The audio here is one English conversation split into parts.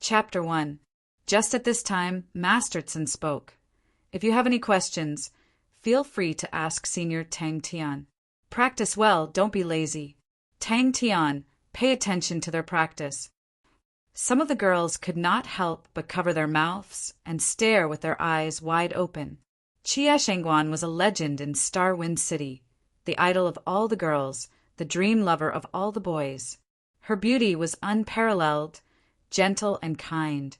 Chapter 1. Just at this time, Masterton spoke. If you have any questions, feel free to ask Senior Tang Tian. Practice well, don't be lazy. Tang Tian, pay attention to their practice. Some of the girls could not help but cover their mouths and stare with their eyes wide open. Jie Shengguan was a legend in Star Wind City, the idol of all the girls, the dream lover of all the boys. Her beauty was unparalleled, gentle and kind,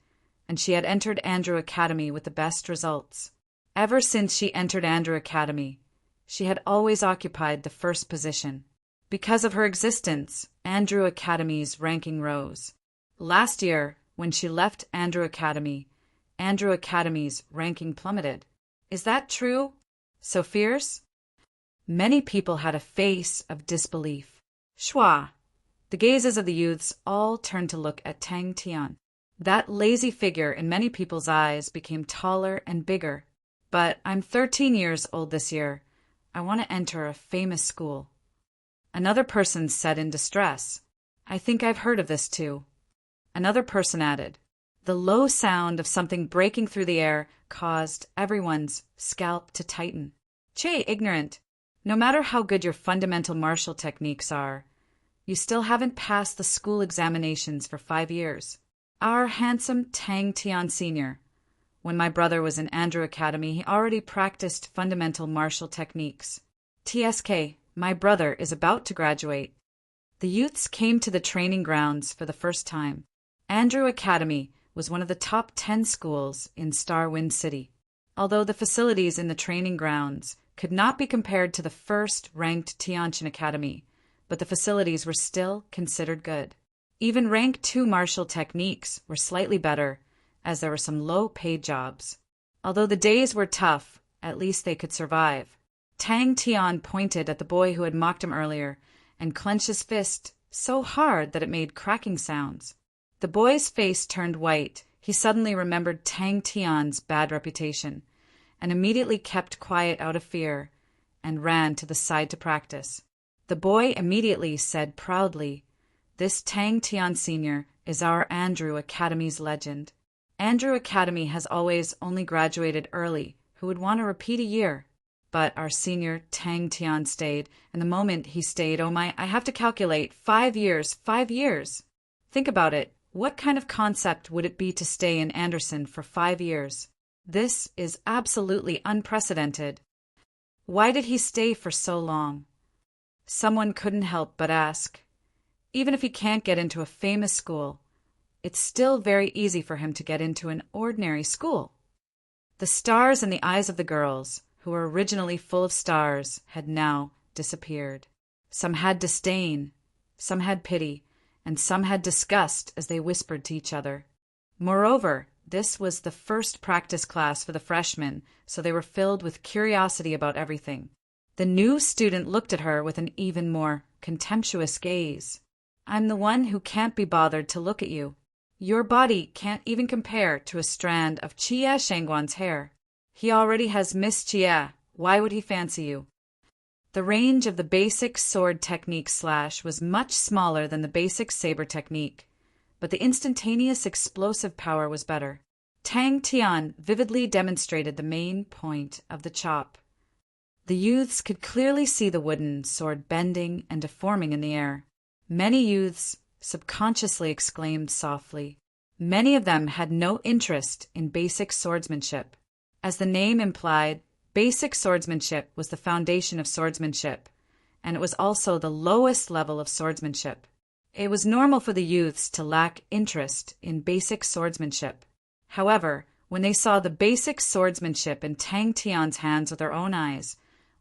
and she had entered Andrew Academy with the best results. Ever since she entered Andrew Academy, she had always occupied the first position. Because of her existence, Andrew Academy's ranking rose. Last year, when she left Andrew Academy's ranking plummeted. Is that true? So fierce? Many people had a face of disbelief. Schwa! The gazes of the youths all turned to look at Tang Tian. That lazy figure in many people's eyes became taller and bigger. But I'm 13 years old this year. I want to enter a famous school. Another person said in distress. I think I've heard of this too. Another person added. The low sound of something breaking through the air caused everyone's scalp to tighten. Che, ignorant. No matter how good your fundamental martial techniques are, you still haven't passed the school examinations for 5 years. Our handsome Tang Tian Sr. When my brother was in Andrew Academy, he already practiced fundamental martial techniques. TSK, my brother is about to graduate. The youths came to the training grounds for the first time. Andrew Academy was one of the top 10 schools in Star Wind City. Although the facilities in the training grounds could not be compared to the first-ranked Tianjin Academy, but the facilities were still considered good. Even rank 2 martial techniques were slightly better, as there were some low-paid jobs. Although the days were tough, at least they could survive. Tang Tian pointed at the boy who had mocked him earlier and clenched his fist so hard that it made cracking sounds. The boy's face turned white. He suddenly remembered Tang Tian's bad reputation and immediately kept quiet out of fear and ran to the side to practice. The boy immediately said proudly, "This Tang Tian Sr. is our Andrew Academy's legend. Andrew Academy has always only graduated early who would want to repeat a year. But our senior Tang Tian stayed, and the moment he stayed, oh my, I have to calculate, 5 years, 5 years. Think about it. What kind of concept would it be to stay in Anderson for 5 years? This is absolutely unprecedented. Why did he stay for so long?" Someone couldn't help but ask. Even if he can't get into a famous school, it's still very easy for him to get into an ordinary school. The stars in the eyes of the girls, who were originally full of stars, had now disappeared. Some had disdain, some had pity, and some had disgust as they whispered to each other. Moreover, this was the first practice class for the freshmen, so they were filled with curiosity about everything. The new student looked at her with an even more contemptuous gaze. "I'm the one who can't be bothered to look at you. Your body can't even compare to a strand of Jie Shengguan's hair. He already has Miss Jie. Why would he fancy you?" The range of the basic sword technique slash was much smaller than the basic saber technique, but the instantaneous explosive power was better. Tang Tian vividly demonstrated the main point of the chop. The youths could clearly see the wooden sword bending and deforming in the air. Many youths subconsciously exclaimed softly. Many of them had no interest in basic swordsmanship. As the name implied, basic swordsmanship was the foundation of swordsmanship, and it was also the lowest level of swordsmanship. It was normal for the youths to lack interest in basic swordsmanship. However, when they saw the basic swordsmanship in Tang Tian's hands with their own eyes,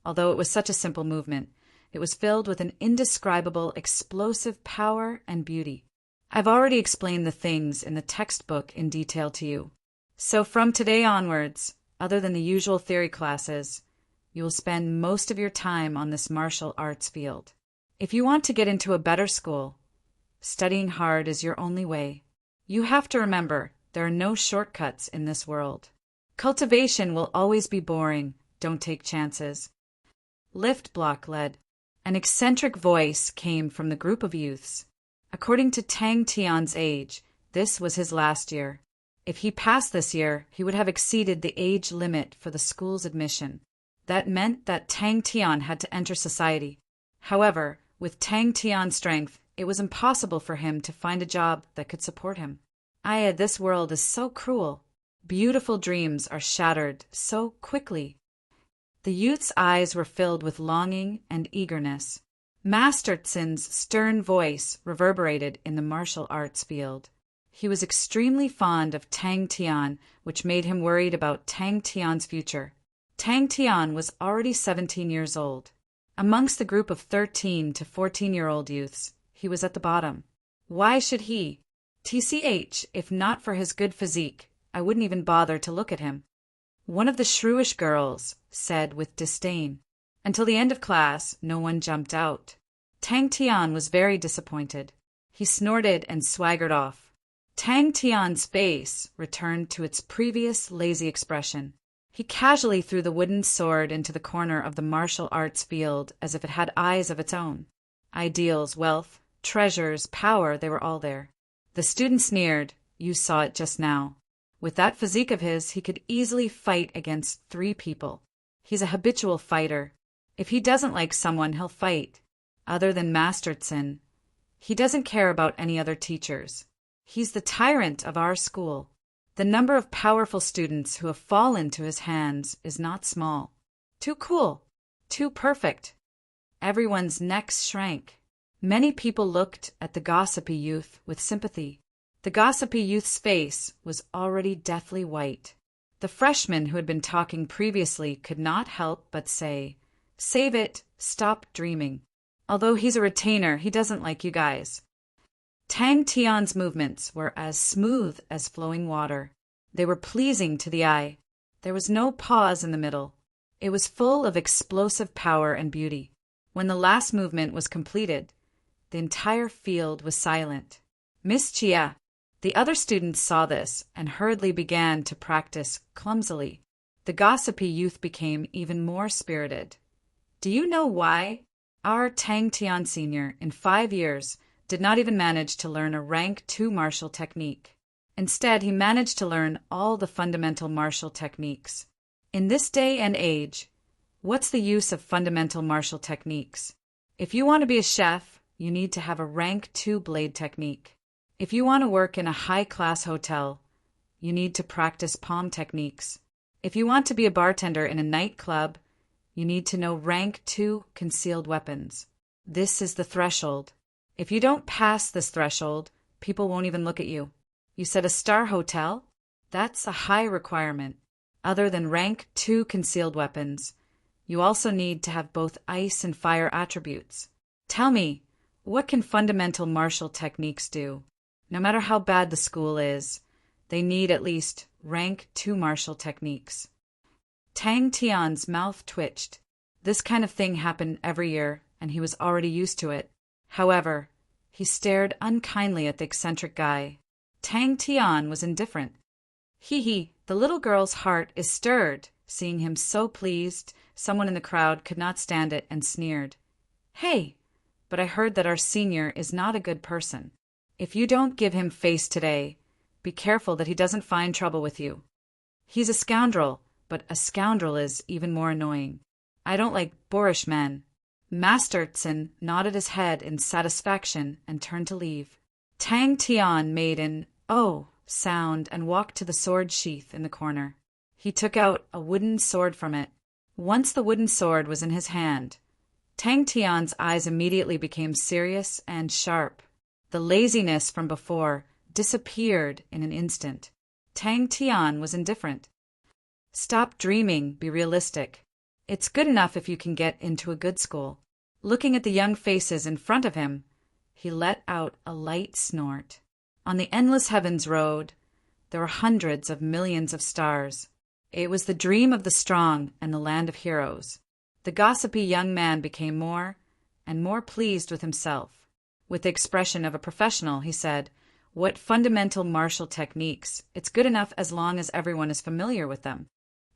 although it was such a simple movement, it was filled with an indescribable explosive power and beauty. I've already explained the things in the textbook in detail to you. So from today onwards, other than the usual theory classes, you will spend most of your time on this martial arts field. If you want to get into a better school, studying hard is your only way. You have to remember, there are no shortcuts in this world. Cultivation will always be boring. Don't take chances. Lift block led. An eccentric voice came from the group of youths. According to Tang Tian's age, This was his last year. If he passed this year, he would have exceeded the age limit for the school's admission. That meant that Tang Tian had to enter society. However, with Tang Tian's strength, it was impossible for him to find a job that could support him. This world is so cruel. Beautiful dreams are shattered so quickly. The youth's eyes were filled with longing and eagerness. Master Tsin's stern voice reverberated in the martial arts field. He was extremely fond of Tang Tian, which made him worried about Tang Tian's future. Tang Tian was already 17 years old. Amongst the group of 13 to 14-year-old youths, he was at the bottom. Why should he? TCH, if not for his good physique, I wouldn't even bother to look at him. One of the shrewish girls said with disdain. Until the end of class, no one jumped out. Tang Tian was very disappointed. He snorted and swaggered off. Tang Tian's face returned to its previous lazy expression. He casually threw the wooden sword into the corner of the martial arts field as if it had eyes of its own. Ideals, wealth, treasures, power, they were all there. The student sneered. You saw it just now. With that physique of his, he could easily fight against 3 people. He's a habitual fighter. If he doesn't like someone, he'll fight. Other than Master Tsin, he doesn't care about any other teachers. He's the tyrant of our school. The number of powerful students who have fallen into his hands is not small. Too cool. Too perfect. Everyone's necks shrank. Many people looked at the gossipy youth with sympathy. The gossipy youth's face was already deathly white. The freshman who had been talking previously could not help but say, "Save it, stop dreaming. Although he's a retainer, he doesn't like you guys." Tang Tian's movements were as smooth as flowing water. They were pleasing to the eye. There was no pause in the middle. It was full of explosive power and beauty. When the last movement was completed, the entire field was silent. Miss Chia, the other students saw this and hurriedly began to practice clumsily. The gossipy youth became even more spirited. Do you know why? Our Tang Tian senior, in 5 years, did not even manage to learn a rank 2 martial technique. Instead, he managed to learn all the fundamental martial techniques. In this day and age, what's the use of fundamental martial techniques? If you want to be a chef, you need to have a rank 2 blade technique. If you want to work in a high-class hotel, you need to practice palm techniques. If you want to be a bartender in a nightclub, you need to know rank 2 concealed weapons. This is the threshold. If you don't pass this threshold, people won't even look at you. You said a star hotel? That's a high requirement. Other than rank 2 concealed weapons, you also need to have both ice and fire attributes. Tell me, what can fundamental martial techniques do? No matter how bad the school is, they need at least rank 2 martial techniques. Tang Tian's mouth twitched. This kind of thing happened every year, and he was already used to it. However, he stared unkindly at the eccentric guy. Tang Tian was indifferent. Hee, the little girl's heart is stirred. Seeing him so pleased, someone in the crowd could not stand it and sneered. Hey, but I heard that our senior is not a good person. If you don't give him face today, be careful that he doesn't find trouble with you. He's a scoundrel, but a scoundrel is even more annoying. I don't like boorish men. Master Tsin nodded his head in satisfaction and turned to leave. Tang Tian made an "oh" sound and walked to the sword sheath in the corner. He took out a wooden sword from it. Once the wooden sword was in his hand, Tang Tian's eyes immediately became serious and sharp. The laziness from before disappeared in an instant. Tang Tian was indifferent. Stop dreaming, be realistic. It's good enough if you can get into a good school. Looking at the young faces in front of him, he let out a light snort. On the endless heavens road, there were hundreds of millions of stars. It was the dream of the strong and the land of heroes. The gossipy young man became more and more pleased with himself. With the expression of a professional, he said, "What fundamental martial techniques? It's good enough as long as everyone is familiar with them.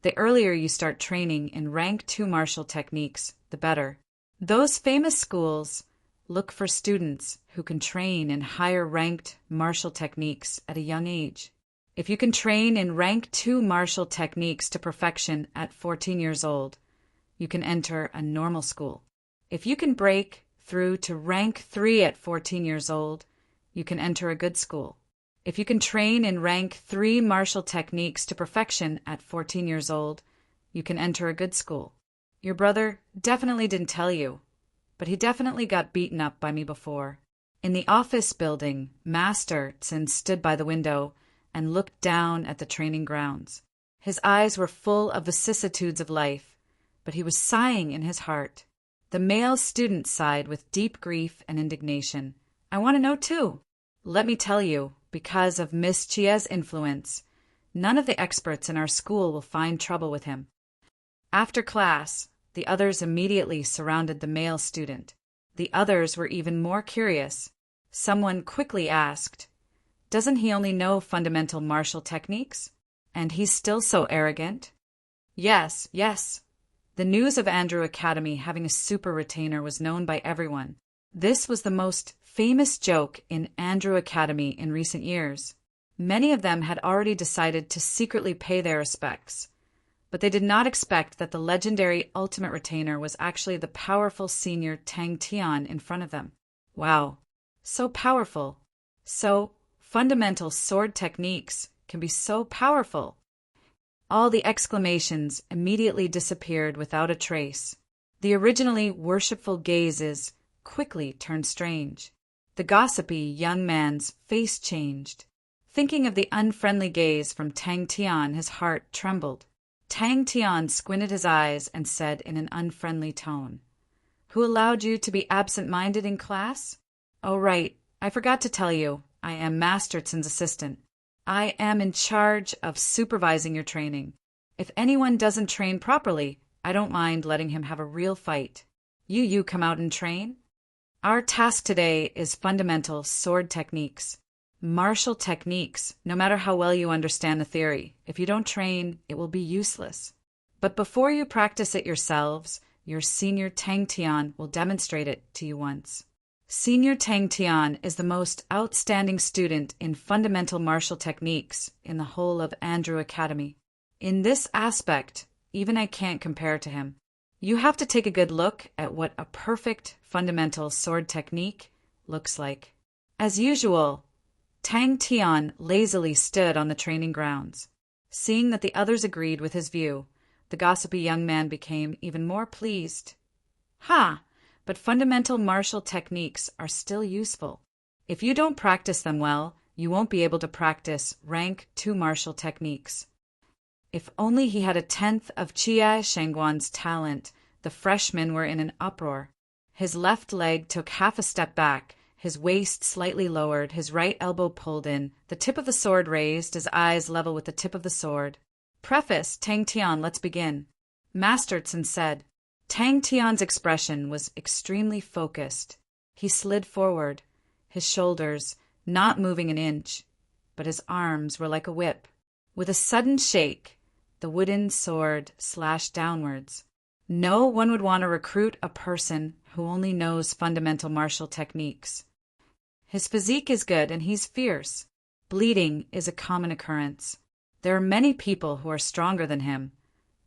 The earlier you start training in rank 2 martial techniques, the better. Those famous schools look for students who can train in higher-ranked martial techniques at a young age. If you can train in rank 2 martial techniques to perfection at 14 years old, you can enter a normal school. If you can break through to rank 3 at 14 years old, you can enter a good school. If you can train in rank 3 martial techniques to perfection at 14 years old, you can enter a good school. Your brother definitely didn't tell you, but he definitely got beaten up by me before. In the office building, Master Tsin stood by the window and looked down at the training grounds. His eyes were full of vicissitudes of life, but he was sighing in his heart. The male student sighed with deep grief and indignation. I want to know too. Let me tell you, because of Miss Chia's influence, none of the experts in our school will find trouble with him. After class, the others immediately surrounded the male student. The others were even more curious. Someone quickly asked, "Doesn't he only know fundamental martial techniques? And he's still so arrogant?" Yes. The news of Andrew Academy having a super retainer was known by everyone. This was the most famous joke in Andrew Academy in recent years. Many of them had already decided to secretly pay their respects, but they did not expect that the legendary ultimate retainer was actually the powerful senior Tang Tian in front of them. Wow, so powerful. So fundamental sword techniques can be so powerful. All the exclamations immediately disappeared without a trace. The originally worshipful gazes quickly turned strange. The gossipy young man's face changed. Thinking of the unfriendly gaze from Tang Tian, his heart trembled. Tang Tian squinted his eyes and said in an unfriendly tone, "Who allowed you to be absent-minded in class? Oh, right, I forgot to tell you, I am Master Tsin's assistant. I am in charge of supervising your training. If anyone doesn't train properly, I don't mind letting him have a real fight. You come out and train? Our task today is fundamental sword techniques. Martial techniques, no matter how well you understand the theory. If you don't train, it will be useless. But before you practice it yourselves, your senior Tang Tian will demonstrate it to you once." Senior Tang Tian is the most outstanding student in fundamental martial techniques in the whole of Andrew Academy. In this aspect, even I can't compare to him. You have to take a good look at what a perfect fundamental sword technique looks like. As usual, Tang Tian lazily stood on the training grounds. Seeing that the others agreed with his view, the gossipy young man became even more pleased. But fundamental martial techniques are still useful. If you don't practice them well, you won't be able to practice rank 2 martial techniques. If only he had a tenth of Chia Shangguan's talent, the freshmen were in an uproar. His left leg took half a step back, his waist slightly lowered, his right elbow pulled in, the tip of the sword raised, his eyes level with the tip of the sword. "Preface, Tang Tian, let's begin," Master Tsin said. Tang Tian's expression was extremely focused. He slid forward, his shoulders not moving an inch, but his arms were like a whip. With a sudden shake, the wooden sword slashed downwards. No one would want to recruit a person who only knows fundamental martial techniques. His physique is good and he's fierce. Bleeding is a common occurrence. There are many people who are stronger than him,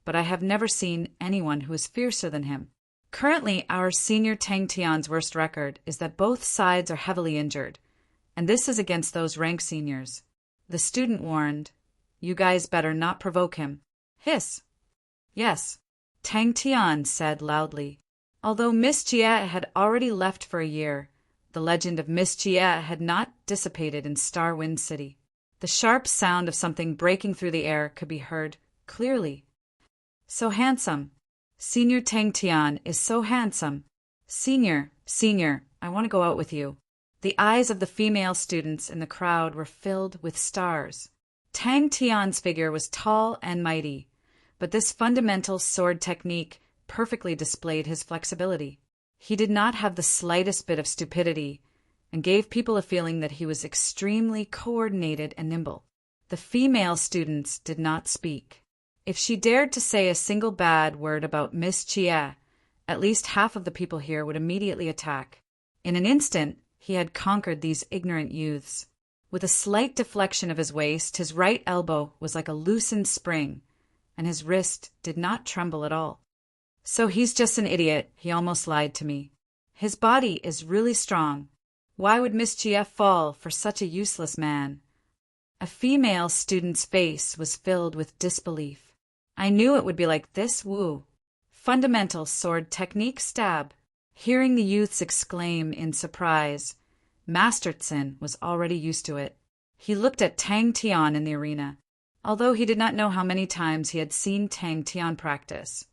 but I have never seen anyone who is fiercer than him. Currently, our senior Tang Tian's worst record is that both sides are heavily injured, and this is against those rank seniors. The student warned, "You guys better not provoke him." Hiss. Yes, Tang Tian said loudly. Although Miss Chia had already left for a year, the legend of Miss Chia had not dissipated in Star Wind City. The sharp sound of something breaking through the air could be heard clearly. "So handsome. Senior Tang Tian is so handsome. Senior, I want to go out with you." The eyes of the female students in the crowd were filled with stars. Tang Tian's figure was tall and mighty, but this fundamental sword technique perfectly displayed his flexibility. He did not have the slightest bit of stupidity and gave people a feeling that he was extremely coordinated and nimble. The female students did not speak. If she dared to say a single bad word about Miss Chia, at least half of the people here would immediately attack. In an instant, he had conquered these ignorant youths. With a slight deflection of his waist, his right elbow was like a loosened spring, and his wrist did not tremble at all. So he's just an idiot, he almost lied to me. His body is really strong. Why would Miss Chia fall for such a useless man? A female student's face was filled with disbelief. I knew it would be like this, woo. Fundamental sword technique stab. Hearing the youths exclaim in surprise, Master Tsin was already used to it. He looked at Tang Tian in the arena, although he did not know how many times he had seen Tang Tian practice.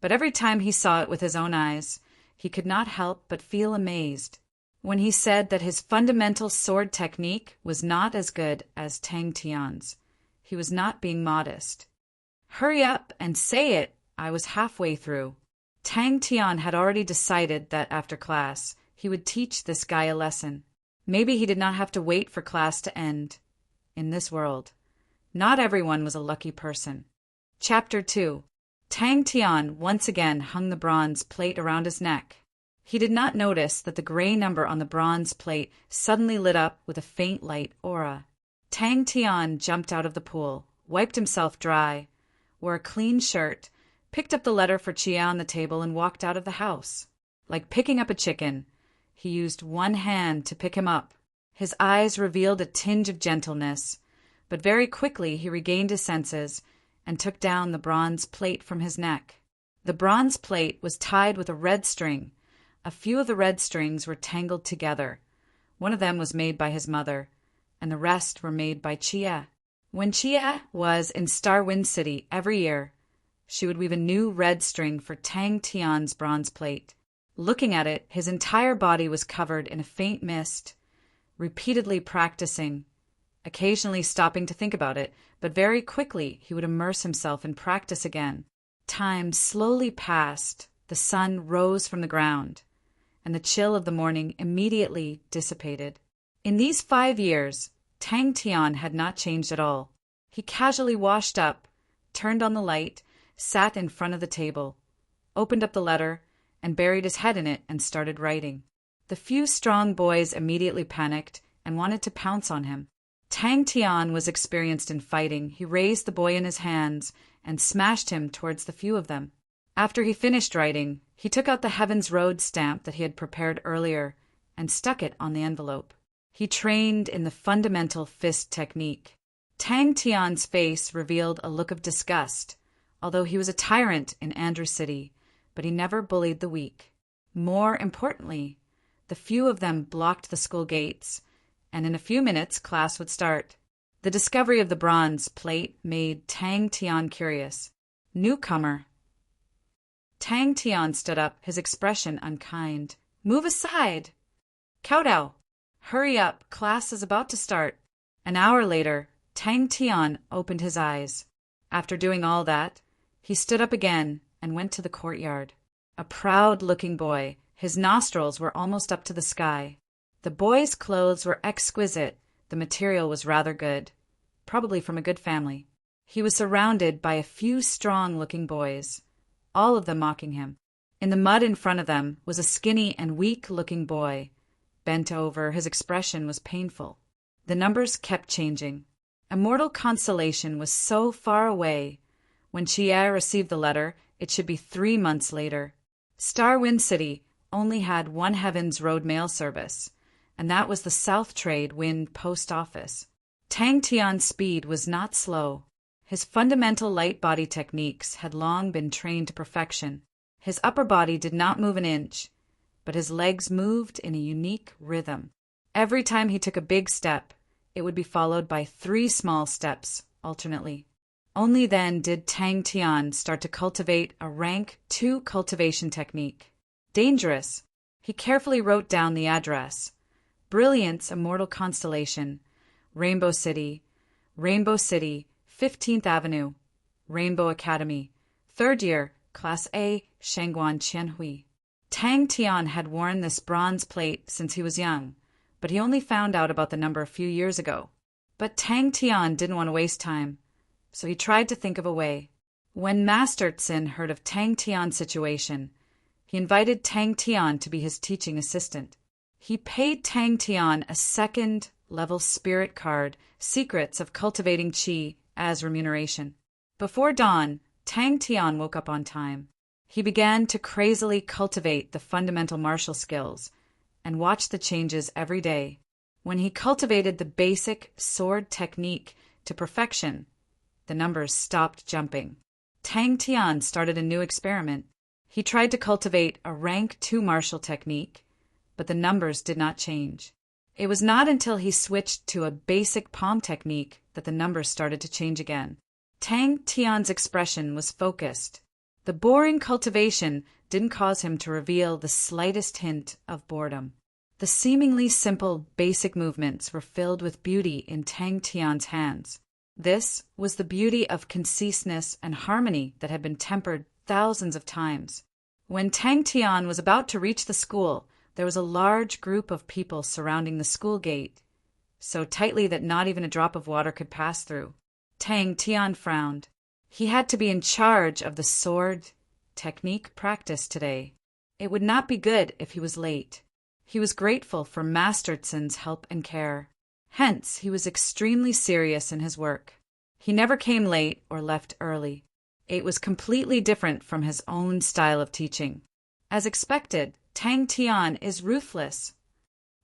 But every time he saw it with his own eyes, he could not help but feel amazed. When he said that his fundamental sword technique was not as good as Tang Tian's, he was not being modest. Hurry up and say it, I was halfway through. Tang Tian had already decided that after class, he would teach this guy a lesson. Maybe he did not have to wait for class to end. In this world, not everyone was a lucky person. Chapter 2. Tang Tian once again hung the bronze plate around his neck. He did not notice that the gray number on the bronze plate suddenly lit up with a faint light aura. Tang Tian jumped out of the pool, wiped himself dry, wore a clean shirt, picked up the letter for Chia on the table, and walked out of the house. Like picking up a chicken, he used one hand to pick him up. His eyes revealed a tinge of gentleness, but very quickly he regained his senses and took down the bronze plate from his neck. The bronze plate was tied with a red string. A few of the red strings were tangled together. One of them was made by his mother, and the rest were made by Chia. When Chia was in Star Wind City every year, she would weave a new red string for Tang Tian's bronze plate. Looking at it, his entire body was covered in a faint mist, repeatedly practicing, occasionally stopping to think about it, but very quickly he would immerse himself in practice again. Time slowly passed, the sun rose from the ground, and the chill of the morning immediately dissipated. In these 5 years, Tang Tian had not changed at all. He casually washed up, turned on the light, sat in front of the table, opened up the letter, and buried his head in it and started writing. The few strong boys immediately panicked and wanted to pounce on him. Tang Tian was experienced in fighting. He raised the boy in his hands and smashed him towards the few of them. After he finished writing, he took out the Heaven's Road stamp that he had prepared earlier and stuck it on the envelope. He trained in the fundamental fist technique. Tang Tian's face revealed a look of disgust, although he was a tyrant in Andrew City, but he never bullied the weak. More importantly, the few of them blocked the school gates, and in a few minutes class would start. The discovery of the bronze plate made Tang Tian curious. Newcomer. Tang Tian stood up, his expression unkind. Move aside! Kowtow! Hurry up, class is about to start. An hour later, Tang Tian opened his eyes. After doing all that, he stood up again and went to the courtyard. A proud-looking boy, his nostrils were almost up to the sky. The boy's clothes were exquisite, the material was rather good, probably from a good family. He was surrounded by a few strong-looking boys, all of them mocking him. In the mud in front of them was a skinny and weak-looking boy. Bent over, his expression was painful. The numbers kept changing. Immortal Constellation was so far away. When Chia received the letter, it should be 3 months later. Star Wind City only had one Heaven's Road mail service, and that was the South Trade Wind Post Office. Tang Tian's speed was not slow. His fundamental light body techniques had long been trained to perfection. His upper body did not move an inch, but his legs moved in a unique rhythm. Every time he took a big step, it would be followed by 3 small steps, alternately. Only then did Tang Tian start to cultivate a rank 2 cultivation technique. Dangerous. He carefully wrote down the address. Brilliance Immortal Constellation, Rainbow City, 15th Avenue, Rainbow Academy, 3rd year, Class A, Shangguan Qianhui. Tang Tian had worn this bronze plate since he was young, but he only found out about the number a few years ago. But Tang Tian didn't want to waste time, so he tried to think of a way. When Master Tsin heard of Tang Tian's situation, he invited Tang Tian to be his teaching assistant. He paid Tang Tian a second-level spirit card, Secrets of Cultivating Qi, as remuneration. Before dawn, Tang Tian woke up on time. He began to crazily cultivate the fundamental martial skills and watched the changes every day. When he cultivated the basic sword technique to perfection, the numbers stopped jumping. Tang Tian started a new experiment. He tried to cultivate a rank 2 martial technique, but the numbers did not change. It was not until he switched to a basic palm technique that the numbers started to change again. Tang Tian's expression was focused. The boring cultivation didn't cause him to reveal the slightest hint of boredom. The seemingly simple basic movements were filled with beauty in Tang Tian's hands. This was the beauty of conciseness and harmony that had been tempered thousands of times. When Tang Tian was about to reach the school, there was a large group of people surrounding the school gate, so tightly that not even a drop of water could pass through. Tang Tian frowned. He had to be in charge of the sword technique practice today. It would not be good if he was late. He was grateful for Master Tsin's help and care. Hence, he was extremely serious in his work. He never came late or left early. It was completely different from his own style of teaching. As expected, Tang Tian is ruthless.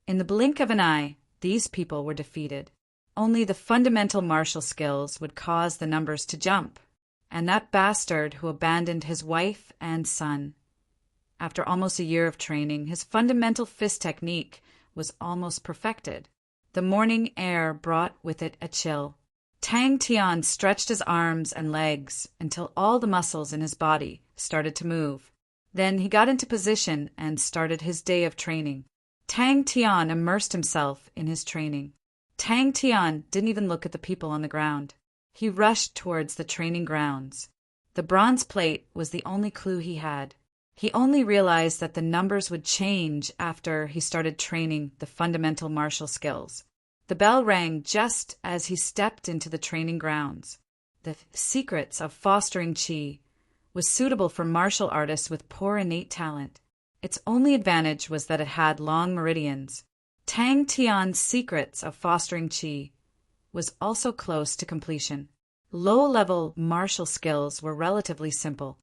In the blink of an eye, these people were defeated. Only the fundamental martial skills would cause the numbers to jump, and that bastard who abandoned his wife and son. After almost a year of training, his fundamental fist technique was almost perfected. The morning air brought with it a chill. Tang Tian stretched his arms and legs until all the muscles in his body started to move. Then he got into position and started his day of training. Tang Tian immersed himself in his training. Tang Tian didn't even look at the people on the ground. He rushed towards the training grounds. The bronze plate was the only clue he had. He only realized that the numbers would change after he started training the fundamental martial skills. The bell rang just as he stepped into the training grounds. The Secrets of Fostering Qi was suitable for martial artists with poor innate talent. Its only advantage was that it had long meridians. Tang Tian's Secrets of Fostering Qi was also close to completion. Low-level martial skills were relatively simple.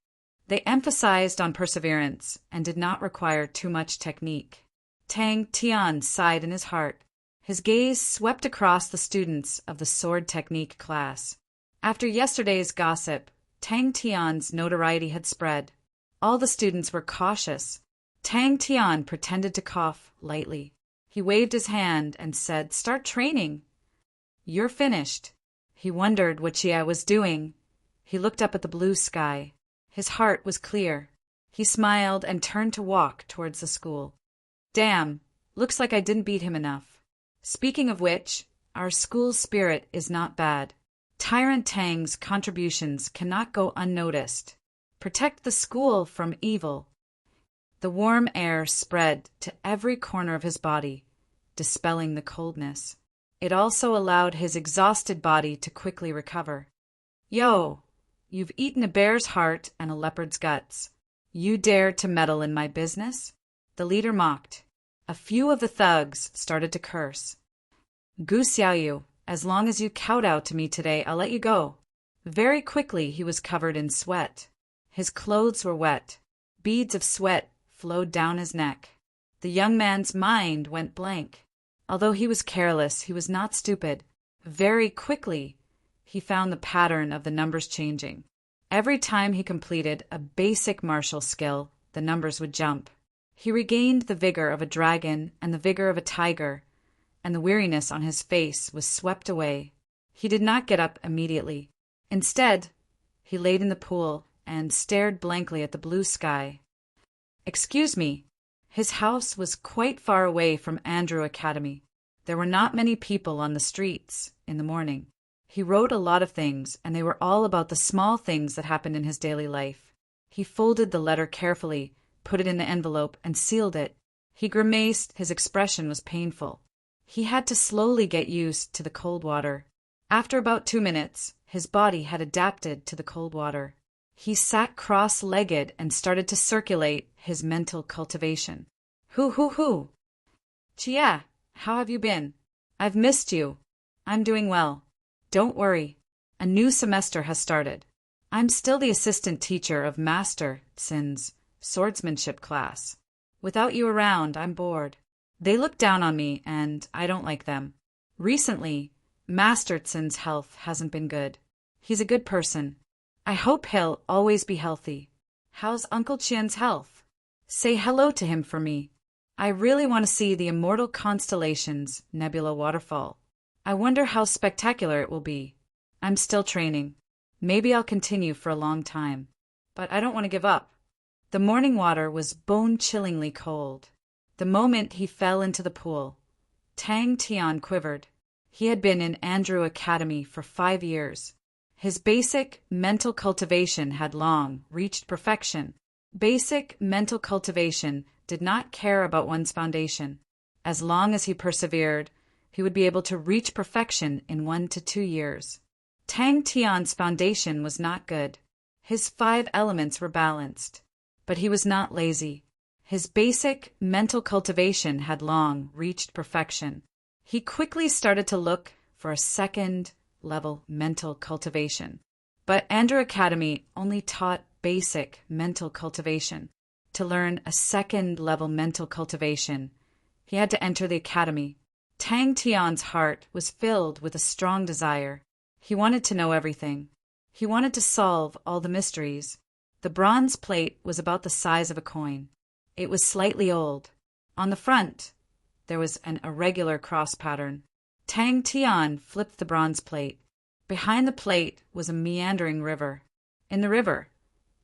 They emphasized on perseverance and did not require too much technique. Tang Tian sighed in his heart. His gaze swept across the students of the sword technique class. After yesterday's gossip, Tang Tian's notoriety had spread. All the students were cautious. Tang Tian pretended to cough lightly. He waved his hand and said, "Start training." "You're finished." He wondered what Chia was doing. He looked up at the blue sky. His heart was clear. He smiled and turned to walk towards the school. Damn, looks like I didn't beat him enough. Speaking of which, our school's spirit is not bad. Tyrant Tang's contributions cannot go unnoticed. Protect the school from evil. The warm air spread to every corner of his body, dispelling the coldness. It also allowed his exhausted body to quickly recover. Yo, you've eaten a bear's heart and a leopard's guts. You dare to meddle in my business? The leader mocked. A few of the thugs started to curse. Gu Xiaoyu, as long as you kowtow to me today, I'll let you go. Very quickly he was covered in sweat. His clothes were wet. Beads of sweat flowed down his neck. The young man's mind went blank. Although he was careless, he was not stupid. Very quickly, he found the pattern of the numbers changing. Every time he completed a basic martial skill, the numbers would jump. He regained the vigor of a dragon and the vigor of a tiger, and the weariness on his face was swept away. He did not get up immediately. Instead, he laid in the pool and stared blankly at the blue sky. Excuse me. His house was quite far away from Andrew Academy. There were not many people on the streets in the morning. He wrote a lot of things, and they were all about the small things that happened in his daily life. He folded the letter carefully, put it in the envelope, and sealed it. He grimaced. His expression was painful. He had to slowly get used to the cold water. After about 2 minutes, his body had adapted to the cold water. He sat cross-legged and started to circulate his mental cultivation. Hoo, hoo, hoo. Chia, how have you been? I've missed you. I'm doing well. Don't worry. A new semester has started. I'm still the assistant teacher of Master Tsin's swordsmanship class. Without you around, I'm bored. They look down on me, and I don't like them. Recently, Master Tsin's health hasn't been good. He's a good person. I hope he'll always be healthy. How's Uncle Qian's health? Say hello to him for me. I really want to see the Immortal Constellations Nebula Waterfall. I wonder how spectacular it will be. I'm still training. Maybe I'll continue for a long time. But I don't want to give up. The morning water was bone-chillingly cold. The moment he fell into the pool, Tang Tian quivered. He had been in Andrew Academy for 5 years. His basic mental cultivation had long reached perfection. Basic mental cultivation did not care about one's foundation. As long as he persevered, he would be able to reach perfection in 1 to 2 years. Tang Tian's foundation was not good. His 5 elements were balanced. But he was not lazy. His basic mental cultivation had long reached perfection. He quickly started to look for a second-level mental cultivation. But Andrew Academy only taught basic mental cultivation. To learn a second-level mental cultivation, he had to enter the academy. Tang Tian's heart was filled with a strong desire. He wanted to know everything. He wanted to solve all the mysteries. The bronze plate was about the size of a coin. It was slightly old. On the front, there was an irregular cross pattern. Tang Tian flipped the bronze plate. Behind the plate was a meandering river. In the river,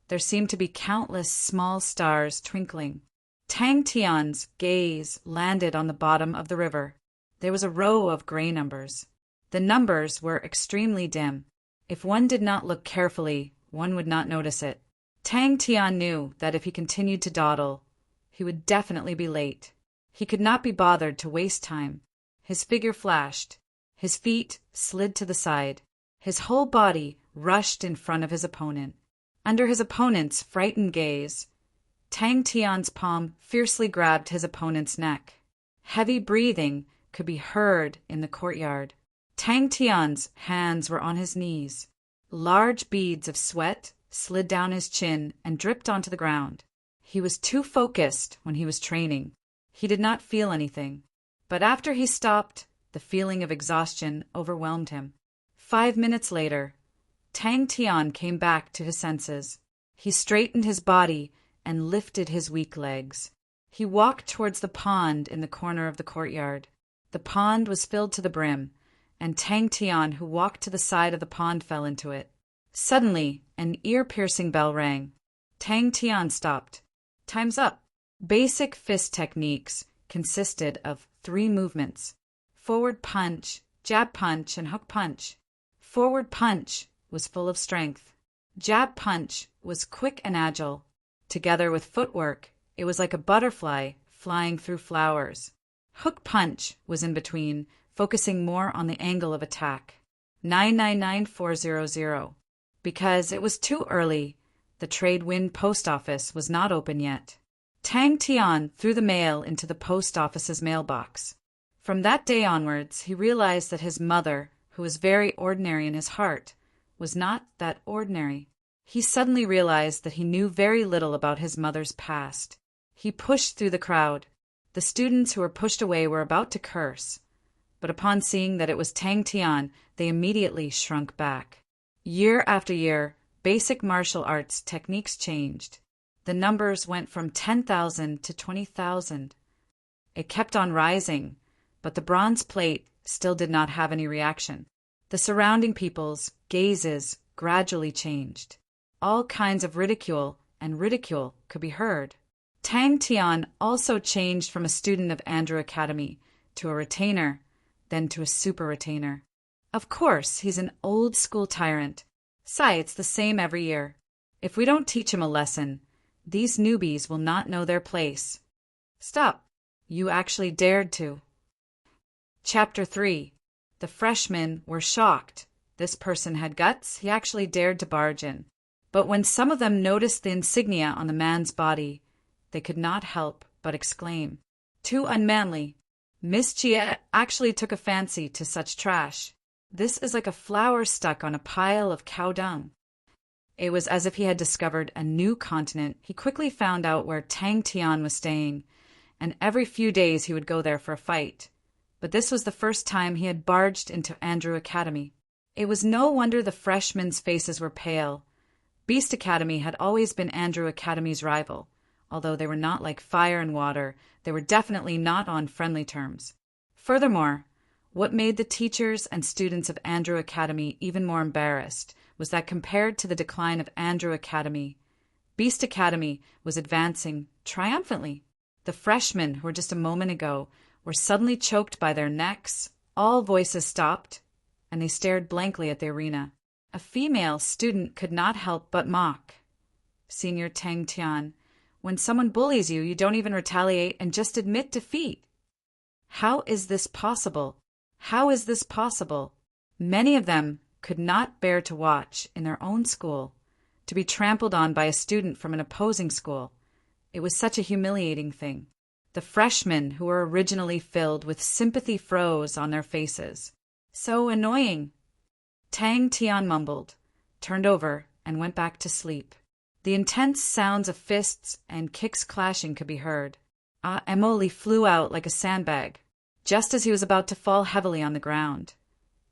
there seemed to be countless small stars twinkling. Tang Tian's gaze landed on the bottom of the river. There was a row of gray numbers. The numbers were extremely dim. If one did not look carefully, one would not notice it. Tang Tian knew that if he continued to dawdle, he would definitely be late. He could not be bothered to waste time. His figure flashed. His feet slid to the side. His whole body rushed in front of his opponent. Under his opponent's frightened gaze, Tang Tian's palm fiercely grabbed his opponent's neck. Heavy breathing could be heard in the courtyard. Tang Tian's hands were on his knees. Large beads of sweat slid down his chin and dripped onto the ground. He was too focused when he was training. He did not feel anything. But after he stopped, the feeling of exhaustion overwhelmed him. 5 minutes later, Tang Tian came back to his senses. He straightened his body and lifted his weak legs. He walked towards the pond in the corner of the courtyard. The pond was filled to the brim, and Tang Tian, who walked to the side of the pond, fell into it. Suddenly, an ear-piercing bell rang. Tang Tian stopped. Time's up. Basic fist techniques consisted of 3 movements: forward punch, jab punch, and hook punch. Forward punch was full of strength. Jab punch was quick and agile. Together with footwork, it was like a butterfly flying through flowers. Hook punch was in between, focusing more on the angle of attack. 999400. Because it was too early, the trade wind post office was not open yet. Tang Tian threw the mail into the post office's mailbox. From that day onwards, he realized that his mother, who was very ordinary in his heart, was not that ordinary. He suddenly realized that he knew very little about his mother's past. He pushed through the crowd. The students who were pushed away were about to curse, but upon seeing that it was Tang Tian, they immediately shrunk back. Year after year, basic martial arts techniques changed. The numbers went from 10,000 to 20,000. It kept on rising, but the bronze plate still did not have any reaction. The surrounding people's gazes gradually changed. All kinds of ridicule could be heard. Tang Tian also changed from a student of Andrew Academy to a retainer, then to a super retainer. Of course, he's an old-school tyrant. It's the same every year. If we don't teach him a lesson, these newbies will not know their place. Stop. You actually dared to. Chapter 3. The freshmen were shocked. This person had guts. He actually dared to barge in. But when some of them noticed the insignia on the man's body, they could not help but exclaim, "Too unmanly." Miss Chia actually took a fancy to such trash. This is like a flower stuck on a pile of cow dung. It was as if he had discovered a new continent. He quickly found out where Tang Tian was staying, and every few days he would go there for a fight. But this was the first time he had barged into Andrew Academy. It was no wonder the freshmen's faces were pale. Beast Academy had always been Andrew Academy's rival. Although they were not like fire and water, they were definitely not on friendly terms. Furthermore, what made the teachers and students of Andrew Academy even more embarrassed was that compared to the decline of Andrew Academy, Beast Academy was advancing triumphantly. The freshmen, who were just a moment ago, were suddenly choked by their necks, all voices stopped, and they stared blankly at the arena. A female student could not help but mock. Senior Tang Tian, when someone bullies you, you don't even retaliate and just admit defeat. How is this possible? How is this possible? Many of them could not bear to watch, in their own school, to be trampled on by a student from an opposing school. It was such a humiliating thing. The freshmen, who were originally filled with sympathy, froze on their faces. So annoying. Tang Tian mumbled, turned over, and went back to sleep. The intense sounds of fists and kicks clashing could be heard. Amoli flew out like a sandbag, just as he was about to fall heavily on the ground.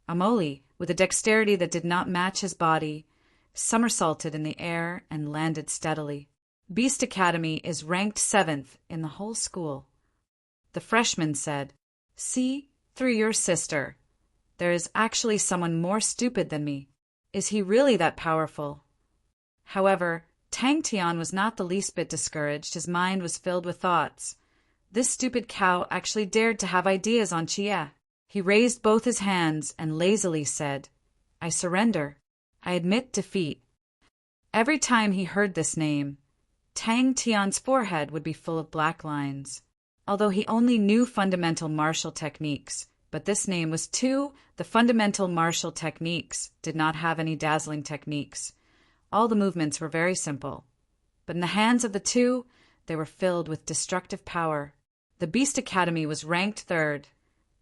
Amoli, with a dexterity that did not match his body, somersaulted in the air and landed steadily. Beast Academy is ranked 7th in the whole school. The freshman said, "See, through your sister. There is actually someone more stupid than me. Is he really that powerful?" However, Tang Tian was not the least bit discouraged. His mind was filled with thoughts. This stupid cow actually dared to have ideas on Chia. He raised both his hands and lazily said, "I surrender. I admit defeat." Every time he heard this name, Tang Tian's forehead would be full of black lines. Although he only knew fundamental martial techniques, but this name was too. The fundamental martial techniques did not have any dazzling techniques. All the movements were very simple. But in the hands of the two, they were filled with destructive power. The Beast Academy was ranked 3rd.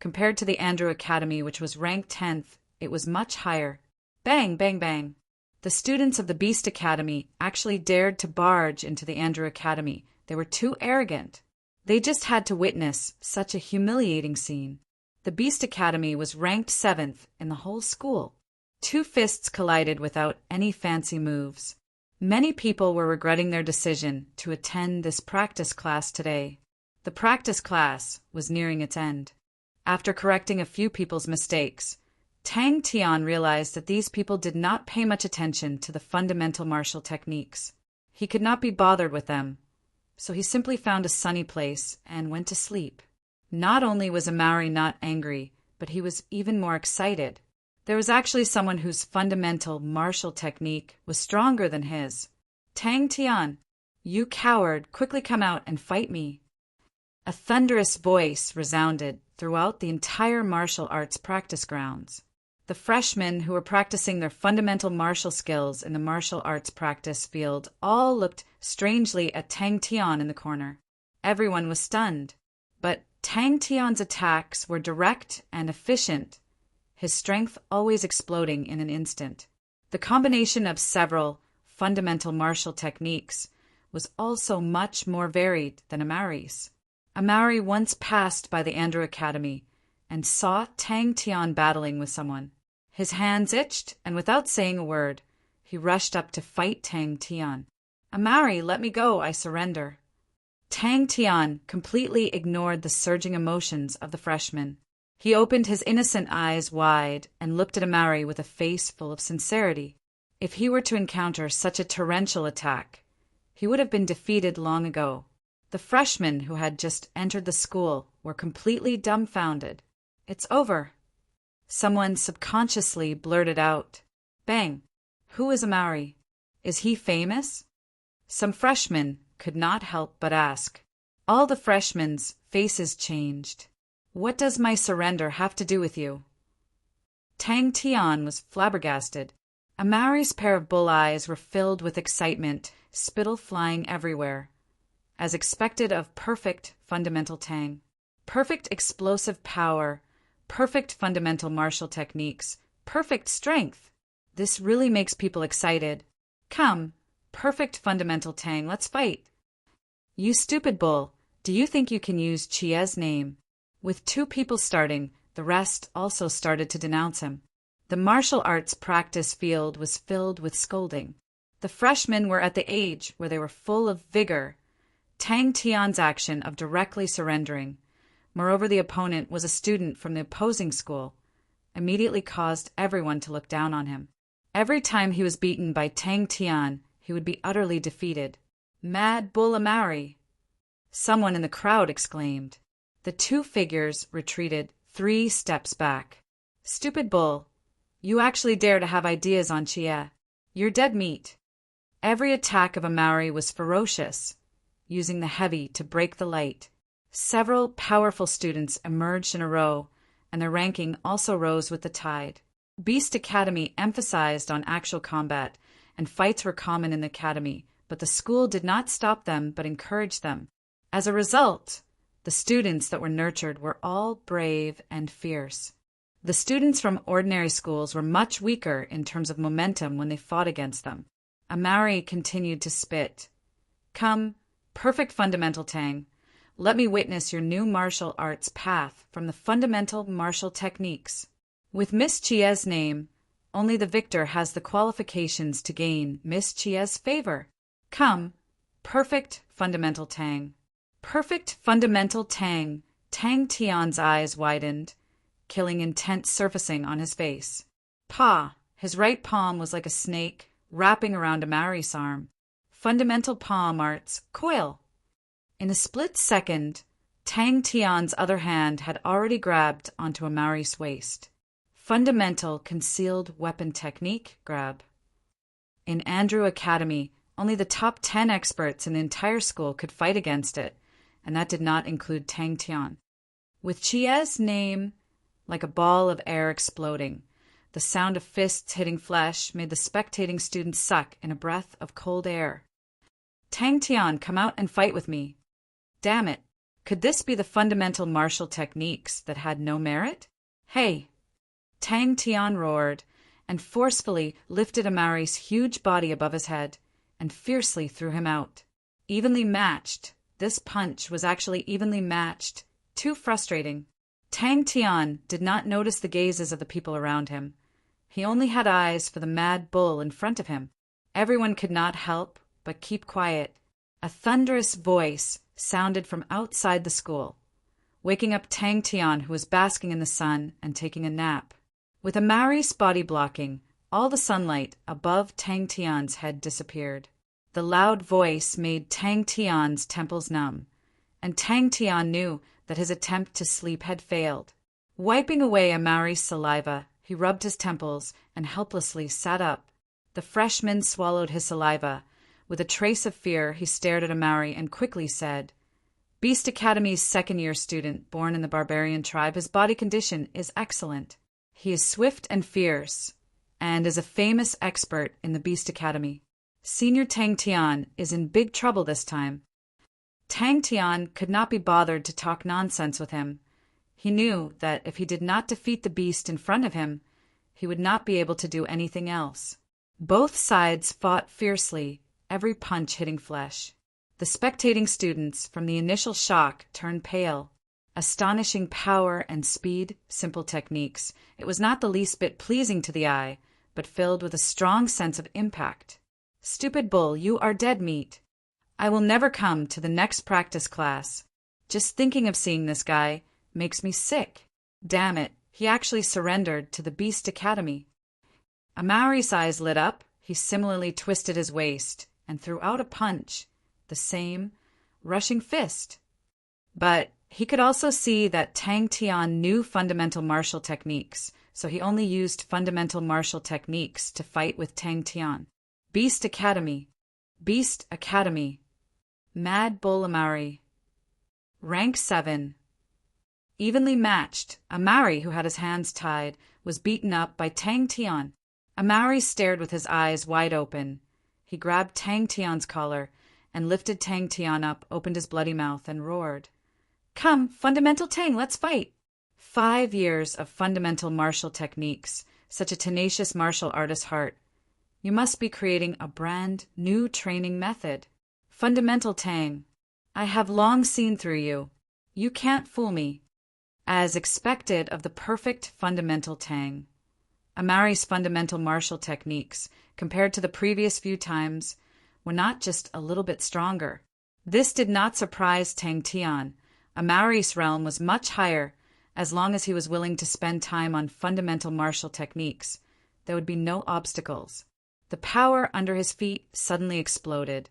Compared to the Andrew Academy, which was ranked 10th, it was much higher. Bang, bang, bang. The students of the Beast Academy actually dared to barge into the Andrew Academy. They were too arrogant. They just had to witness such a humiliating scene. The Beast Academy was ranked 7th in the whole school. 2 fists collided without any fancy moves. Many people were regretting their decision to attend this practice class today. The practice class was nearing its end. After correcting a few people's mistakes, Tang Tian realized that these people did not pay much attention to the fundamental martial techniques. He could not be bothered with them, so he simply found a sunny place and went to sleep. Not only was Amari not angry, but he was even more excited. There was actually someone whose fundamental martial technique was stronger than his. "Tang Tian, you coward, quickly come out and fight me." A thunderous voice resounded throughout the entire martial arts practice grounds. The freshmen who were practicing their fundamental martial skills in the martial arts practice field all looked strangely at Tang Tian in the corner. Everyone was stunned, but Tang Tian's attacks were direct and efficient, his strength always exploding in an instant. The combination of several fundamental martial techniques was also much more varied than Amari's. Amari once passed by the Andrew Academy and saw Tang Tian battling with someone. His hands itched, and without saying a word, he rushed up to fight Tang Tian. "Amari, let me go, I surrender." Tang Tian completely ignored the surging emotions of the freshman. He opened his innocent eyes wide and looked at Amari with a face full of sincerity. If he were to encounter such a torrential attack, he would have been defeated long ago. The freshmen who had just entered the school were completely dumbfounded. "It's over." Someone subconsciously blurted out, "Bang! Who is Amari? Is he famous?" Some freshmen could not help but ask. All the freshmen's faces changed. "What does my surrender have to do with you?" Tang Tian was flabbergasted. Amari's pair of bull eyes were filled with excitement, spittle flying everywhere, as expected of perfect fundamental Tang. perfect explosive power, perfect fundamental martial techniques, perfect strength. This really makes people excited. Come, perfect fundamental Tang, let's fight. You stupid bull, do you think you can use Chie's name? With two people starting, the rest also started to denounce him. The martial arts practice field was filled with scolding. The freshmen were at the age where they were full of vigor. Tang Tian's action of directly surrendering, moreover the opponent was a student from the opposing school, immediately caused everyone to look down on him. Every time he was beaten by Tang Tian, he would be utterly defeated. Mad bull Amari! Someone in the crowd exclaimed. The two figures retreated 3 steps back. Stupid bull! You actually dare to have ideas on Chie. You're dead meat. Every attack of Amari was ferocious, using the heavy to break the light. Several powerful students emerged in a row, and their ranking also rose with the tide. Beast Academy emphasized on actual combat, and fights were common in the academy, but the school did not stop them but encouraged them. As a result, the students that were nurtured were all brave and fierce. The students from ordinary schools were much weaker in terms of momentum when they fought against them. Amari continued to spit. Come, perfect fundamental Tang, let me witness your new martial arts path from the fundamental martial techniques. With Miss Chie's name, only the victor has the qualifications to gain Miss Chie's favor. Come, perfect fundamental Tang. Perfect fundamental Tang. Tang Tian's eyes widened, killing intense surfacing on his face. Pa! His right palm was like a snake wrapping around Amari's arm. Fundamental palm arts, coil. In a split second, Tang Tian's other hand had already grabbed onto Amari's waist. Fundamental concealed weapon technique grab. In Andrew Academy, only the top 10 experts in the entire school could fight against it, and that did not include Tang Tian. With Chie's name like a ball of air exploding, the sound of fists hitting flesh made the spectating students suck in a breath of cold air. Tang Tian, come out and fight with me. Damn it, could this be the fundamental martial techniques that had no merit? Hey! Tang Tian roared, and forcefully lifted Amari's huge body above his head, and fiercely threw him out. Evenly matched. This punch was actually evenly matched. Too frustrating. Tang Tian did not notice the gazes of the people around him. He only had eyes for the mad bull in front of him. Everyone could not help but keep quiet. A thunderous voice sounded from outside the school, waking up Tang Tian, who was basking in the sun and taking a nap. With Amari's body blocking, all the sunlight above Tang Tian's head disappeared. The loud voice made Tang Tian's temples numb, and Tang Tian knew that his attempt to sleep had failed. Wiping away Amari's saliva, he rubbed his temples and helplessly sat up. The freshman swallowed his saliva. With a trace of fear, he stared at Amari and quickly said, Beast Academy's second-year student, born in the barbarian tribe, his body condition is excellent. He is swift and fierce, and is a famous expert in the Beast Academy. Senior Tang Tian is in big trouble this time. Tang Tian could not be bothered to talk nonsense with him. He knew that if he did not defeat the beast in front of him, he would not be able to do anything else. Both sides fought fiercely, every punch hitting flesh. The spectating students, from the initial shock, turned pale. Astonishing power and speed, simple techniques. It was not the least bit pleasing to the eye, but filled with a strong sense of impact. Stupid bull, you are dead meat. I will never come to the next practice class. Just thinking of seeing this guy makes me sick. Damn it, he actually surrendered to the Beast Academy. Amari's eyes lit up. He similarly twisted his waist and threw out a punch, the same rushing fist. But he could also see that Tang Tian knew fundamental martial techniques, so he only used fundamental martial techniques to fight with Tang Tian. Beast Academy. Beast Academy. Mad Bull Amari. Rank 7. Evenly matched, Amari, who had his hands tied, was beaten up by Tang Tian. Amari stared with his eyes wide open. He grabbed Tang Tian's collar and lifted Tang Tian up, opened his bloody mouth, and roared. Come, fundamental Tang, let's fight. 5 years of fundamental martial techniques, such a tenacious martial artist's heart. You must be creating a brand new training method. Fundamental Tang, I have long seen through you. You can't fool me. As expected of the perfect fundamental Tang, Amari's fundamental martial techniques, compared to the previous few times, were not just a little bit stronger. This did not surprise Tang Tian. Amari's realm was much higher. As long as he was willing to spend time on fundamental martial techniques, there would be no obstacles. The power under his feet suddenly exploded.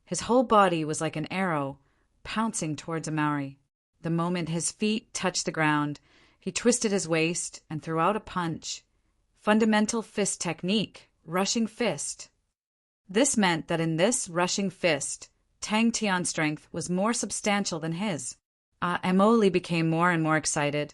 His whole body was like an arrow, pouncing towards Amari. The moment his feet touched the ground, he twisted his waist and threw out a punch. Fundamental fist technique, rushing fist. This meant that in this rushing fist, Tang Tian's strength was more substantial than his. Emoli became more and more excited,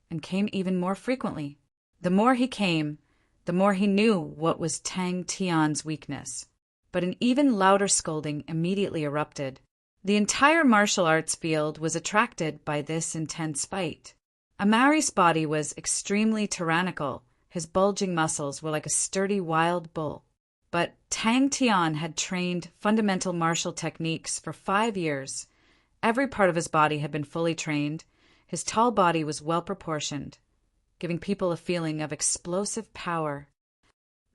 and came even more frequently. The more he came, the more he knew what was Tang Tian's weakness. But an even louder scolding immediately erupted. The entire martial arts field was attracted by this intense fight. Amari's body was extremely tyrannical. His bulging muscles were like a sturdy wild bull. But Tang Tian had trained fundamental martial techniques for 5 years. Every part of his body had been fully trained. His tall body was well proportioned, giving people a feeling of explosive power.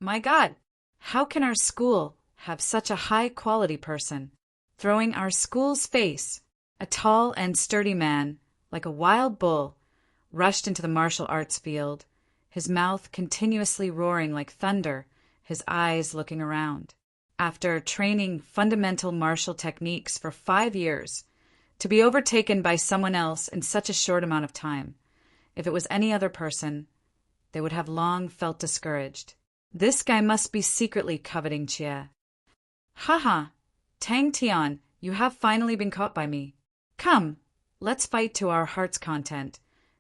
My God, how can our school have such a high-quality person? Throwing our school's face, a tall and sturdy man, like a wild bull, rushed into the martial arts field, his mouth continuously roaring like thunder, his eyes looking around. After training fundamental martial techniques for 5 years, to be overtaken by someone else in such a short amount of time, if it was any other person, they would have long felt discouraged. This guy must be secretly coveting Chia. Haha, Tang Tian, you have finally been caught by me. Come, let's fight to our heart's content.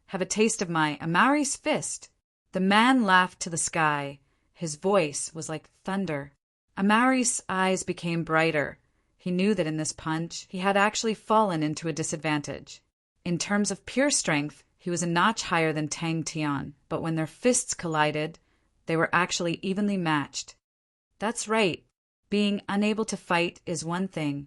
Have a taste of my Amari's fist. The man laughed to the sky. His voice was like thunder. Amari's eyes became brighter. He knew that in this punch, he had actually fallen into a disadvantage. In terms of pure strength, he was a notch higher than Tang Tian, but when their fists collided, they were actually evenly matched. That's right. Being unable to fight is one thing.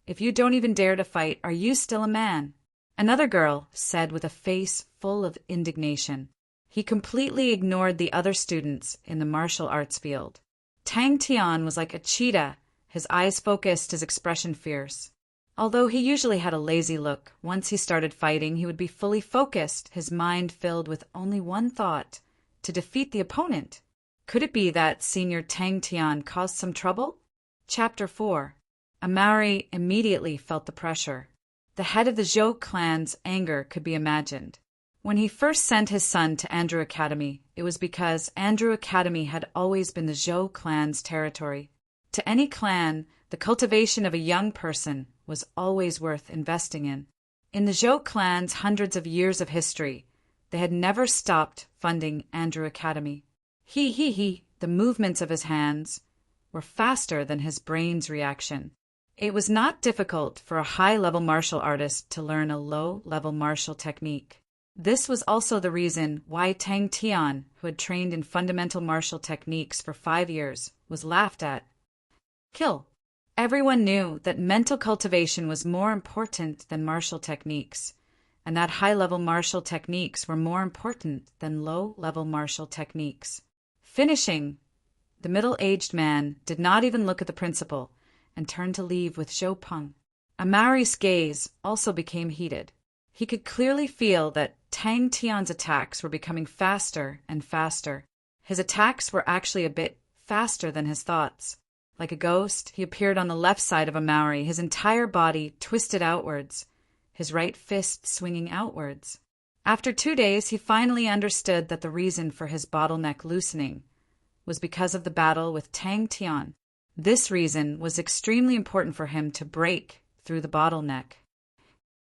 If you don't even dare to fight, are you still a man? Another girl said with a face full of indignation. He completely ignored the other students in the martial arts field. Tang Tian was like a cheetah, his eyes focused, his expression fierce. Although he usually had a lazy look, once he started fighting, he would be fully focused, his mind filled with only one thought: to defeat the opponent. Could it be that Senior Tang Tian caused some trouble? Chapter 4. Amari immediately felt the pressure. The head of the Zhou clan's anger could be imagined. When he first sent his son to Andrew Academy, it was because Andrew Academy had always been the Zhou clan's territory. To any clan, the cultivation of a young person was always worth investing in. In the Zhou clan's hundreds of years of history, they had never stopped funding Andrew Academy. The movements of his hands were faster than his brain's reaction. It was not difficult for a high-level martial artist to learn a low-level martial technique. This was also the reason why Tang Tian, who had trained in fundamental martial techniques for 5 years, was laughed at. Kill. Everyone knew that mental cultivation was more important than martial techniques, and that high-level martial techniques were more important than low-level martial techniques. Finishing. The middle-aged man did not even look at the principal and turned to leave with Zhou Peng. Amari's gaze also became heated. He could clearly feel that Tang Tian's attacks were becoming faster and faster. His attacks were actually a bit faster than his thoughts. Like a ghost, he appeared on the left side of Amari, his entire body twisted outwards, his right fist swinging outwards. After 2 days, he finally understood that the reason for his bottleneck loosening was because of the battle with Tang Tian. This reason was extremely important for him to break through the bottleneck.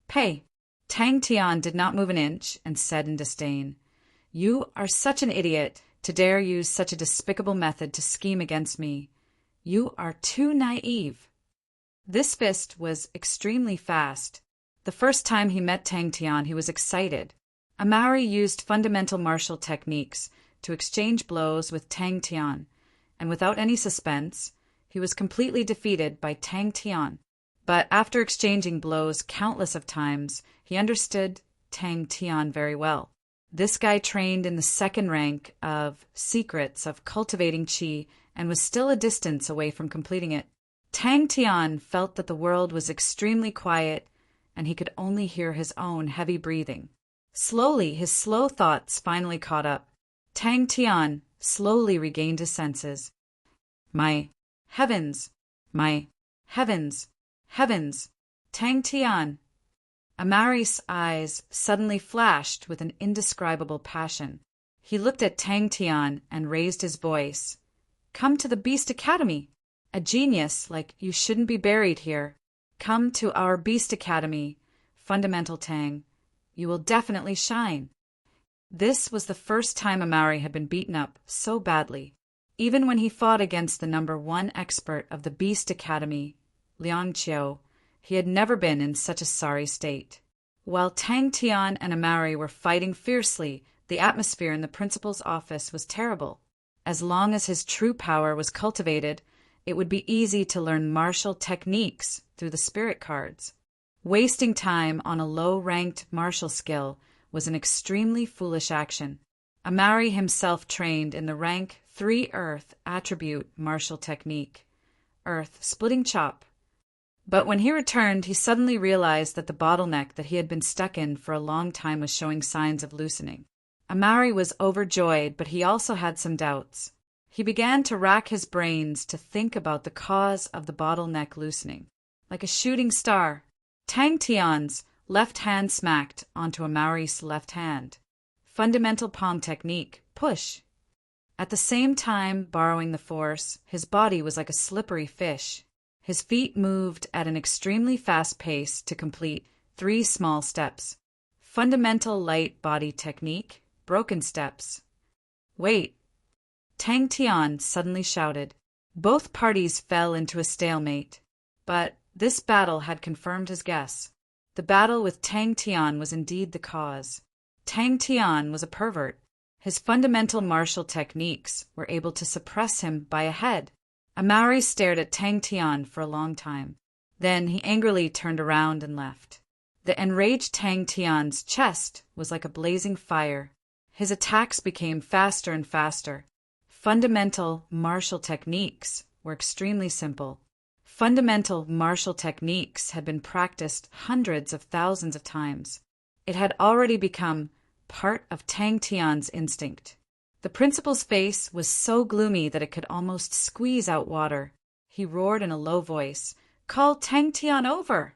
Pei. Tang Tian did not move an inch and said in disdain, "You are such an idiot to dare use such a despicable method to scheme against me. You are too naive." This fist was extremely fast. The first time he met Tang Tian, he was excited. Amari used fundamental martial techniques to exchange blows with Tang Tian, and without any suspense, he was completely defeated by Tang Tian. But after exchanging blows countless of times, he understood Tang Tian very well. This guy trained in the second rank of secrets of cultivating qi and was still a distance away from completing it. Tang Tian felt that the world was extremely quiet and he could only hear his own heavy breathing. Slowly, his slow thoughts finally caught up. Tang Tian slowly regained his senses. My heavens! My heavens! Heavens! Tang Tian! Amari's eyes suddenly flashed with an indescribable passion. He looked at Tang Tian and raised his voice. Come to the Beast Academy! A genius like you shouldn't be buried here. Come to our Beast Academy, Fundamental Tang. You will definitely shine. This was the first time Amari had been beaten up so badly. Even when he fought against the #1 expert of the Beast Academy, Liang Qiu, he had never been in such a sorry state. While Tang Tian and Amari were fighting fiercely, the atmosphere in the principal's office was terrible. As long as his true power was cultivated, it would be easy to learn martial techniques through the spirit cards. Wasting time on a low-ranked martial skill was an extremely foolish action. Amari himself trained in the rank 3 Earth attribute martial technique, Earth Splitting Chop. But when he returned, he suddenly realized that the bottleneck that he had been stuck in for a long time was showing signs of loosening. Amari was overjoyed, but he also had some doubts. He began to rack his brains to think about the cause of the bottleneck loosening. Like a shooting star, Tang Tian's left hand smacked onto Amari's left hand. Fundamental palm technique, push. At the same time, borrowing the force, his body was like a slippery fish. His feet moved at an extremely fast pace to complete 3 small steps. Fundamental light body technique, broken steps. Wait! Tang Tian suddenly shouted. Both parties fell into a stalemate. But this battle had confirmed his guess. The battle with Tang Tian was indeed the cause. Tang Tian was a pervert. His fundamental martial techniques were able to suppress him by a head. Amari stared at Tang Tian for a long time. Then he angrily turned around and left. The enraged Tang Tian's chest was like a blazing fire. His attacks became faster and faster. Fundamental martial techniques were extremely simple. Fundamental martial techniques had been practiced hundreds of thousands of times. It had already become part of Tang Tian's instinct. The principal's face was so gloomy that it could almost squeeze out water. He roared in a low voice, "Call Tang Tian over!"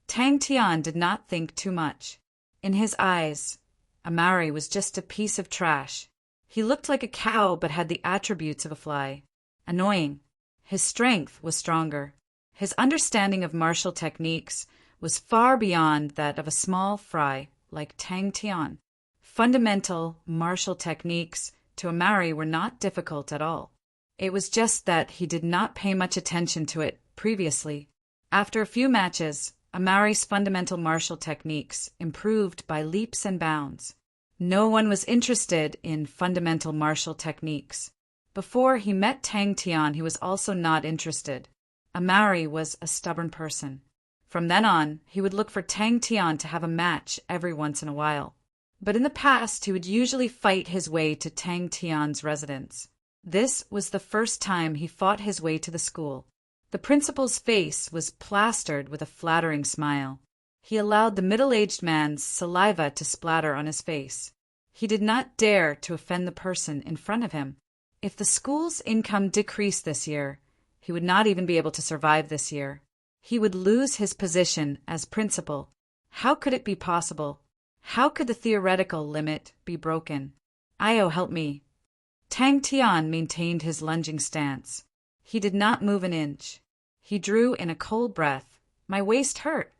Tang Tian did not think too much. In his eyes, Amari was just a piece of trash. He looked like a cow but had the attributes of a fly. Annoying. His strength was stronger. His understanding of martial techniques was far beyond that of a small fry like Tang Tian. Fundamental martial techniques to Amari were not difficult at all. It was just that he did not pay much attention to it previously. After a few matches, Amari's fundamental martial techniques improved by leaps and bounds. No one was interested in fundamental martial techniques. Before he met Tang Tian, he was also not interested. Amari was a stubborn person. From then on, he would look for Tang Tian to have a match every once in a while. But in the past, he would usually fight his way to Tang Tian's residence. This was the first time he fought his way to the school. The principal's face was plastered with a flattering smile. He allowed the middle-aged man's saliva to splatter on his face. He did not dare to offend the person in front of him. If the school's income decreased this year, he would not even be able to survive this year. He would lose his position as principal. How could it be possible? How could the theoretical limit be broken? Io, help me. Tang Tian maintained his lunging stance. He did not move an inch. He drew in a cold breath. My waist hurt.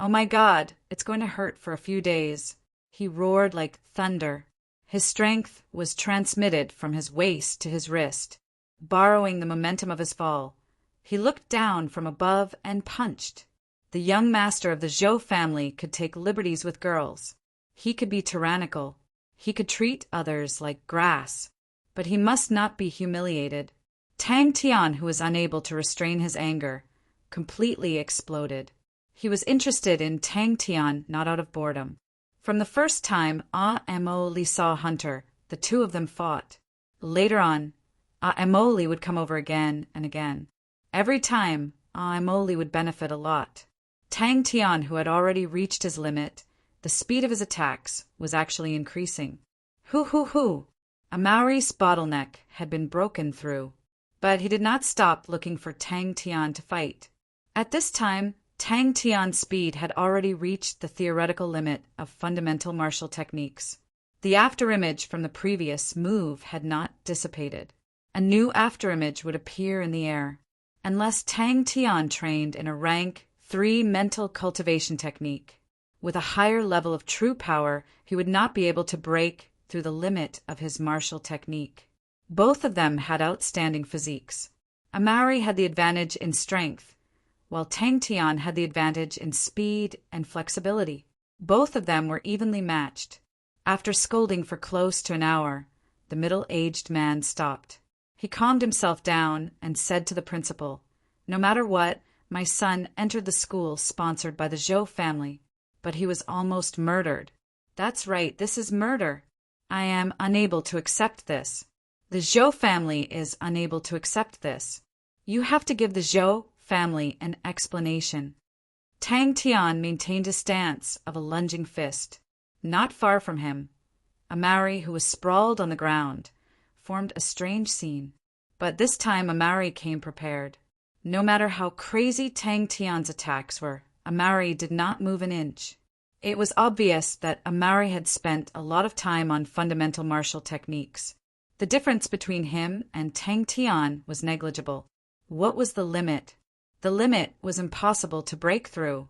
Oh my God, it's going to hurt for a few days. He roared like thunder. His strength was transmitted from his waist to his wrist, borrowing the momentum of his fall. He looked down from above and punched. The young master of the Zhou family could take liberties with girls. He could be tyrannical. He could treat others like grass. But he must not be humiliated. Tang Tian, who was unable to restrain his anger, completely exploded. He was interested in Tang Tian not out of boredom. From the first time Mo Li saw Hunter, the two of them fought. Later on, Mo Li would come over again and again. Every time, Mo Li would benefit a lot. Tang Tian, who had already reached his limit, the speed of his attacks was actually increasing. Hoo! Amauri's bottleneck had been broken through. But he did not stop looking for Tang Tian to fight. At this time, Tang Tian's speed had already reached the theoretical limit of fundamental martial techniques. The afterimage from the previous move had not dissipated. A new afterimage would appear in the air. Unless Tang Tian trained in a rank 3 mental cultivation technique, with a higher level of true power, he would not be able to break through the limit of his martial technique. Both of them had outstanding physiques. Amauri had the advantage in strength, while Tang Tian had the advantage in speed and flexibility. Both of them were evenly matched. After scolding for close to an hour, the middle-aged man stopped. He calmed himself down and said to the principal, "No matter what, my son entered the school sponsored by the Zhou family, but he was almost murdered. That's right, this is murder. I am unable to accept this. The Zhou family is unable to accept this. You have to give the Zhou family an explanation." Tang Tian maintained a stance of a lunging fist. Not far from him, Amauri, who was sprawled on the ground, formed a strange scene. But this time Amauri came prepared. No matter how crazy Tang Tian's attacks were, Amauri did not move an inch. It was obvious that Amauri had spent a lot of time on fundamental martial techniques. The difference between him and Tang Tian was negligible. What was the limit? The limit was impossible to break through.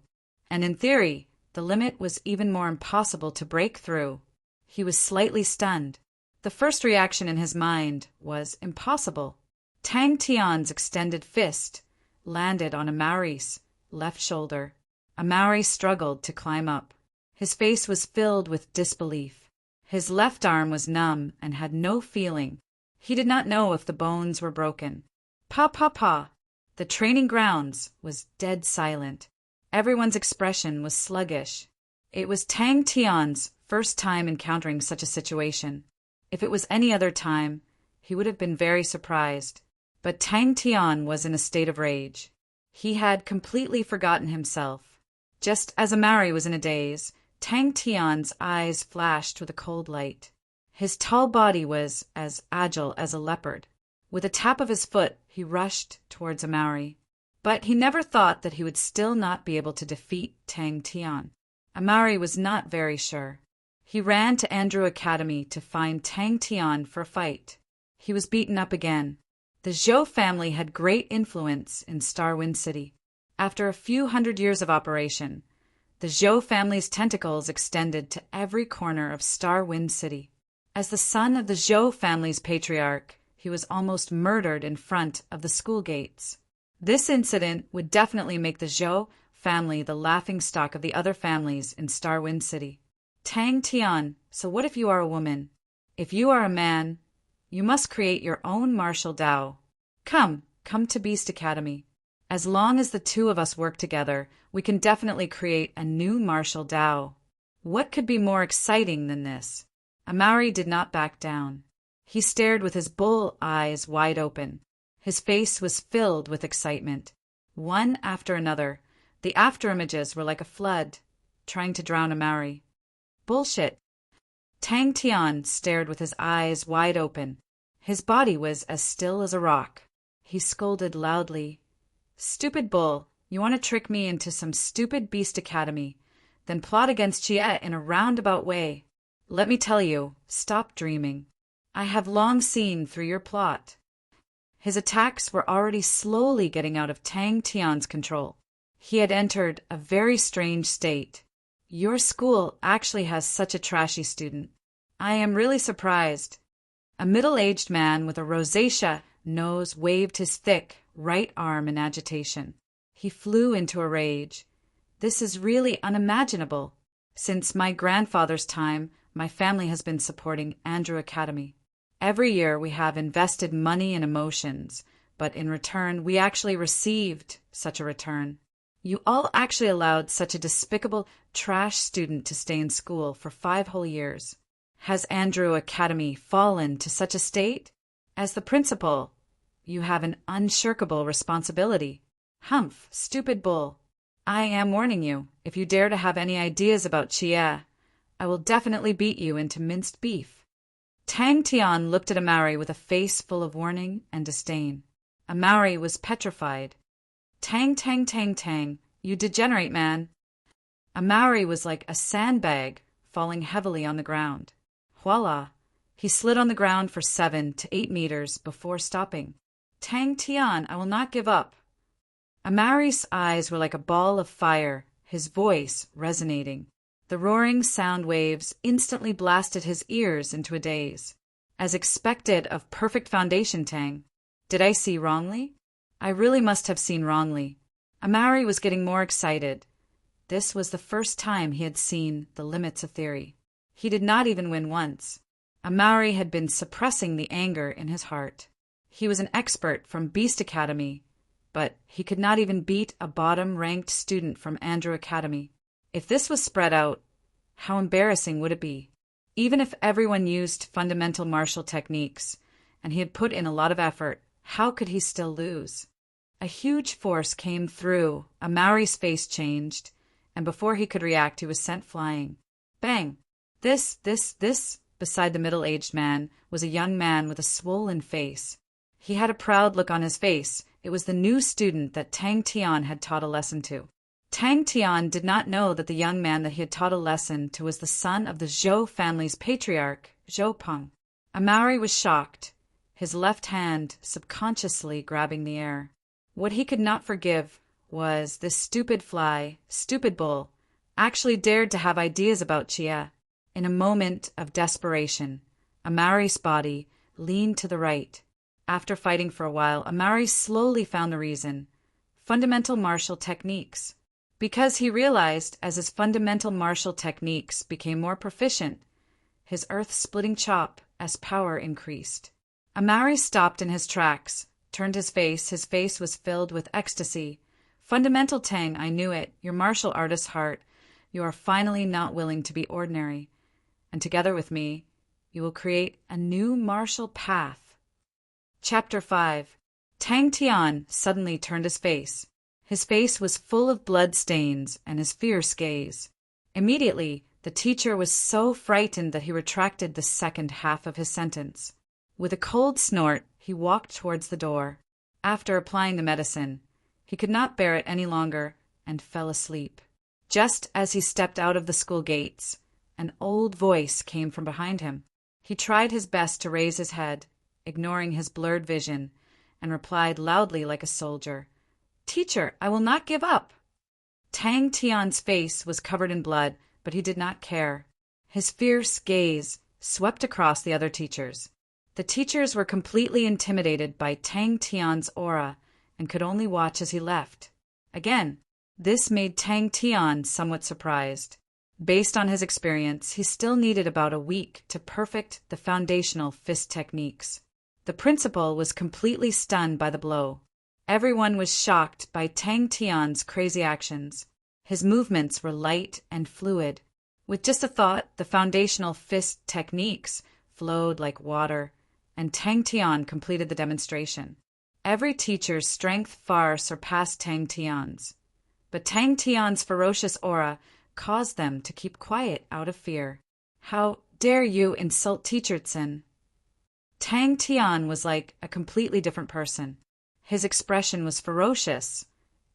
And in theory, the limit was even more impossible to break through. He was slightly stunned. The first reaction in his mind was impossible. Tang Tian's extended fist landed on Amauri's left shoulder. Amauri struggled to climb up. His face was filled with disbelief. His left arm was numb and had no feeling. He did not know if the bones were broken. Pa. The training grounds was dead silent. Everyone's expression was sluggish. It was Tang Tian's first time encountering such a situation. If it was any other time, he would have been very surprised. But Tang Tian was in a state of rage. He had completely forgotten himself. Just as Amauri was in a daze, Tang Tian's eyes flashed with a cold light. His tall body was as agile as a leopard. With a tap of his foot, he rushed towards Amauri. But he never thought that he would still not be able to defeat Tang Tian. Amauri was not very sure. He ran to Andrew Academy to find Tang Tian for a fight. He was beaten up again. The Zhou family had great influence in Starwind City. After a few hundred years of operation, the Zhou family's tentacles extended to every corner of Starwind City. As the son of the Zhou family's patriarch, he was almost murdered in front of the school gates. This incident would definitely make the Zhou family the laughingstock of the other families in Starwind City. Tang Tian, so what if you are a woman? If you are a man, you must create your own martial Dao. Come to Beast Academy. As long as the two of us work together, we can definitely create a new martial Dao. What could be more exciting than this? Amauri did not back down. He stared with his bull eyes wide open. His face was filled with excitement. One after another, the afterimages were like a flood, trying to drown Amauri. Bullshit. Tang Tian stared with his eyes wide open. His body was as still as a rock. He scolded loudly. Stupid bull, you want to trick me into some stupid Beast Academy, then plot against Jie in a roundabout way. Let me tell you, stop dreaming. I have long seen through your plot. His attacks were already slowly getting out of Tang Tian's control. He had entered a very strange state. Your school actually has such a trashy student. I am really surprised. A middle-aged man with a rosacea nose waved his thick right arm in agitation. He flew into a rage. This is really unimaginable. Since my grandfather's time, my family has been supporting Andrew Academy. Every year we have invested money and emotions, but in return we actually received such a return. You all actually allowed such a despicable trash student to stay in school for 5 whole years. Has Andrew Academy fallen to such a state? As the principal, you have an unshirkable responsibility. Humph, stupid bull. I am warning you, if you dare to have any ideas about Chia, I will definitely beat you into minced beef. Tang Tian looked at Amari with a face full of warning and disdain. Amari was petrified. Tang, tang, tang, tang, you degenerate man. Amari was like a sandbag falling heavily on the ground. Voila! He slid on the ground for 7 to 8 meters before stopping. Tang Tian, I will not give up. Amari's eyes were like a ball of fire, his voice resonating. The roaring sound waves instantly blasted his ears into a daze. As expected of perfect foundation, Tang. Did I see wrongly? I really must have seen wrongly. Amari was getting more excited. This was the first time he had seen the limits of theory. He did not even win once. Amari had been suppressing the anger in his heart. He was an expert from Beast Academy, but he could not even beat a bottom-ranked student from Andrew Academy. If this was spread out, how embarrassing would it be? Even if everyone used fundamental martial techniques, and he had put in a lot of effort, how could he still lose? A huge force came through, Amari's face changed, and before he could react, he was sent flying. Bang! This, beside the middle-aged man, was a young man with a swollen face. He had a proud look on his face. It was the new student that Tang Tian had taught a lesson to. Tang Tian did not know that the young man that he had taught a lesson to was the son of the Zhou family's patriarch, Zhou Peng. Amari was shocked, his left hand subconsciously grabbing the air. What he could not forgive was this stupid fly, stupid bull, actually dared to have ideas about Chia. In a moment of desperation, Amari's body leaned to the right. After fighting for a while, Amari slowly found the reason: fundamental martial techniques. Because he realized as his fundamental martial techniques became more proficient, his earth-splitting chop as power increased. Amari stopped in his tracks, turned his face was filled with ecstasy. Fundamental Tang, I knew it, your martial artist's heart. You are finally not willing to be ordinary. And together with me, you will create a new martial path. Chapter 5. Tang Tian suddenly turned his face. His face was full of blood stains and his fierce gaze. Immediately, the teacher was so frightened that he retracted the second half of his sentence. With a cold snort, he walked towards the door. After applying the medicine, he could not bear it any longer and fell asleep. Just as he stepped out of the school gates, an old voice came from behind him. He tried his best to raise his head, ignoring his blurred vision, and replied loudly like a soldier, "Teacher, I will not give up." Tang Tian's face was covered in blood, but he did not care. His fierce gaze swept across the other teachers. The teachers were completely intimidated by Tang Tian's aura and could only watch as he left. Again, this made Tang Tian somewhat surprised. Based on his experience, he still needed about a week to perfect the foundational fist techniques. The principal was completely stunned by the blow. Everyone was shocked by Tang Tian's crazy actions. His movements were light and fluid. With just a thought, the foundational fist techniques flowed like water, and Tang Tian completed the demonstration. Every teacher's strength far surpassed Tang Tian's, but Tang Tian's ferocious aura caused them to keep quiet out of fear. "How dare you insult Teacher Tsin?" Tang Tian was like a completely different person. His expression was ferocious,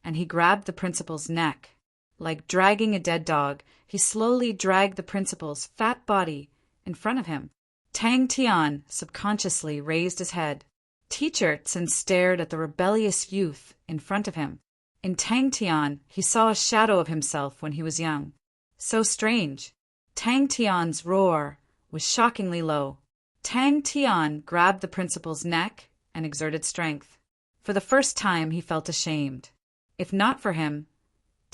and he grabbed the principal's neck. Like dragging a dead dog, he slowly dragged the principal's fat body in front of him. Tang Tian subconsciously raised his head. Teacher Tsin stared at the rebellious youth in front of him. In Tang Tian, he saw a shadow of himself when he was young. So strange. Tang Tian's roar was shockingly low. Tang Tian grabbed the principal's neck and exerted strength. For the first time, he felt ashamed. If not for him,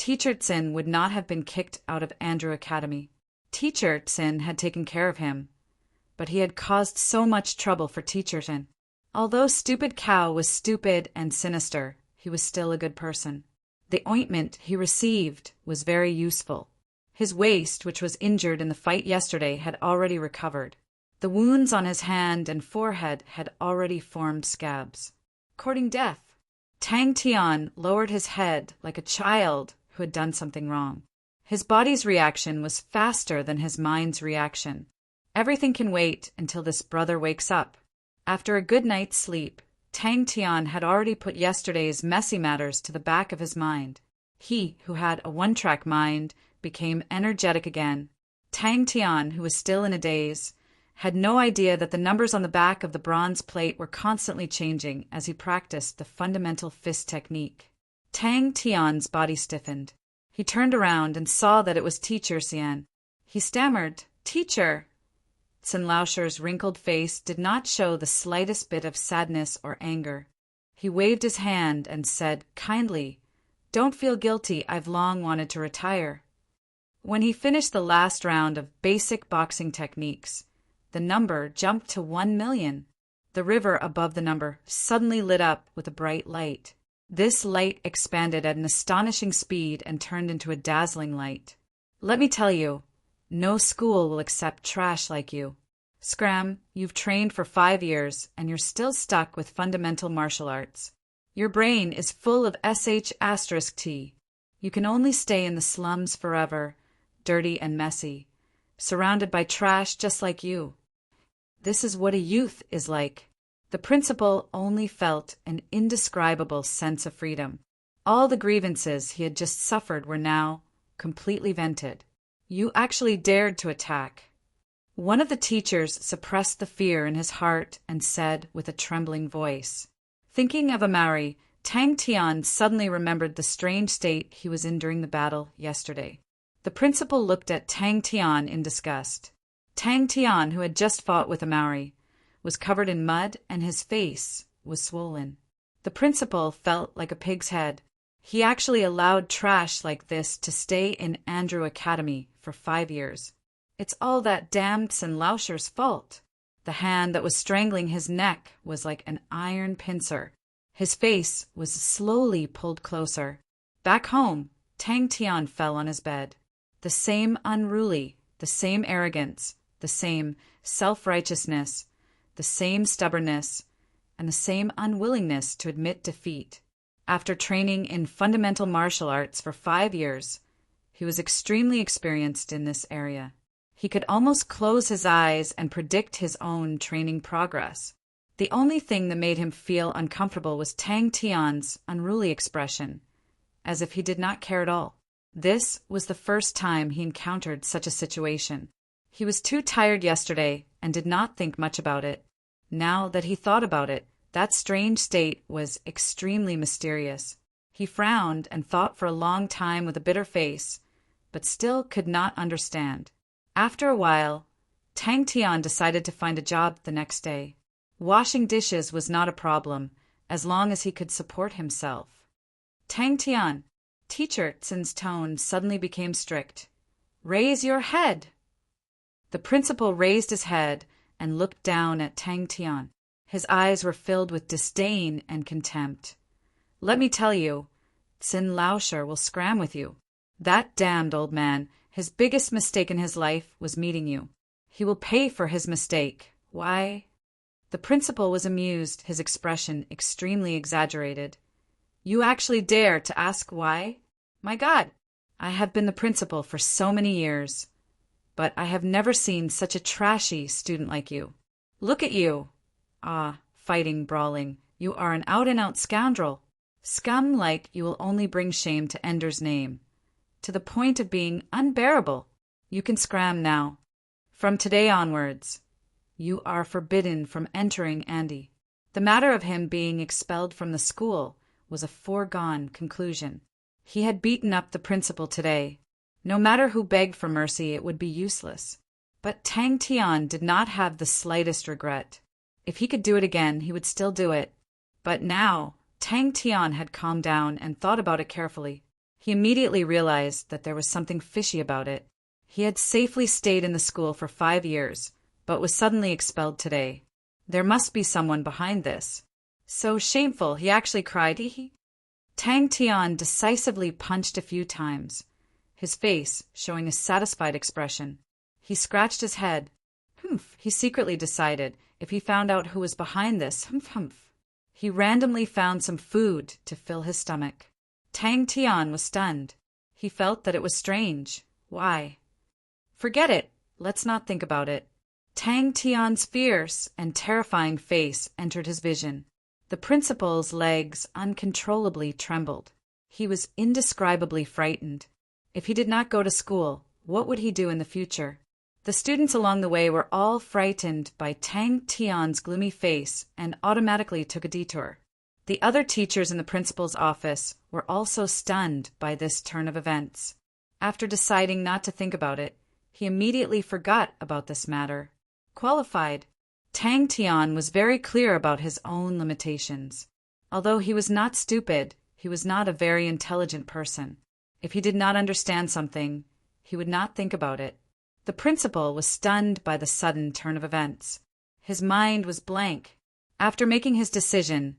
Teacher Tsin would not have been kicked out of Andrew Academy. Teacher Tsin had taken care of him, but he had caused so much trouble for Teacher Tsin. Although Stupid Cow was stupid and sinister, he was still a good person. The ointment he received was very useful. His waist, which was injured in the fight yesterday, had already recovered. The wounds on his hand and forehead had already formed scabs. Courting death. Tang Tian lowered his head like a child who had done something wrong. His body's reaction was faster than his mind's reaction. Everything can wait until this brother wakes up. After a good night's sleep, Tang Tian had already put yesterday's messy matters to the back of his mind. He, who had a one-track mind, became energetic again. Tang Tian, who was still in a daze, had no idea that the numbers on the back of the bronze plate were constantly changing as he practiced the fundamental fist technique. Tang Tian's body stiffened. He turned around and saw that it was Teacher Xian. He stammered, "Teacher!" Tsin Laosher's wrinkled face did not show the slightest bit of sadness or anger. He waved his hand and said kindly, "Don't feel guilty, I've long wanted to retire." When he finished the last round of basic boxing techniques, the number jumped to 1,000,000. The river above the number suddenly lit up with a bright light. This light expanded at an astonishing speed and turned into a dazzling light. "Let me tell you, no school will accept trash like you. Scram, you've trained for 5 years, and you're still stuck with fundamental martial arts. Your brain is full of sh*t. You can only stay in the slums forever, dirty and messy, surrounded by trash just like you. This is what a youth is like." The principal only felt an indescribable sense of freedom. All the grievances he had just suffered were now completely vented. "You actually dared to attack." One of the teachers suppressed the fear in his heart and said with a trembling voice. Thinking of Amari, Tang Tian suddenly remembered the strange state he was in during the battle yesterday. The principal looked at Tang Tian in disgust. Tang Tian, who had just fought with Amari, was covered in mud and his face was swollen. The principal felt like a pig's head. He actually allowed trash like this to stay in Andrew Academy for 5 years. It's all that damned Tsin Laosher's fault. The hand that was strangling his neck was like an iron pincer. His face was slowly pulled closer. Back home, Tang Tian fell on his bed. The same unruly, the same arrogance, the same self-righteousness, the same stubbornness, and the same unwillingness to admit defeat. After training in fundamental martial arts for 5 years, he was extremely experienced in this area. He could almost close his eyes and predict his own training progress. The only thing that made him feel uncomfortable was Tang Tian's unruly expression, as if he did not care at all. This was the first time he encountered such a situation. He was too tired yesterday and did not think much about it. Now that he thought about it, that strange state was extremely mysterious. He frowned and thought for a long time with a bitter face, but still could not understand. After a while, Tang Tian decided to find a job the next day. Washing dishes was not a problem, as long as he could support himself. "Tang Tian," Teacher Tsin's tone suddenly became strict. "Raise your head!" The principal raised his head and looked down at Tang Tian. His eyes were filled with disdain and contempt. "Let me tell you, Tsin Laosher will scram with you. That damned old man, his biggest mistake in his life was meeting you. He will pay for his mistake. Why?" The principal was amused, his expression extremely exaggerated. "You actually dare to ask why? My God, I have been the principal for so many years, but I have never seen such a trashy student like you. Look at you. Ah, fighting, brawling, you are an out-and-out scoundrel. Scum like you will only bring shame to Ender's name, to the point of being unbearable. You can scram now. From today onwards, you are forbidden from entering Andy." The matter of him being expelled from the school was a foregone conclusion. He had beaten up the principal today. No matter who begged for mercy, it would be useless. But Tang Tian did not have the slightest regret. If he could do it again, he would still do it. But now, Tang Tian had calmed down and thought about it carefully. He immediately realized that there was something fishy about it. He had safely stayed in the school for 5 years, but was suddenly expelled today. There must be someone behind this. So shameful, he actually cried. Hee. Tang Tian decisively punched a few times, his face showing a satisfied expression. He scratched his head. Humph, he secretly decided, if he found out who was behind this, humph. He randomly found some food to fill his stomach. Tang Tian was stunned. He felt that it was strange. Why? Forget it. Let's not think about it. Tang Tian's fierce and terrifying face entered his vision. The principal's legs uncontrollably trembled. He was indescribably frightened. If he did not go to school, what would he do in the future? The students along the way were all frightened by Tang Tian's gloomy face and automatically took a detour. The other teachers in the principal's office were also stunned by this turn of events. After deciding not to think about it, he immediately forgot about this matter. Qualified. Tang Tian was very clear about his own limitations. Although he was not stupid, he was not a very intelligent person. If he did not understand something, he would not think about it. The principal was stunned by the sudden turn of events. His mind was blank. After making his decision,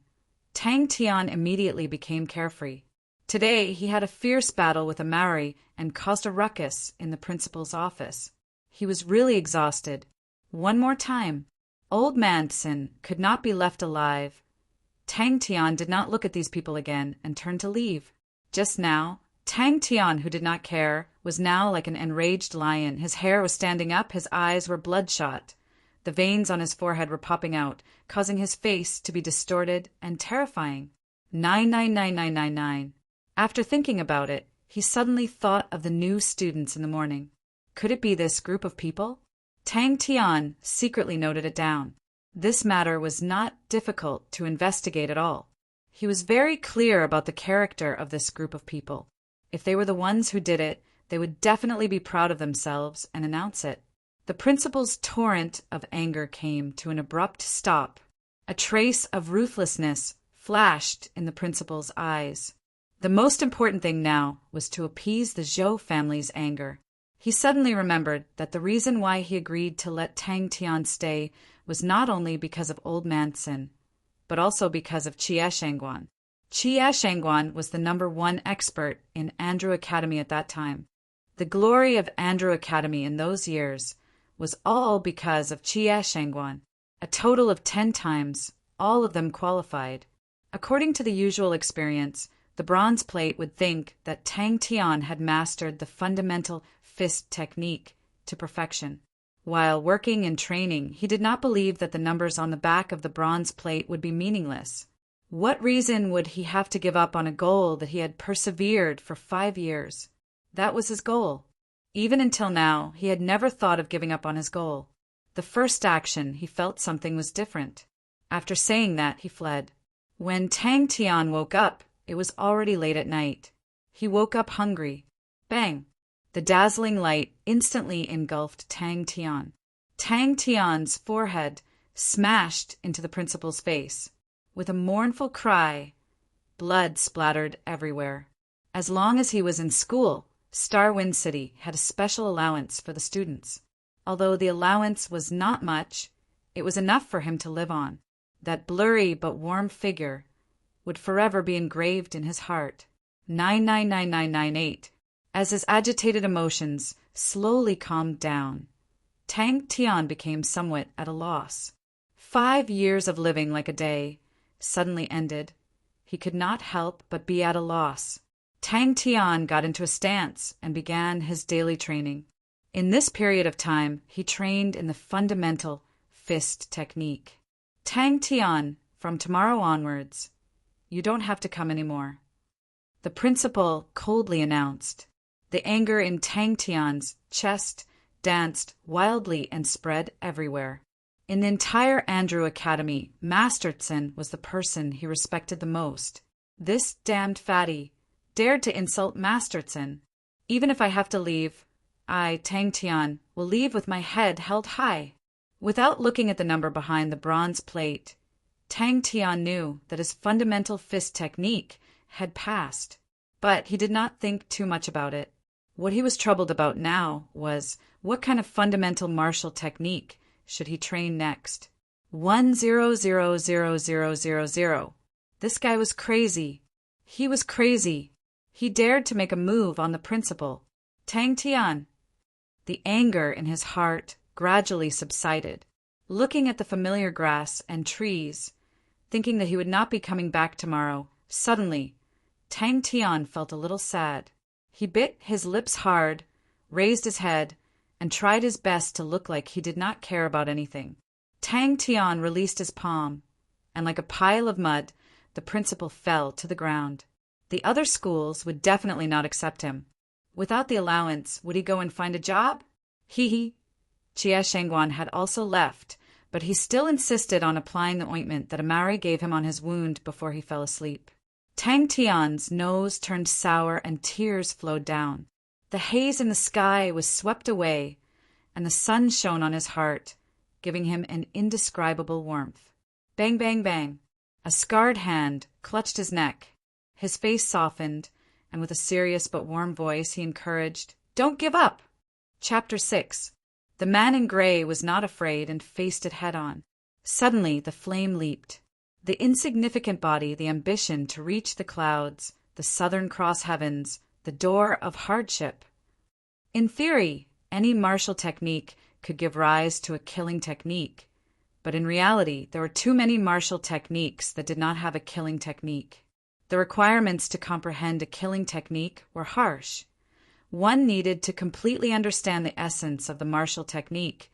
Tang Tian immediately became carefree. Today, he had a fierce battle with a Maori and caused a ruckus in the principal's office. He was really exhausted. One more time. Old Manson could not be left alive. Tang Tian did not look at these people again and turned to leave. Just now, Tang Tian, who did not care, was now like an enraged lion. His hair was standing up, his eyes were bloodshot. The veins on his forehead were popping out, causing his face to be distorted and terrifying. 9999999. After thinking about it, he suddenly thought of the new students in the morning. Could it be this group of people? Tang Tian secretly noted it down. This matter was not difficult to investigate at all. He was very clear about the character of this group of people. If they were the ones who did it, they would definitely be proud of themselves and announce it. The principal's torrent of anger came to an abrupt stop. A trace of ruthlessness flashed in the principal's eyes. The most important thing now was to appease the Zhou family's anger. He suddenly remembered that the reason why he agreed to let Tang Tian stay was not only because of Old Manson, but also because of Jie Shangguan. Jie Shangguan was the #1 expert in Andrew Academy at that time. The glory of Andrew Academy in those years was all because of Jie Shangguan. A total of 10 times, all of them qualified. According to the usual experience, the bronze plate would think that Tang Tian had mastered the fundamental fist technique to perfection. While working and training, he did not believe that the numbers on the back of the bronze plate would be meaningless. What reason would he have to give up on a goal that he had persevered for 5 years? That was his goal. Even until now, he had never thought of giving up on his goal. The first action, he felt something was different. After saying that, he fled. When Tang Tian woke up, it was already late at night. He woke up hungry. Bang! The dazzling light instantly engulfed Tang Tian. Tang Tian's forehead smashed into the principal's face. With a mournful cry, blood splattered everywhere. As long as he was in school, Starwind City had a special allowance for the students. Although the allowance was not much, it was enough for him to live on. That blurry but warm figure would forever be engraved in his heart. 999998. As his agitated emotions slowly calmed down, Tang Tian became somewhat at a loss. 5 years of living like a day suddenly ended. He could not help but be at a loss. Tang Tian got into a stance and began his daily training. In this period of time, he trained in the fundamental fist technique. Tang Tian, from tomorrow onwards, you don't have to come anymore, the principal coldly announced. The anger in Tang Tian's chest danced wildly and spread everywhere. In the entire Andrew Academy, Masterson was the person he respected the most. This damned fatty dared to insult Masterson. Even if I have to leave, I, Tang Tian, will leave with my head held high. Without looking at the number behind the bronze plate, Tang Tian knew that his fundamental fist technique had passed. But he did not think too much about it. What he was troubled about now was what kind of fundamental martial technique should he train next. 10000000. This guy was crazy. He was crazy. He dared to make a move on the principal. Tang Tian. The anger in his heart gradually subsided. Looking at the familiar grass and trees, thinking that he would not be coming back tomorrow, suddenly, Tang Tian felt a little sad. He bit his lips hard, raised his head, and tried his best to look like he did not care about anything. Tang Tian released his palm, and like a pile of mud, the principal fell to the ground. The other schools would definitely not accept him. Without the allowance, would he go and find a job? He. Jie Shangguan had also left, but he still insisted on applying the ointment that Amari gave him on his wound before he fell asleep. Tang Tian's nose turned sour and tears flowed down. The haze in the sky was swept away, and the sun shone on his heart, giving him an indescribable warmth. Bang, bang, bang. A scarred hand clutched his neck. His face softened, and with a serious but warm voice he encouraged, "Don't give up!" Chapter 6. The man in gray was not afraid and faced it head-on. Suddenly the flame leaped. The insignificant body, the ambition to reach the clouds, the Southern Cross heavens, the door of hardship. In theory, any martial technique could give rise to a killing technique, but in reality there were too many martial techniques that did not have a killing technique. The requirements to comprehend a killing technique were harsh. One needed to completely understand the essence of the martial technique,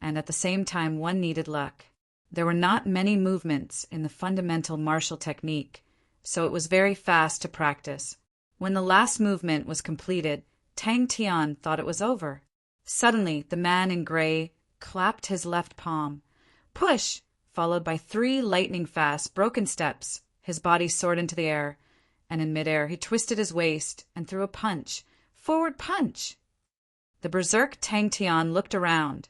and at the same time one needed luck. There were not many movements in the fundamental martial technique, so it was very fast to practice. When the last movement was completed, Tang Tian thought it was over. Suddenly, the man in gray clapped his left palm. Push! Followed by 3 lightning-fast, broken steps. His body soared into the air, and in midair he twisted his waist and threw a punch. Forward punch! The berserk Tang Tian looked around,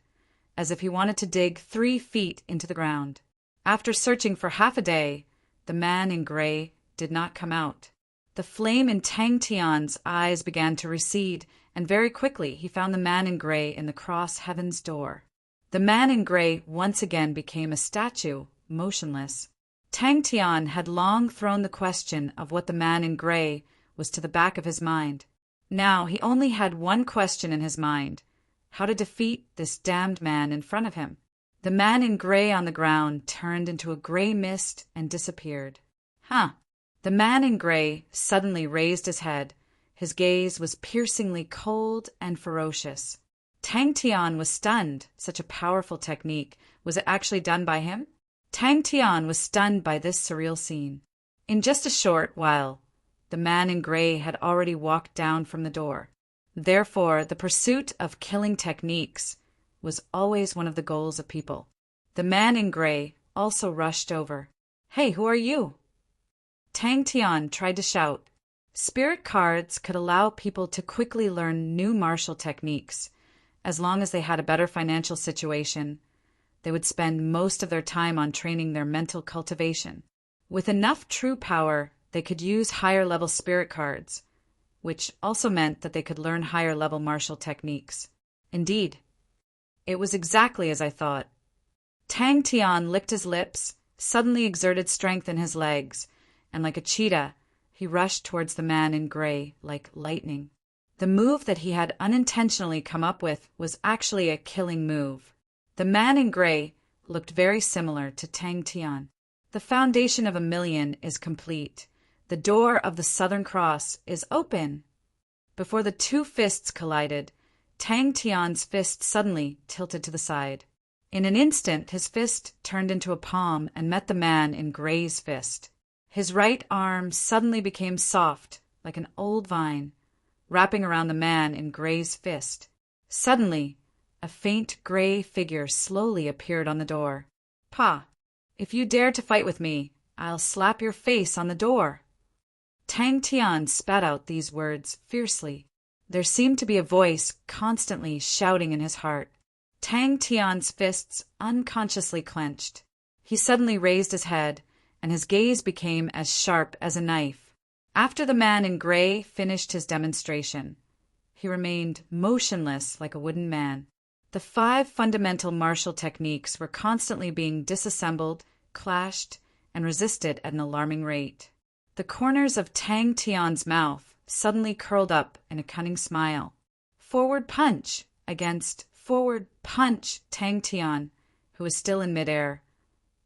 as if he wanted to dig 3 feet into the ground. After searching for half a day, the man in gray did not come out. The flame in Tang Tian's eyes began to recede, and very quickly he found the man in gray in the cross heaven's door. The man in gray once again became a statue, motionless. Tang Tian had long thrown the question of what the man in gray was to the back of his mind. Now he only had one question in his mind: how to defeat this damned man in front of him. The man in gray on the ground turned into a gray mist and disappeared. The man in gray suddenly raised his head. His gaze was piercingly cold and ferocious. Tang Tian was stunned. Such a powerful technique. Was it actually done by him? Tang Tian was stunned by this surreal scene. In just a short while, the man in gray had already walked down from the door. Therefore, the pursuit of killing techniques was always one of the goals of people. The man in gray also rushed over. "Hey, who are you?" Tang Tian tried to shout. Spirit cards could allow people to quickly learn new martial techniques. As long as they had a better financial situation, they would spend most of their time on training their mental cultivation. With enough true power, they could use higher-level spirit cards, which also meant that they could learn higher-level martial techniques. Indeed, it was exactly as I thought. Tang Tian licked his lips, suddenly exerted strength in his legs, and like a cheetah, he rushed towards the man in gray like lightning. The move that he had unintentionally come up with was actually a killing move. The man in gray looked very similar to Tang Tian. The foundation of 1,000,000 is complete. The door of the Southern Cross is open. Before the 2 fists collided, Tang Tian's fist suddenly tilted to the side. In an instant, his fist turned into a palm and met the man in gray's fist. His right arm suddenly became soft, like an old vine, wrapping around the man in gray's fist. Suddenly, a faint gray figure slowly appeared on the door. "Pa, if you dare to fight with me, I'll slap your face on the door." Tang Tian spat out these words fiercely. There seemed to be a voice constantly shouting in his heart. Tang Tian's fists unconsciously clenched. He suddenly raised his head, and his gaze became as sharp as a knife. After the man in gray finished his demonstration, he remained motionless like a wooden man. The 5 fundamental martial techniques were constantly being disassembled, clashed, and resisted at an alarming rate. The corners of Tang Tian's mouth suddenly curled up in a cunning smile. Forward punch against forward punch. Tang Tian, who was still in midair,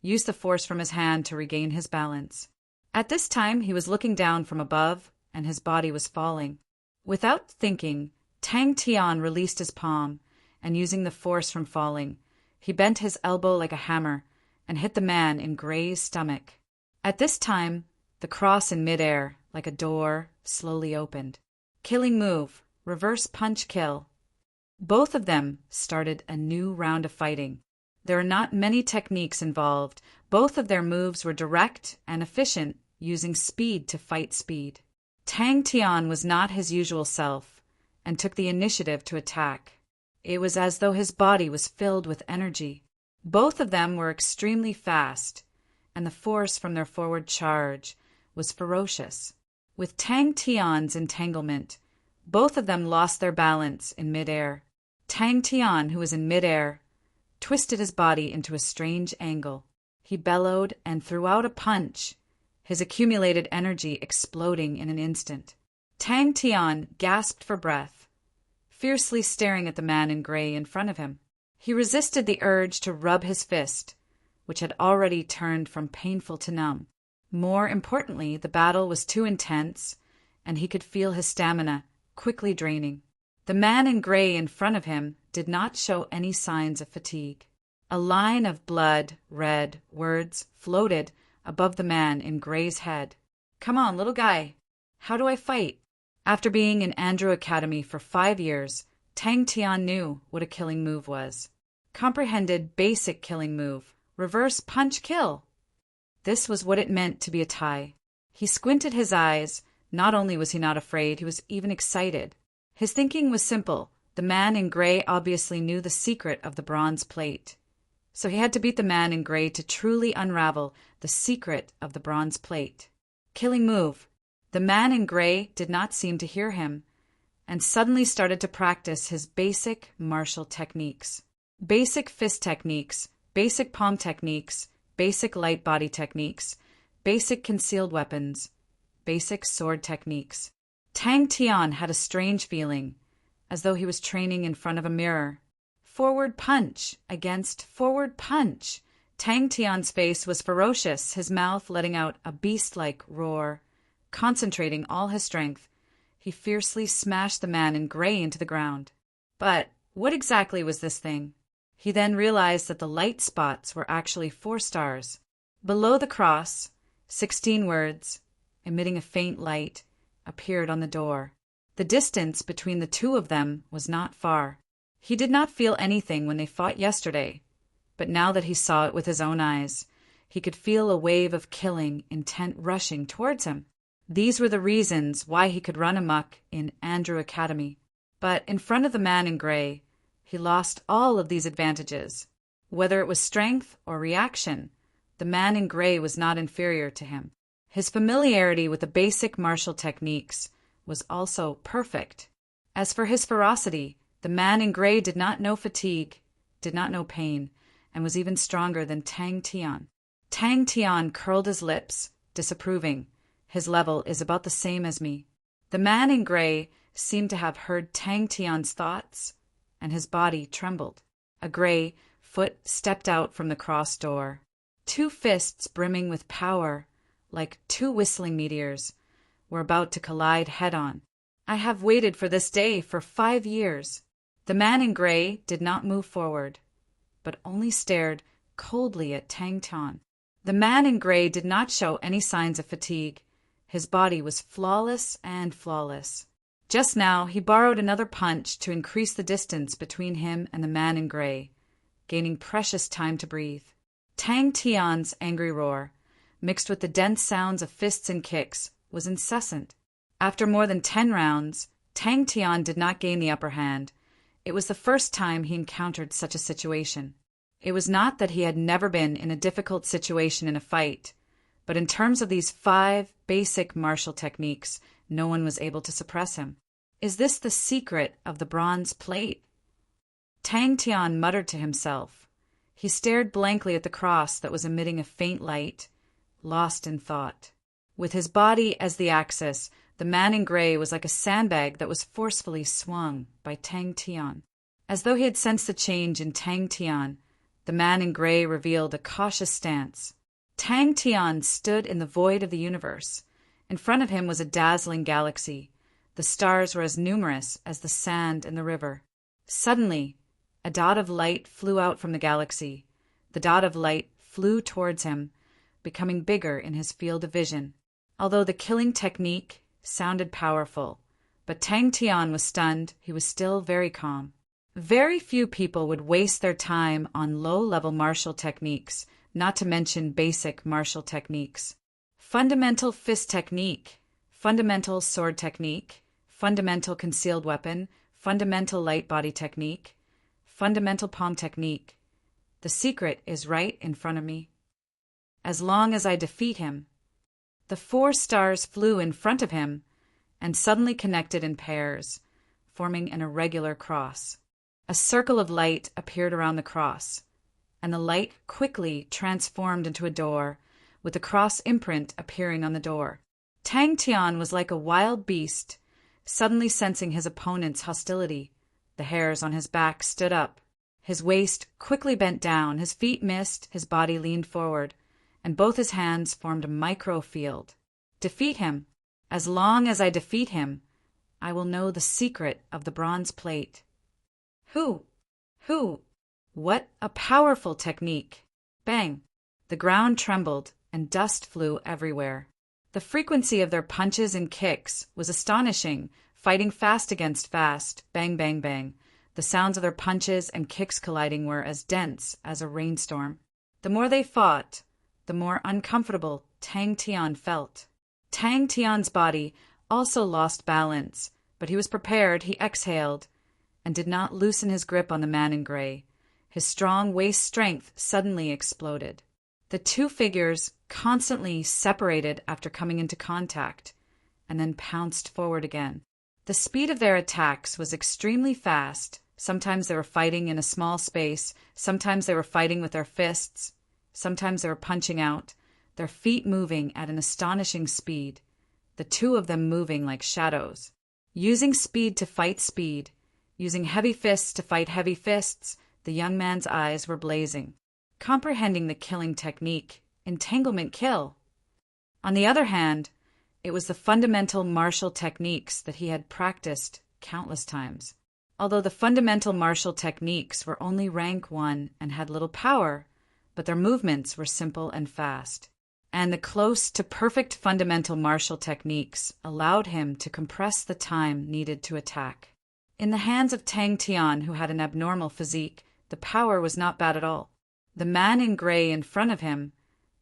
used the force from his hand to regain his balance. At this time, he was looking down from above, and his body was falling. Without thinking, Tang Tian released his palm, and using the force from falling, he bent his elbow like a hammer and hit the man in Gray's stomach. At this time, the cross in midair, like a door, slowly opened. Killing move, reverse punch kill. Both of them started a new round of fighting. There are not many techniques involved. Both of their moves were direct and efficient, using speed to fight speed. Tang Tian was not his usual self and took the initiative to attack. It was as though his body was filled with energy. Both of them were extremely fast, and the force from their forward charge was ferocious. With Tang Tian's entanglement, both of them lost their balance in midair. Tang Tian, who was in midair, twisted his body into a strange angle. He bellowed and threw out a punch, his accumulated energy exploding in an instant. Tang Tian gasped for breath, fiercely staring at the man in gray in front of him. He resisted the urge to rub his fist, which had already turned from painful to numb. More importantly, the battle was too intense, and he could feel his stamina quickly draining. The man in gray in front of him did not show any signs of fatigue. A line of blood-red words floated above the man in gray's head. "Come on, little guy. How do I fight?" After being in Andrew Academy for 5 years, Tang Tian knew what a killing move was. Comprehended basic killing move, reverse punch kill. This was what it meant to be a Thai. He squinted his eyes. Not only was he not afraid, he was even excited. His thinking was simple. The man in gray obviously knew the secret of the bronze plate. So he had to beat the man in gray to truly unravel the secret of the bronze plate. Killing move. The man in gray did not seem to hear him, and suddenly started to practice his basic martial techniques. Basic fist techniques, basic palm techniques, basic light body techniques, basic concealed weapons, basic sword techniques. Tang Tian had a strange feeling, as though he was training in front of a mirror. Forward punch against forward punch. Tang Tian's face was ferocious, his mouth letting out a beast-like roar. Concentrating all his strength, he fiercely smashed the man in gray into the ground. But what exactly was this thing? He then realized that the light spots were actually 4 stars. Below the cross, 16 words, emitting a faint light, appeared on the door. The distance between the 2 of them was not far. He did not feel anything when they fought yesterday, but now that he saw it with his own eyes, he could feel a wave of killing intent rushing towards him. These were the reasons why he could run amok in Andrew Academy. But in front of the man in gray, he lost all of these advantages. Whether it was strength or reaction, the man in gray was not inferior to him. His familiarity with the basic martial techniques was also perfect. As for his ferocity, the man in gray did not know fatigue, did not know pain, and was even stronger than Tang Tian. Tang Tian curled his lips, disapproving. His level is about the same as me. The man in gray seemed to have heard Tang Tian's thoughts, and his body trembled. A gray foot stepped out from the cross door. 2 fists brimming with power, like 2 whistling meteors, were about to collide head-on. I have waited for this day for 5 years. The man in gray did not move forward, but only stared coldly at Tang Tian. The man in gray did not show any signs of fatigue. His body was flawless and flawless. Just now, he borrowed another punch to increase the distance between him and the man in gray, gaining precious time to breathe. Tang Tian's angry roar, mixed with the dense sounds of fists and kicks, was incessant. After more than 10 rounds, Tang Tian did not gain the upper hand. It was the first time he encountered such a situation. It was not that he had never been in a difficult situation in a fight, but in terms of these 5 basic martial techniques, no one was able to suppress him. Is this the secret of the bronze plate? Tang Tian muttered to himself. He stared blankly at the cross that was emitting a faint light, lost in thought. With his body as the axis, the man in gray was like a sandbag that was forcefully swung by Tang Tian. As though he had sensed the change in Tang Tian, the man in gray revealed a cautious stance. Tang Tian stood in the void of the universe. In front of him was a dazzling galaxy. The stars were as numerous as the sand in the river. Suddenly, a dot of light flew out from the galaxy. The dot of light flew towards him, becoming bigger in his field of vision. Although the killing technique sounded powerful, but Tang Tian was stunned, he was still very calm. Very few people would waste their time on low-level martial techniques, not to mention basic martial techniques. Fundamental fist technique, fundamental sword technique, fundamental concealed weapon, fundamental light body technique, fundamental palm technique. The secret is right in front of me. As long as I defeat him. The 4 stars flew in front of him and suddenly connected in pairs, forming an irregular cross. A circle of light appeared around the cross, and the light quickly transformed into a door, with the cross imprint appearing on the door. Tang Tian was like a wild beast, suddenly sensing his opponent's hostility. The hairs on his back stood up. His waist quickly bent down, his feet missed, his body leaned forward, and both his hands formed a micro-field. Defeat him. As long as I defeat him, I will know the secret of the bronze plate. Who? What a powerful technique! Bang! The ground trembled, and dust flew everywhere. The frequency of their punches and kicks was astonishing, fighting fast against fast, bang, bang, bang. The sounds of their punches and kicks colliding were as dense as a rainstorm. The more they fought, the more uncomfortable Tang Tian felt. Tang Tian's body also lost balance, but he was prepared. He exhaled and did not loosen his grip on the man in gray. His strong waist strength suddenly exploded. The 2 figures constantly separated after coming into contact, and then pounced forward again. The speed of their attacks was extremely fast. Sometimes they were fighting in a small space, sometimes they were fighting with their fists, sometimes they were punching out, their feet moving at an astonishing speed, the 2 of them moving like shadows. Using speed to fight speed, using heavy fists to fight heavy fists, the young man's eyes were blazing. Comprehending the killing technique, entanglement kill. On the other hand, it was the fundamental martial techniques that he had practiced countless times. Although the fundamental martial techniques were only rank 1 and had little power, but their movements were simple and fast. And the close to perfect fundamental martial techniques allowed him to compress the time needed to attack. In the hands of Tang Tian, who had an abnormal physique, the power was not bad at all. The man in gray in front of him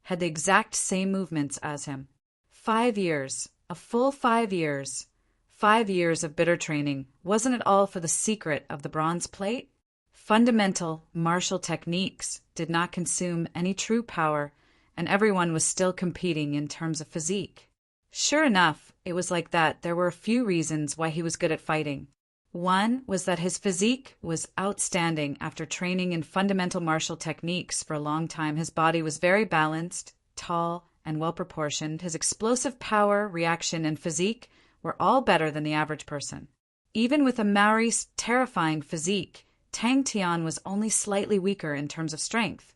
had the exact same movements as him. 5 years, a full 5 years. 5 years of bitter training. Wasn't it all for the secret of the bronze plate? Fundamental martial techniques did not consume any true power, and everyone was still competing in terms of physique. Sure enough, it was like that. There were a few reasons why he was good at fighting. One was that his physique was outstanding. After training in fundamental martial techniques for a long time, his body was very balanced, tall, and well-proportioned. His explosive power, reaction, and physique were all better than the average person. Even with a Maori's terrifying physique, Tang Tian was only slightly weaker in terms of strength.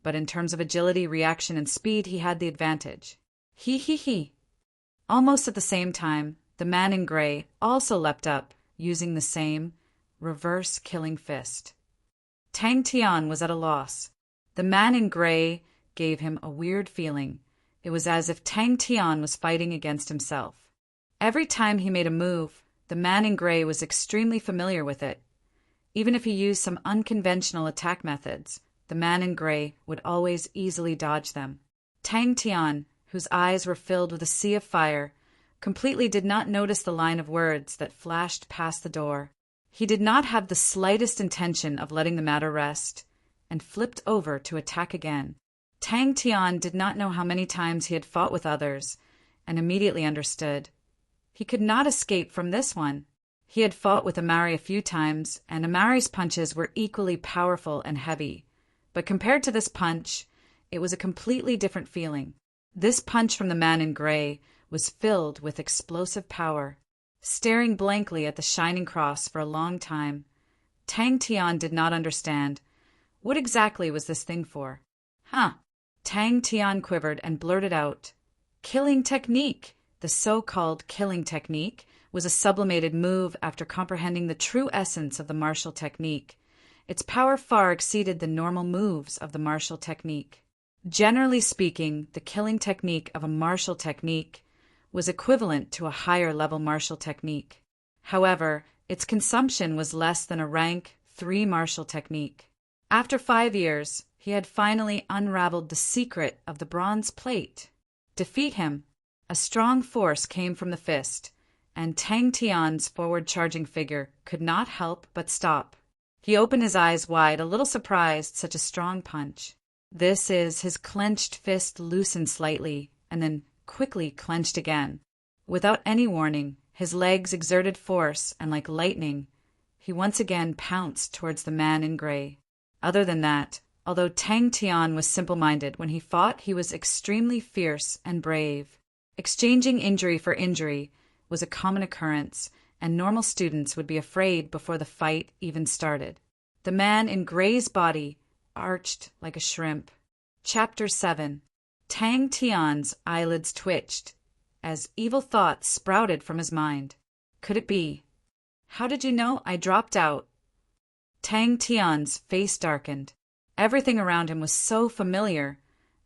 But in terms of agility, reaction, and speed, he had the advantage. He. Almost at the same time, the man in gray also leapt up, using the same reverse killing fist. Tang Tian was at a loss. The man in gray gave him a weird feeling. It was as if Tang Tian was fighting against himself. Every time he made a move, the man in gray was extremely familiar with it. Even if he used some unconventional attack methods, the man in gray would always easily dodge them. Tang Tian, whose eyes were filled with a sea of fire, completely did not notice the line of words that flashed past the door. He did not have the slightest intention of letting the matter rest, and flipped over to attack again. Tang Tian did not know how many times he had fought with others, and immediately understood. He could not escape from this one. He had fought with Amari a few times, and Amari's punches were equally powerful and heavy. But compared to this punch, it was a completely different feeling. This punch from the man in gray was filled with explosive power. Staring blankly at the shining cross for a long time, Tang Tian did not understand. What exactly was this thing for? Tang Tian quivered and blurted out, "Killing technique!" The so-called killing technique was a sublimated move after comprehending the true essence of the martial technique. Its power far exceeded the normal moves of the martial technique. Generally speaking, the killing technique of a martial technique was equivalent to a higher-level martial technique. However, its consumption was less than a rank 3 martial technique. After 5 years, he had finally unraveled the secret of the bronze plate. Defeat him. A strong force came from the fist, and Tang Tian's forward-charging figure could not help but stop. He opened his eyes wide, a little surprised such a strong punch. His clenched fist loosened slightly, and then quickly clenched again. Without any warning, his legs exerted force, and like lightning, he once again pounced towards the man in gray. Other than that, although Tang Tian was simple-minded, when he fought he was extremely fierce and brave. Exchanging injury for injury was a common occurrence, and normal students would be afraid before the fight even started. The man in gray's body arched like a shrimp. Chapter 7. Tang Tian's eyelids twitched as evil thoughts sprouted from his mind. Could it be? How did you know I dropped out? Tang Tian's face darkened. Everything around him was so familiar,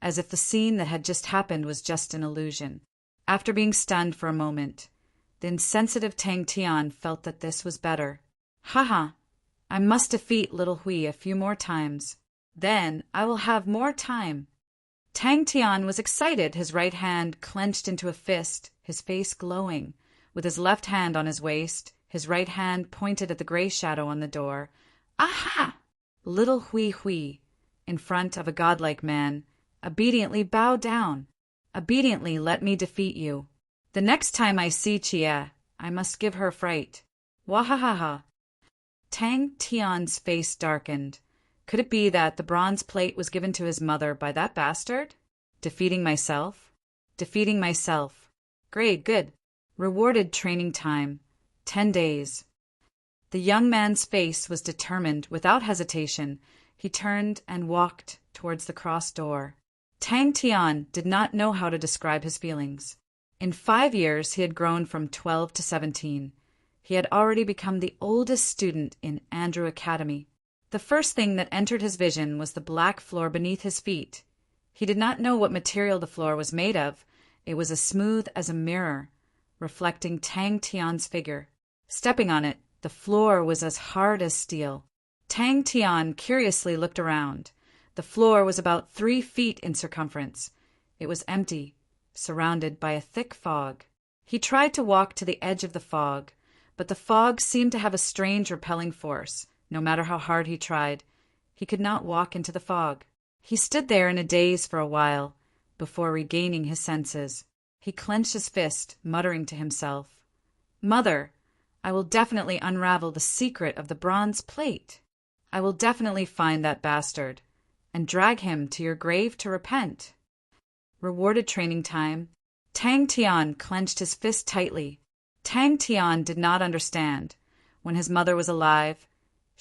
as if the scene that had just happened was just an illusion. After being stunned for a moment, the insensitive Tang Tian felt that this was better. I must defeat little Hui a few more times. Then I will have more time. Tang Tian was excited, his right hand clenched into a fist, his face glowing. With his left hand on his waist, his right hand pointed at the gray shadow on the door. Aha! Little Hui, in front of a godlike man, obediently bowed down. Obediently let me defeat you. The next time I see Chia, I must give her a fright. Wahahaha. Tang Tian's face darkened. Could it be that the bronze plate was given to his mother by that bastard? Defeating myself? Defeating myself. Great, good. Rewarded training time. 10 days. The young man's face was determined. Without hesitation, he turned and walked towards the cross door. Tang Tian did not know how to describe his feelings. In 5 years, he had grown from 12 to 17. He had already become the oldest student in Andrew Academy. The first thing that entered his vision was the black floor beneath his feet. He did not know what material the floor was made of. It was as smooth as a mirror, reflecting Tang Tian's figure. Stepping on it, the floor was as hard as steel. Tang Tian curiously looked around. The floor was about 3 feet in circumference. It was empty, surrounded by a thick fog. He tried to walk to the edge of the fog, but the fog seemed to have a strange repelling force. No matter how hard he tried, he could not walk into the fog. He stood there in a daze for a while, before regaining his senses. He clenched his fist, muttering to himself, "Mother, I will definitely unravel the secret of the bronze plate. I will definitely find that bastard, and drag him to your grave to repent." Rewarded training time. Tang Tian clenched his fist tightly. Tang Tian did not understand. When his mother was alive,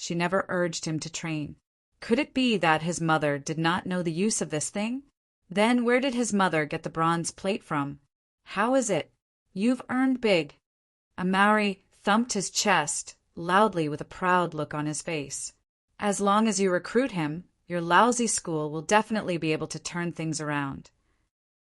she never urged him to train. Could it be that his mother did not know the use of this thing? Then where did his mother get the bronze plate from? How is it? You've earned big. Amari thumped his chest loudly with a proud look on his face. As long as you recruit him, your lousy school will definitely be able to turn things around.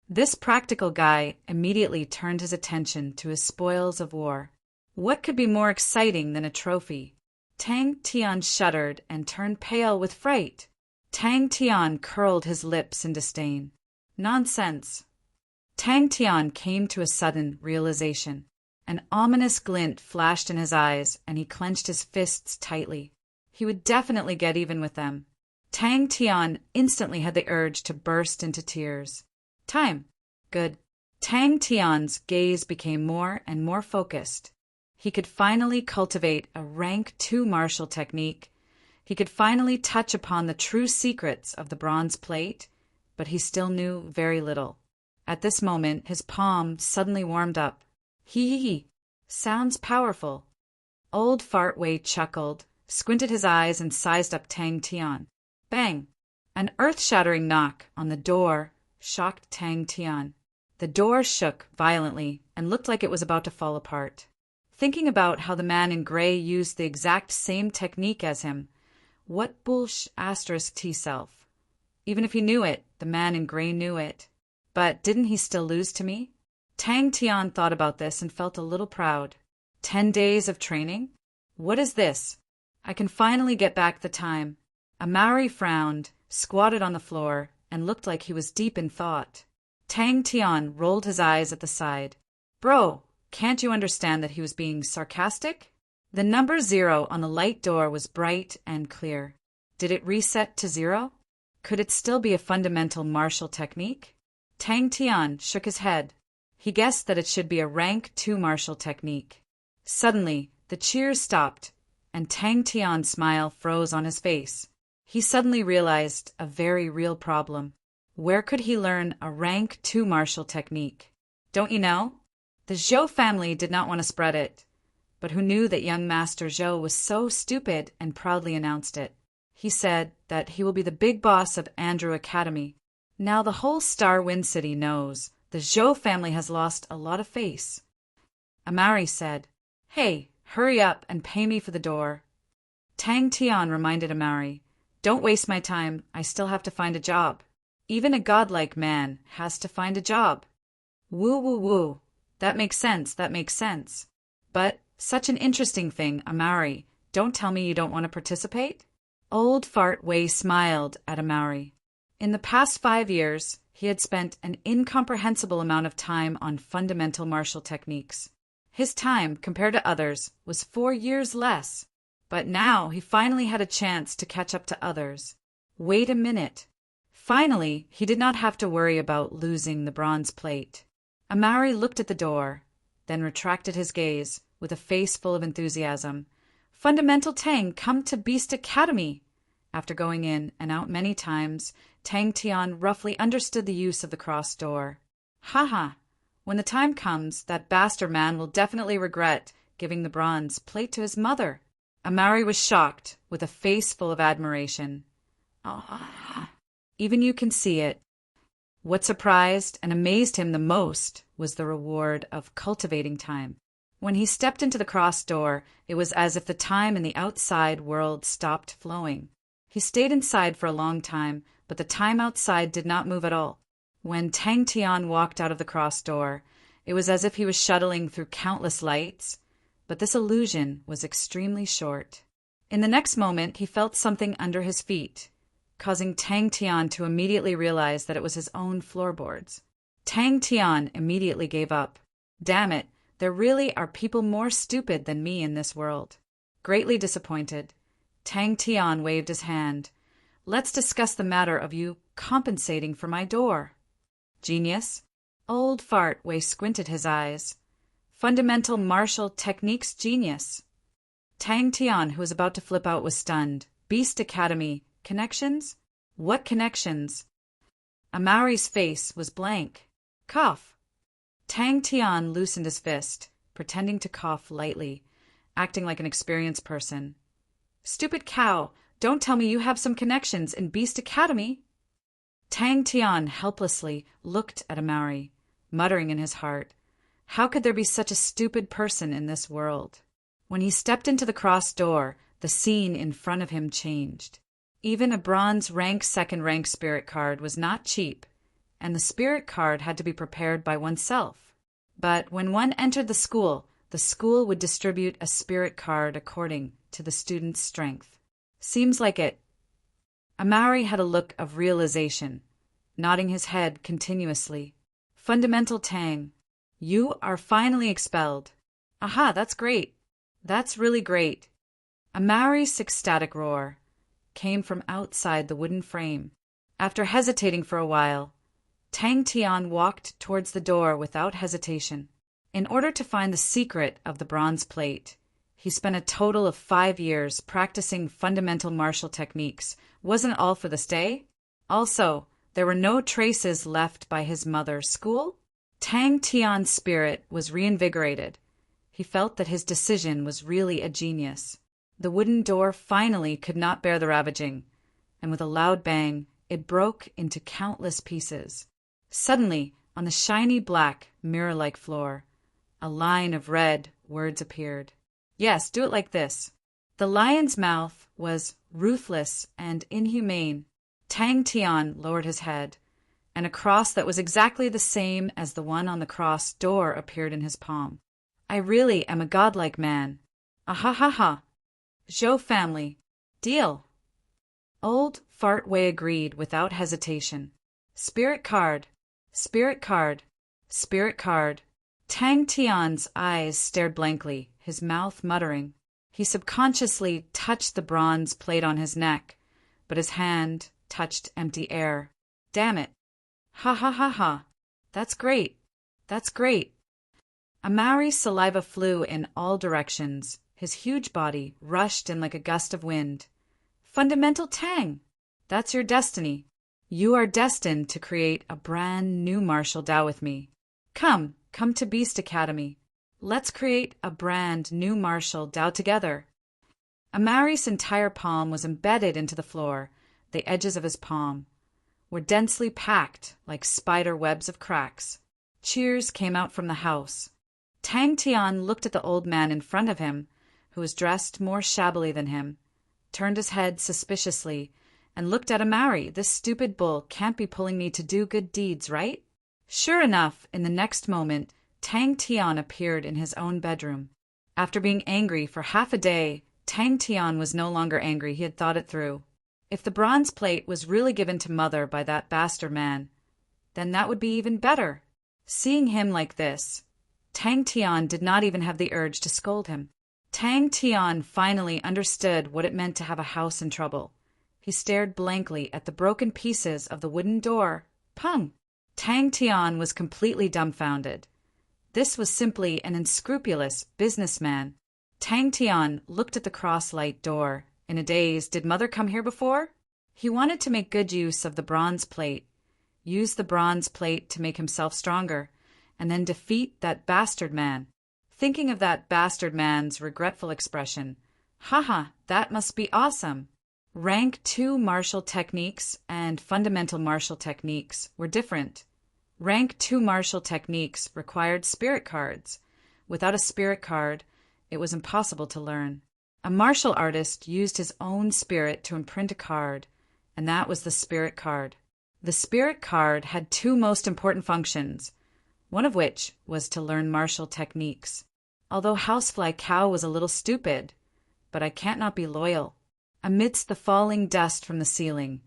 This practical guy immediately turned his attention to his spoils of war. What could be more exciting than a trophy? Tang Tian shuddered and turned pale with fright. Tang Tian curled his lips in disdain. Nonsense. Tang Tian came to a sudden realization. An ominous glint flashed in his eyes, and he clenched his fists tightly. He would definitely get even with them. Tang Tian instantly had the urge to burst into tears. Time. Good. Tang Tian's gaze became more and more focused. He could finally cultivate a rank 2 martial technique. He could finally touch upon the true secrets of the bronze plate, but he still knew very little. At this moment, his palm suddenly warmed up. Hee. Sounds powerful. Old Fart Wei chuckled, squinted his eyes, and sized up Tang Tian. Bang! An earth-shattering knock on the door shocked Tang Tian. The door shook violently and looked like it was about to fall apart. Thinking about how the man in gray used the exact same technique as him, what bullsh** T-self? Even if he knew it, the man in gray knew it. But didn't he still lose to me? Tang Tian thought about this and felt a little proud. 10 days of training? What is this? I can finally get back the time. Amari frowned, squatted on the floor, and looked like he was deep in thought. Tang Tian rolled his eyes at the side. Bro, can't you understand that he was being sarcastic? The number 0 on the light door was bright and clear. Did it reset to 0? Could it still be a fundamental martial technique? Tang Tian shook his head. He guessed that it should be a rank 2 martial technique. Suddenly, the cheers stopped, and Tang Tian's smile froze on his face. He suddenly realized a very real problem. Where could he learn a rank 2 martial technique? Don't you know? The Zhou family did not want to spread it, but who knew that young Master Zhou was so stupid and proudly announced it. He said that he will be the big boss of Andrew Academy. Now the whole Star Wind City knows the Zhou family has lost a lot of face. Amari said, Hey, hurry up and pay me for the door. Tang Tian reminded Amari, Don't waste my time, I still have to find a job. Even a godlike man has to find a job. Woo. That makes sense. But, such an interesting thing, Amari. Don't tell me you don't want to participate? Old Fart Wei smiled at Amari. In the past 5 years, he had spent an incomprehensible amount of time on fundamental martial techniques. His time, compared to others, was 4 years less. But now he finally had a chance to catch up to others. Wait a minute. Finally, he did not have to worry about losing the bronze plate. Amari looked at the door, then retracted his gaze with a face full of enthusiasm. Fundamental Tang, come to Beast Academy! After going in and out many times, Tang Tian roughly understood the use of the cross door. Haha! When the time comes, that bastard man will definitely regret giving the bronze plate to his mother. Amari was shocked, with a face full of admiration. Even you can see it. What surprised and amazed him the most was the reward of cultivating time. When he stepped into the cross door, it was as if the time in the outside world stopped flowing. He stayed inside for a long time, but the time outside did not move at all. When Tang Tian walked out of the cross door, it was as if he was shuttling through countless lights, but this illusion was extremely short. In the next moment, he felt something under his feet, causing Tang Tian to immediately realize that it was his own floorboards. Tang Tian immediately gave up. Damn it, there really are people more stupid than me in this world. Greatly disappointed, Tang Tian waved his hand. Let's discuss the matter of you compensating for my door. Genius. Old Fart Wei squinted his eyes. Fundamental martial techniques genius. Tang Tian, who was about to flip out, was stunned. Beast Academy. Connections? What connections? Amari's face was blank. Cough. Tang Tian loosened his fist, pretending to cough lightly, acting like an experienced person. Stupid cow, don't tell me you have some connections in Beast Academy. Tang Tian helplessly looked at Amari, muttering in his heart, how could there be such a stupid person in this world? When he stepped into the cross door, the scene in front of him changed. Even a bronze rank 2nd rank spirit card was not cheap, and the spirit card had to be prepared by oneself. But when one entered the school would distribute a spirit card according to the student's strength. Seems like it. Amari had a look of realization, nodding his head continuously. Fundamental Tang, you are finally expelled. Aha, that's great. That's really great. Amari's ecstatic roar came from outside the wooden frame. After hesitating for a while, Tang Tian walked towards the door without hesitation. In order to find the secret of the bronze plate, he spent a total of 5 years practicing fundamental martial techniques. Wasn't all for this day? Also, there were no traces left by his mother's school. Tang Tian's spirit was reinvigorated. He felt that his decision was really a genius. The wooden door finally could not bear the ravaging, and with a loud bang, it broke into countless pieces. Suddenly, on the shiny black, mirror-like floor, a line of red words appeared. Yes, do it like this. The lion's mouth was ruthless and inhumane. Tang Tian lowered his head, and a cross that was exactly the same as the one on the cross door appeared in his palm. I really am a godlike man. Ah ha ha ha. Zhou family. Deal. Old Fart Wei agreed without hesitation. Spirit card. Spirit card. Spirit card. Tang Tian's eyes stared blankly, his mouth muttering. He subconsciously touched the bronze plate on his neck, but his hand touched empty air. Damn it. Ha ha ha ha. That's great. That's great. Amari's saliva flew in all directions. His huge body rushed in like a gust of wind. Fundamental Tang! That's your destiny. You are destined to create a brand new martial Tao with me. Come to Beast Academy. Let's create a brand new martial Tao together. Amari's entire palm was embedded into the floor. The edges of his palm were densely packed like spider webs of cracks. Cheers came out from the house. Tang Tian looked at the old man in front of him, who was dressed more shabbily than him, turned his head suspiciously, and looked at Amari. This stupid bull can't be pulling me to do good deeds, right? Sure enough, in the next moment, Tang Tian appeared in his own bedroom. After being angry for half a day, Tang Tian was no longer angry. He had thought it through. If the bronze plate was really given to Mother by that bastard man, then that would be even better. Seeing him like this, Tang Tian did not even have the urge to scold him. Tang Tian finally understood what it meant to have a house in trouble. He stared blankly at the broken pieces of the wooden door. Pung! Tang Tian was completely dumbfounded. This was simply an unscrupulous businessman. Tang Tian looked at the cross-light door. In a daze, did Mother come here before? He wanted to make good use of the bronze plate, use the bronze plate to make himself stronger, and then defeat that bastard man. Thinking of that bastard man's regretful expression, haha, that must be awesome. Rank 2 martial techniques and fundamental martial techniques were different. Rank 2 martial techniques required spirit cards. Without a spirit card, it was impossible to learn. A martial artist used his own spirit to imprint a card, and that was the spirit card. The spirit card had 2 most important functions, one of which was to learn martial techniques. Although Housefly Cow was a little stupid, but I can't not be loyal. Amidst the falling dust from the ceiling,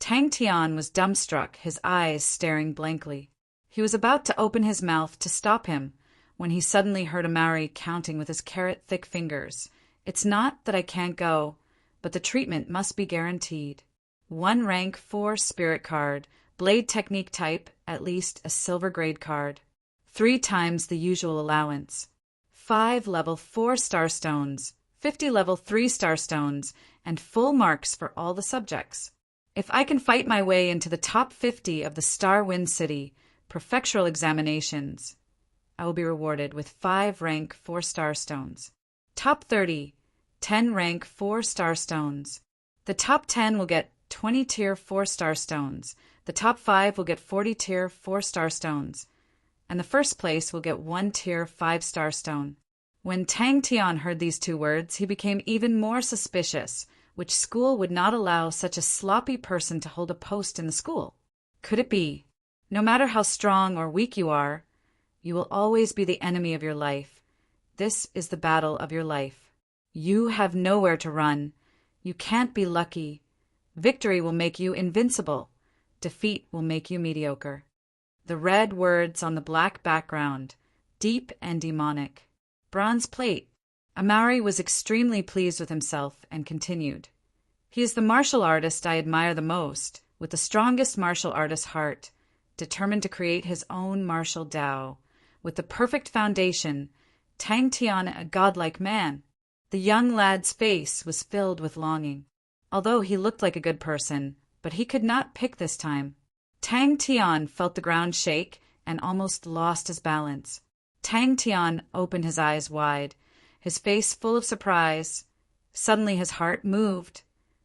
Tang Tian was dumbstruck, his eyes staring blankly. He was about to open his mouth to stop him when he suddenly heard Amari counting with his carrot-thick fingers. It's not that I can't go, but the treatment must be guaranteed. 1 rank 4 spirit card, blade technique type, at least a silver grade card. 3 times the usual allowance. 5 level 4 star stones, 50 level 3 star stones, and full marks for all the subjects. If I can fight my way into the top 50 of the Star Wind City prefectural examinations, I will be rewarded with 5 rank 4 star stones. Top 30, 10 rank 4 star stones. The top 10 will get 20 tier 4 star stones. The top 5 will get 40 tier 4 star stones. And the first place will get 1 tier 5 star stone. When Tang Tian heard these 2 words, he became even more suspicious. Which school would not allow such a sloppy person to hold a post in the school? Could it be? No matter how strong or weak you are, you will always be the enemy of your life. This is the battle of your life. You have nowhere to run. You can't be lucky. Victory will make you invincible. Defeat will make you mediocre. The red words on the black background, deep and demonic. Bronze plate. Amari was extremely pleased with himself and continued. He is the martial artist I admire the most, with the strongest martial artist heart. determined to create his own martial Tao. With the perfect foundation, Tang Tian a godlike man. The young lad's face was filled with longing. Although he looked like a good person, but he could not pick this time. Tang Tian felt the ground shake and almost lost his balance. Tang Tian opened his eyes wide, his face full of surprise. Suddenly his heart moved.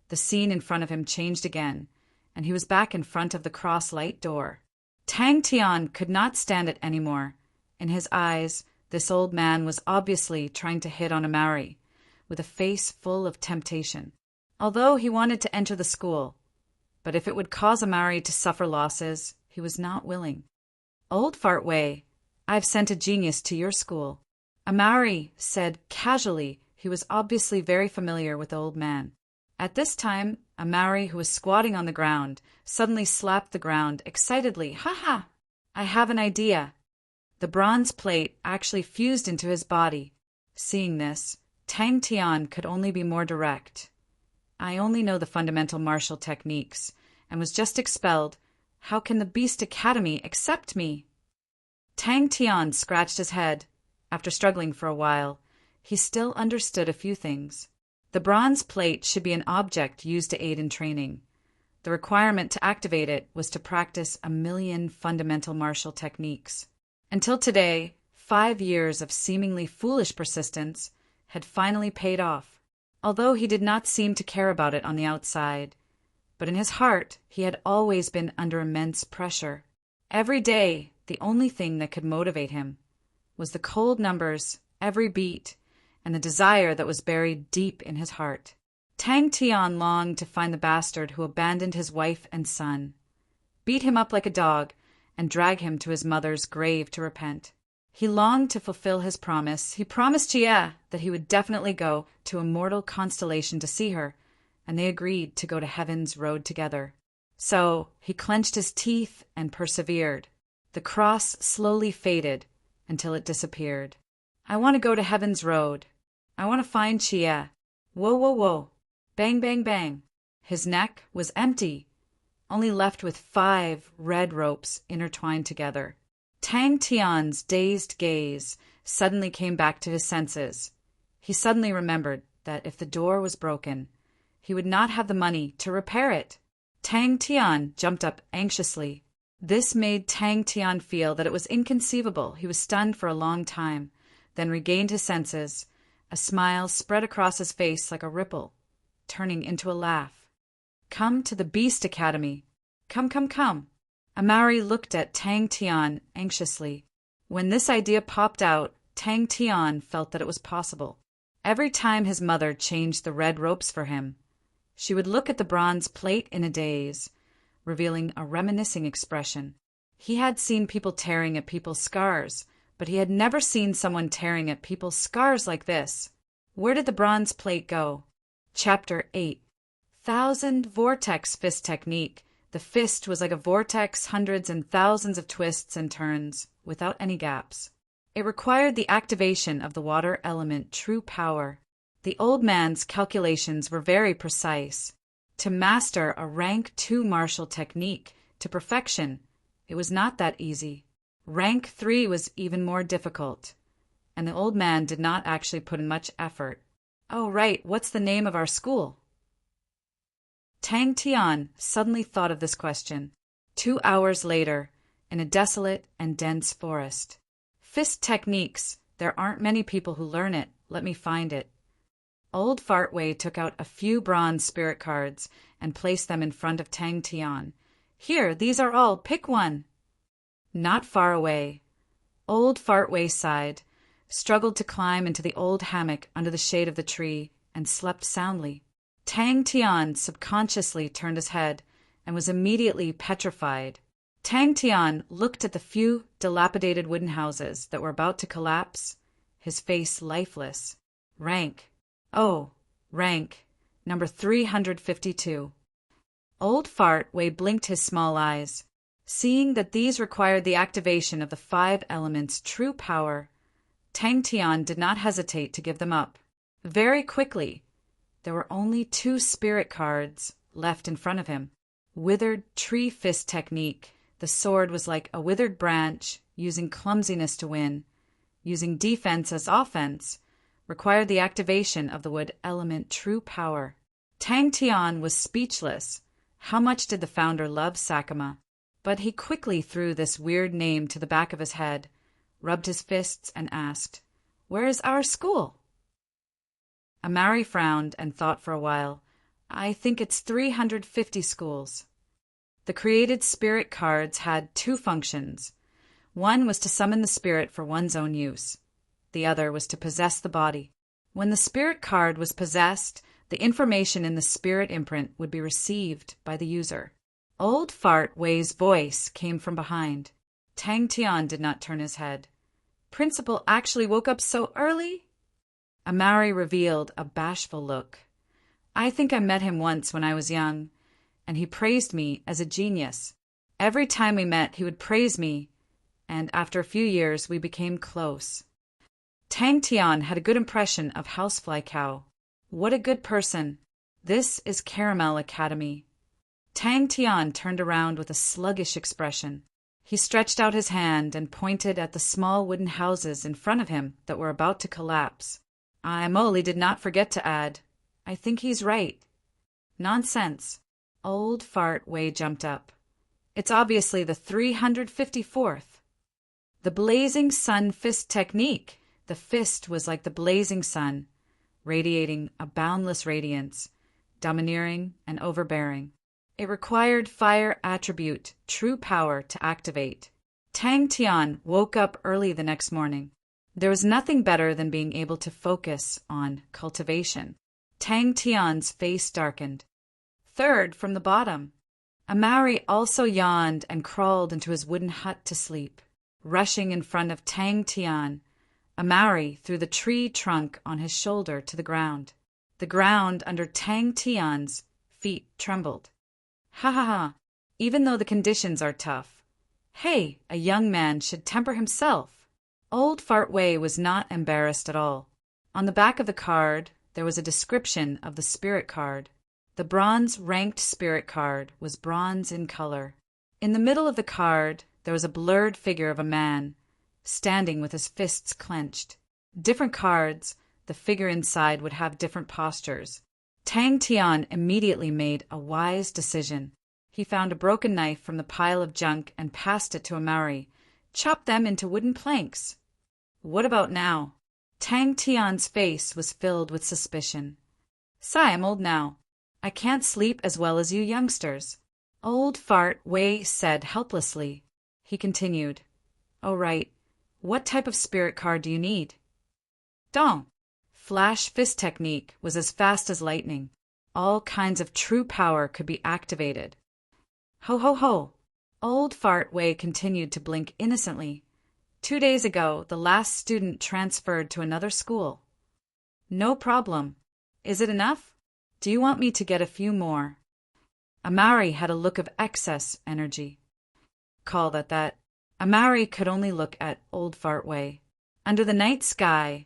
The scene in front of him changed again, and he was back in front of the cross-light door. Tang Tian could not stand it anymore. In his eyes, this old man was obviously trying to hit on a Maori, with a face full of temptation. Although he wanted to enter the school, but if it would cause a Maori to suffer losses, he was not willing. "Old Fartway, I've sent a genius to your school," a Maori said casually. He was obviously very familiar with the old man. At this time, a Maori who was squatting on the ground suddenly slapped the ground excitedly. "Ha ha! I have an idea." The bronze plate actually fused into his body. Seeing this, Tang Tian could only be more direct. "I only know the fundamental martial techniques, and was just expelled. How can the Beast Academy accept me?" Tang Tian scratched his head. After struggling for a while, he still understood a few things. The bronze plate should be an object used to aid in training. The requirement to activate it was to practice 1,000,000 fundamental martial techniques. Until today, 5 years of seemingly foolish persistence had finally paid off. Although he did not seem to care about it on the outside, but in his heart he had always been under immense pressure. Every day, the only thing that could motivate him was the cold numbers, every beat, and the desire that was buried deep in his heart. Tang Tian longed to find the bastard who abandoned his wife and son, beat him up like a dog, and drag him to his mother's grave to repent. He longed to fulfill his promise. He promised Jie that he would definitely go to Immortal Constellation to see her, and they agreed to go to Heaven's Road together. So he clenched his teeth and persevered. The cross slowly faded until it disappeared. "I want to go to Heaven's Road. I want to find Jie. Whoa, whoa, whoa. Bang, bang, bang." His neck was empty, only left with 5 red ropes intertwined together. Tang Tian's dazed gaze suddenly came back to his senses. He suddenly remembered that if the door was broken, he would not have the money to repair it. Tang Tian jumped up anxiously. This made Tang Tian feel that it was inconceivable. He was stunned for a long time, then regained his senses. A smile spread across his face like a ripple, turning into a laugh. "Come to the Beast Academy. Come, come, come." A Maori looked at Tang Tian anxiously. When this idea popped out, Tang Tian felt that it was possible. Every time his mother changed the red ropes for him, she would look at the bronze plate in a daze, revealing a reminiscing expression. He had seen people tearing at people's scars, but he had never seen someone tearing at people's scars like this. Where did the bronze plate go? Chapter 8. 1,000 Vortex Fist Technique. The fist was like a vortex, hundreds and thousands of twists and turns, without any gaps. It required the activation of the water element true power. The old man's calculations were very precise. To master a rank 2 martial technique to perfection, it was not that easy. Rank 3 was even more difficult, and the old man did not actually put in much effort. "Oh, right, what's the name of our school?" Tang Tian suddenly thought of this question. 2 hours later, in a desolate and dense forest. "Fist techniques. There aren't many people who learn it. Let me find it." Old Fartway took out a few bronze spirit cards and placed them in front of Tang Tian. "Here, these are all. Pick one." Not far away, Old Fartway sighed, struggled to climb into the old hammock under the shade of the tree, and slept soundly. Tang Tian subconsciously turned his head and was immediately petrified. Tang Tian looked at the few dilapidated wooden houses that were about to collapse, his face lifeless. Rank. Oh, rank. Number 352. Old Fartway blinked his small eyes. Seeing that these required the activation of the 5 elements' true power, Tang Tian did not hesitate to give them up. Very quickly, there were only 2 spirit cards left in front of him. Withered Tree Fist Technique. The sword was like a withered branch, using clumsiness to win, using defense as offense, required the activation of the wood element true power. Tang Tian was speechless. How much did the founder love Sakama? But he quickly threw this weird name to the back of his head, rubbed his fists, and asked, "Where is our school?" Amari frowned and thought for a while. "I think it's 350 schools." The created spirit cards had two functions. One was to summon the spirit for one's own use. The other was to possess the body. When the spirit card was possessed, the information in the spirit imprint would be received by the user. Old Fart Wei's voice came from behind. Tang Tian did not turn his head. "Principal actually woke up so early?" Amari revealed a bashful look. "I think I met him once when I was young, and he praised me as a genius. Every time we met, he would praise me, and after a few years, we became close." Tang Tian had a good impression of Housefly Cow. What a good person. This is Caramel Academy. Tang Tian turned around with a sluggish expression. He stretched out his hand and pointed at the small wooden houses in front of him that were about to collapse. Imoli did not forget to add, "I think he's right." "Nonsense." Old Fart Wei jumped up. "It's obviously the 354th. The blazing sun fist technique." The fist was like the blazing sun, radiating a boundless radiance, domineering and overbearing. It required fire attribute, true power, to activate. Tang Tian woke up early the next morning. There was nothing better than being able to focus on cultivation. Tang Tian's face darkened. Third from the bottom. Amari also yawned and crawled into his wooden hut to sleep. Rushing in front of Tang Tian, Amari threw the tree trunk on his shoulder to the ground. The ground under Tang Tian's feet trembled. "Ha ha ha, even though the conditions are tough. Hey, a young man should temper himself." Old Fart Wei was not embarrassed at all. On the back of the card, there was a description of the spirit card. The bronze ranked spirit card was bronze in color. In the middle of the card, there was a blurred figure of a man, standing with his fists clenched. Different cards, the figure inside would have different postures. Tang Tian immediately made a wise decision. He found a broken knife from the pile of junk and passed it to Amari. "Chop them into wooden planks." "What about now?" Tang Tian's face was filled with suspicion. "Sigh, I'm old now. I can't sleep as well as you youngsters." Old Fart Wei said helplessly. He continued, "Oh, right. What type of spirit card do you need?" "Dong." Flash fist technique was as fast as lightning. All kinds of true power could be activated. "Ho ho ho." Old Fart Wei continued to blink innocently. 2 days ago, the last student transferred to another school." "No problem. Is it enough? Do you want me to get a few more?" Amari had a look of excess energy. Call that. Amari could only look at Old Fart Wei. Under the night sky,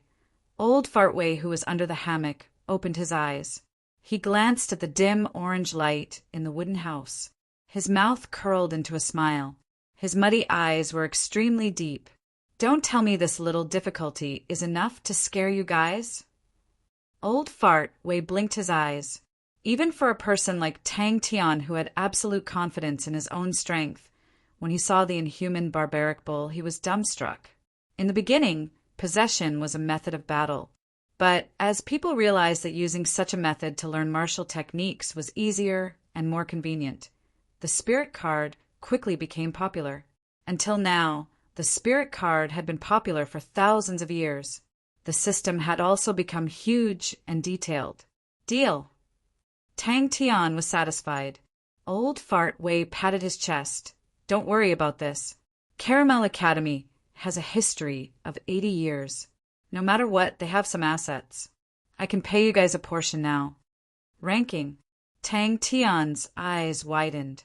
Old Fart Wei, who was under the hammock, opened his eyes. He glanced at the dim orange light in the wooden house. His mouth curled into a smile. His muddy eyes were extremely deep. "Don't tell me this little difficulty is enough to scare you guys?" Old Fart Wei blinked his eyes. Even for a person like Tang Tian, who had absolute confidence in his own strength, when he saw the inhuman barbaric bull, he was dumbstruck. In the beginning, possession was a method of battle. But as people realized that using such a method to learn martial techniques was easier and more convenient, the spirit card quickly became popular. Until now, the spirit card had been popular for thousands of years. The system had also become huge and detailed. Deal. Tang Tian was satisfied. Old Fart Wei patted his chest. "Don't worry about this. Caramel Academy has a history of 80 years. No matter what, they have some assets. I can pay you guys a portion now." Ranking. Tang Tian's eyes widened.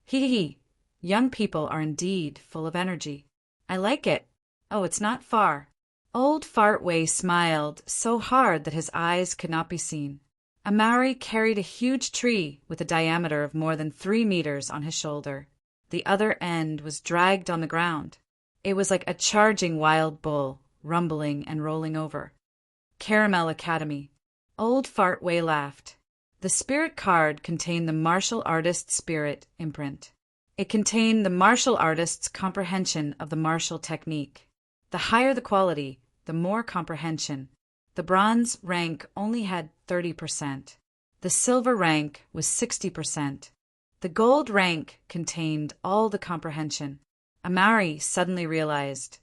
Hee. Young people are indeed full of energy. I like it. Oh, it's not far. Old Fart Wei smiled so hard that his eyes could not be seen. Amari carried a huge tree with a diameter of more than 3 meters on his shoulder. The the other end was dragged on the ground. It was like a charging wild bull, rumbling and rolling over. Caramel Academy. Old Fart Way laughed. The spirit card contained the martial artist's spirit imprint. It contained the martial artist's comprehension of the martial technique. The higher the quality, the more comprehension. The bronze rank only had 30%. The silver rank was 60%. The gold rank contained all the comprehension. Amari suddenly realized,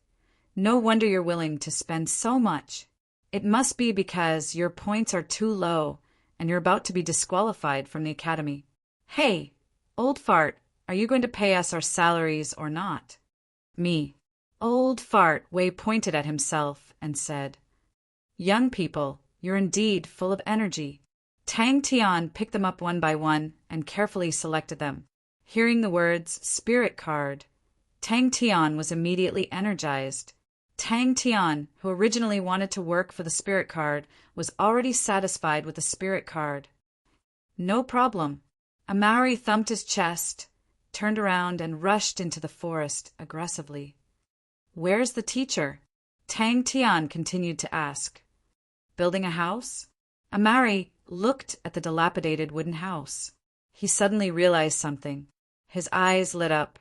no wonder you're willing to spend so much. It must be because your points are too low and you're about to be disqualified from the academy. Hey, old fart, are you going to pay us our salaries or not? Me. Old Fart Way pointed at himself and said, young people, you're indeed full of energy. Tang Tian picked them up one by one and carefully selected them. Hearing the words spirit card, Tang Tian was immediately energized. Tang Tian, who originally wanted to work for the spirit card, was already satisfied with the spirit card. No problem. Amari thumped his chest, turned around and rushed into the forest aggressively. Where's the teacher? Tang Tian continued to ask. Building a house? Amari looked at the dilapidated wooden house. He suddenly realized something. His eyes lit up.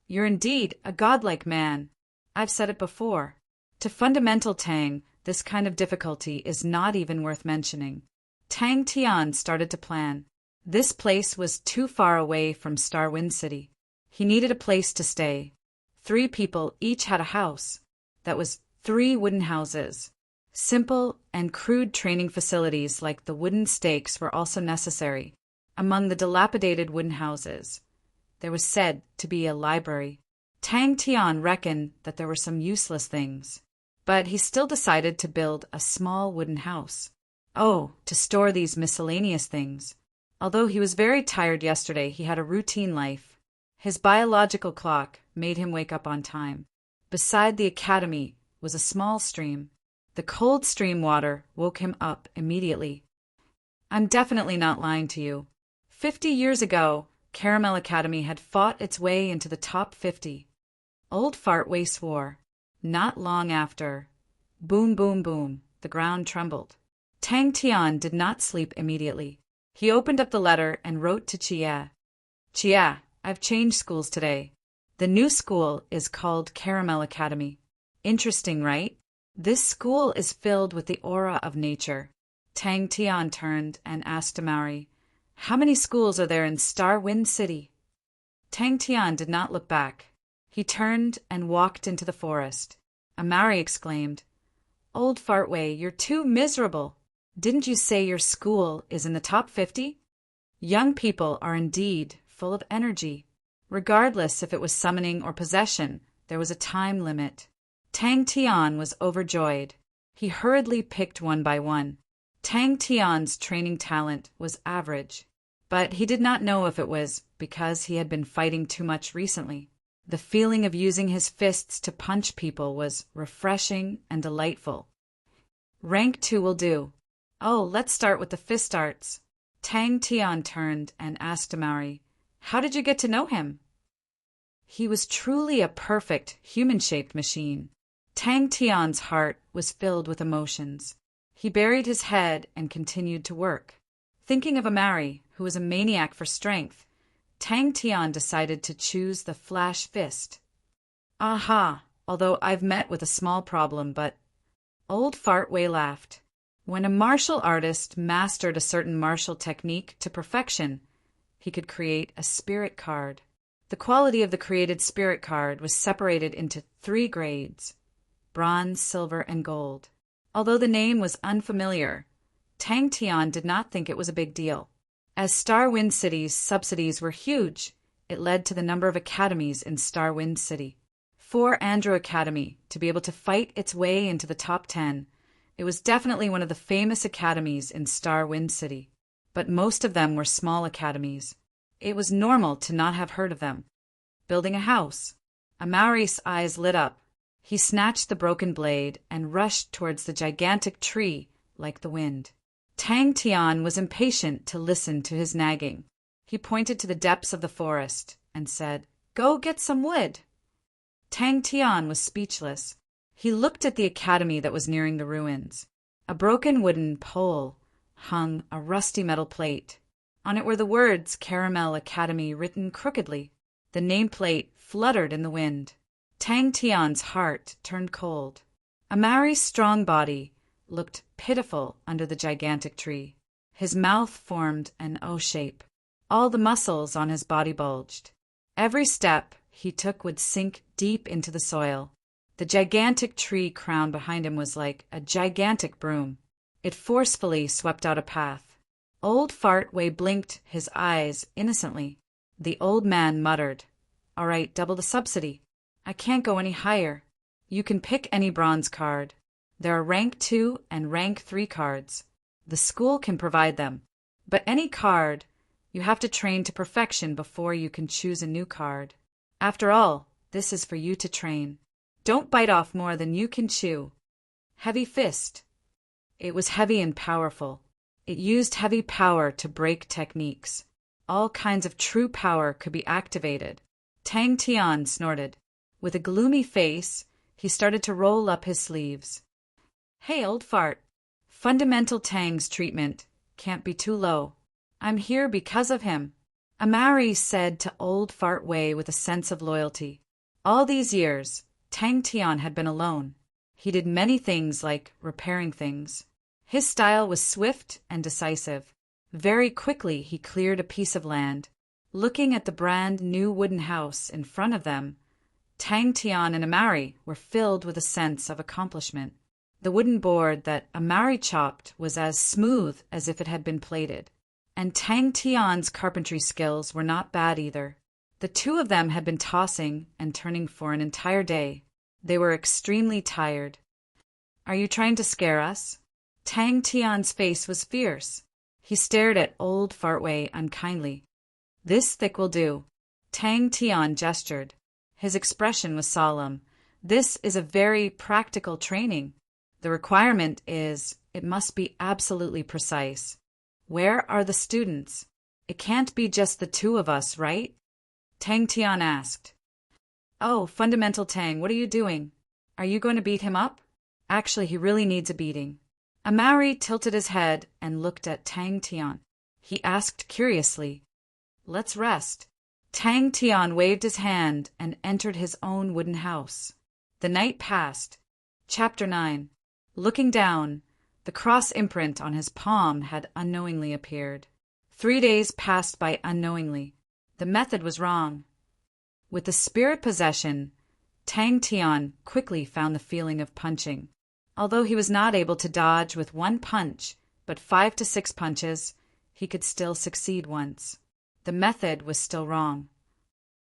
You're indeed a godlike man. I've said it before. To fundamental Tang, this kind of difficulty is not even worth mentioning. Tang Tian started to plan. This place was too far away from Star Wind City. He needed a place to stay. 3 people each had a house. That was 3 wooden houses. Simple and crude training facilities like the wooden stakes were also necessary. Among the dilapidated wooden houses, there was said to be a library. Tang Tian reckoned that there were some useless things, but he still decided to build a small wooden house. Oh, to store these miscellaneous things. Although he was very tired yesterday, he had a routine life. His biological clock made him wake up on time. Beside the academy was a small stream. The cold stream water woke him up immediately. I'm definitely not lying to you. 50 years ago, Caramel Academy had fought its way into the top 50. Old Fart Way swore. Not long after. Boom, boom, boom, the ground trembled. Tang Tian did not sleep immediately. He opened up the letter and wrote to Chia. Chia, I've changed schools today. The new school is called Caramel Academy. Interesting, right? This school is filled with the aura of nature. Tang Tian turned and asked Amari, how many schools are there in Star Wind City? Tang Tian did not look back. He turned and walked into the forest. Amari exclaimed, Old Fart Way, you're too miserable. Didn't you say your school is in the top 50? Young people are indeed full of energy. Regardless if it was summoning or possession, there was a time limit. Tang Tian was overjoyed. He hurriedly picked one by one. Tang Tian's training talent was average, but he did not know if it was because he had been fighting too much recently. The feeling of using his fists to punch people was refreshing and delightful. Rank 2 will do. Oh, let's start with the fist arts. Tang Tian turned and asked Amari, how did you get to know him? He was truly a perfect human-shaped machine. Tang Tian's heart was filled with emotions. He buried his head and continued to work. Thinking of Amari, who was a maniac for strength, Tang Tian decided to choose the flash fist. Aha, although I've met with a small problem, but... Old Fart Way laughed. When a martial artist mastered a certain martial technique to perfection, he could create a spirit card. The quality of the created spirit card was separated into 3 grades: bronze, silver, and gold. Although the name was unfamiliar, Tang Tian did not think it was a big deal. As Star Wind City's subsidies were huge, it led to the number of academies in Star Wind City. For Andrew Academy to be able to fight its way into the top 10, it was definitely one of the famous academies in Star Wind City. But most of them were small academies. It was normal to not have heard of them. Building a house. Amari's eyes lit up. He snatched the broken blade and rushed towards the gigantic tree like the wind. Tang Tian was impatient to listen to his nagging. He pointed to the depths of the forest and said, Go get some wood. Tang Tian was speechless. He looked at the academy that was nearing the ruins. A broken wooden pole hung a rusty metal plate. On it were the words Caramel Academy written crookedly. The nameplate fluttered in the wind. Tang Tian's heart turned cold. Amari's strong body looked pitiful under the gigantic tree. His mouth formed an O shape. All the muscles on his body bulged. Every step he took would sink deep into the soil. The gigantic tree crown behind him was like a gigantic broom. It forcefully swept out a path. Old Fartway blinked his eyes innocently. The old man muttered, "All right, double the subsidy. I can't go any higher. You can pick any bronze card. There are rank 2 and rank 3 cards. The school can provide them. But any card, you have to train to perfection before you can choose a new card. After all, this is for you to train. Don't bite off more than you can chew." Heavy fist. It was heavy and powerful. It used heavy power to break techniques. All kinds of true power could be activated. Tang Tian snorted. With a gloomy face, he started to roll up his sleeves. "Hey, old fart. Fundamental Tang's treatment can't be too low. I'm here because of him," Amari said to old Fartway with a sense of loyalty. All these years, Tang Tian had been alone. He did many things like repairing things. His style was swift and decisive. Very quickly he cleared a piece of land. Looking at the brand new wooden house in front of them, Tang Tian and Amari were filled with a sense of accomplishment. The wooden board that Amari chopped was as smooth as if it had been plated. And Tang Tian's carpentry skills were not bad either. The two of them had been tossing and turning for an entire day. They were extremely tired. "Are you trying to scare us?" Tang Tian's face was fierce. He stared at old Fartway unkindly. "This thick will do." Tang Tian gestured. His expression was solemn. "This is a very practical training. The requirement is, it must be absolutely precise. Where are the students? It can't be just the two of us, right?" Tang Tian asked. "Oh, Fundamental Tang, what are you doing? Are you going to beat him up? Actually, he really needs a beating." Amari tilted his head and looked at Tang Tian. He asked curiously, "Let's rest." Tang Tian waved his hand and entered his own wooden house. The night passed. Chapter 9. Looking down, the cross imprint on his palm had unknowingly appeared. 3 days passed by unknowingly. The method was wrong. With the spirit possession, Tang Tian quickly found the feeling of punching. Although he was not able to dodge with one punch, but 5 to 6 punches, he could still succeed once. The method was still wrong.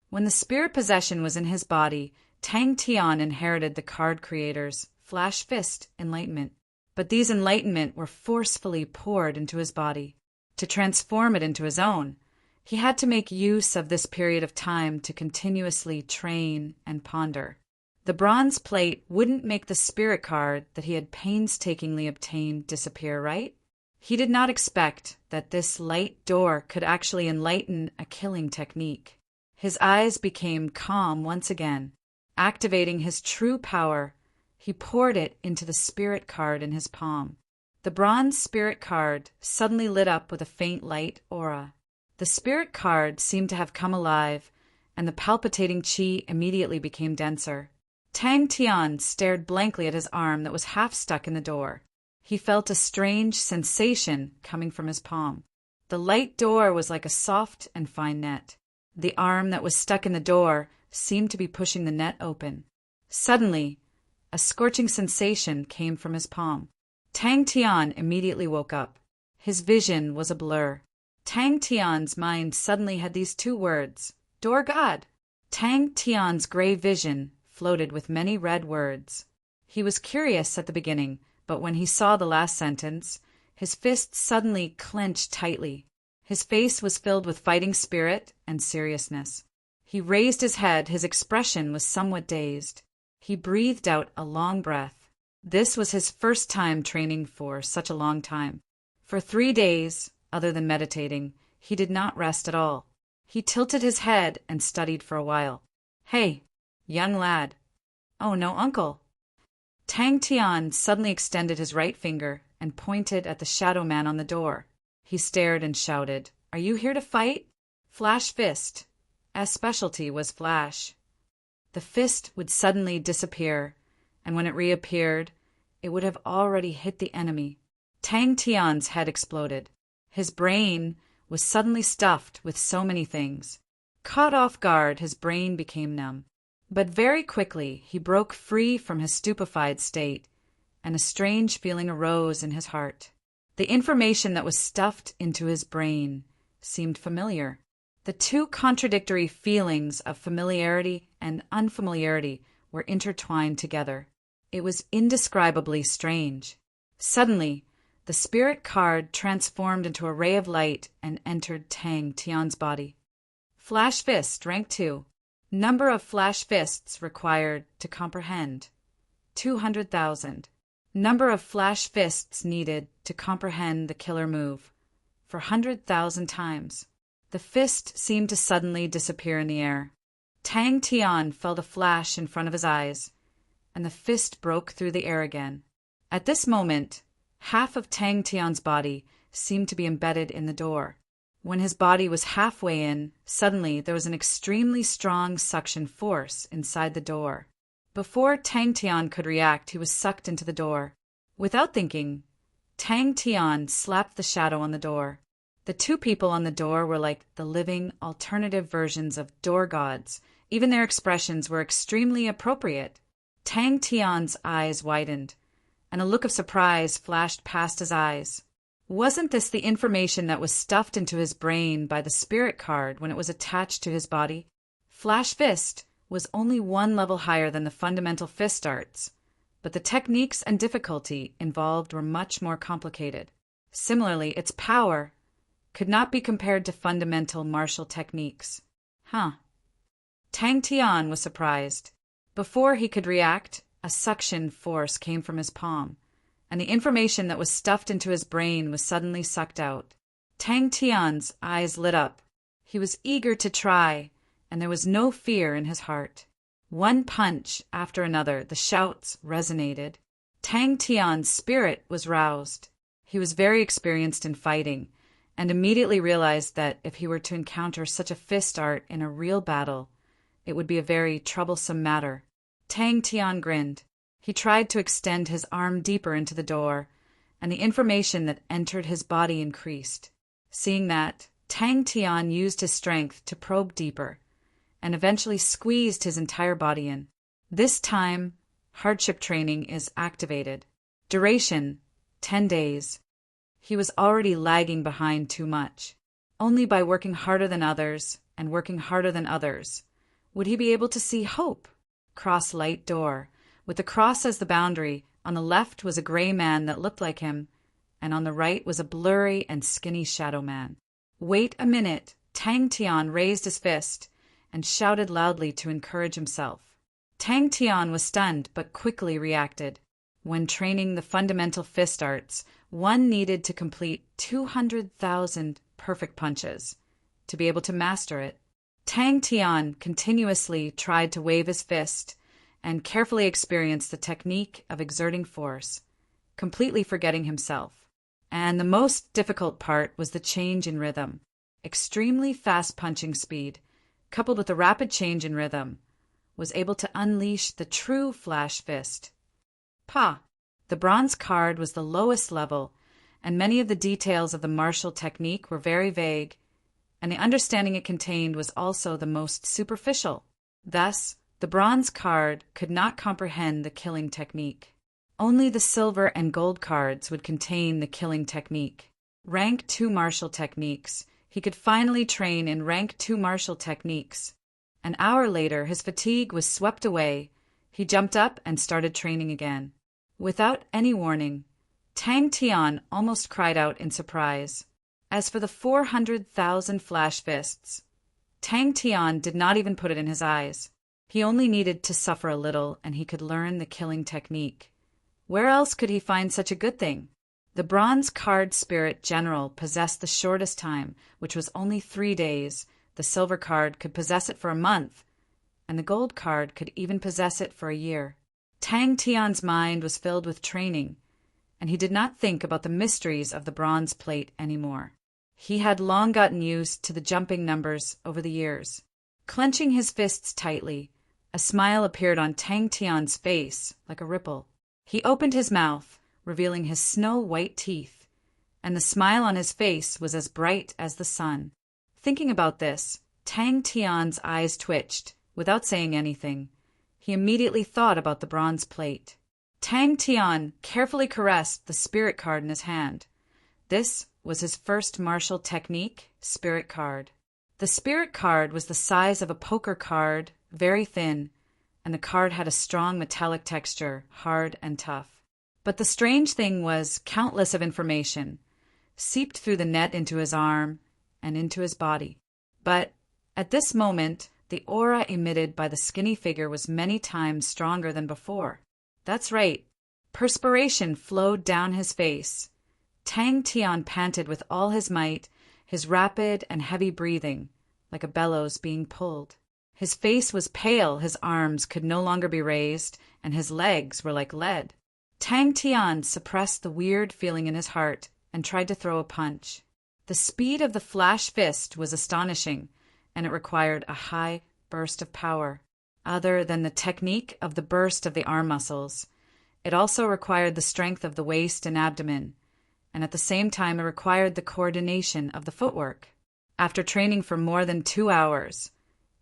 When the spirit possession was in his body, Tang Tian inherited the card creator's Flash Fist enlightenment. But these enlightenment were forcefully poured into his body. To transform it into his own, he had to make use of this period of time to continuously train and ponder. The bronze plate wouldn't make the spirit card that he had painstakingly obtained disappear, right? He did not expect that this light door could actually enlighten a killing technique. His eyes became calm once again. Activating his true power, he poured it into the spirit card in his palm. The bronze spirit card suddenly lit up with a faint light aura. The spirit card seemed to have come alive, and the palpitating qi immediately became denser. Tang Tian stared blankly at his arm that was half stuck in the door. He felt a strange sensation coming from his palm. The light door was like a soft and fine net. The arm that was stuck in the door seemed to be pushing the net open. Suddenly, a scorching sensation came from his palm. Tang Tian immediately woke up. His vision was a blur. Tang Tian's mind suddenly had these 2 words, "Door God." Tang Tian's gray vision floated with many red words. He was curious at the beginning, but when he saw the last sentence, his fists suddenly clenched tightly. His face was filled with fighting spirit and seriousness. He raised his head, his expression was somewhat dazed. He breathed out a long breath. This was his first time training for such a long time. For 3 days, other than meditating, he did not rest at all. He tilted his head and studied for a while. "Hey, young lad." "Oh, no, uncle." Tang Tian suddenly extended his right finger and pointed at the shadow man on the door. He stared and shouted, "Are you here to fight?" Flash fist. As specialty was flash. The fist would suddenly disappear, and when it reappeared, it would have already hit the enemy. Tang Tian's head exploded. His brain was suddenly stuffed with so many things. Caught off guard, his brain became numb. But very quickly he broke free from his stupefied state, and a strange feeling arose in his heart. The information that was stuffed into his brain seemed familiar. The two contradictory feelings of familiarity and unfamiliarity were intertwined together. It was indescribably strange. Suddenly, the spirit card transformed into a ray of light and entered Tang Tian's body. Flash Fist, Rank 2. Number of Flash Fists required to comprehend: 200,000. Number of Flash Fists needed to comprehend the killer move: 400,000 times. The fist seemed to suddenly disappear in the air. Tang Tian felt a flash in front of his eyes, and the fist broke through the air again. At this moment, half of Tang Tian's body seemed to be embedded in the door. When his body was halfway in, suddenly there was an extremely strong suction force inside the door. Before Tang Tian could react, he was sucked into the door. Without thinking, Tang Tian slapped the shadow on the door. The two people on the door were like the living, alternative versions of door gods. Even their expressions were extremely appropriate. Tang Tian's eyes widened, and a look of surprise flashed past his eyes. Wasn't this the information that was stuffed into his brain by the spirit card when it was attached to his body? Flash Fist was only one level higher than the fundamental fist arts, but the techniques and difficulty involved were much more complicated. Similarly, its power could not be compared to fundamental martial techniques. Tang Tian was surprised. Before he could react, a suction force came from his palm, and the information that was stuffed into his brain was suddenly sucked out. Tang Tian's eyes lit up. He was eager to try, and there was no fear in his heart. One punch after another, the shouts resonated. Tang Tian's spirit was roused. He was very experienced in fighting, and immediately realized that if he were to encounter such a fist art in a real battle, it would be a very troublesome matter. Tang Tian grinned. He tried to extend his arm deeper into the door, and the information that entered his body increased. Seeing that, Tang Tian used his strength to probe deeper, and eventually squeezed his entire body in. This time, hardship training is activated. Duration: 10 days. He was already lagging behind too much. Only by working harder than others, and working harder than others, would he be able to see hope. Cross light door. With the cross as the boundary, on the left was a gray man that looked like him, and on the right was a blurry and skinny shadow man. Wait a minute. Tang Tian raised his fist and shouted loudly to encourage himself. Tang Tian was stunned but quickly reacted. When training the fundamental fist arts, one needed to complete 200,000 perfect punches to be able to master it. Tang Tian continuously tried to wave his fist and carefully experienced the technique of exerting force, completely forgetting himself. And the most difficult part was the change in rhythm. Extremely fast punching speed, coupled with a rapid change in rhythm, was able to unleash the true flash fist. The bronze card was the lowest level, and many of the details of the martial technique were very vague, and the understanding it contained was also the most superficial. Thus, the bronze card could not comprehend the killing technique. Only the silver and gold cards would contain the killing technique. Rank 2 martial techniques. He could finally train in Rank 2 martial techniques. An hour later, his fatigue was swept away. He jumped up and started training again. Without any warning, Tang Tian almost cried out in surprise. As for the 400,000 flash fists, Tang Tian did not even put it in his eyes. He only needed to suffer a little, and he could learn the killing technique. Where else could he find such a good thing? The bronze card spirit general possessed the shortest time, which was only 3 days, The silver card could possess it for a month, and the gold card could even possess it for a year. Tang Tian's mind was filled with training, and he did not think about the mysteries of the bronze plate anymore. He had long gotten used to the jumping numbers over the years. Clenching his fists tightly, a smile appeared on Tang Tian's face like a ripple. He opened his mouth, revealing his snow-white teeth, and the smile on his face was as bright as the sun. Thinking about this, Tang Tian's eyes twitched. Without saying anything, he immediately thought about the bronze plate. Tang Tian carefully caressed the spirit card in his hand. This was his first martial technique, spirit card. The spirit card was the size of a poker card, very thin, and the card had a strong metallic texture, hard and tough. But the strange thing was countless of information seeped through the net into his arm and into his body. But at this moment, the aura emitted by the skinny figure was many times stronger than before. That's right. Perspiration flowed down his face. Tang Tian panted with all his might, his rapid and heavy breathing, like a bellows being pulled. His face was pale, his arms could no longer be raised, and his legs were like lead. Tang Tian suppressed the weird feeling in his heart and tried to throw a punch. The speed of the flash fist was astonishing, and it required a high burst of power. Other than the technique of the burst of the arm muscles, it also required the strength of the waist and abdomen, and at the same time it required the coordination of the footwork. After training for more than 2 hours,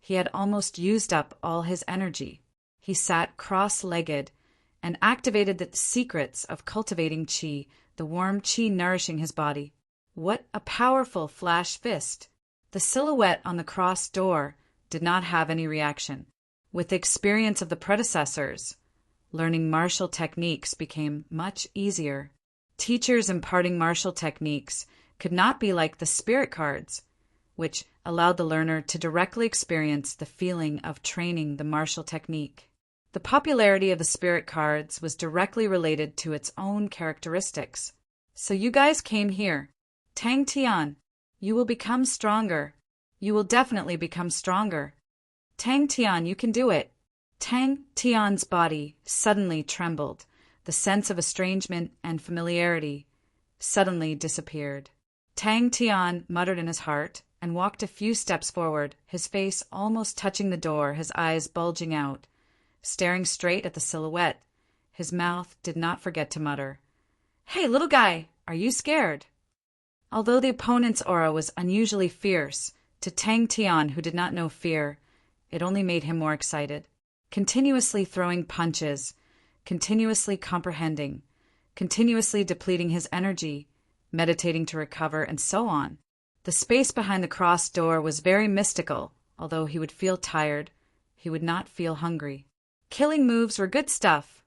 he had almost used up all his energy. He sat cross-legged and activated the secrets of cultivating qi, the warm qi nourishing his body. What a powerful flash fist! The silhouette on the cross door did not have any reaction. With the experience of the predecessors, learning martial techniques became much easier. Teachers imparting martial techniques could not be like the spirit cards, which allowed the learner to directly experience the feeling of training the martial technique. The popularity of the spirit cards was directly related to its own characteristics. So you guys came here. Tang Tian, you will become stronger. You will definitely become stronger. Tang Tian, you can do it. Tang Tian's body suddenly trembled. The sense of estrangement and familiarity suddenly disappeared. Tang Tian muttered in his heart and walked a few steps forward, his face almost touching the door, his eyes bulging out. Staring straight at the silhouette, his mouth did not forget to mutter, "Hey, little guy, are you scared?" Although the opponent's aura was unusually fierce, to Tang Tian, who did not know fear, it only made him more excited. Continuously throwing punches, continuously comprehending, continuously depleting his energy, meditating to recover, and so on. The space behind the cross door was very mystical. Although he would feel tired, he would not feel hungry. Killing moves were good stuff.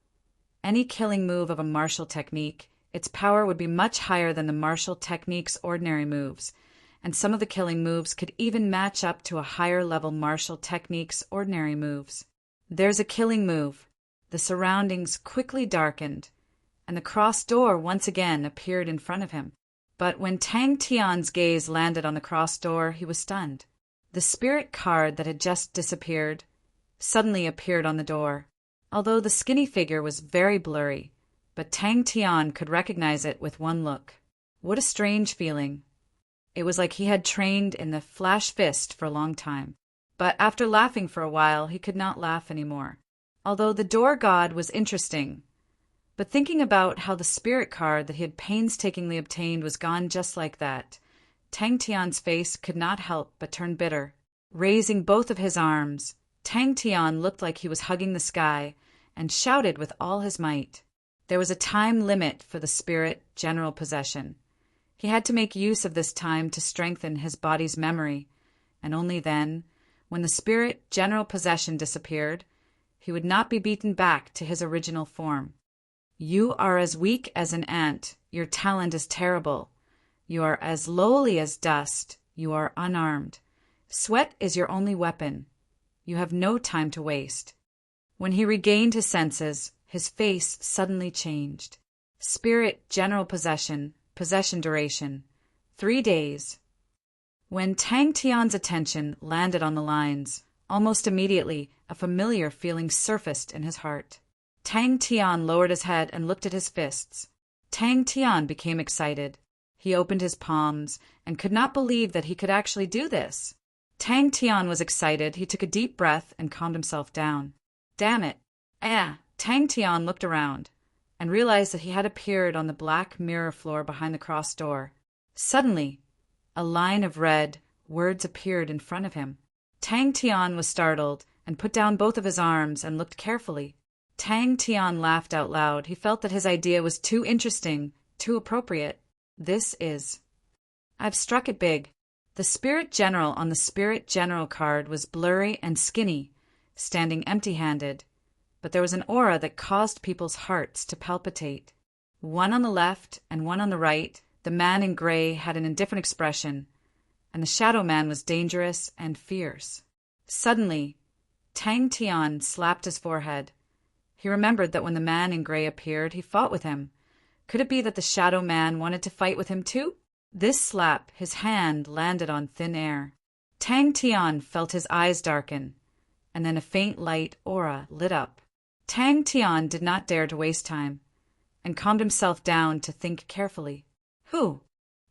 Any killing move of a martial technique, its power would be much higher than the martial technique's ordinary moves, and some of the killing moves could even match up to a higher level martial technique's ordinary moves. There's a killing move. The surroundings quickly darkened, and the cross door once again appeared in front of him. But when Tang Tian's gaze landed on the cross door, he was stunned. The spirit card that had just disappeared suddenly appeared on the door. Although the skinny figure was very blurry, but Tang Tian could recognize it with one look. What a strange feeling. It was like he had trained in the flash fist for a long time. But after laughing for a while, he could not laugh anymore. Although the door god was interesting, but thinking about how the spirit card that he had painstakingly obtained was gone just like that, Tang Tian's face could not help but turn bitter. Raising both of his arms, Tang Tian looked like he was hugging the sky and shouted with all his might. There was a time limit for the spirit general possession. He had to make use of this time to strengthen his body's memory, and only then, when the spirit general possession disappeared, he would not be beaten back to his original form. You are as weak as an ant. Your talent is terrible. You are as lowly as dust. You are unarmed. Sweat is your only weapon. You have no time to waste. When he regained his senses, his face suddenly changed. Spirit general possession, possession duration, 3 days. When Tang Tian's attention landed on the lines, almost immediately a familiar feeling surfaced in his heart. Tang Tian lowered his head and looked at his fists. Tang Tian became excited. He opened his palms and could not believe that he could actually do this. Tang Tian was excited. He took a deep breath and calmed himself down. Damn it. Tang Tian looked around and realized that he had appeared on the black mirror floor behind the cross door. Suddenly, a line of red words appeared in front of him. Tang Tian was startled and put down both of his arms and looked carefully. Tang Tian laughed out loud. He felt that his idea was too interesting, too appropriate. I've struck it big. The Spirit General on the Spirit General card was blurry and skinny, standing empty-handed, but there was an aura that caused people's hearts to palpitate. One on the left and one on the right, the man in gray had an indifferent expression, and the shadow man was dangerous and fierce. Suddenly, Tang Tian slapped his forehead. He remembered that when the man in gray appeared, he fought with him. Could it be that the shadow man wanted to fight with him too? This slap, his hand landed on thin air. Tang Tian felt his eyes darken, and then a faint light aura lit up. Tang Tian did not dare to waste time, and calmed himself down to think carefully. Who?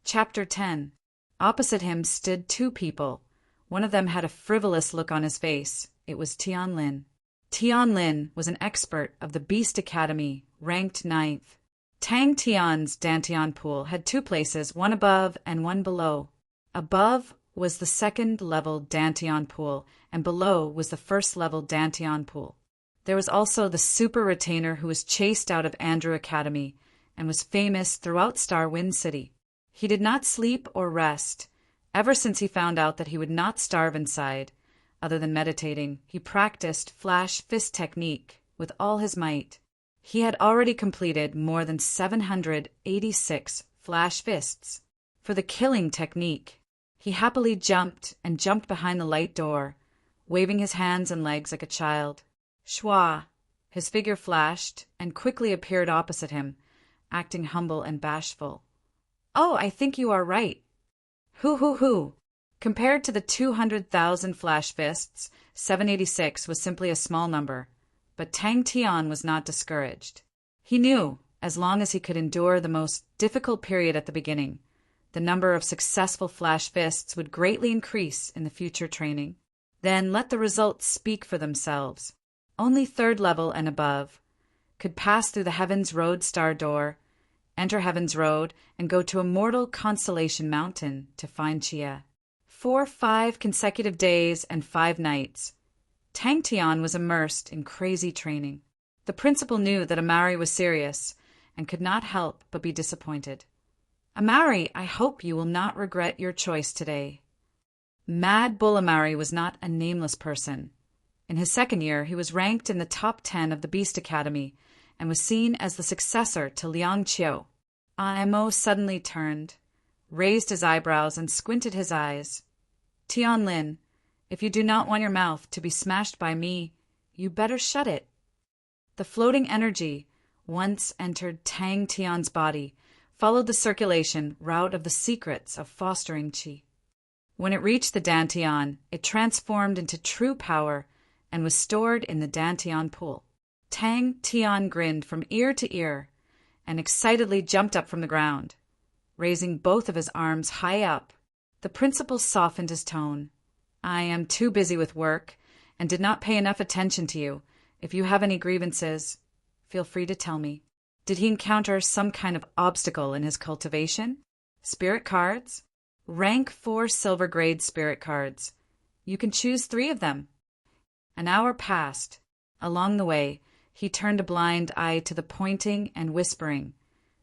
Chapter 10. Opposite him stood two people. One of them had a frivolous look on his face. It was Tian Lin. Tian Lin was an expert of the Beast Academy, ranked 9th. Tang Tian's Dantian pool had two places, one above and one below. Above was the second-level Dantian pool, and below was the first-level Dantian pool. There was also the super retainer who was chased out of Andrew Academy and was famous throughout Star Wind City. He did not sleep or rest. Ever since he found out that he would not starve inside, other than meditating, he practiced flash fist technique with all his might. He had already completed more than 786 flash fists. For the killing technique, he happily jumped behind the light door, waving his hands and legs like a child. Shwa! His figure flashed and quickly appeared opposite him, acting humble and bashful. Oh, I think you are right. Hoo. Compared to the 200,000 flash fists, 786 was simply a small number. But Tang Tian was not discouraged. He knew, as long as he could endure the most difficult period at the beginning, the number of successful flash fists would greatly increase in the future training. Then let the results speak for themselves. Only 3rd level and above could pass through the Heaven's Road Star Door, enter Heaven's Road, and go to Immortal Constellation Mountain to find Chia. For 5 consecutive days and 5 nights, Tang Tian was immersed in crazy training. The principal knew that Amari was serious and could not help but be disappointed. Amari, I hope you will not regret your choice today. Mad Bull Amari was not a nameless person. In his 2nd year, he was ranked in the top 10 of the Beast Academy and was seen as the successor to Liang Qiu. Imo suddenly turned, raised his eyebrows, and squinted his eyes. Tian Lin, if you do not want your mouth to be smashed by me, you better shut it. The floating energy, once entered Tang Tian's body, followed the circulation route of the secrets of fostering qi. When it reached the Dantian, it transformed into true power and was stored in the Dantian pool. Tang Tian grinned from ear to ear and excitedly jumped up from the ground, raising both of his arms high up. The principal softened his tone. I am too busy with work and did not pay enough attention to you. If you have any grievances, feel free to tell me. Did he encounter some kind of obstacle in his cultivation? Spirit cards? Rank 4 silver grade spirit cards. You can choose 3 of them. An hour passed. Along the way, he turned a blind eye to the pointing and whispering,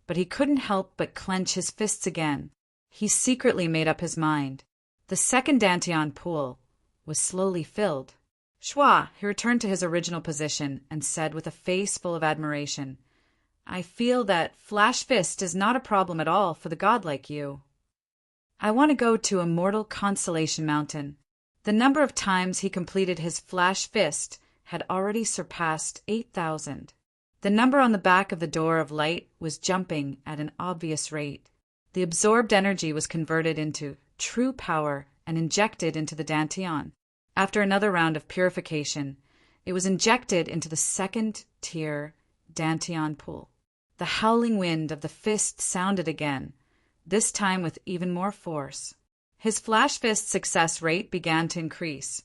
but he couldn't help but clench his fists again. He secretly made up his mind. The second Dantian pool was slowly filled. Shwa, he returned to his original position and said with a face full of admiration, I feel that Flash Fist is not a problem at all for the god like you. I want to go to Immortal Constellation Mountain. The number of times he completed his Flash Fist had already surpassed 8,000. The number on the back of the door of light was jumping at an obvious rate. The absorbed energy was converted into true power and injected into the dantian. After another round of purification, it was injected into the second-tier dantian pool. The howling wind of the fist sounded again, this time with even more force. His flash fist success rate began to increase,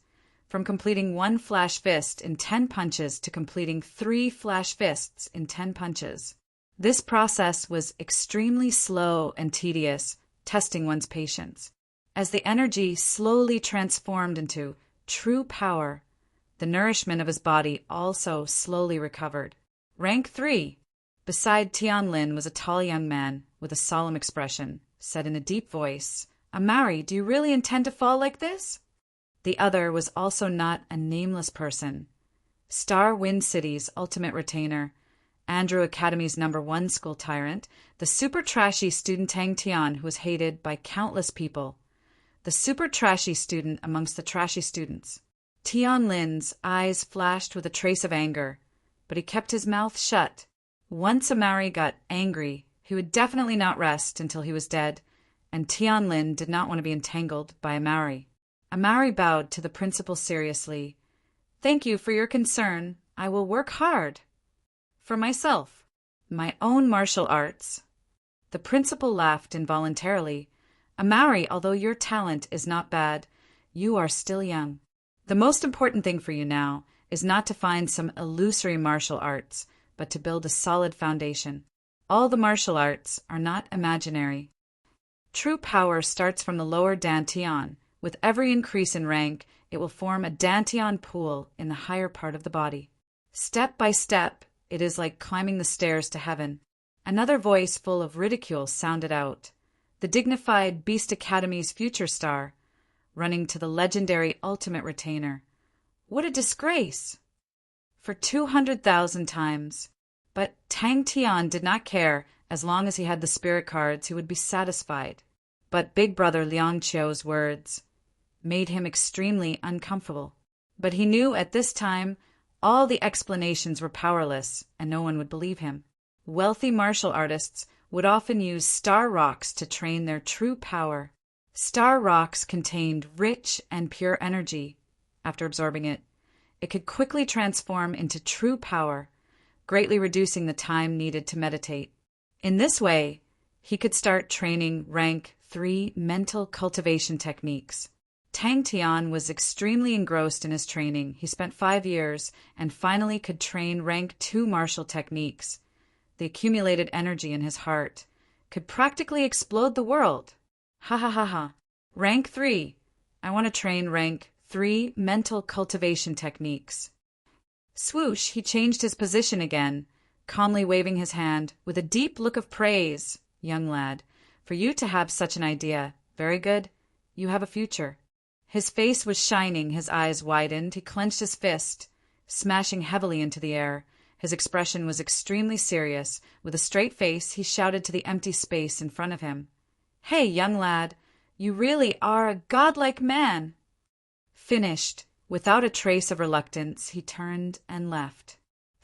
from completing 1 flash fist in 10 punches to completing 3 flash fists in 10 punches. This process was extremely slow and tedious, testing one's patience. As the energy slowly transformed into true power, the nourishment of his body also slowly recovered. Rank 3. Beside Tianlin was a tall young man with a solemn expression, said in a deep voice, "Amari, do you really intend to fall like this?" The other was also not a nameless person. Star Wind City's ultimate retainer, Andrew Academy's #1 school tyrant, the super trashy student Tang Tian, who was hated by countless people. The super trashy student amongst the trashy students. Tian Lin's eyes flashed with a trace of anger, but he kept his mouth shut. Once Amari got angry, he would definitely not rest until he was dead, and Tian Lin did not want to be entangled by Amari. Amari bowed to the principal seriously. "Thank you for your concern. I will work hard. For myself, my own martial arts." The principal laughed involuntarily. "Amari, although your talent is not bad, you are still young. The most important thing for you now is not to find some illusory martial arts, but to build a solid foundation. All the martial arts are not imaginary. True power starts from the lower dantian. With every increase in rank, it will form a dantian pool in the higher part of the body. Step by step, it is like climbing the stairs to heaven." Another voice full of ridicule sounded out. The dignified Beast Academy's future star, running to the legendary ultimate retainer. What a disgrace! For 200,000 times. But Tang Tian did not care. As long as he had the spirit cards, he would be satisfied. But Big Brother Liang Qiu's words made him extremely uncomfortable. But he knew at this time all the explanations were powerless, and no one would believe him. Wealthy martial artists would often use star rocks to train their true power. Star rocks contained rich and pure energy. After absorbing it, it could quickly transform into true power, greatly reducing the time needed to meditate. In this way, he could start training rank 3 mental cultivation techniques. Tang Tian was extremely engrossed in his training. He spent 5 years and finally could train rank 2 martial techniques. The accumulated energy in his heart could practically explode the world. Ha ha ha ha. Rank 3. I want to train rank 3 mental cultivation techniques. Swoosh, he changed his position again, calmly waving his hand with a deep look of praise. "Young lad, for you to have such an idea, very good. You have a future." His face was shining, his eyes widened, he clenched his fist, smashing heavily into the air. His expression was extremely serious. With a straight face, he shouted to the empty space in front of him. "Hey, young lad, you really are a godlike man." Finished, without a trace of reluctance, he turned and left.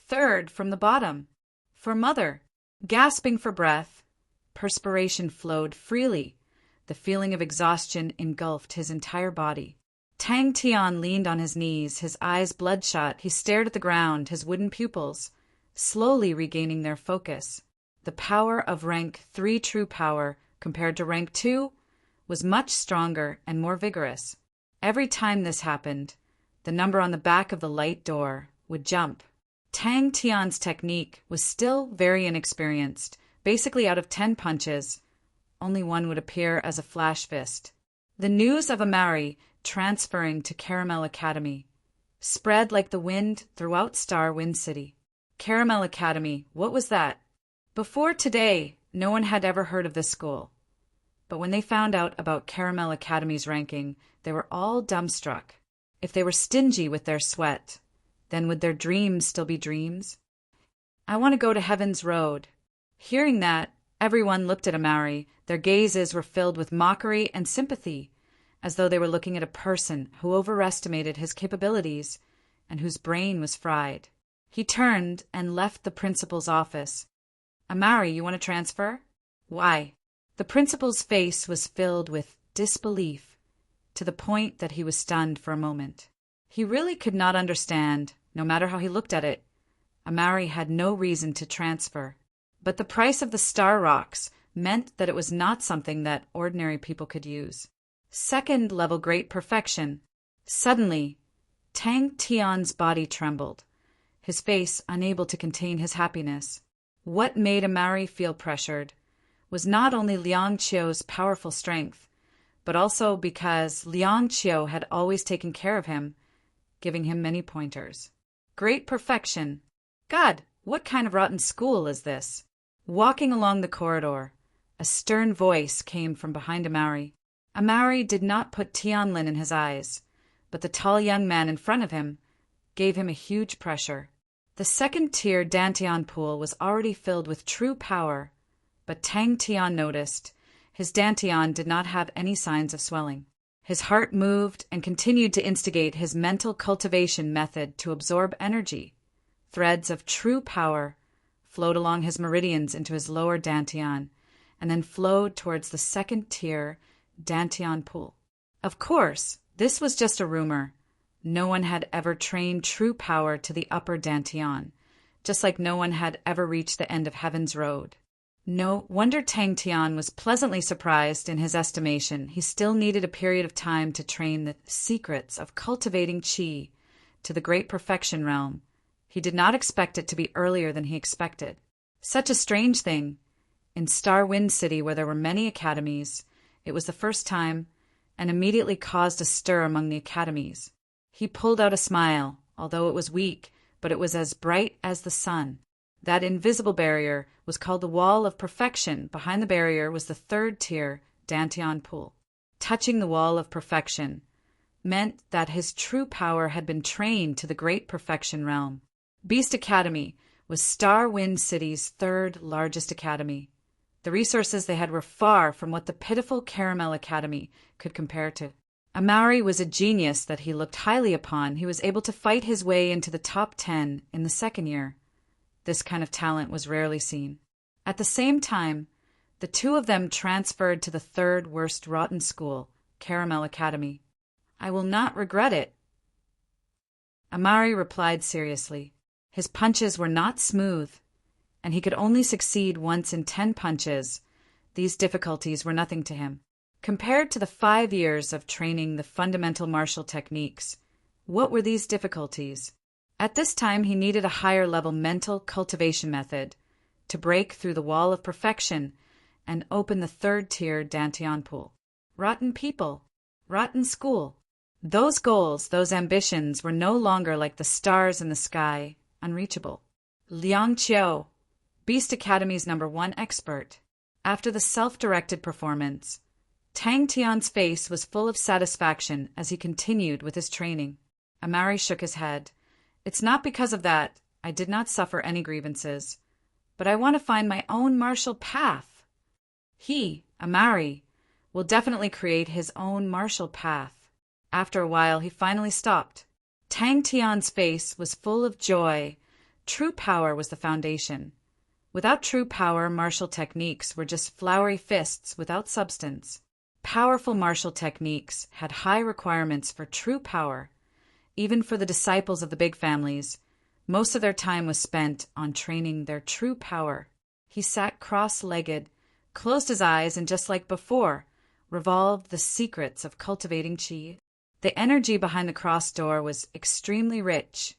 Third from the bottom. For mother. Gasping for breath, perspiration flowed freely. The feeling of exhaustion engulfed his entire body. Tang Tian leaned on his knees, his eyes bloodshot. He stared at the ground, his wooden pupils slowly regaining their focus. The power of rank 3 true power, compared to rank 2, was much stronger and more vigorous. Every time this happened, the number on the back of the light door would jump. Tang Tian's technique was still very inexperienced. Basically, out of 10 punches, only 1 would appear as a flash fist. The news of Amari transferring to Caramel Academy spread like the wind throughout Star Wind City. Caramel Academy, what was that? Before today, no one had ever heard of this school. But when they found out about Caramel Academy's ranking, they were all dumbstruck. If they were stingy with their sweat, then would their dreams still be dreams? "I want to go to Heaven's Road." Hearing that, everyone looked at Amari. Their gazes were filled with mockery and sympathy, as though they were looking at a person who overestimated his capabilities and whose brain was fried. He turned and left the principal's office. "Amari, you want to transfer?" "Why?" The principal's face was filled with disbelief, to the point that he was stunned for a moment. He really could not understand, no matter how he looked at it. Amari had no reason to transfer. But the price of the star rocks meant that it was not something that ordinary people could use. Second-level great perfection. Suddenly, Tang Tian's body trembled, his face unable to contain his happiness. What made Amari feel pressured was not only Liang Qiu's powerful strength, but also because Liang Qiu had always taken care of him, giving him many pointers. Great perfection. God, what kind of rotten school is this? Walking along the corridor, a stern voice came from behind Amari. Amari did not put Tianlin in his eyes, but the tall young man in front of him gave him a huge pressure. The second-tier Dantian pool was already filled with true power, but Tang Tian noticed his Dantian did not have any signs of swelling. His heart moved and continued to instigate his mental cultivation method to absorb energy. Threads of true power flowed along his meridians into his lower Dantian, and then flowed towards the second-tier Dantian pool. Of course, this was just a rumor. No one had ever trained true power to the upper Dantian, just like no one had ever reached the end of Heaven's Road. No wonder Tang Tian was pleasantly surprised in his estimation. He still needed a period of time to train the secrets of cultivating qi to the great perfection realm. He did not expect it to be earlier than he expected. Such a strange thing. In Star Wind City, where there were many academies, it was the first time, and immediately caused a stir among the academies. He pulled out a smile, although it was weak, but it was as bright as the sun. That invisible barrier was called the Wall of Perfection. Behind the barrier was the third-tier Dantian pool. Touching the Wall of Perfection meant that his true power had been trained to the great perfection realm. Beast Academy was Star Wind City's third largest academy. The resources they had were far from what the pitiful Caramel Academy could compare to. Amari was a genius that he looked highly upon. He was able to fight his way into the top 10 in the second year. This kind of talent was rarely seen. At the same time, the two of them transferred to the third worst rotten school, Caramel Academy. I will not regret it. Amari replied seriously. His punches were not smooth, and he could only succeed once in 10 punches. These difficulties were nothing to him. Compared to the 5 years of training the fundamental martial techniques, what were these difficulties? At this time, he needed a higher-level mental cultivation method to break through the wall of perfection and open the third-tier Dantian pool. Rotten people, rotten school. Those goals, those ambitions were no longer like the stars in the sky, unreachable. Liang Qiu, Beast Academy's #1 expert. After the self-directed performance, Tang Tian's face was full of satisfaction as he continued with his training. Amari shook his head. It's not because of that. I did not suffer any grievances. But I want to find my own martial path. He, Amari, will definitely create his own martial path. After a while, he finally stopped. Tang Tian's face was full of joy. True power was the foundation. Without true power, martial techniques were just flowery fists without substance. Powerful martial techniques had high requirements for true power. Even for the disciples of the big families, most of their time was spent on training their true power. He sat cross-legged, closed his eyes, and just like before, revolved the secrets of cultivating qi. The energy behind the cross door was extremely rich,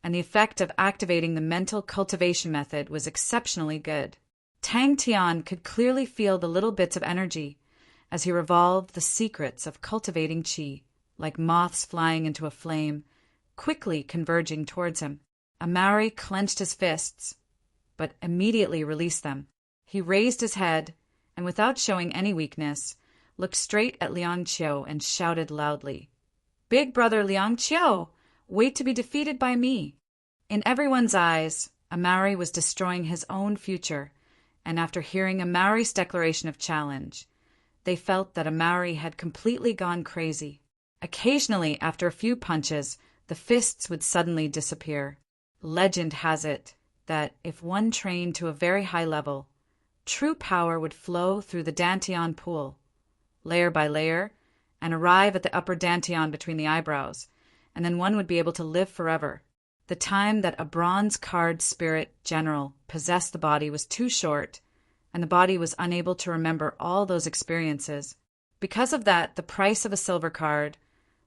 and the effect of activating the mental cultivation method was exceptionally good. Tang Tian could clearly feel the little bits of energy as he revolved the secrets of cultivating qi, like moths flying into a flame, quickly converging towards him. Amari clenched his fists, but immediately released them. He raised his head, and without showing any weakness, looked straight at Liang Qiu and shouted loudly, "Big brother Liang Qiu, wait to be defeated by me." In everyone's eyes, Amari was destroying his own future, and after hearing Amari's declaration of challenge, they felt that Amari had completely gone crazy. Occasionally, after a few punches, the fists would suddenly disappear. Legend has it that if one trained to a very high level, true power would flow through the Dantian pool, layer by layer, and arrive at the upper dantian between the eyebrows, and then one would be able to live forever. The time that a bronze-card spirit general possessed the body was too short, and the body was unable to remember all those experiences. Because of that, the price of a silver card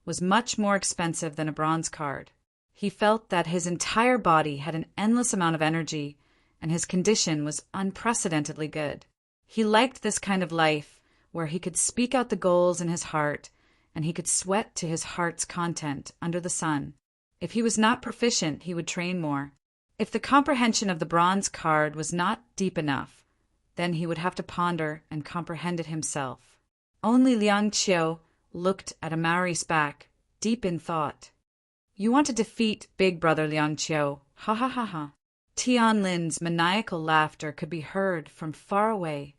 was much more expensive than a bronze card. He felt that his entire body had an endless amount of energy, and his condition was unprecedentedly good. He liked this kind of life, where he could speak out the goals in his heart, and he could sweat to his heart's content under the sun. If he was not proficient, he would train more. If the comprehension of the bronze card was not deep enough, then he would have to ponder and comprehend it himself. Only Liang Qiu looked at Amari's back, deep in thought. You want to defeat Big Brother Liang Qiu, ha ha ha ha. Tian Lin's maniacal laughter could be heard from far away.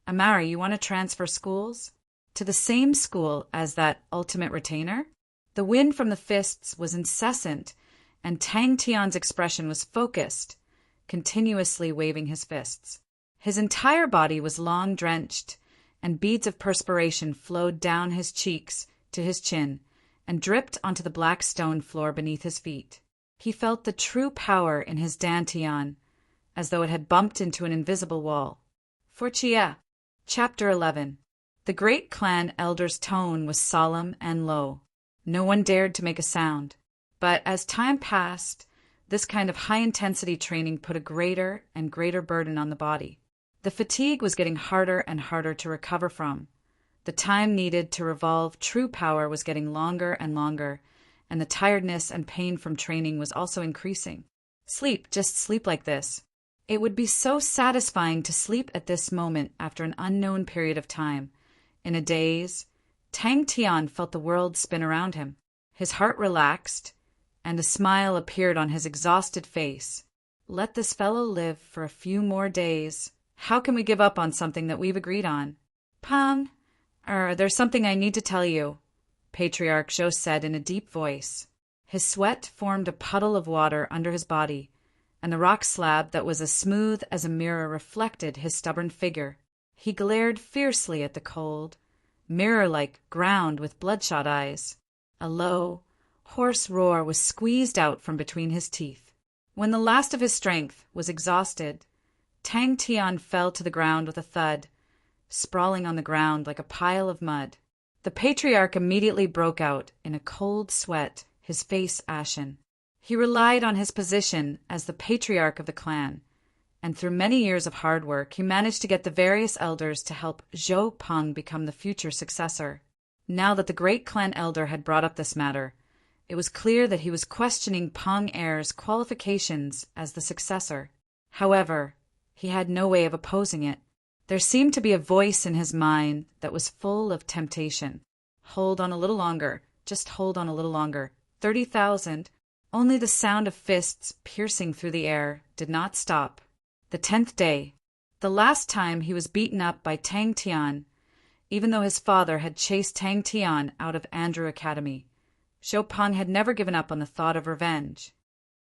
Amari, you want to transfer schools? To the same school as that ultimate retainer? The wind from the fists was incessant, and Tang Tian's expression was focused, continuously waving his fists. His entire body was long drenched, and beads of perspiration flowed down his cheeks to his chin and dripped onto the black stone floor beneath his feet. He felt the true power in his dantian, as though it had bumped into an invisible wall. For Chia. Chapter 11. The great clan elder's tone was solemn and low. No one dared to make a sound. But as time passed, this kind of high-intensity training put a greater and greater burden on the body. The fatigue was getting harder and harder to recover from. The time needed to revolve true power was getting longer and longer, and the tiredness and pain from training was also increasing. Sleep, just sleep like this. It would be so satisfying to sleep at this moment after an unknown period of time. In a daze, Tang Tian felt the world spin around him. His heart relaxed, and a smile appeared on his exhausted face. Let this fellow live for a few more days. How can we give up on something that we've agreed on? Pang, there's something I need to tell you, Patriarch Zhou said in a deep voice. His sweat formed a puddle of water under his body, and the rock slab that was as smooth as a mirror reflected his stubborn figure. He glared fiercely at the cold, mirror-like ground with bloodshot eyes. A low, hoarse roar was squeezed out from between his teeth. When the last of his strength was exhausted, Tang Tian fell to the ground with a thud, sprawling on the ground like a pile of mud. The patriarch immediately broke out in a cold sweat, his face ashen. He relied on his position as the patriarch of the clan, and through many years of hard work, he managed to get the various elders to help Zhou Peng become the future successor. Now that the great clan elder had brought up this matter, it was clear that he was questioning Peng Heir's qualifications as the successor. However, he had no way of opposing it. There seemed to be a voice in his mind that was full of temptation. Hold on a little longer. Just hold on a little longer. 30,000. Only the sound of fists piercing through the air did not stop. The 10th day. The last time he was beaten up by Tang Tian, even though his father had chased Tang Tian out of Andrew Academy. Zhou Peng had never given up on the thought of revenge.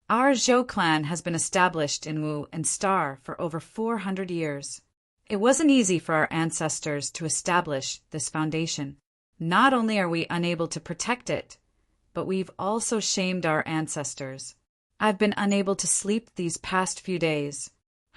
Our Zhou clan has been established in Wu and Star for over 400 years. It wasn't easy for our ancestors to establish this foundation. Not only are we unable to protect it, but we've also shamed our ancestors. I've been unable to sleep these past few days.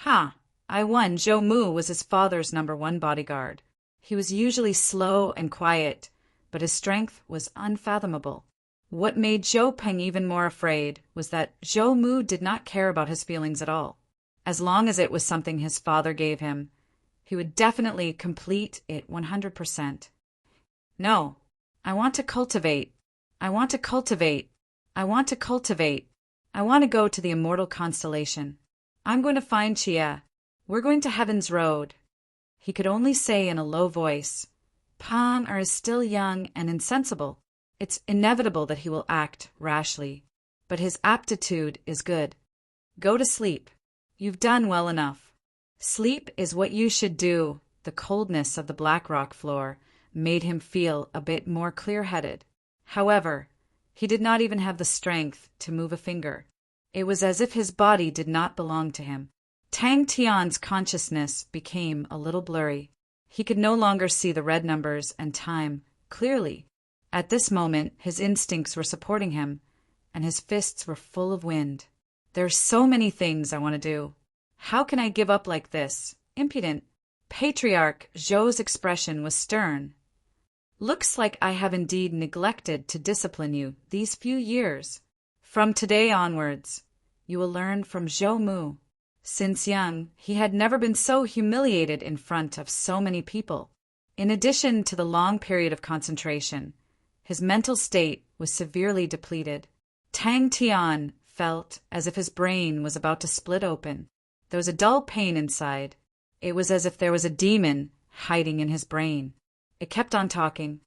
I won. Zhou Mu was his father's #1 bodyguard. He was usually slow and quiet, but his strength was unfathomable. What made Zhou Peng even more afraid was that Zhou Mu did not care about his feelings at all. As long as it was something his father gave him, he would definitely complete it 100%. No, I want to cultivate. I want to cultivate. I want to cultivate. I want to go to the immortal constellation. I'm going to find Chia. We're going to Heaven's Road. He could only say in a low voice, Peng is still young and insensible. It's inevitable that he will act rashly, but his aptitude is good. Go to sleep. You've done well enough. Sleep is what you should do. The coldness of the black rock floor made him feel a bit more clear-headed. However, he did not even have the strength to move a finger. It was as if his body did not belong to him. Tang Tian's consciousness became a little blurry. He could no longer see the red numbers and time clearly. At this moment, his instincts were supporting him, and his fists were full of wind. There are so many things I want to do. How can I give up like this? Impudent. Patriarch Zhou's expression was stern. Looks like I have indeed neglected to discipline you these few years. From today onwards, you will learn from Zhou Mu. Since young, he had never been so humiliated in front of so many people. In addition to the long period of concentration, his mental state was severely depleted. Tang Tian felt as if his brain was about to split open. There was a dull pain inside. It was as if there was a demon hiding in his brain. It kept on talking.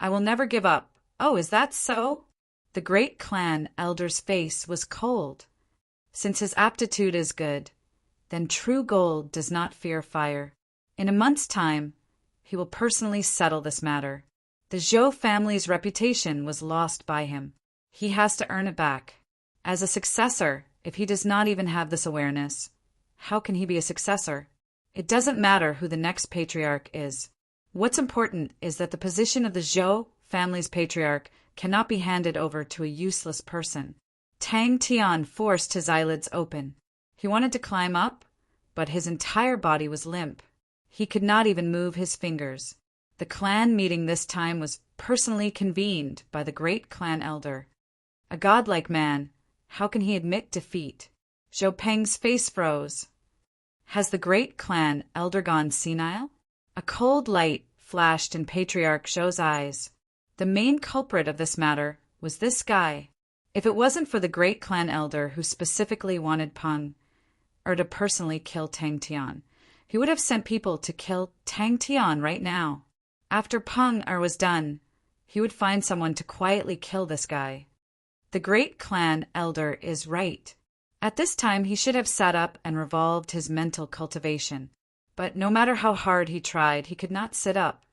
I will never give up. Oh, is that so? The great clan elder's face was cold. Since his aptitude is good, then true gold does not fear fire. In a month's time, he will personally settle this matter. The Zhou family's reputation was lost by him. He has to earn it back. As a successor, if he does not even have this awareness, how can he be a successor? It doesn't matter who the next patriarch is. What's important is that the position of the Zhou family's patriarch cannot be handed over to a useless person. Tang Tian forced his eyelids open. He wanted to climb up, but his entire body was limp. He could not even move his fingers. The clan meeting this time was personally convened by the great clan elder. A godlike man, how can he admit defeat? Zhou Peng's face froze. Has the great clan elder gone senile? A cold light flashed in Patriarch Zhou's eyes. The main culprit of this matter was this guy. If it wasn't for the great clan elder who specifically wanted Peng, or to personally kill Tang Tian, he would have sent people to kill Tang Tian right now. After Peng was done, he would find someone to quietly kill this guy. The great clan elder is right. At this time he should have sat up and revolved his mental cultivation. But no matter how hard he tried, he could not sit up.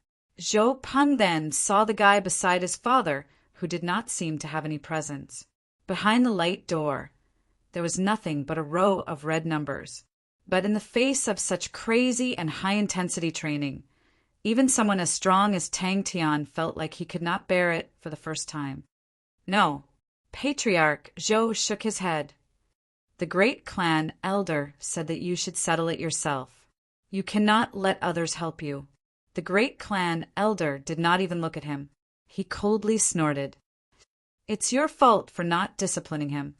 Zhou Peng then saw the guy beside his father, who did not seem to have any presence. Behind the light door, there was nothing but a row of red numbers. But in the face of such crazy and high-intensity training, even someone as strong as Tang Tian felt like he could not bear it for the first time. No. Patriarch Zhou shook his head. The great clan elder said that you should settle it yourself. You cannot let others help you. The great clan elder did not even look at him. He coldly snorted. It's your fault for not disciplining him.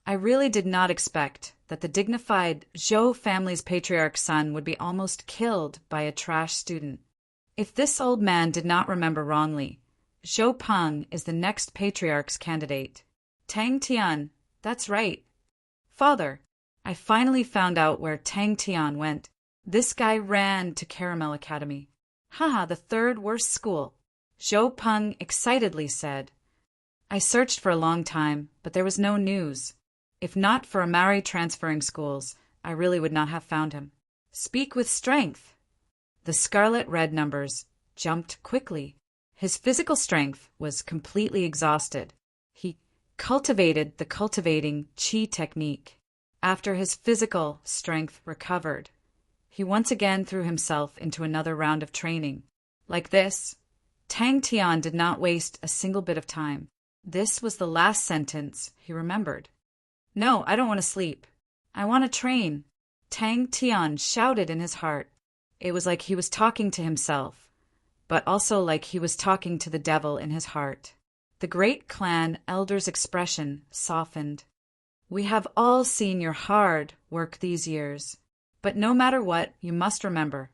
I really did not expect that the dignified Zhou family's patriarch's son would be almost killed by a trash student. If this old man did not remember wrongly, Zhou Peng is the next patriarch's candidate. Tang Tian, that's right. Father, I finally found out where Tang Tian went. This guy ran to Caramel Academy. Haha, the third worst school. Zhou Peng excitedly said. I searched for a long time, but there was no news. If not for Amari transferring schools, I really would not have found him. Speak with strength. The scarlet red numbers jumped quickly. His physical strength was completely exhausted. He cultivated the cultivating qi technique. After his physical strength recovered, he once again threw himself into another round of training. Like this, Tang Tian did not waste a single bit of time. This was the last sentence he remembered. No, I don't want to sleep. I want to train. Tang Tian shouted in his heart. It was like he was talking to himself, but also like he was talking to the devil in his heart. The great clan elder's expression softened. We have all seen your hard work these years, but no matter what, you must remember,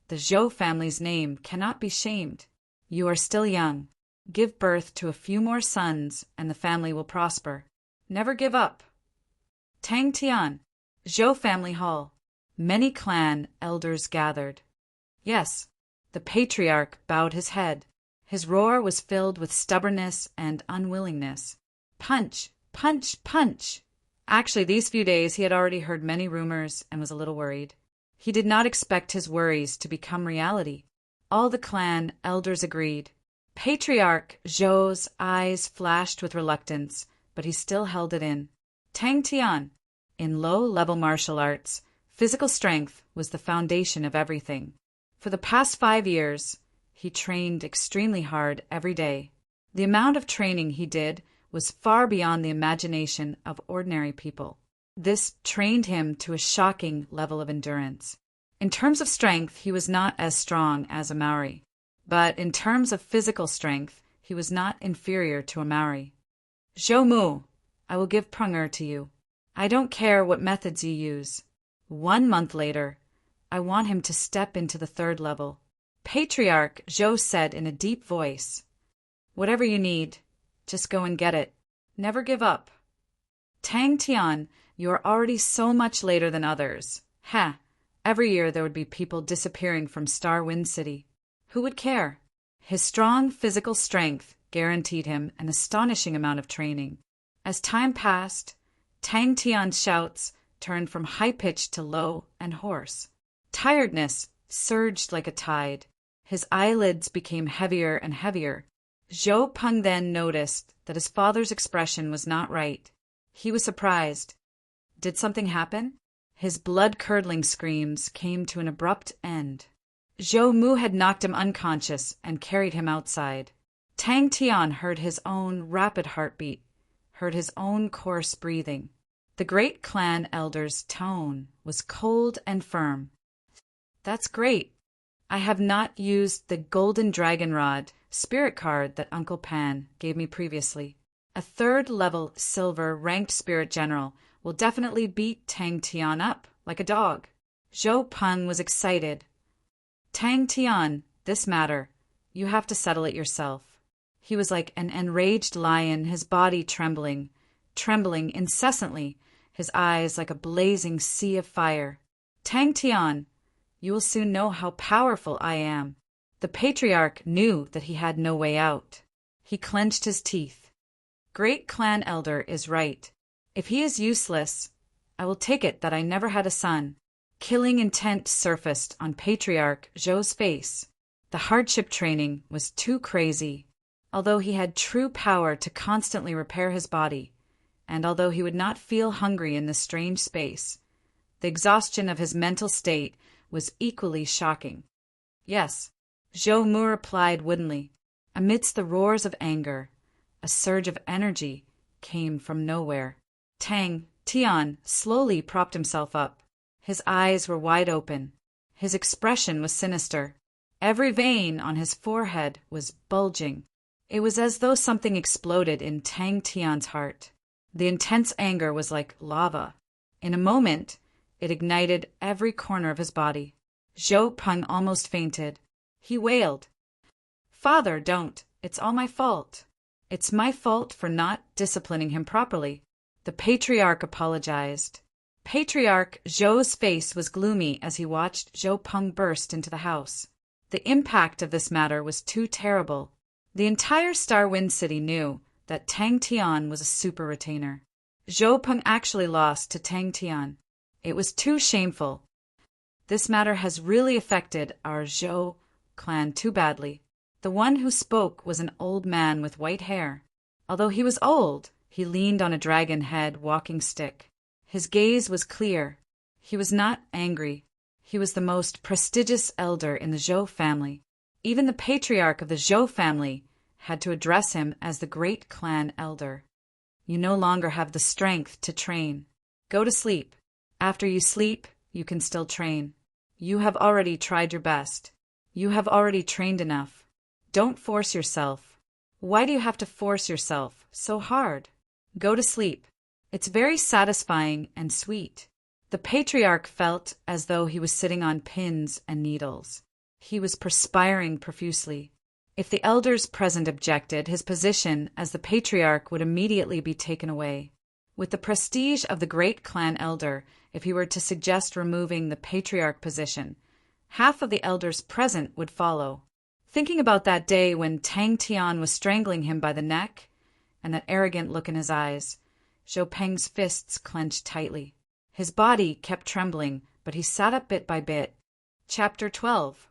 the Zhou family's name cannot be shamed. You are still young. Give birth to a few more sons, and the family will prosper. Never give up. Tang Tian, Zhou family hall. Many clan elders gathered. Yes, the patriarch bowed his head. His roar was filled with stubbornness and unwillingness. Punch, punch, punch. Actually, these few days he had already heard many rumors and was a little worried. He did not expect his worries to become reality. All the clan elders agreed. Patriarch Zhou's eyes flashed with reluctance, but he still held it in. Tang Tian, in low-level martial arts, physical strength was the foundation of everything. For the past 5 years, he trained extremely hard every day. The amount of training he did was far beyond the imagination of ordinary people. This trained him to a shocking level of endurance. In terms of strength, he was not as strong as a Maori. But in terms of physical strength, he was not inferior to a Maori. "Zhou Mu, I will give Prunger to you. I don't care what methods you use. 1 month later, I want him to step into the 3rd level." Patriarch Zhou said in a deep voice, "Whatever you need, just go and get it. Never give up. Tang Tian, you are already so much later than others. Ha! Every year there would be people disappearing from Star Wind City. Who would care?" His strong physical strength guaranteed him an astonishing amount of training. As time passed, Tang Tian's shouts turned from high-pitched to low and hoarse. Tiredness surged like a tide. His eyelids became heavier and heavier. Zhou Peng then noticed that his father's expression was not right. He was surprised. Did something happen? His blood-curdling screams came to an abrupt end. Zhou Mu had knocked him unconscious and carried him outside. Tang Tian heard his own rapid heartbeat, heard his own coarse breathing. The great clan elder's tone was cold and firm. "That's great. I have not used the golden dragon rod spirit card that Uncle Pan gave me previously. A 3rd level silver ranked spirit general will definitely beat Tang Tian up like a dog." Zhou Peng was excited. "Tang Tian, this matter, you have to settle it yourself." He was like an enraged lion, his body trembling incessantly, his eyes like a blazing sea of fire. "Tang Tian, you will soon know how powerful I am." The patriarch knew that he had no way out. He clenched his teeth. Great clan elder is right. If he is useless, I will take it that I never had a son. Killing intent surfaced on Patriarch Zhou's face. The hardship training was too crazy. Although he had true power to constantly repair his body, and although he would not feel hungry in this strange space, the exhaustion of his mental state was equally shocking. "Yes," Zhou Mu replied woodenly. Amidst the roars of anger, a surge of energy came from nowhere. Tang Tian slowly propped himself up. His eyes were wide open. His expression was sinister. Every vein on his forehead was bulging. It was as though something exploded in Tang Tian's heart. The intense anger was like lava. In a moment, it ignited every corner of his body. Zhou Peng almost fainted. He wailed, "Father, don't. It's all my fault. It's my fault for not disciplining him properly." The patriarch apologized. Patriarch Zhou's face was gloomy as he watched Zhou Peng burst into the house. The impact of this matter was too terrible. The entire Star Wind City knew that Tang Tian was a super retainer. Zhou Peng actually lost to Tang Tian. It was too shameful. This matter has really affected our Zhou clan too badly. The one who spoke was an old man with white hair. Although he was old, he leaned on a dragon head walking stick. His gaze was clear. He was not angry. He was the most prestigious elder in the Zhou family. Even the patriarch of the Zhou family had to address him as the great clan elder. "You no longer have the strength to train. Go to sleep. After you sleep, you can still train. You have already tried your best. You have already trained enough. Don't force yourself. Why do you have to force yourself so hard? Go to sleep. It's very satisfying and sweet." The patriarch felt as though he was sitting on pins and needles. He was perspiring profusely. If the elders present objected, his position as the patriarch would immediately be taken away. With the prestige of the great clan elder, if he were to suggest removing the patriarch position, half of the elders present would follow. Thinking about that day when Tang Tian was strangling him by the neck, and that arrogant look in his eyes, Zhou Peng's fists clenched tightly. His body kept trembling, but he sat up bit by bit. Chapter 12.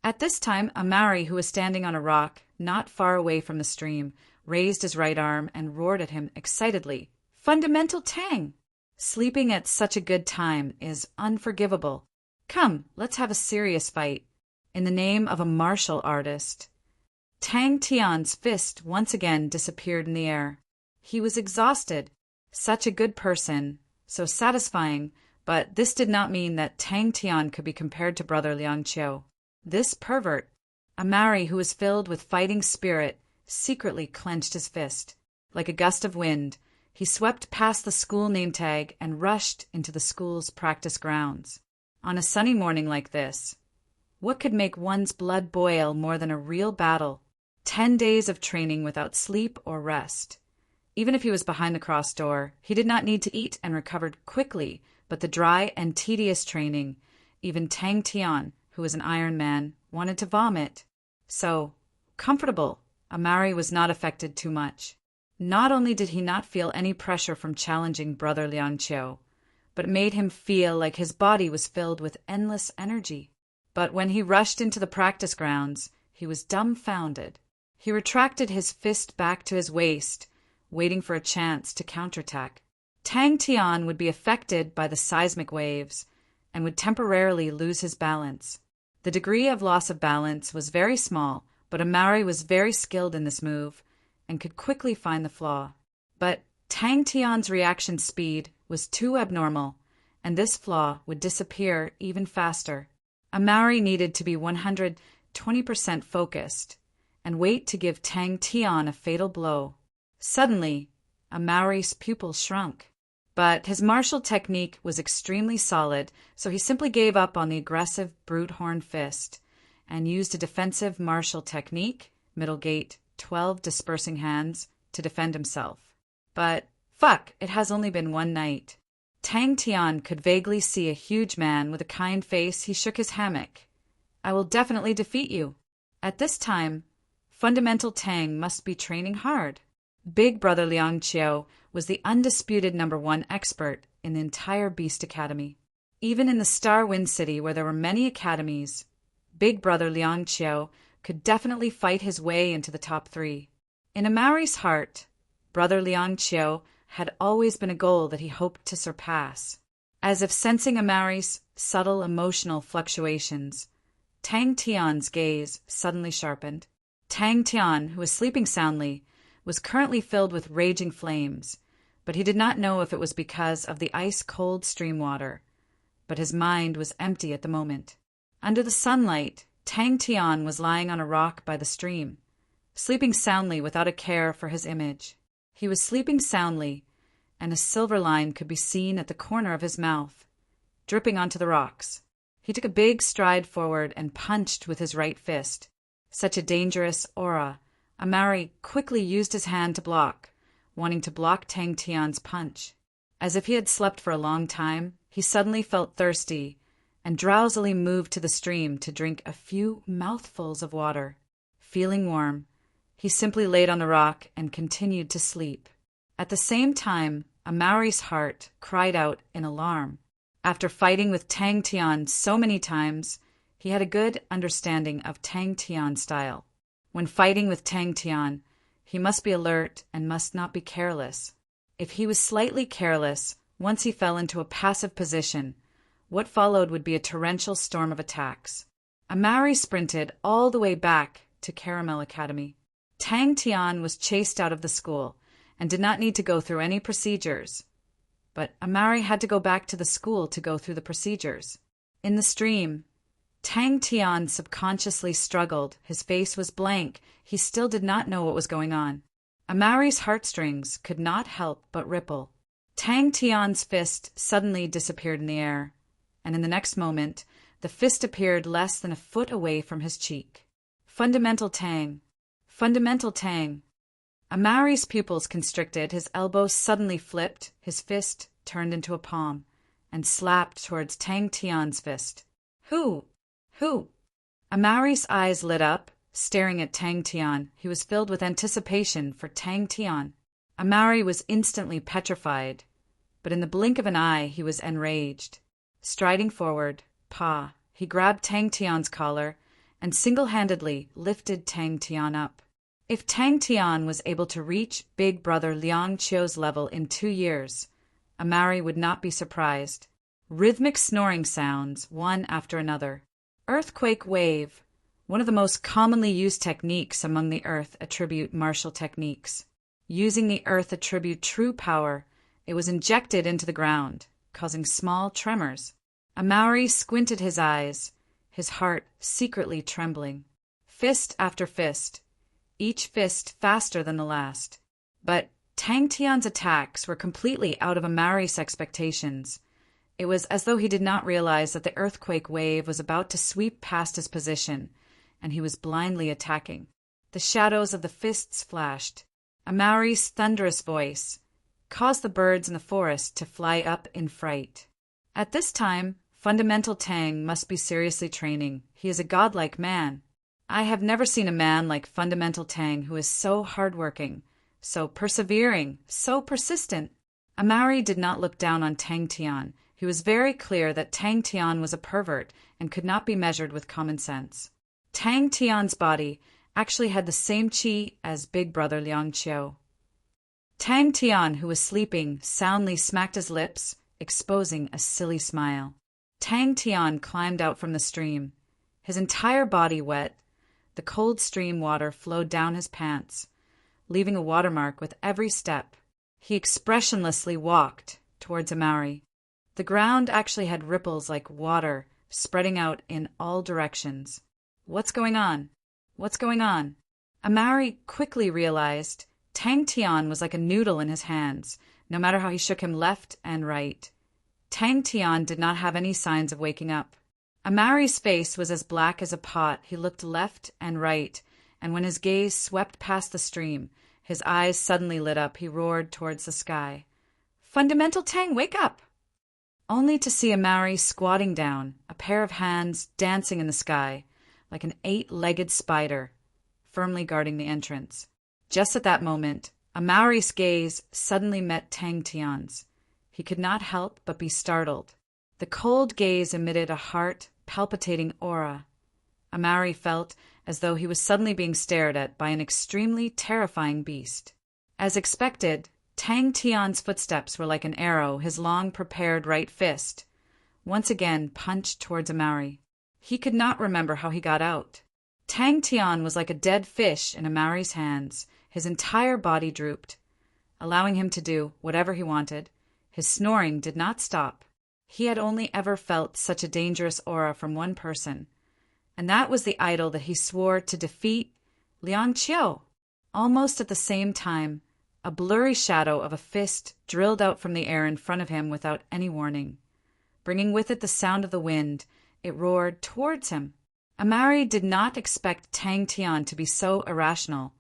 At this time, a Maori who was standing on a rock, not far away from the stream, raised his right arm and roared at him excitedly. "Fundamental Tang! Sleeping at such a good time is unforgivable. Come, let's have a serious fight. in the name of a martial artist. Tang Tian's fist once again disappeared in the air. He was exhausted. Such a good person, so satisfying, but this did not mean that Tang Tian could be compared to brother Liang Qiu. This pervert, a Maori who was filled with fighting spirit, secretly clenched his fist. Like a gust of wind, he swept past the school name tag and rushed into the school's practice grounds. On a sunny morning like this, what could make one's blood boil more than a real battle? 10 days of training without sleep or rest. Even if he was behind the cross door, he did not need to eat and recovered quickly, but the dry and tedious training, even Tang Tian, who was an Iron Man, wanted to vomit. So, comfortable, Amari was not affected too much. Not only did he not feel any pressure from challenging brother Liang Qiu, but it made him feel like his body was filled with endless energy. But when he rushed into the practice grounds, he was dumbfounded. He retracted his fist back to his waist, waiting for a chance to counterattack. Tang Tian would be affected by the seismic waves and would temporarily lose his balance. The degree of loss of balance was very small, but Amari was very skilled in this move and could quickly find the flaw. But Tang Tian's reaction speed was too abnormal, and this flaw would disappear even faster. Amari needed to be 120% focused and wait to give Tang Tian a fatal blow. Suddenly, Amari's pupil shrunk. But his martial technique was extremely solid, so he simply gave up on the aggressive brute horn fist and used a defensive martial technique, middle gate, 12 dispersing hands, to defend himself. But, it has only been one night. Tang Tian could vaguely see a huge man with a kind face. He shook his hammock. I will definitely defeat you. At this time, Fundamental Tang must be training hard. Big brother Liang Qiu was the undisputed #1 expert in the entire Beast Academy. Even in the Star Wind City, where there were many academies, Big brother Liang Qiu could definitely fight his way into the top 3. In Amari's heart, brother Liang Qiu had always been a goal that he hoped to surpass. As if sensing Amari's subtle emotional fluctuations, Tang Tian's gaze suddenly sharpened. Tang Tian, who was sleeping soundly, was currently filled with raging flames, but he did not know if it was because of the ice-cold stream water. But his mind was empty at the moment. Under the sunlight, Tang Tian was lying on a rock by the stream, sleeping soundly without a care for his image. He was sleeping soundly, and a silver line could be seen at the corner of his mouth, dripping onto the rocks. He took a big stride forward and punched with his right fist. Such a dangerous aura. Amari quickly used his hand to block, wanting to block Tang Tian's punch. As if he had slept for a long time, he suddenly felt thirsty and drowsily moved to the stream to drink a few mouthfuls of water. Feeling warm, he simply laid on the rock and continued to sleep. At the same time, Amari's heart cried out in alarm. After fighting with Tang Tian so many times, he had a good understanding of Tang Tian's style. When fighting with Tang Tian, he must be alert and must not be careless. If he was slightly careless, once he fell into a passive position, what followed would be a torrential storm of attacks. Amari sprinted all the way back to Caramel Academy. Tang Tian was chased out of the school and did not need to go through any procedures. But Amari had to go back to the school to go through the procedures. In the stream, Tang Tian subconsciously struggled. His face was blank. He still did not know what was going on. Amari's heartstrings could not help but ripple. Tang Tian's fist suddenly disappeared in the air, and in the next moment, the fist appeared less than a foot away from his cheek. Fundamental Tang. Fundamental Tang. Amari's pupils constricted, his elbow suddenly flipped, his fist turned into a palm, and slapped towards Tang Tian's fist. Who? Amari's eyes lit up, staring at Tang Tian. He was filled with anticipation for Tang Tian. Amari was instantly petrified, but in the blink of an eye he was enraged. Striding forward, he grabbed Tang Tian's collar and single-handedly lifted Tang Tian up. If Tang Tian was able to reach big brother Liang Qiu's level in 2 years, Amari would not be surprised. Rhythmic snoring sounds, one after another. Earthquake wave, one of the most commonly used techniques among the Earth attribute martial techniques. Using the Earth attribute true power, it was injected into the ground, causing small tremors. A Maori squinted his eyes, his heart secretly trembling. Fist after fist, each fist faster than the last. But Tang Tian's attacks were completely out of a Maori's expectations. It was as though he did not realize that the earthquake wave was about to sweep past his position, and he was blindly attacking. The shadows of the fists flashed. A Maori's thunderous voice caused the birds in the forest to fly up in fright. At this time, Fundamental Tang must be seriously training. He is a godlike man. I have never seen a man like Fundamental Tang who is so hardworking, so persevering, so persistent. A Maori did not look down on Tang Tian. He was very clear that Tang Tian was a pervert and could not be measured with common sense. Tang Tian's body actually had the same qi as big brother Liang Qiu. Tang Tian, who was sleeping, soundly smacked his lips, exposing a silly smile. Tang Tian climbed out from the stream, his entire body wet. The cold stream water flowed down his pants, leaving a watermark with every step. He expressionlessly walked towards a Maori. The ground actually had ripples like water spreading out in all directions. What's going on? What's going on? A Maori quickly realized Tang Tian was like a noodle in his hands, no matter how he shook him left and right. Tang Tian did not have any signs of waking up. A Maori's face was as black as a pot. He looked left and right, and when his gaze swept past the stream, his eyes suddenly lit up. He roared towards the sky. "Fundamental Tang, wake up!" Only to see a Maori squatting down, a pair of hands dancing in the sky, like an 8-legged spider, firmly guarding the entrance. Just at that moment, a Maori's gaze suddenly met Tang Tian's. He could not help but be startled. The cold gaze emitted a heart-palpitating aura. A Maori felt as though he was suddenly being stared at by an extremely terrifying beast. As expected, Tang Tian's footsteps were like an arrow, his long-prepared right fist once again punched towards a Maori. He could not remember how he got out. Tang Tian was like a dead fish in a Maori's hands. His entire body drooped, allowing him to do whatever he wanted. His snoring did not stop. He had only ever felt such a dangerous aura from one person, and that was the idol that he swore to defeat, Liang Qiu. Almost at the same time, a blurry shadow of a fist drilled out from the air in front of him without any warning. Bringing with it the sound of the wind, it roared towards him. A Maori did not expect Tang Tian to be so irrational,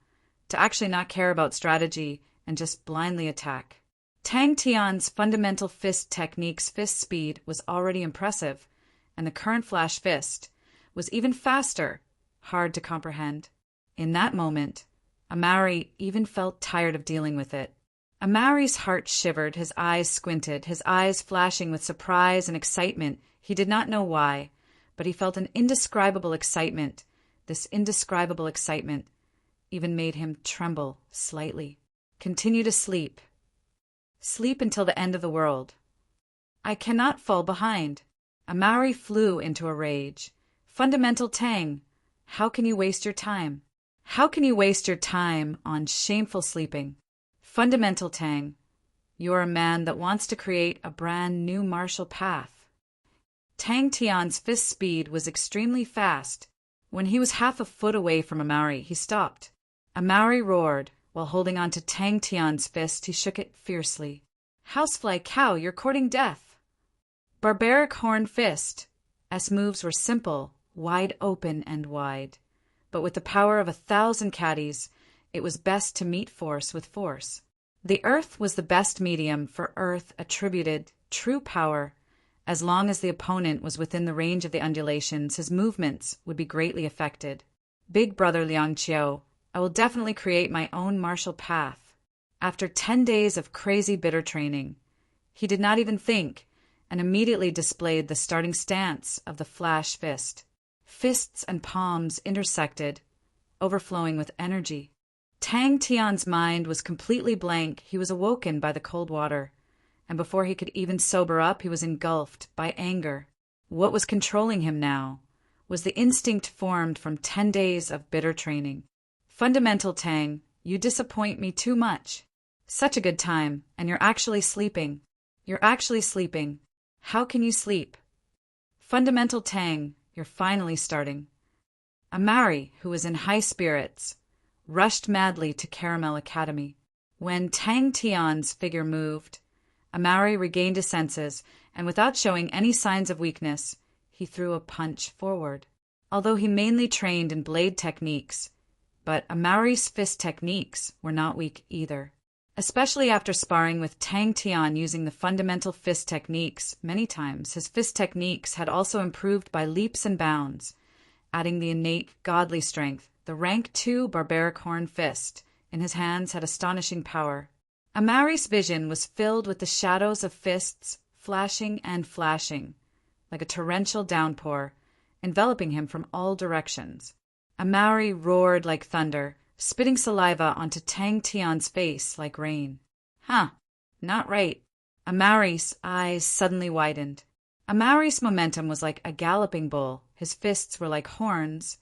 to actually not care about strategy and just blindly attack. Tang Tian's fundamental fist technique's fist speed was already impressive, and the current flash fist was even faster, hard to comprehend. In that moment, a Maori even felt tired of dealing with it. A Maori's heart shivered, his eyes squinted, his eyes flashing with surprise and excitement. He did not know why, but he felt an indescribable excitement. This indescribable excitement even made him tremble slightly. Continue to sleep. Sleep until the end of the world. I cannot fall behind. A Maori flew into a rage. Fundamental Tang, how can you waste your time? How can you waste your time on shameful sleeping? Fundamental Tang, you are a man that wants to create a brand new martial path. Tang Tian's fist speed was extremely fast. When he was half a foot away from a Maori, he stopped. A Maori roared. While holding on to Tang Tian's fist, he shook it fiercely. Housefly cow, you're courting death. Barbaric horn fist. S moves were simple, wide open and wide. But with the power of 1,000 caddies, it was best to meet force with force. The earth was the best medium for earth attributed true power. As long as the opponent was within the range of the undulations, his movements would be greatly affected. Big brother Liang Qiu, I will definitely create my own martial path. After 10 days of crazy bitter training, he did not even think and immediately displayed the starting stance of the flash fist. Fists and palms intersected, overflowing with energy. Tang Tian's mind was completely blank. He was awoken by the cold water, and before he could even sober up, he was engulfed by anger. What was controlling him now? was the instinct formed from 10 days of bitter training. Fundamental Tang, you disappoint me too much. Such a good time, and you're actually sleeping. You're actually sleeping. How can you sleep? Fundamental Tang, you're finally starting. Amari, who was in high spirits, rushed madly to Caramel Academy. When Tang Tian's figure moved, Amari regained his senses, and without showing any signs of weakness, he threw a punch forward. Although he mainly trained in blade techniques, but Amari's fist techniques were not weak either. Especially after sparring with Tang Tian using the fundamental fist techniques many times, his fist techniques had also improved by leaps and bounds, adding the innate godly strength. The rank 2 barbaric horn fist in his hands had astonishing power. Amari's vision was filled with the shadows of fists flashing and flashing, like a torrential downpour, enveloping him from all directions. Amari roared like thunder, spitting saliva onto Tang Tian's face like rain. Not right. Amari's eyes suddenly widened. Amari's momentum was like a galloping bull. His fists were like horns,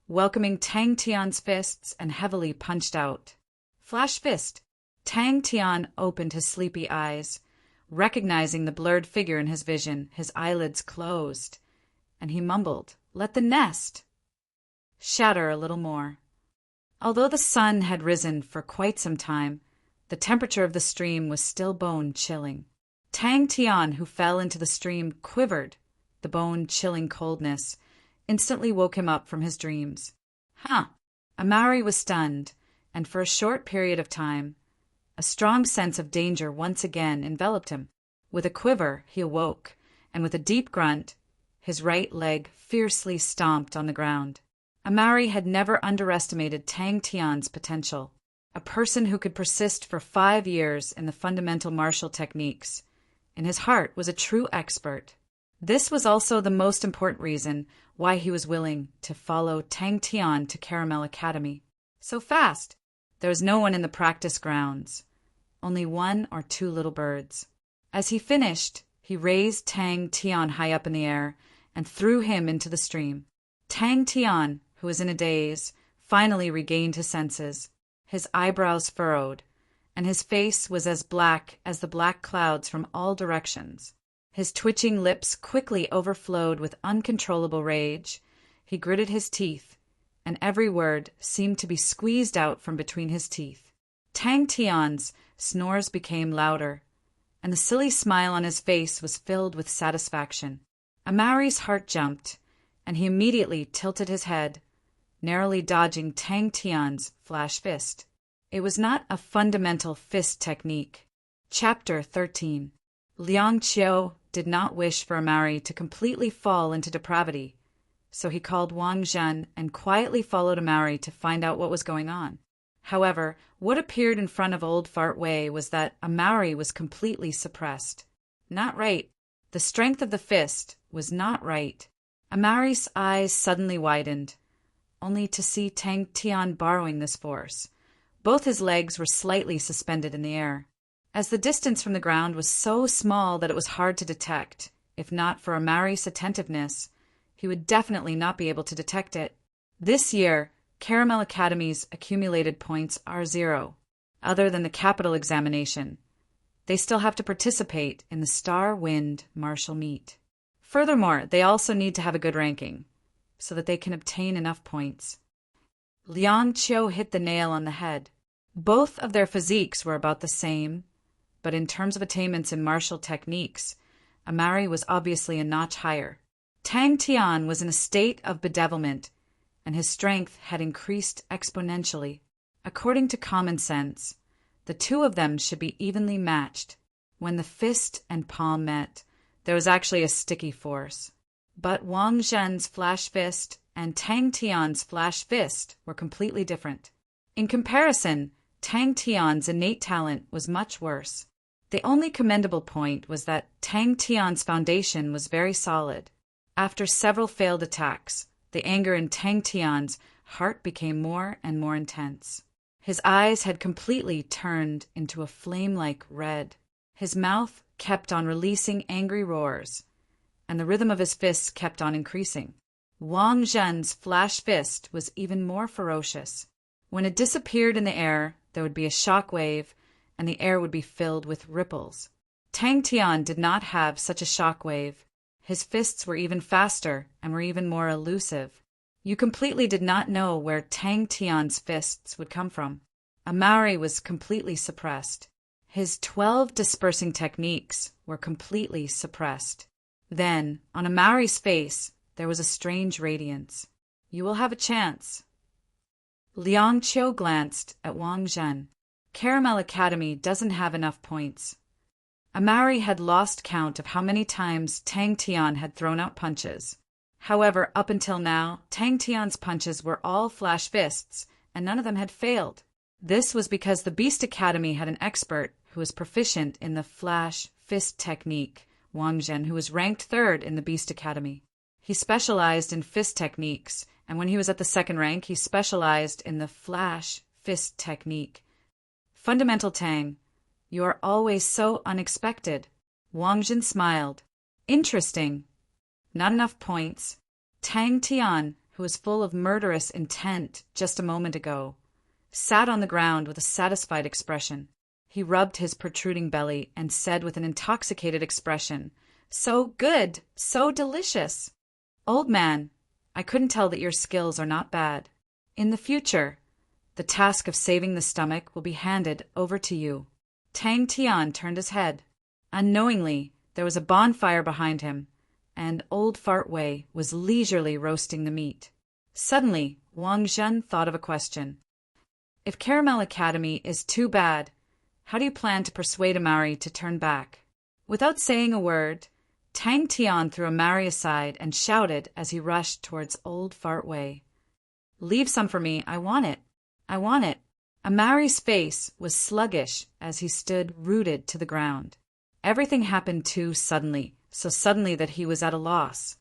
welcoming Tang Tian's fists and heavily punched out. Flash fist. Tang Tian opened his sleepy eyes, recognizing the blurred figure in his vision. His eyelids closed, and he mumbled, "Let the nest shatter a little more." Although the sun had risen for quite some time, the temperature of the stream was still bone-chilling. Tang Tian, who fell into the stream, quivered. The bone-chilling coldness instantly woke him up from his dreams. Amari was stunned, and for a short period of time, a strong sense of danger once again enveloped him. With a quiver, he awoke, and with a deep grunt, his right leg fiercely stomped on the ground. Amari had never underestimated Tang Tian's potential. A person who could persist for 5 years in the fundamental martial techniques, in his heart was a true expert. This was also the most important reason why he was willing to follow Tang Tian to Caramel Academy. So fast! There was no one in the practice grounds, only 1 or 2 little birds. As he finished, he raised Tang Tian high up in the air and threw him into the stream. Tang Tian, who was in a daze, finally regained his senses. His eyebrows furrowed, and his face was as black as the black clouds from all directions. His twitching lips quickly overflowed with uncontrollable rage. He gritted his teeth, and every word seemed to be squeezed out from between his teeth. Tang Tian's snores became louder, and the silly smile on his face was filled with satisfaction. Amari's heart jumped, and he immediately tilted his head, narrowly dodging Tang Tian's flash fist. It was not a fundamental fist technique. Chapter 13. Liang Qiu did not wish for Amari to completely fall into depravity, so he called Wang Zhen and quietly followed Amari to find out what was going on. However, what appeared in front of Old Fart Wei was that Amari was completely suppressed. Not right. The strength of the fist was not right. Amari's eyes suddenly widened, only to see Tang Tian borrowing this force. Both his legs were slightly suspended in the air. As the distance from the ground was so small that it was hard to detect, if not for Amari's attentiveness, he would definitely not be able to detect it. This year, Caramel Academy's accumulated points are 0, other than the capital examination. They still have to participate in the Star Wind martial meet. Furthermore, they also need to have a good ranking, so that they can obtain enough points. Liang Qiu hit the nail on the head. Both of their physiques were about the same, but in terms of attainments in martial techniques, Amari was obviously a notch higher. Tang Tian was in a state of bedevilment, and his strength had increased exponentially. According to common sense, the two of them should be evenly matched. When the fist and palm met, there was actually a sticky force. But Wang Zhen's flash fist and Tang Tian's flash fist were completely different. In comparison, Tang Tian's innate talent was much worse. The only commendable point was that Tang Tian's foundation was very solid. After several failed attacks, the anger in Tang Tian's heart became more and more intense. His eyes had completely turned into a flame-like red. His mouth kept on releasing angry roars, and the rhythm of his fists kept on increasing. Wang Zhen's flash fist was even more ferocious. When it disappeared in the air, there would be a shock wave, and the air would be filled with ripples. Tang Tian did not have such a shock wave. His fists were even faster and were even more elusive. You completely did not know where Tang Tian's fists would come from. Amari was completely suppressed. His 12 dispersing techniques were completely suppressed. Then, on Amari's face, there was a strange radiance. You will have a chance. Liang Qiu glanced at Wang Zhen. Caramel Academy doesn't have enough points. Amari had lost count of how many times Tang Tian had thrown out punches. However, up until now, Tang Tian's punches were all flash fists, and none of them had failed. This was because the Beast Academy had an expert who was proficient in the flash fist technique, Wang Zhen, who was ranked 3rd in the Beast Academy. He specialized in fist techniques, and when he was at the 2nd rank, he specialized in the flash fist technique. Fundamental Tang, you are always so unexpected. Wang Zhen smiled. Interesting. Not enough points. Tang Tian, who was full of murderous intent just a moment ago, sat on the ground with a satisfied expression. He rubbed his protruding belly and said with an intoxicated expression, "So good, so delicious. Old man, I couldn't tell that your skills are not bad. In the future, the task of saving the stomach will be handed over to you." Tang Tian turned his head. Unknowingly, there was a bonfire behind him, and Old Fart Wei was leisurely roasting the meat. Suddenly, Wang Zhen thought of a question. If Caramel Academy is too bad, how do you plan to persuade Amari to turn back? Without saying a word, Tang Tian threw Amari aside and shouted as he rushed towards Old Fart Wei. "Leave some for me, I want it. I want it." Amari's face was sluggish as he stood rooted to the ground. Everything happened too suddenly, so suddenly that he was at a loss.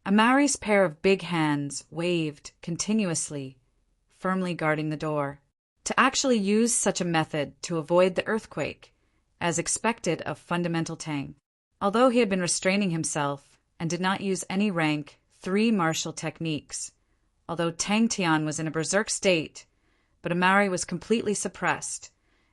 Amari's pair of big hands waved continuously, firmly guarding the door. To actually use such a method to avoid the earthquake, as expected of Fundamental Tang. Although he had been restraining himself and did not use any rank 3 martial techniques, although Tang Tian was in a berserk state, but Amari was completely suppressed,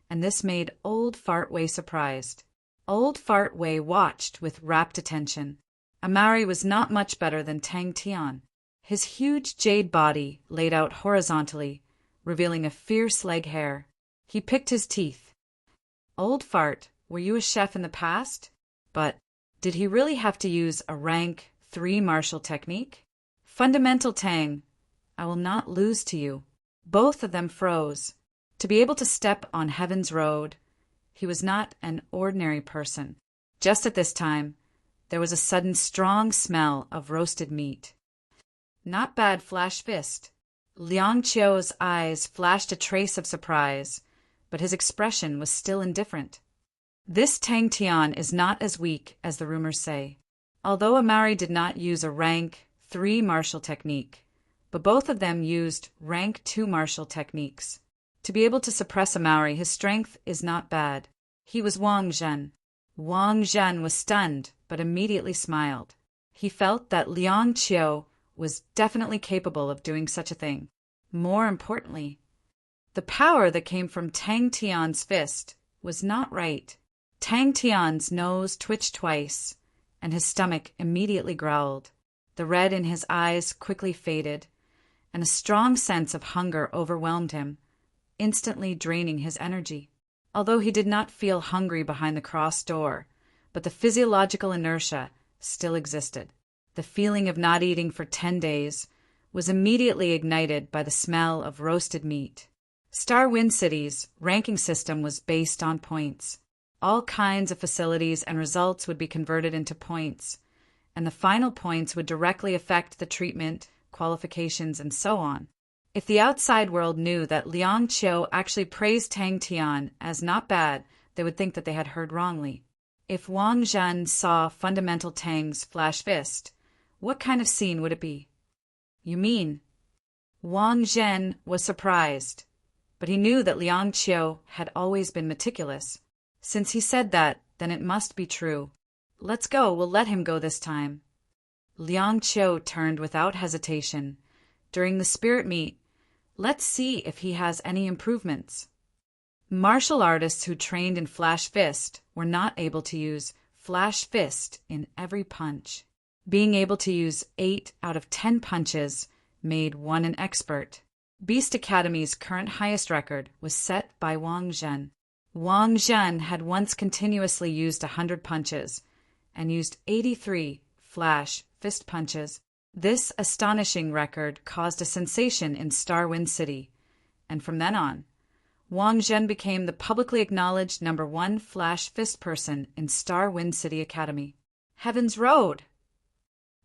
and this made Old Fart Wei surprised. Old Fart Wei watched with rapt attention. Amari was not much better than Tang Tian. His huge jade body laid out horizontally, revealing a fierce leg hair. He picked his teeth. "Old Fart, were you a chef in the past? But did he really have to use a rank 3 martial technique? Fundamental Tang, I will not lose to you." Both of them froze. To be able to step on heaven's road, he was not an ordinary person. Just at this time, there was a sudden strong smell of roasted meat. Not bad flash fist. Liang Qiu's eyes flashed a trace of surprise, but his expression was still indifferent. This Tang Tian is not as weak as the rumors say. Although Amari did not use a rank 3 martial technique, but both of them used rank 2 martial techniques. To be able to suppress Amari, his strength is not bad. He was Wang Zhen. Wang Zhen was stunned, but immediately smiled. He felt that Liang Qiu was definitely capable of doing such a thing. More importantly, the power that came from Tang Tian's fist was not right. Tang Tian's nose twitched twice, and his stomach immediately growled. The red in his eyes quickly faded, and a strong sense of hunger overwhelmed him, instantly draining his energy. Although he did not feel hungry behind the crossed door, but the physiological inertia still existed. The feeling of not eating for 10 days was immediately ignited by the smell of roasted meat. Star Wind City's ranking system was based on points. All kinds of facilities and results would be converted into points, and the final points would directly affect the treatment, qualifications, and so on. If the outside world knew that Liang Qiu actually praised Tang Tian as not bad, they would think that they had heard wrongly. If Wang Zhen saw Fundamental Tang's flash fist, what kind of scene would it be? You mean? Wang Zhen was surprised, but he knew that Liang Qiu had always been meticulous. Since he said that, then it must be true. Let's go, we'll let him go this time. Liang Qiu turned without hesitation. During the spirit meet, let's see if he has any improvements. Martial artists who trained in Flash Fist were not able to use Flash Fist in every punch. Being able to use 8 out of 10 punches made one an expert. Beast Academy's current highest record was set by Wang Zhen. Wang Zhen had once continuously used 100 punches and used 83 Flash Fist punches. This astonishing record caused a sensation in Starwind City, and from then on, Wang Zhen became the publicly acknowledged #1 Flash Fist person in Starwind City Academy. Heaven's Road!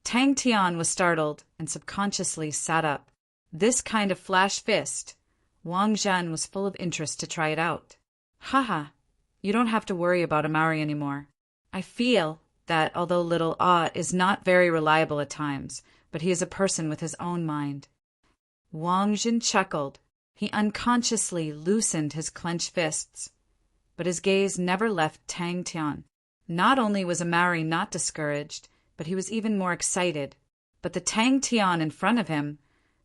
Tang Tian was startled and subconsciously sat up. This kind of Flash Fist, Wang Zhen was full of interest to try it out. Haha, you don't have to worry about Amari anymore. I feel that although little Ah is not very reliable at times, but he is a person with his own mind. Wang Zhen chuckled. He unconsciously loosened his clenched fists, but his gaze never left Tang Tian. Not only was Amari not discouraged, but he was even more excited. But the Tang Tian in front of him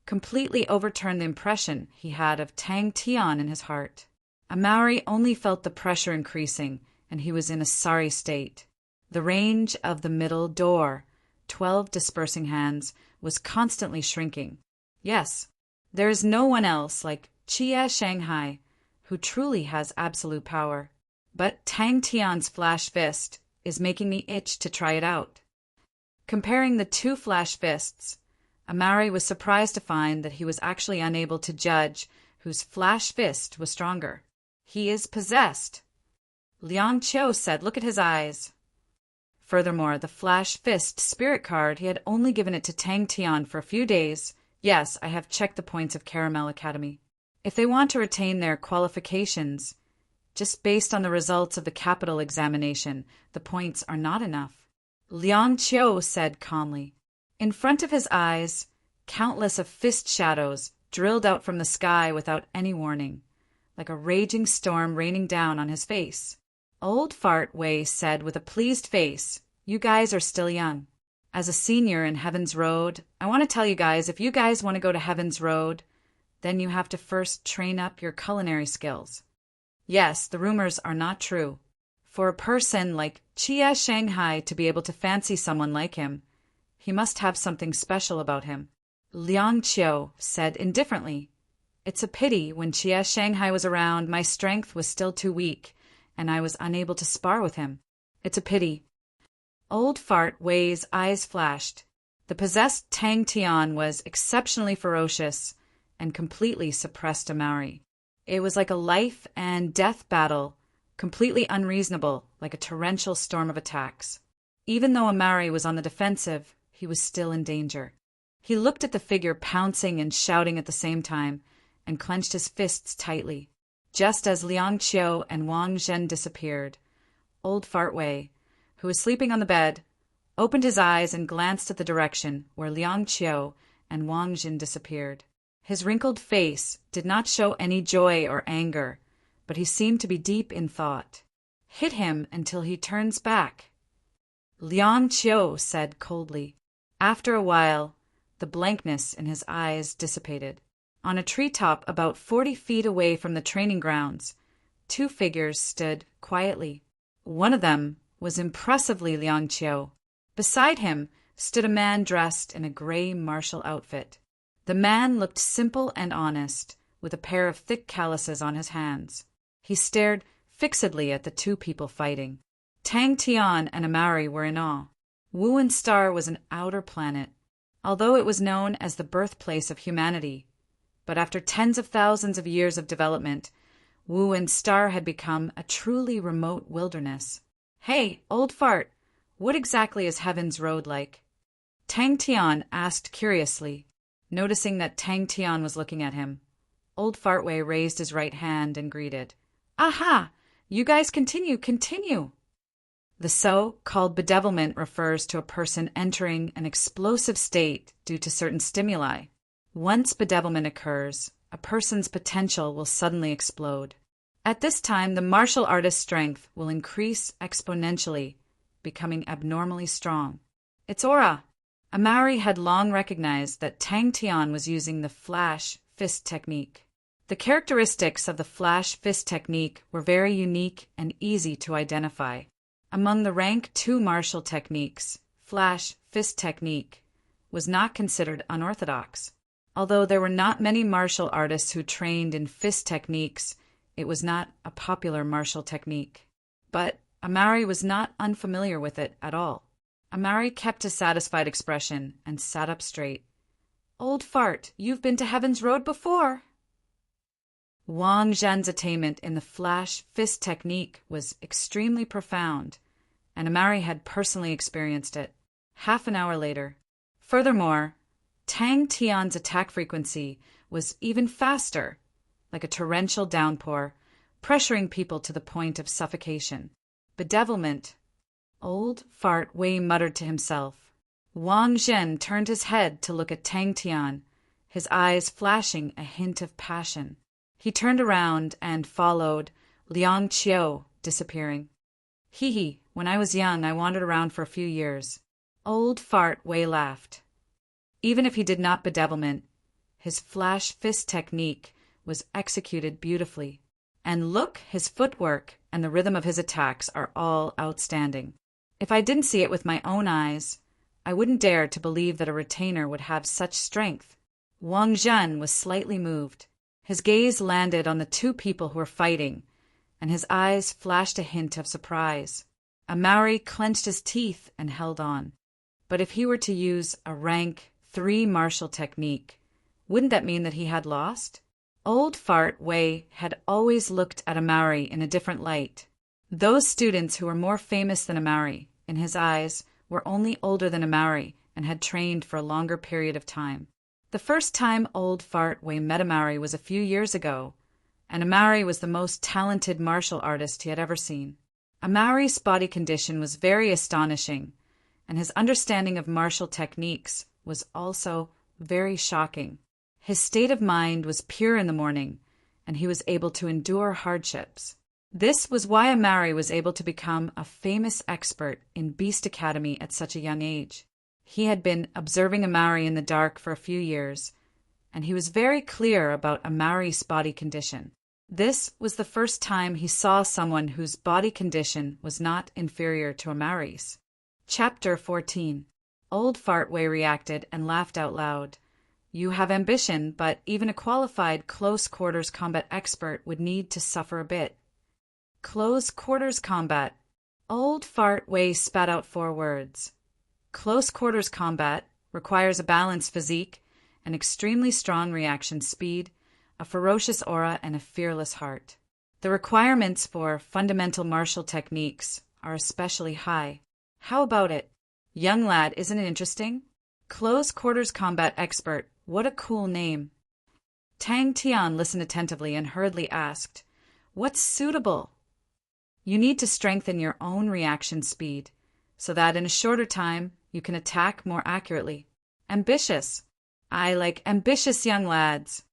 completely overturned the impression he had of Tang Tian in his heart. Amari only felt the pressure increasing, and he was in a sorry state. The range of the middle door, 12 dispersing hands, was constantly shrinking. Yes, there is no one else like Jie Shanghai, who truly has absolute power. But Tang Tian's Flash Fist is making me itch to try it out. Comparing the two Flash Fists, Amari was surprised to find that he was actually unable to judge whose Flash Fist was stronger. He is possessed. Liang Qiu said, look at his eyes. Furthermore, the Flash Fist spirit card, he had only given it to Tang Tian for a few days. Yes, I have checked the points of Caramel Academy. If they want to retain their qualifications, just based on the results of the capital examination, the points are not enough. Liang Qiu said calmly. In front of his eyes, countless of fist shadows drilled out from the sky without any warning, like a raging storm raining down on his face. Old Fart Wei said with a pleased face, you guys are still young. As a senior in Heaven's Road, I want to tell you guys, if you guys want to go to Heaven's Road, then you have to first train up your culinary skills. Yes, the rumors are not true. For a person like Jie Shanghai to be able to fancy someone like him, he must have something special about him. Liang Qiu said indifferently, it's a pity when Jie Shanghai was around, my strength was still too weak, and I was unable to spar with him. It's a pity. Old Fart Wei's eyes flashed. The possessed Tang Tian was exceptionally ferocious and completely suppressed Amari. It was like a life and death battle, completely unreasonable, like a torrential storm of attacks. Even though Amari was on the defensive, he was still in danger. He looked at the figure pouncing and shouting at the same time, and clenched his fists tightly. Just as Liang Qiu and Wang Zhen disappeared, Old Fart Wei, who was sleeping on the bed, opened his eyes and glanced at the direction where Liang Qiu and Wang Zhen disappeared. His wrinkled face did not show any joy or anger, but he seemed to be deep in thought. Hit him until he turns back, Liang Qiu said coldly. After a while, the blankness in his eyes dissipated. On a treetop about 40 feet away from the training grounds, 2 figures stood quietly. One of them was impressively Liang Qiu. Beside him stood a man dressed in a gray martial outfit. The man looked simple and honest, with a pair of thick calluses on his hands. He stared fixedly at the 2 people fighting. Tang Tian and Amari were in awe. Wuan Star was an outer planet, although it was known as the birthplace of humanity. But after tens of thousands of years of development, Wuan Star had become a truly remote wilderness. Hey, old fart, what exactly is Heaven's Road like? Tang Tian asked curiously, noticing that Tang Tian was looking at him. Old Fartway raised his right hand and greeted. Aha! You guys continue! The so-called bedevilment refers to a person entering an explosive state due to certain stimuli. Once bedevilment occurs, a person's potential will suddenly explode. At this time, the martial artist's strength will increase exponentially, becoming abnormally strong. It's aura. Amari had long recognized that Tang Tian was using the flash fist technique. The characteristics of the flash fist technique were very unique and easy to identify. Among the rank 2 martial techniques, flash fist technique was not considered unorthodox. Although there were not many martial artists who trained in fist techniques, it was not a popular martial technique. But Amari was not unfamiliar with it at all. Amari kept a satisfied expression and sat up straight. "Old fart, you've been to Heaven's Road before." Wang Zhen's attainment in the flash fist technique was extremely profound, and Amari had personally experienced it. Half an hour later. Furthermore, Tang Tian's attack frequency was even faster, like a torrential downpour, pressuring people to the point of suffocation. Bedevilment. Old Fart Wei muttered to himself. Wang Zhen turned his head to look at Tang Tian, his eyes flashing a hint of passion. He turned around and followed Liang Qiu, disappearing. Hee, when I was young, I wandered around for a few years. Old Fart Wei laughed. Even if he did not bedevilment, his flash fist technique was executed beautifully. And look, his footwork and the rhythm of his attacks are all outstanding. If I didn't see it with my own eyes, I wouldn't dare to believe that a retainer would have such strength. Wang Zhen was slightly moved. His gaze landed on the 2 people who were fighting, and his eyes flashed a hint of surprise. Amari clenched his teeth and held on. But if he were to use a rank 3 martial technique, wouldn't that mean that he had lost? Old Fart Wei had always looked at Amari in a different light. Those students who were more famous than Amari, in his eyes, were only older than Amari and had trained for a longer period of time. The first time Old Fart Wei met Amari was a few years ago, and Amari was the most talented martial artist he had ever seen. Amari's body condition was very astonishing, and his understanding of martial techniques was also very shocking. His state of mind was pure in the morning, and he was able to endure hardships. This was why Amari was able to become a famous expert in Beast Academy at such a young age. He had been observing Amari in the dark for a few years, and he was very clear about Amari's body condition. This was the first time he saw someone whose body condition was not inferior to Amari's. Chapter 14. Old Fart Wei reacted and laughed out loud. You have ambition, but even a qualified close-quarters combat expert would need to suffer a bit. Close-quarters combat. Old Fart Wei spat out 4 words. Close-quarters combat requires a balanced physique, an extremely strong reaction speed, a ferocious aura, and a fearless heart. The requirements for fundamental martial techniques are especially high. How about it? Young lad, isn't it interesting? Close-quarters combat expert, what a cool name. Tang Tian listened attentively and hurriedly asked, What's suitable? You need to strengthen your own reaction speed, so that in a shorter time you can attack more accurately. Ambitious. I like ambitious young lads.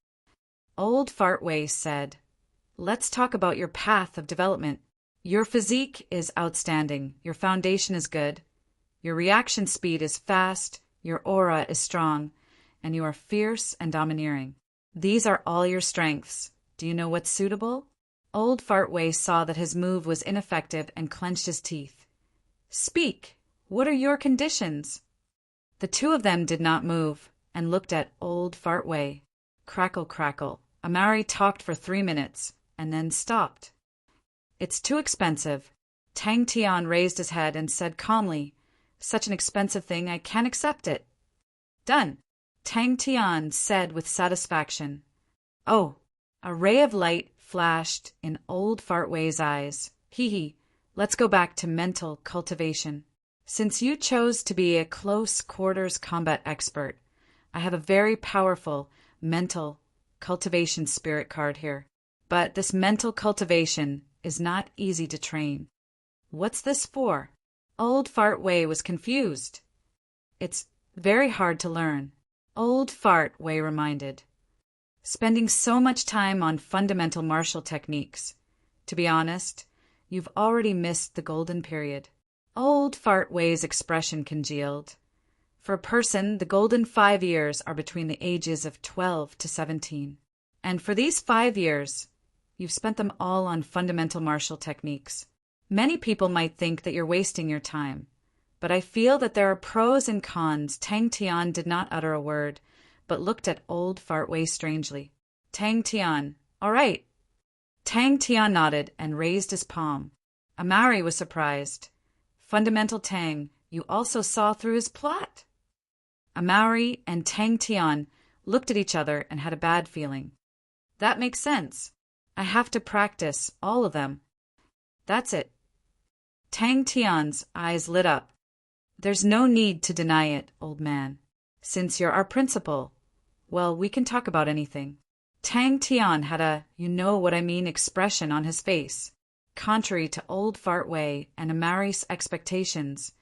Old Fart Wei said, Let's talk about your path of development. Your physique is outstanding, your foundation is good, your reaction speed is fast, your aura is strong, and you are fierce and domineering. These are all your strengths. Do you know what's suitable? Old Fart Wei saw that his move was ineffective and clenched his teeth. Speak! What are your conditions? The 2 of them did not move and looked at Old Fart Wei. Crackle, crackle. Amari talked for 3 minutes and then stopped. It's too expensive. Tang Tian raised his head and said calmly, Such an expensive thing, I can't accept it. Done, Tang Tian said with satisfaction. Oh, a ray of light flashed in Old Fart Wei's eyes. Hee, let's go back to mental cultivation. Since you chose to be a close-quarters combat expert, I have a very powerful mental cultivation spirit card here. But this mental cultivation is not easy to train. What's this for? Old Fart Wei was confused. It's very hard to learn, Old Fart Wei reminded. Spending so much time on fundamental martial techniques. To be honest, you've already missed the golden period. Old Fart Wei's expression congealed. For a person, the golden 5 years are between the ages of 12 to 17. And for these 5 years, you've spent them all on fundamental martial techniques. Many people might think that you're wasting your time, but I feel that there are pros and cons. Tang Tian did not utter a word, but looked at old Fart Wei strangely. Tang Tian, all right. Tang Tian nodded and raised his palm. Amari was surprised. Fundamental Tang, you also saw through his plot. Amari and Tang Tian looked at each other and had a bad feeling. That makes sense. I have to practice all of them. That's it. Tang Tian's eyes lit up. There's no need to deny it, old man. Since you're our principal, well, we can talk about anything. Tang Tian had a you-know-what-I-mean expression on his face. Contrary to old Fart Wei and Amari's expectations,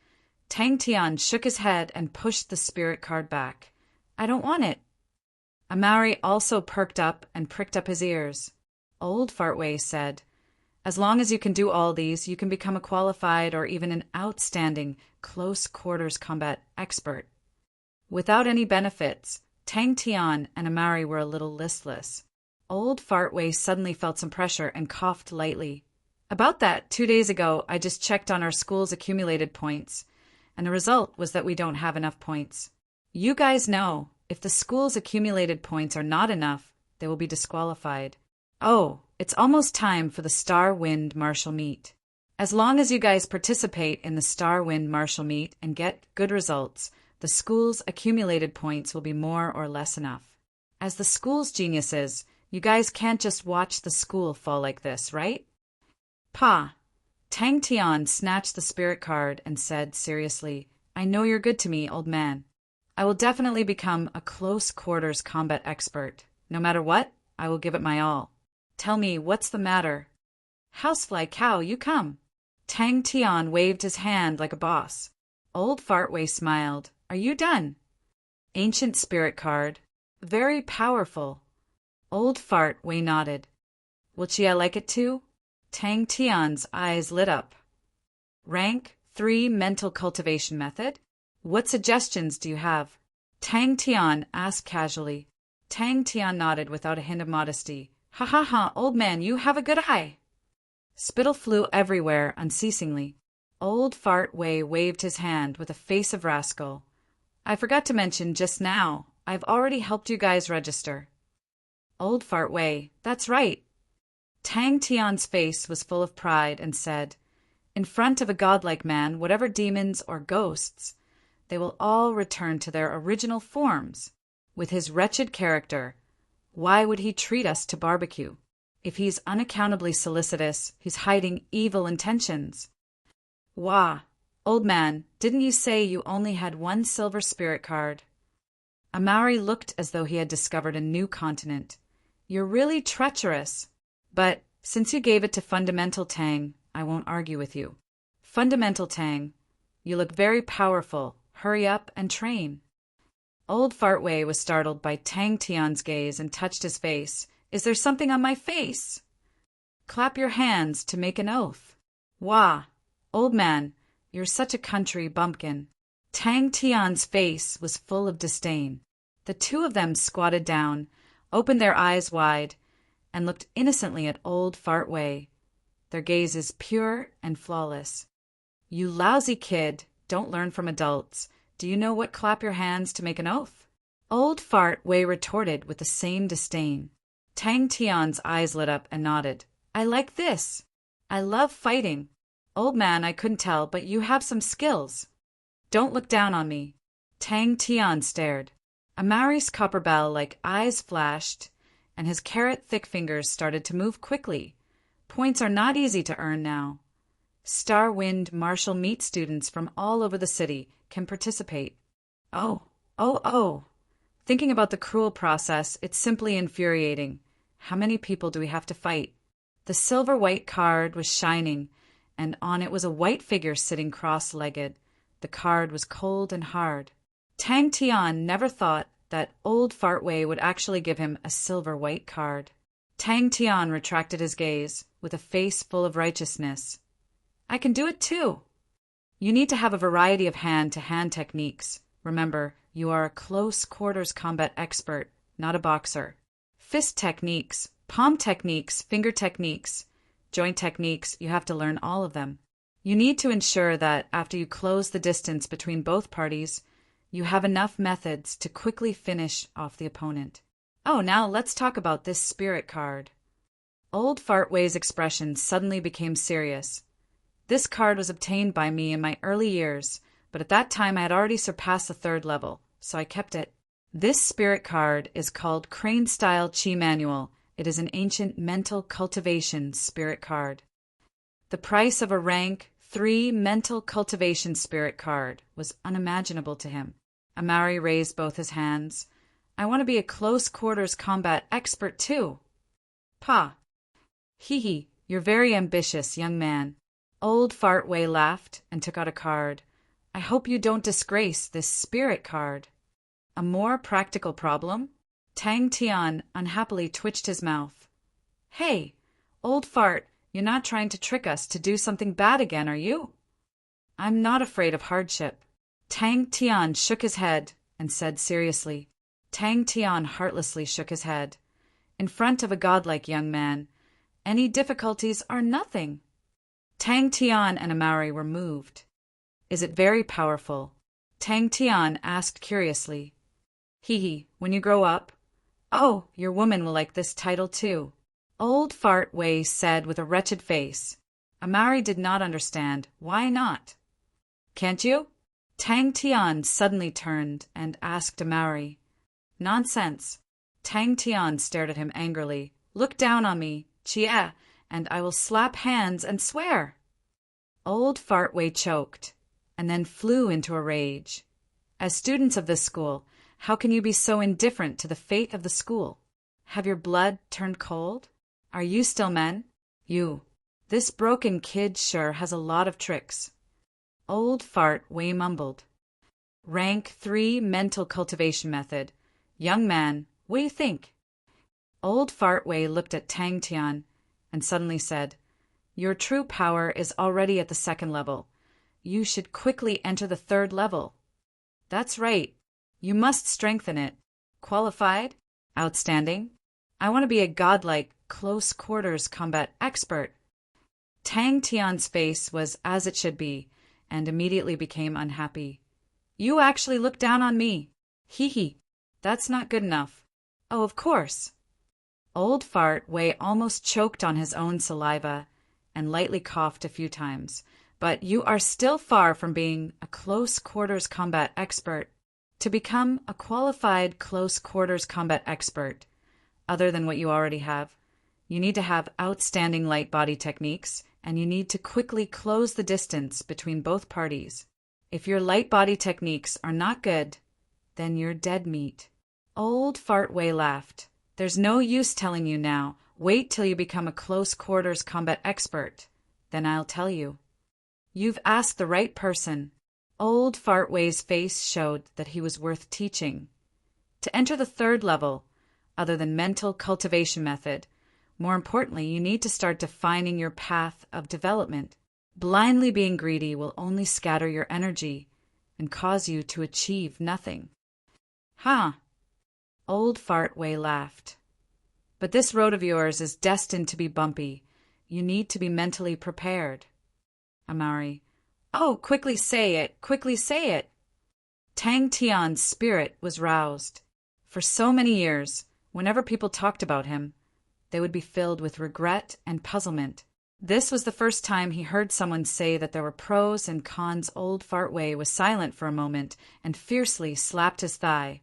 Tang Tian shook his head and pushed the spirit card back. I don't want it. Amari also perked up and pricked up his ears. Old Fart Wei said, as long as you can do all these, you can become a qualified or even an outstanding close-quarters combat expert. Without any benefits, Tang Tian and Amari were a little listless. Old Fart Wei suddenly felt some pressure and coughed lightly. About that, 2 days ago, I just checked on our school's accumulated points, and the result was that we don't have enough points. You guys know, if the school's accumulated points are not enough, they will be disqualified. Oh, it's almost time for the Star Wind Martial Meet. As long as you guys participate in the Star Wind Martial Meet and get good results, the school's accumulated points will be more or less enough. As the school's geniuses, you guys can't just watch the school fall like this, right? Pa. Tang Tian snatched the spirit card and said seriously, I know you're good to me, old man. I will definitely become a close-quarters combat expert. No matter what, I will give it my all. Tell me, what's the matter? Housefly cow, you come. Tang Tian waved his hand like a boss. Old Fart Wei smiled. Are you done? Ancient spirit card. Very powerful. Old Fart Wei nodded. Will Chia like it too? Tang Tian's eyes lit up. Rank 3 mental cultivation method? What suggestions do you have? Tang Tian asked casually. Tang Tian nodded without a hint of modesty. Ha ha ha, old man, you have a good eye. Spittle flew everywhere unceasingly. Old Fart Wei waved his hand with a face of rascal. I forgot to mention just now, I've already helped you guys register. Old Fart Wei, that's right. Tang Tian's face was full of pride and said, in front of a godlike man, whatever demons or ghosts, they will all return to their original forms. With his wretched character, why would he treat us to barbecue? If he's unaccountably solicitous, he's hiding evil intentions. Wah, old man, didn't you say you only had 1 silver spirit card? Amari looked as though he had discovered a new continent. You're really treacherous. But since you gave it to Fundamental Tang, I won't argue with you. Fundamental Tang, you look very powerful. Hurry up and train. Old Fart Wei was startled by Tang Tian's gaze and touched his face. Is there something on my face? Clap your hands to make an oath. Wah, old man, you're such a country bumpkin. Tang Tian's face was full of disdain. The two of them squatted down, opened their eyes wide, and looked innocently at old Fart Wei, their gazes pure and flawless. You lousy kid, don't learn from adults. Do you know what clap your hands to make an oath? Old Fart Wei retorted with the same disdain. Tang Tian's eyes lit up and nodded. I like this. I love fighting. Old man, I couldn't tell, but you have some skills. Don't look down on me. Tang Tian stared. Amari's copper bell-like eyes flashed, and his carrot-thick fingers started to move quickly. Points are not easy to earn now. Star Wind Martial Meet students from all over the city can participate. Oh. Thinking about the cruel process, it's simply infuriating. How many people do we have to fight? The silver-white card was shining, and on it was a white figure sitting cross-legged. The card was cold and hard. Tang Tian never thought that old Fart Wei would actually give him a silver-white card. Tang Tian retracted his gaze, with a face full of righteousness. I can do it too. You need to have a variety of hand-to-hand techniques. Remember, you are a close quarters combat expert, not a boxer. Fist techniques, palm techniques, finger techniques, joint techniques, you have to learn all of them. You need to ensure that after you close the distance between both parties, you have enough methods to quickly finish off the opponent. Oh, now let's talk about this spirit card. Old Fartway's expression suddenly became serious. This card was obtained by me in my early years, but at that time I had already surpassed the 3rd level, so I kept it. This spirit card is called Crane Style Chi Manual. It is an ancient mental cultivation spirit card. The price of a rank 3 mental cultivation spirit card was unimaginable to him. Amari raised both his hands. I want to be a close quarters combat expert too. Pa. Hee, you're very ambitious, young man. Old Fartway laughed and took out a card. I hope you don't disgrace this spirit card. A more practical problem? Tang Tian unhappily twitched his mouth. Hey, old Fart, you're not trying to trick us to do something bad again, are you? I'm not afraid of hardship. Tang Tian shook his head and said seriously. Tang Tian heartlessly shook his head. In front of a godlike young man, any difficulties are nothing. Tang Tian and Amari were moved. Is it very powerful? Tang Tian asked curiously. Hee, when you grow up. Oh, your woman will like this title too. Old Fartway said with a wretched face. Amari did not understand. Why not? Can't you? Tang Tian suddenly turned and asked Amari. Nonsense. Tang Tian stared at him angrily. Look down on me, Chia, and I will slap hands and swear. Old Fartway choked, and then flew into a rage. As students of this school, how can you be so indifferent to the fate of the school? Have your blood turned cold? Are you still men? You. This broken kid sure has a lot of tricks. Old Fartway mumbled. Rank 3 mental cultivation method. Young man, what do you think? Old Fartway looked at Tang Tian and suddenly said, Your true power is already at the 2nd level. You should quickly enter the 3rd level. That's right. You must strengthen it. Qualified? Outstanding. I want to be a godlike, close quarters combat expert. Tang Tian's face was as it should be, and immediately became unhappy. You actually look down on me. Hee. That's not good enough. Oh, of course. Old Fartway almost choked on his own saliva and lightly coughed a few times. But you are still far from being a close quarters combat expert. To become a qualified close quarters combat expert, other than what you already have, you need to have outstanding light body techniques, and you need to quickly close the distance between both parties. If your light body techniques are not good, then you're dead meat. Old Fartway laughed. There's no use telling you now. Wait till you become a close quarters combat expert. Then I'll tell you. You've asked the right person. Old Fartway's face showed that he was worth teaching. To enter the 3rd level, other than mental cultivation method, more importantly, you need to start defining your path of development. Blindly being greedy will only scatter your energy and cause you to achieve nothing. Huh? Old Fartway laughed. But this road of yours is destined to be bumpy. You need to be mentally prepared. Amari. Oh, quickly say it, quickly say it. Tang Tian's spirit was roused. For so many years, whenever people talked about him, they would be filled with regret and puzzlement. This was the first time he heard someone say that there were pros and cons. Old Fartway was silent for a moment and fiercely slapped his thigh.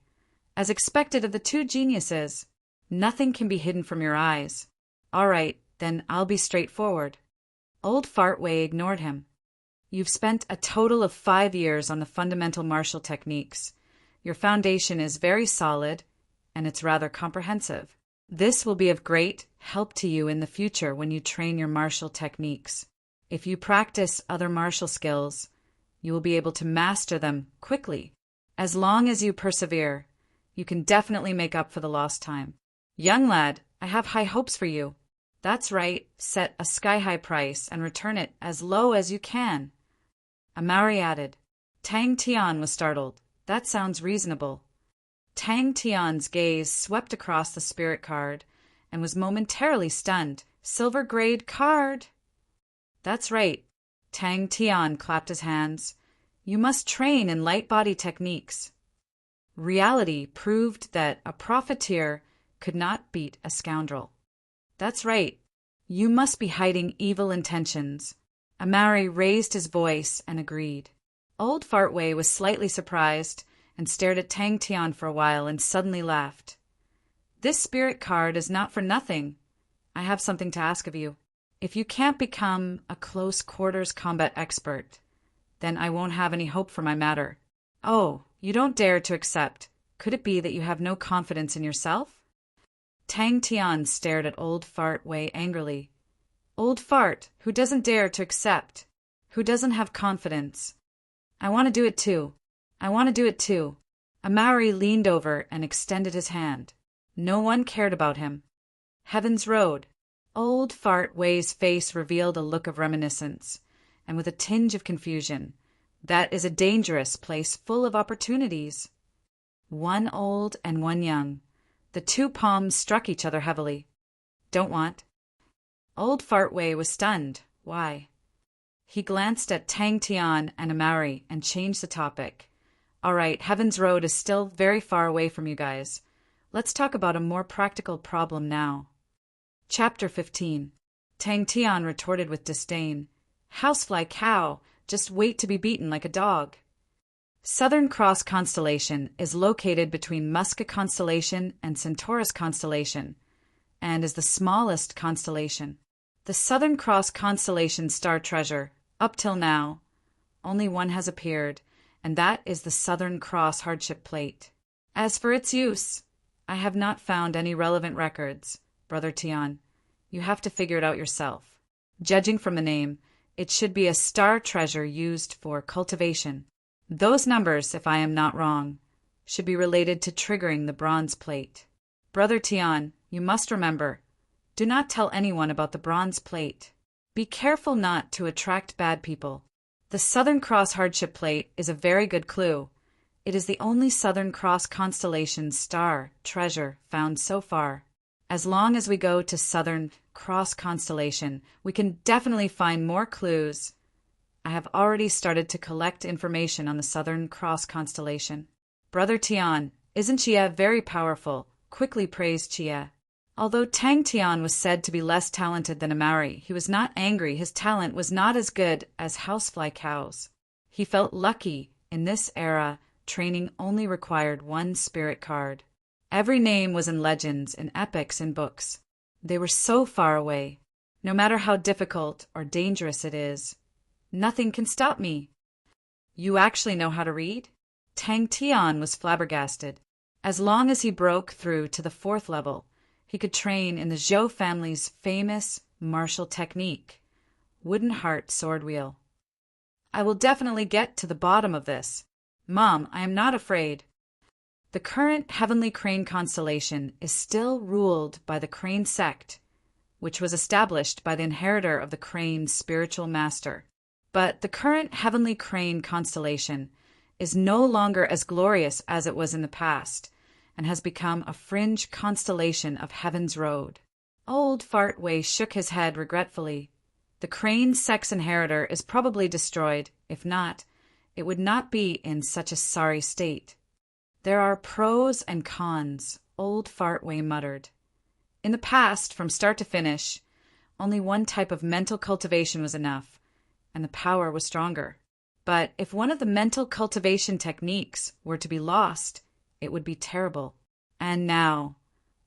As expected of the two geniuses, nothing can be hidden from your eyes. All right, then I'll be straightforward. Old Fartway ignored him. You've spent a total of 5 years on the fundamental martial techniques. Your foundation is very solid, and it's rather comprehensive. This will be of great help to you in the future when you train your martial techniques. If you practice other martial skills, you will be able to master them quickly. As long as you persevere, you can definitely make up for the lost time. Young lad, I have high hopes for you. That's right, set a sky-high price and return it as low as you can. Amari added. Tang Tian was startled. That sounds reasonable. Tang Tian's gaze swept across the spirit card and was momentarily stunned. Silver grade card! That's right. Tang Tian clapped his hands. You must train in light body techniques. Reality proved that a profiteer could not beat a scoundrel. That's right. You must be hiding evil intentions. Amari raised his voice and agreed. Old Fartway was slightly surprised and stared at Tang Tian for a while and suddenly laughed. This spirit card is not for nothing. I have something to ask of you. If you can't become a close quarters combat expert, then I won't have any hope for my matter. Oh, you don't dare to accept. Could it be that you have no confidence in yourself? Tang Tian stared at Old Fartway angrily. Old Fart, who doesn't dare to accept, who doesn't have confidence. I want to do it too. I want to do it too. Amari leaned over and extended his hand. No one cared about him. Heaven's Road. Old Fartway's face revealed a look of reminiscence, and with a tinge of confusion. That is a dangerous place full of opportunities. One old and one young. The two palms struck each other heavily. Don't want. Old Fartway was stunned. Why? He glanced at Tang Tian and Amari and changed the topic. All right, Heaven's Road is still very far away from you guys. Let's talk about a more practical problem now. Chapter 15. Tang Tian retorted with disdain. Housefly cow, just wait to be beaten like a dog. Southern Cross constellation is located between Musca constellation and Centaurus constellation, and is the smallest constellation. The Southern Cross constellation star treasure, up till now, only one has appeared, and that is the Southern Cross hardship plate. As for its use, I have not found any relevant records, Brother Tian. You have to figure it out yourself. Judging from the name, it should be a star treasure used for cultivation. Those numbers, if I am not wrong, should be related to triggering the bronze plate. Brother Tian, you must remember, do not tell anyone about the bronze plate. Be careful not to attract bad people. The Southern Cross hardship plate is a very good clue. It is the only Southern Cross constellation star treasure found so far. As long as we go to Southern Cross constellation, we can definitely find more clues. I have already started to collect information on the Southern Cross constellation. Brother Tian, isn't Chia very powerful? Quickly praised Chia. Although Tang Tian was said to be less talented than Amari, he was not angry. His talent was not as good as housefly cows. He felt lucky. In this era, training only required one spirit card. Every name was in legends, in epics, in books. They were so far away. No matter how difficult or dangerous it is, nothing can stop me. You actually know how to read? Tang Tian was flabbergasted. As long as he broke through to the 4th level, he could train in the Zhou family's famous martial technique, wooden heart sword wheel. I will definitely get to the bottom of this. Mom, I am not afraid. The current Heavenly Crane constellation is still ruled by the Crane sect, which was established by the inheritor of the Crane's spiritual master. But the current Heavenly Crane constellation is no longer as glorious as it was in the past, and has become a fringe constellation of Heaven's Road. Old Fartway shook his head regretfully. The Crane sect's inheritor is probably destroyed. If not, it would not be in such a sorry state. There are pros and cons, Old Fartway muttered. In the past, from start to finish, only one type of mental cultivation was enough, and the power was stronger. But if one of the mental cultivation techniques were to be lost, it would be terrible. And now,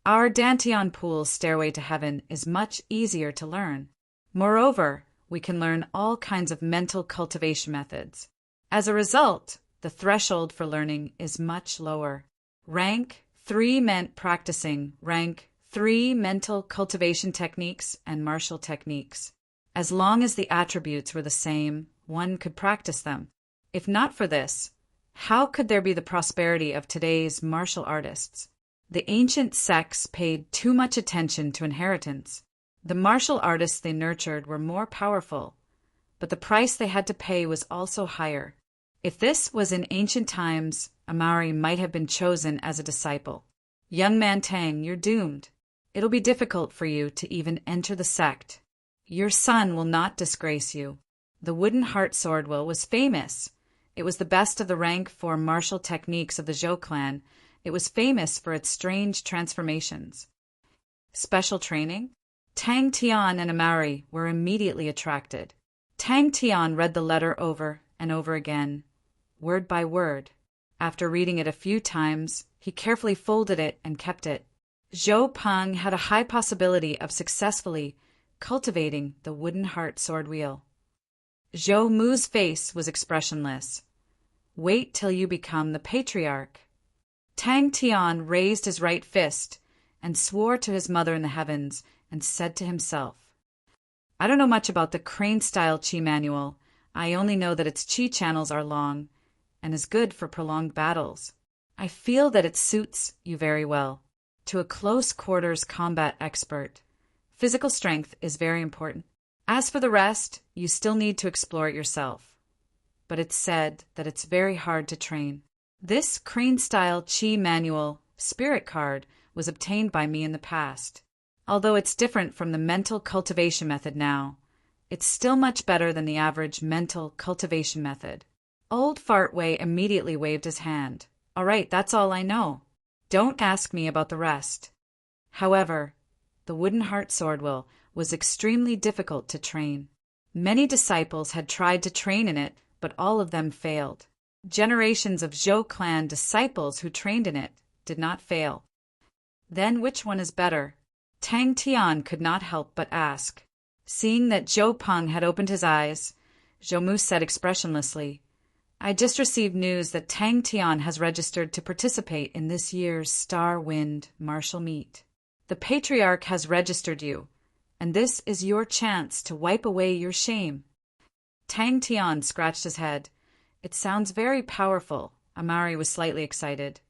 our Dantian Pool's Stairway to Heaven is much easier to learn. Moreover, we can learn all kinds of mental cultivation methods. As a result, the threshold for learning is much lower. Rank 3 meant practicing rank 3 mental cultivation techniques and martial techniques. As long as the attributes were the same, one could practice them. If not for this, how could there be the prosperity of today's martial artists? The ancient sects paid too much attention to inheritance. The martial artists they nurtured were more powerful, but the price they had to pay was also higher. If this was in ancient times, Amari might have been chosen as a disciple. Young man Tang, you're doomed. It'll be difficult for you to even enter the sect. Your son will not disgrace you. The wooden heart sword will was famous. It was the best of the rank for martial techniques of the Zhou clan. It was famous for its strange transformations. Special training? Tang Tian and Amari were immediately attracted. Tang Tian read the letter over and over again, word by word. After reading it a few times, he carefully folded it and kept it. Zhou Peng had a high possibility of successfully cultivating the wooden heart sword wheel. Zhou Mu's face was expressionless. Wait till you become the patriarch. Tang Tian raised his right fist and swore to his mother in the heavens and said to himself, I don't know much about the crane-style Qi manual. I only know that its Qi channels are long and is good for prolonged battles. I feel that it suits you very well. To a close-quarters combat expert, physical strength is very important. As for the rest, you still need to explore it yourself. But it's said that it's very hard to train. This crane-style Qi manual spirit card was obtained by me in the past. Although it's different from the mental cultivation method now, it's still much better than the average mental cultivation method. Old Fartway immediately waved his hand. All right, that's all I know. Don't ask me about the rest. However, the wooden heart sword will was extremely difficult to train. Many disciples had tried to train in it, but all of them failed. Generations of Zhou clan disciples who trained in it did not fail. Then which one is better? Tang Tian could not help but ask. Seeing that Zhou Peng had opened his eyes, Zhou Mu said expressionlessly, I just received news that Tang Tian has registered to participate in this year's Star Wind martial meet. The Patriarch has registered you, and this is your chance to wipe away your shame. Tang Tian scratched his head. It sounds very powerful. Amari was slightly excited.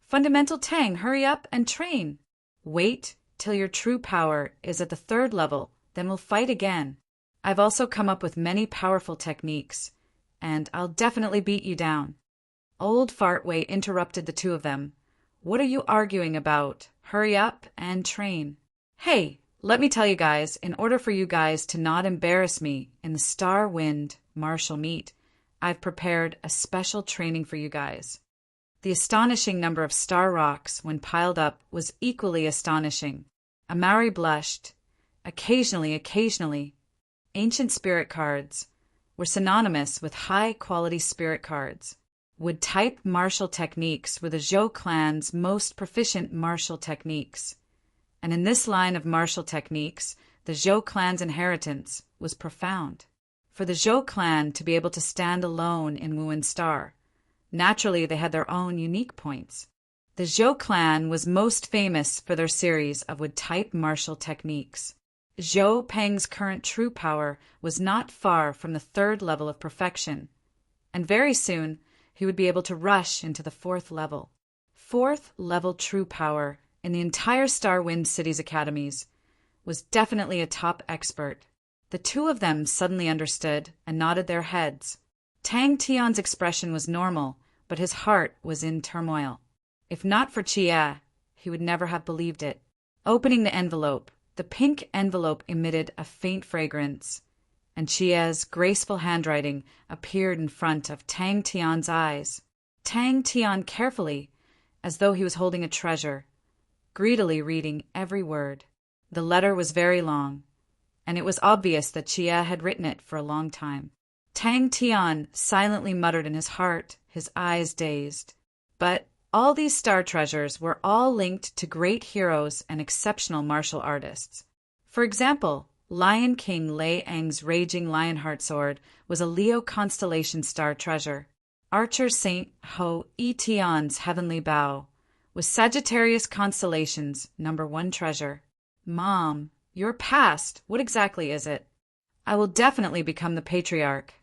Fundamental Tang, hurry up and train. Wait till your true power is at the 3rd level, then we'll fight again. I've also come up with many powerful techniques, and I'll definitely beat you down. Old Fartway interrupted the two of them. What are you arguing about? Hurry up and train. Hey, let me tell you guys, in order for you guys to not embarrass me in the Star Wind martial meet, I've prepared a special training for you guys. The astonishing number of star rocks when piled up was equally astonishing. Amari blushed. Occasionally, ancient spirit cards were synonymous with high-quality spirit cards. Wood-type martial techniques were the Zhou clan's most proficient martial techniques. And in this line of martial techniques, the Zhou clan's inheritance was profound. For the Zhou clan to be able to stand alone in Wuan Star, naturally they had their own unique points. The Zhou clan was most famous for their series of wood-type martial techniques. Zhou Peng's current true power was not far from the 3rd level of perfection, and very soon he would be able to rush into the 4th level. 4th level true power in the entire Star Wind City's academies was definitely a top expert. The two of them suddenly understood and nodded their heads. Tang Tian's expression was normal, but his heart was in turmoil. If not for Chia, he would never have believed it. Opening the envelope, the pink envelope emitted a faint fragrance, and Chia's graceful handwriting appeared in front of Tang Tian's eyes. Tang Tian carefully, as though he was holding a treasure, greedily reading every word. The letter was very long, and it was obvious that Chia had written it for a long time. Tang Tian silently muttered in his heart, his eyes dazed. But all these star treasures were all linked to great heroes and exceptional martial artists. For example, Lion King Lei Eng's raging Lionheart sword was a Leo constellation star treasure. Archer Saint Ho Tian's heavenly bow was Sagittarius constellation's #1 treasure. Mom, your past, what exactly is it? I will definitely become the patriarch.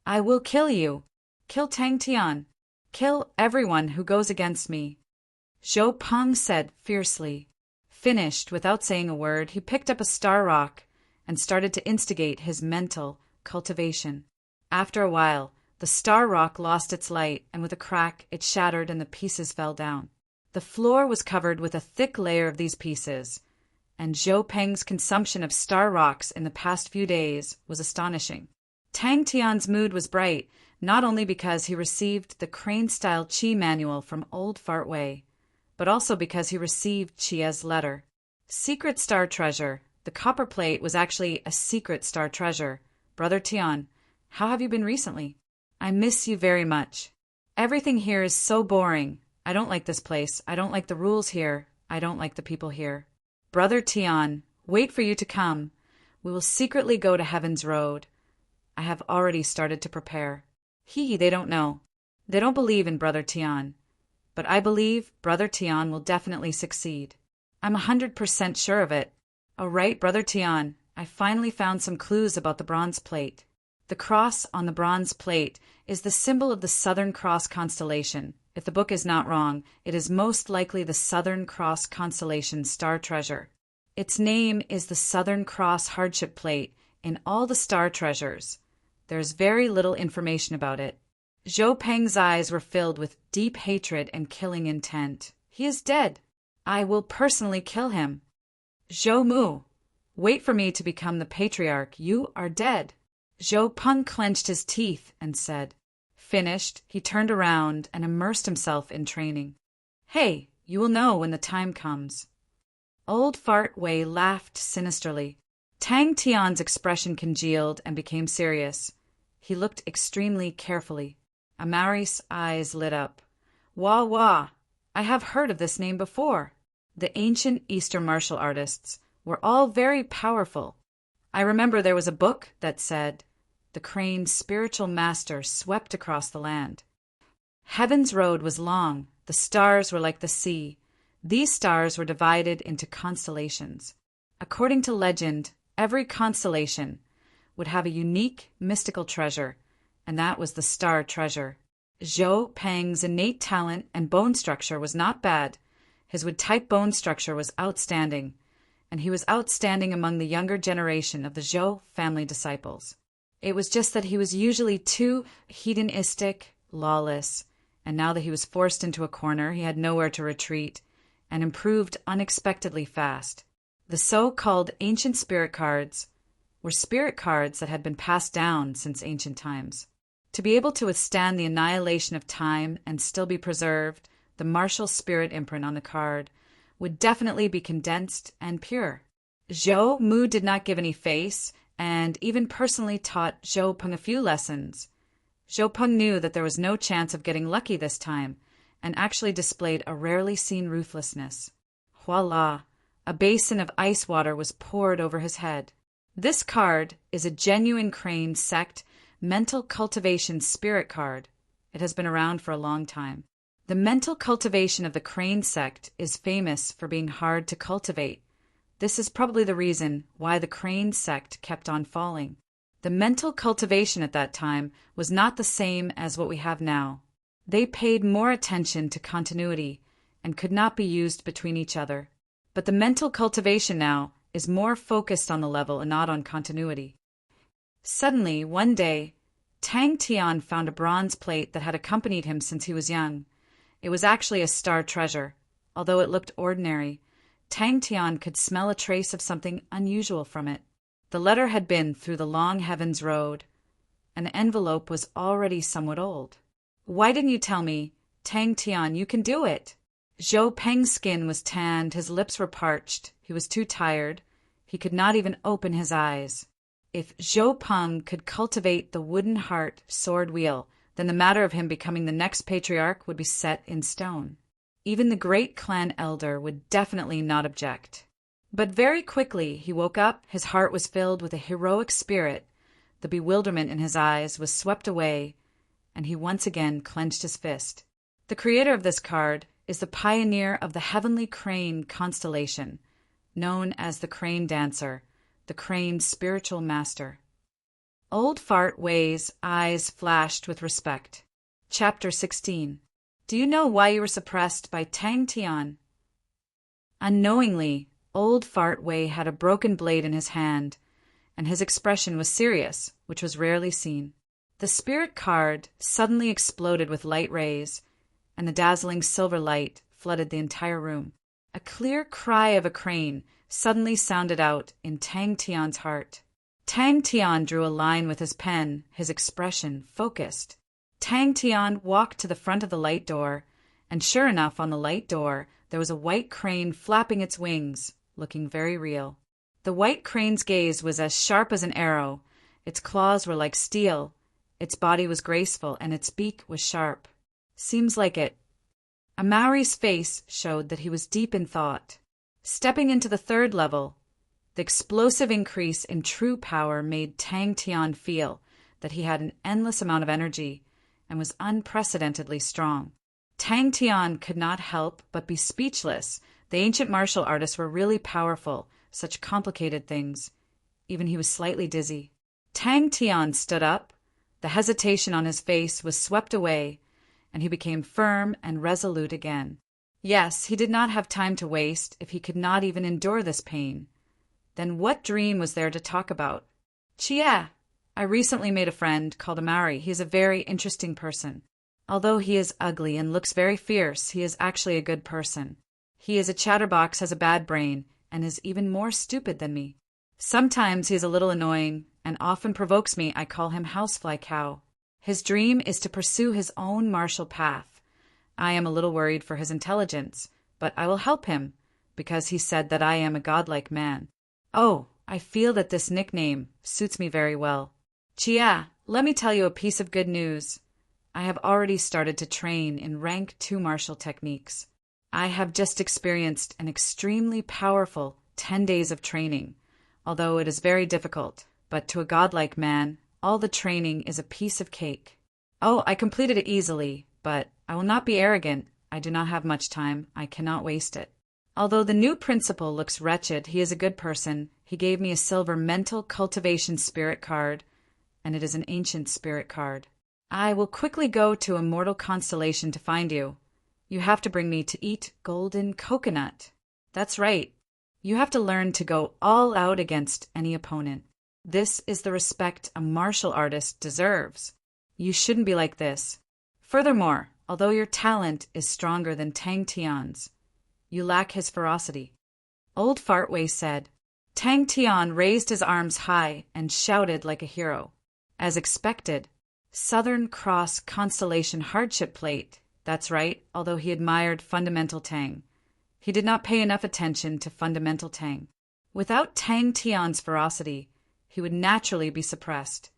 I will kill you. Kill Tang Tian. Kill everyone who goes against me. Zhou Peng said fiercely. Finished, without saying a word, he picked up a star rock and started to instigate his mental cultivation. After a while, The star rock lost its light, and with a crack it shattered and the pieces fell down. The floor was covered with a thick layer of these pieces, and Zhou Peng's consumption of star rocks in the past few days was astonishing. Tang Tian's mood was bright, not only because he received the crane-style Qi manual from Old Fart Wei, but also because he received Chia's letter. Secret star treasure. The copper plate was actually a secret star treasure. Brother Tian, how have you been recently? I miss you very much. Everything here is so boring. I don't like this place. I don't like the rules here. I don't like the people here. Brother Tian, wait for you to come. We will secretly go to Heaven's Road. I have already started to prepare. They don't know. They don't believe in Brother Tian. But I believe Brother Tian will definitely succeed. I'm 100% sure of it. All right, Brother Tian, I finally found some clues about the bronze plate. The cross on the bronze plate is the symbol of the Southern Cross constellation. If the book is not wrong, it is most likely the Southern Cross constellation star treasure. Its name is the Southern Cross hardship plate in all the star treasures. There is very little information about it. Zhou Peng's eyes were filled with deep hatred and killing intent. He is dead. I will personally kill him. Zhou Mu, wait for me to become the patriarch. You are dead. Zhou Peng clenched his teeth and said. Finished, he turned around and immersed himself in training. Hey, you will know when the time comes. Old Fart Wei laughed sinisterly. Tang Tian's expression congealed and became serious. He looked extremely carefully. Amari's eyes lit up. Wah wah, I have heard of this name before. The ancient Eastern martial artists were all very powerful. I remember there was a book that said, the crane's spiritual master swept across the land. Heaven's road was long, the stars were like the sea. These stars were divided into constellations. According to legend, every constellation would have a unique mystical treasure, and that was the star treasure. Zhou Peng's innate talent and bone structure was not bad. His wood-type bone structure was outstanding, and he was outstanding among the younger generation of the Zhou family disciples. It was just that he was usually too hedonistic, lawless, and now that he was forced into a corner, he had nowhere to retreat, and improved unexpectedly fast. The so-called ancient spirit cards were spirit cards that had been passed down since ancient times. To be able to withstand the annihilation of time and still be preserved, the martial spirit imprint on the card would definitely be condensed and pure. Zhou Mu did not give any face, and even personally taught Zhou Peng a few lessons. Zhou Peng knew that there was no chance of getting lucky this time, and actually displayed a rarely seen ruthlessness. Voila! A basin of ice water was poured over his head. This card is a genuine crane sect mental cultivation spirit card. It has been around for a long time. The mental cultivation of the crane sect is famous for being hard to cultivate. This is probably the reason why the crane sect kept on falling. The mental cultivation at that time was not the same as what we have now. They paid more attention to continuity and could not be used between each other. But the mental cultivation now is more focused on the level and not on continuity. Suddenly, one day, Tang Tian found a bronze plate that had accompanied him since he was young. It was actually a star treasure. Although it looked ordinary, Tang Tian could smell a trace of something unusual from it. The letter had been through the long heavens road. An envelope was already somewhat old. Why didn't you tell me? Tang Tian, you can do it. Zhou Peng's skin was tanned, his lips were parched, he was too tired. He could not even open his eyes. If Zhou Peng could cultivate the wooden heart sword wheel, then the matter of him becoming the next patriarch would be set in stone. Even the great clan elder would definitely not object. But very quickly he woke up, his heart was filled with a heroic spirit, the bewilderment in his eyes was swept away, and he once again clenched his fist. The creator of this card is the pioneer of the heavenly crane constellation, known as the crane dancer, the crane's spiritual master. Old Fart Wei's eyes flashed with respect. Chapter 16. Do you know why you were suppressed by Tang Tian? Unknowingly, Old Fart Wei had a broken blade in his hand, and his expression was serious, which was rarely seen. The spirit card suddenly exploded with light rays, and the dazzling silver light flooded the entire room. A clear cry of a crane suddenly sounded out in Tang Tian's heart. Tang Tian drew a line with his pen, his expression focused. Tang Tian walked to the front of the light door, and sure enough, on the light door, there was a white crane flapping its wings, looking very real. The white crane's gaze was as sharp as an arrow, its claws were like steel, its body was graceful, and its beak was sharp. Seems like it. A Maori's face showed that he was deep in thought. Stepping into the third level, the explosive increase in true power made Tang Tian feel that he had an endless amount of energy and was unprecedentedly strong. Tang Tian could not help but be speechless. The ancient martial artists were really powerful, such complicated things. Even he was slightly dizzy. Tang Tian stood up. The hesitation on his face was swept away, and he became firm and resolute again. Yes, he did not have time to waste if he could not even endure this pain. Then what dream was there to talk about? Chia, I recently made a friend called Amari. He is a very interesting person. Although he is ugly and looks very fierce, he is actually a good person. He is a chatterbox, has a bad brain, and is even more stupid than me. Sometimes he is a little annoying and often provokes me. I call him Housefly Cow. His dream is to pursue his own martial path. I am a little worried for his intelligence, but I will help him, because he said that I am a godlike man. Oh, I feel that this nickname suits me very well. Chia, let me tell you a piece of good news. I have already started to train in rank 2 martial techniques. I have just experienced an extremely powerful 10 days of training, although it is very difficult, but to a godlike man, all the training is a piece of cake. Oh, I completed it easily, but I will not be arrogant. I do not have much time. I cannot waste it. Although the new principal looks wretched, he is a good person. He gave me a silver mental cultivation spirit card, and it is an ancient spirit card. I will quickly go to Immortal Constellation to find you. You have to bring me to eat golden coconut. That's right. You have to learn to go all out against any opponent. This is the respect a martial artist deserves. You shouldn't be like this. Furthermore, although your talent is stronger than Tang Tian's, you lack his ferocity. Old Fartway said. Tang Tian raised his arms high and shouted like a hero. As expected, Southern Cross Constellation Hardship Plate. That's right, although he admired Fundamental Tang. He did not pay enough attention to Fundamental Tang. Without Tang Tian's ferocity, he would naturally be suppressed.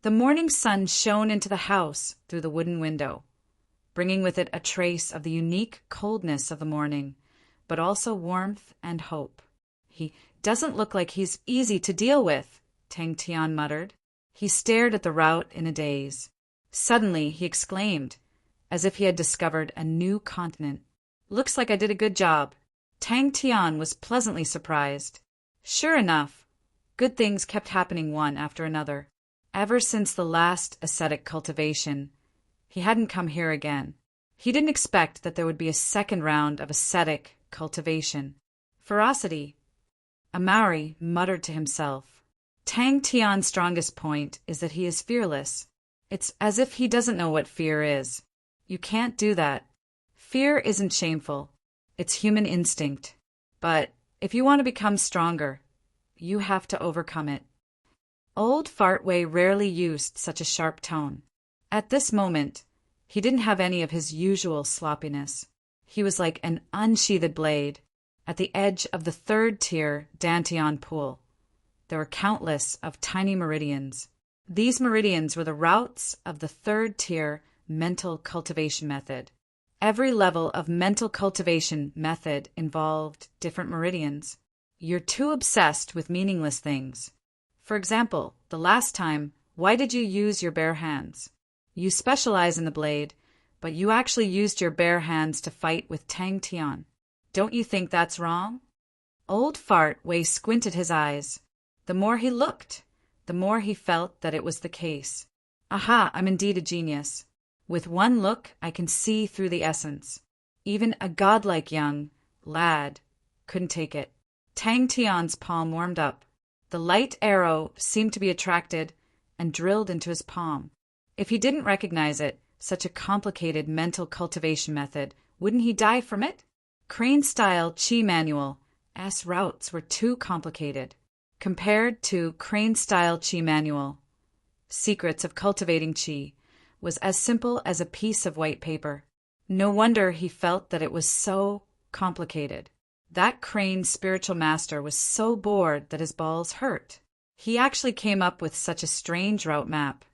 The morning sun shone into the house through the wooden window, bringing with it a trace of the unique coldness of the morning, but also warmth and hope. He doesn't look like he's easy to deal with, Tang Tian muttered. He stared at the rout in a daze. Suddenly, he exclaimed, as if he had discovered a new continent. Looks like I did a good job. Tang Tian was pleasantly surprised. Sure enough, good things kept happening one after another. Ever since the last ascetic cultivation, he hadn't come here again. He didn't expect that there would be a second round of ascetic cultivation. Ferocity. Amari muttered to himself. Tang Tian's strongest point is that he is fearless. It's as if he doesn't know what fear is. You can't do that. Fear isn't shameful. It's human instinct. But if you want to become stronger, you have to overcome it. Old Fartway rarely used such a sharp tone. At this moment, he didn't have any of his usual sloppiness. He was like an unsheathed blade at the edge of the 3rd tier Dantian pool. There were countless of tiny meridians. These meridians were the routes of the 3rd tier mental cultivation method. Every level of mental cultivation method involved different meridians. You're too obsessed with meaningless things. For example, the last time, why did you use your bare hands? You specialize in the blade, but you actually used your bare hands to fight with Tang Tian. Don't you think that's wrong? Old Fartway squinted his eyes. The more he looked, the more he felt that it was the case. Aha, I'm indeed a genius. With one look, I can see through the essence. Even a godlike young lad couldn't take it. Tang Tian's palm warmed up. The light arrow seemed to be attracted and drilled into his palm. If he didn't recognize it, such a complicated mental cultivation method, wouldn't he die from it? Crane-style Chi manual. S routes were too complicated. Compared to Crane-style Chi manual, Secrets of Cultivating Chi was as simple as a piece of white paper. No wonder he felt that it was so complicated. That Crane's spiritual master was so bored that his balls hurt. He actually came up with such a strange route map.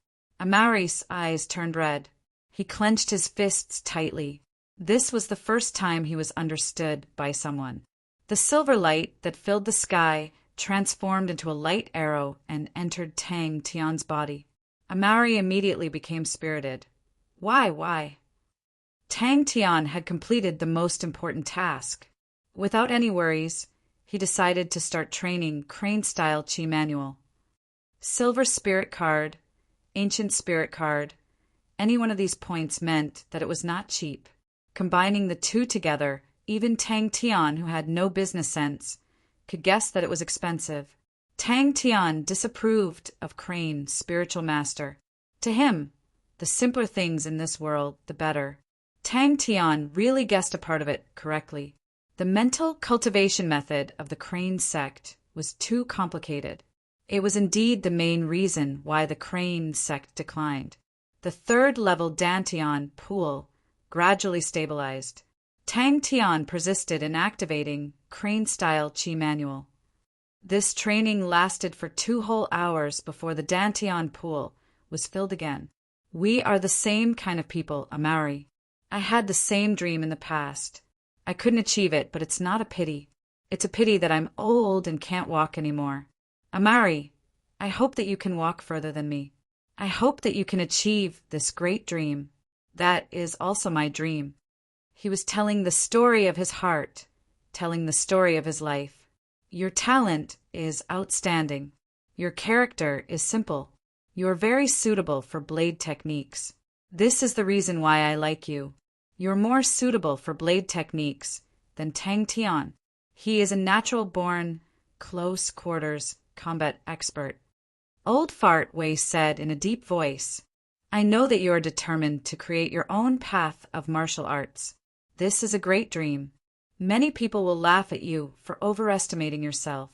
Amari's eyes turned red. He clenched his fists tightly. This was the first time he was understood by someone. The silver light that filled the sky transformed into a light arrow and entered Tang Tian's body. Amari immediately became spirited. Why? Tang Tian had completed the most important task. Without any worries, he decided to start training Crane-style Chi manual. Silver spirit card, ancient spirit card, any one of these points meant that it was not cheap. Combining the two together, even Tang Tian, who had no business sense, could guess that it was expensive. Tang Tian disapproved of Crane's spiritual master. To him, the simpler things in this world, the better. Tang Tian really guessed a part of it correctly. The mental cultivation method of the Crane sect was too complicated. It was indeed the main reason why the Crane sect declined. The third-level Dantian pool gradually stabilized. Tang Tian persisted in activating Crane-style Chi manual. This training lasted for 2 whole hours before the Dantian pool was filled again. We are the same kind of people, Amari. I had the same dream in the past. I couldn't achieve it, but it's not a pity. It's a pity that I'm old and can't walk anymore. Amari, I hope that you can walk further than me. I hope that you can achieve this great dream. That is also my dream. He was telling the story of his heart, telling the story of his life. Your talent is outstanding. Your character is simple. You are very suitable for blade techniques. This is the reason why I like you. You're more suitable for blade techniques than Tang Tian. He is a natural-born, close-quarters combat expert. Old Fart Wei said in a deep voice, I know that you are determined to create your own path of martial arts. This is a great dream. Many people will laugh at you for overestimating yourself.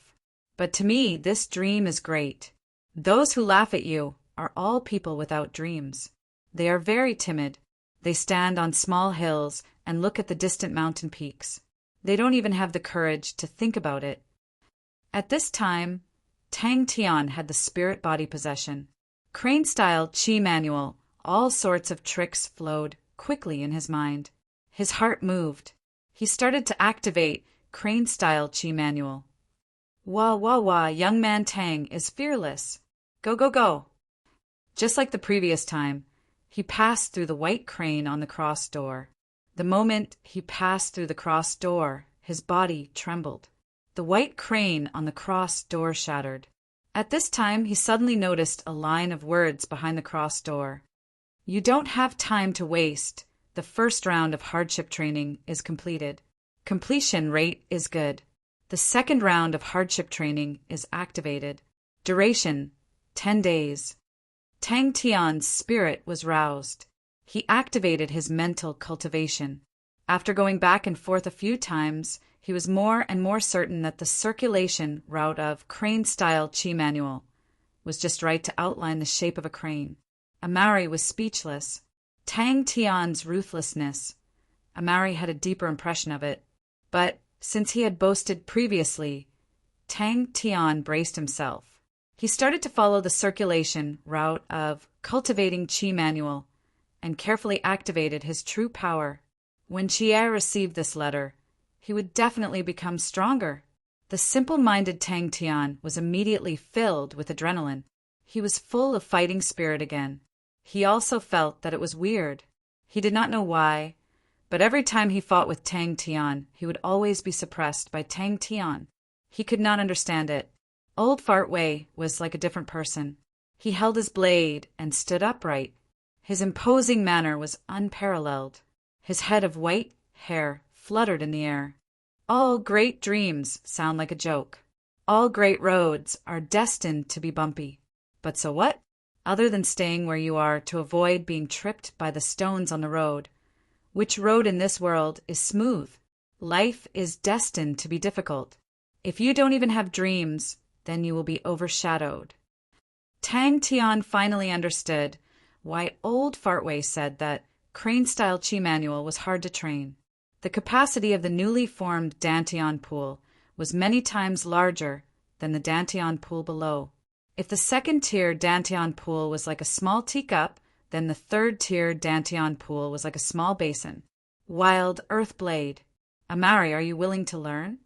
But to me, this dream is great. Those who laugh at you are all people without dreams. They are very timid. They stand on small hills and look at the distant mountain peaks. They don't even have the courage to think about it. At this time, Tang Tian had the spirit body possession. Crane-style Chi manual, all sorts of tricks flowed quickly in his mind. His heart moved. He started to activate Crane-style Chi manual. Wah, young man Tang is fearless. Go. Just like the previous time, he passed through the white crane on the cross door. The moment he passed through the cross door, his body trembled. The white crane on the cross door shattered. At this time, he suddenly noticed a line of words behind the cross door. You don't have time to waste. The first round of hardship training is completed. Completion rate is good. The second round of hardship training is activated. Duration, 10 days. Tang Tian's spirit was roused. He activated his mental cultivation. After going back and forth a few times, he was more and more certain that the circulation route of Crane-style Chi manual was just right to outline the shape of a crane. Amari was speechless. Tang Tian's ruthlessness. Amari had a deeper impression of it. But since he had boasted previously, Tang Tian braced himself. He started to follow the circulation route of cultivating Chi manual and carefully activated his true power. When Chie received this letter, he would definitely become stronger. The simple-minded Tang Tian was immediately filled with adrenaline. He was full of fighting spirit again. He also felt that it was weird. He did not know why, but every time he fought with Tang Tian, he would always be suppressed by Tang Tian. He could not understand it. Old Fart Wei was like a different person. He held his blade and stood upright. His imposing manner was unparalleled. His head of white hair fluttered in the air. All great dreams sound like a joke. All great roads are destined to be bumpy. But so what? other than staying where you are to avoid being tripped by the stones on the road. Which road in this world is smooth? Life is destined to be difficult. If you don't even have dreams, then you will be overshadowed. Tang Tian finally understood why old Fartway said that crane-style Chi manual was hard to train. The capacity of the newly formed Dantian pool was many times larger than the Dantian pool below. If the second-tier Dantian pool was like a small teacup, then the third-tier Dantian pool was like a small basin. Wild Earth Blade. Amari, are you willing to learn?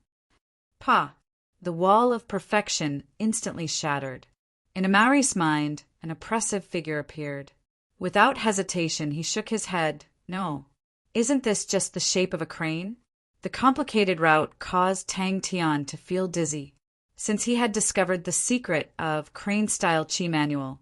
Pa. The wall of perfection instantly shattered. In Amari's mind, an oppressive figure appeared. Without hesitation, he shook his head. No. Isn't this just the shape of a crane? The complicated route caused Tang Tian to feel dizzy, since he had discovered the secret of crane-style Chi manual.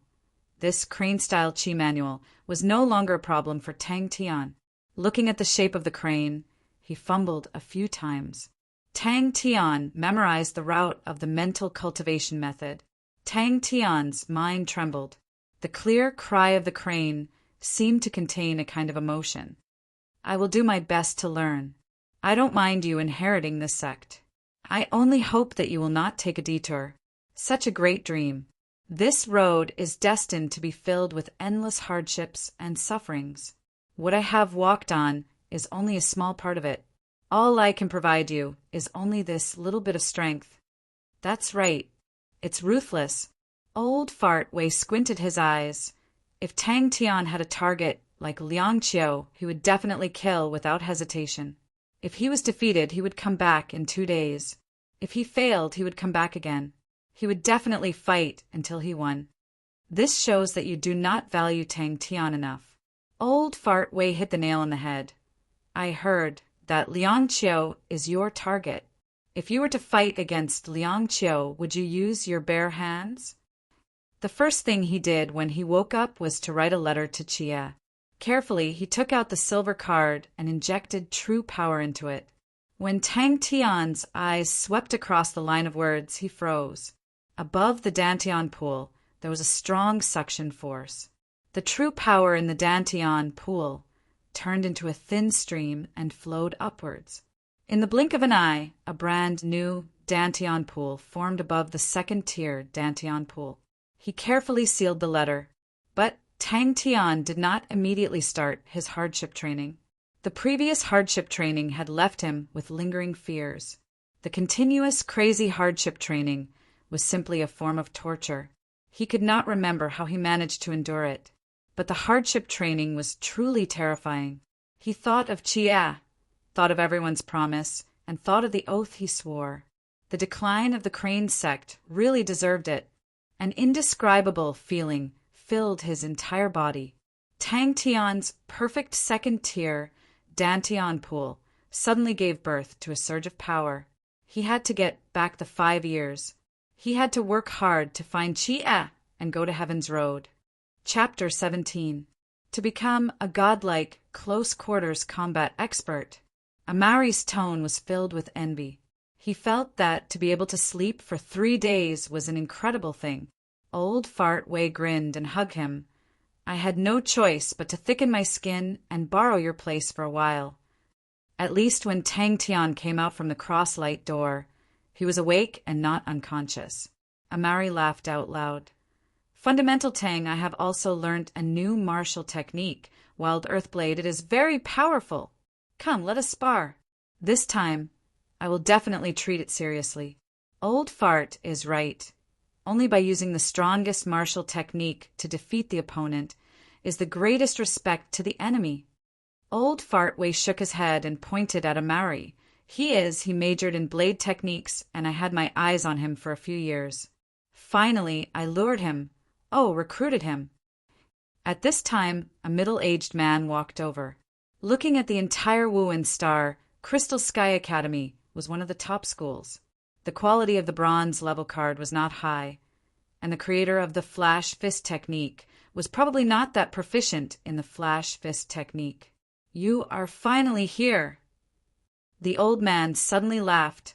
This crane-style Chi manual was no longer a problem for Tang Tian. Looking at the shape of the crane, he fumbled a few times. Tang Tian memorized the route of the mental cultivation method. Tang Tian's mind trembled. The clear cry of the crane seemed to contain a kind of emotion. I will do my best to learn. I don't mind you inheriting this sect. I only hope that you will not take a detour. Such a great dream. This road is destined to be filled with endless hardships and sufferings. What I have walked on is only a small part of it. All I can provide you is only this little bit of strength. That's right. It's ruthless. Old Fartway squinted his eyes. If Tang Tian had a target like Liang Qiu, he would definitely kill without hesitation. If he was defeated, he would come back in 2 days. If he failed, he would come back again. He would definitely fight until he won. This shows that you do not value Tang Tian enough. Old Fartway hit the nail on the head. I heard that Liang Qiu is your target. If you were to fight against Liang Qiu, would you use your bare hands? The first thing he did when he woke up was to write a letter to Chia. Carefully, he took out the silver card and injected true power into it. When Tang Tian's eyes swept across the line of words, he froze. Above the Dantian pool, there was a strong suction force. The true power in the Dantian pool turned into a thin stream and flowed upwards. In the blink of an eye, a brand new Dantian pool formed above the second-tier Dantian pool. He carefully sealed the letter, but Tang Tian did not immediately start his hardship training. The previous hardship training had left him with lingering fears. The continuous crazy hardship training was simply a form of torture. He could not remember how he managed to endure it. But the hardship training was truly terrifying. He thought of Chia, thought of everyone's promise, and thought of the oath he swore. The decline of the Crane sect really deserved it. An indescribable feeling filled his entire body. Tang Tian's perfect second-tier Dantian pool suddenly gave birth to a surge of power. He had to get back the 5 years. He had to work hard to find Chia and go to Heaven's Road. Chapter 17. To become a godlike, close-quarters combat expert. Amari's tone was filled with envy. He felt that to be able to sleep for 3 days was an incredible thing. Old Fartway grinned and hugged him. I had no choice but to thicken my skin and borrow your place for a while. At least when Tang Tian came out from the cross-light door, he was awake and not unconscious. Amari laughed out loud. Fundamental Tang, I have also learnt a new martial technique. Wild Earthblade, it is very powerful. Come, let us spar. This time, I will definitely treat it seriously. Old Fart is right. Only by using the strongest martial technique to defeat the opponent is the greatest respect to the enemy. Old Fartway shook his head and pointed at Amari. He majored in blade techniques, and I had my eyes on him for a few years. Finally, I lured him. Recruited him. At this time, a middle-aged man walked over. Looking at the entire Wuhan Star, Crystal Sky Academy was one of the top schools. The quality of the bronze level card was not high, and the creator of the flash fist technique was probably not that proficient in the flash fist technique. You are finally here. The old man suddenly laughed,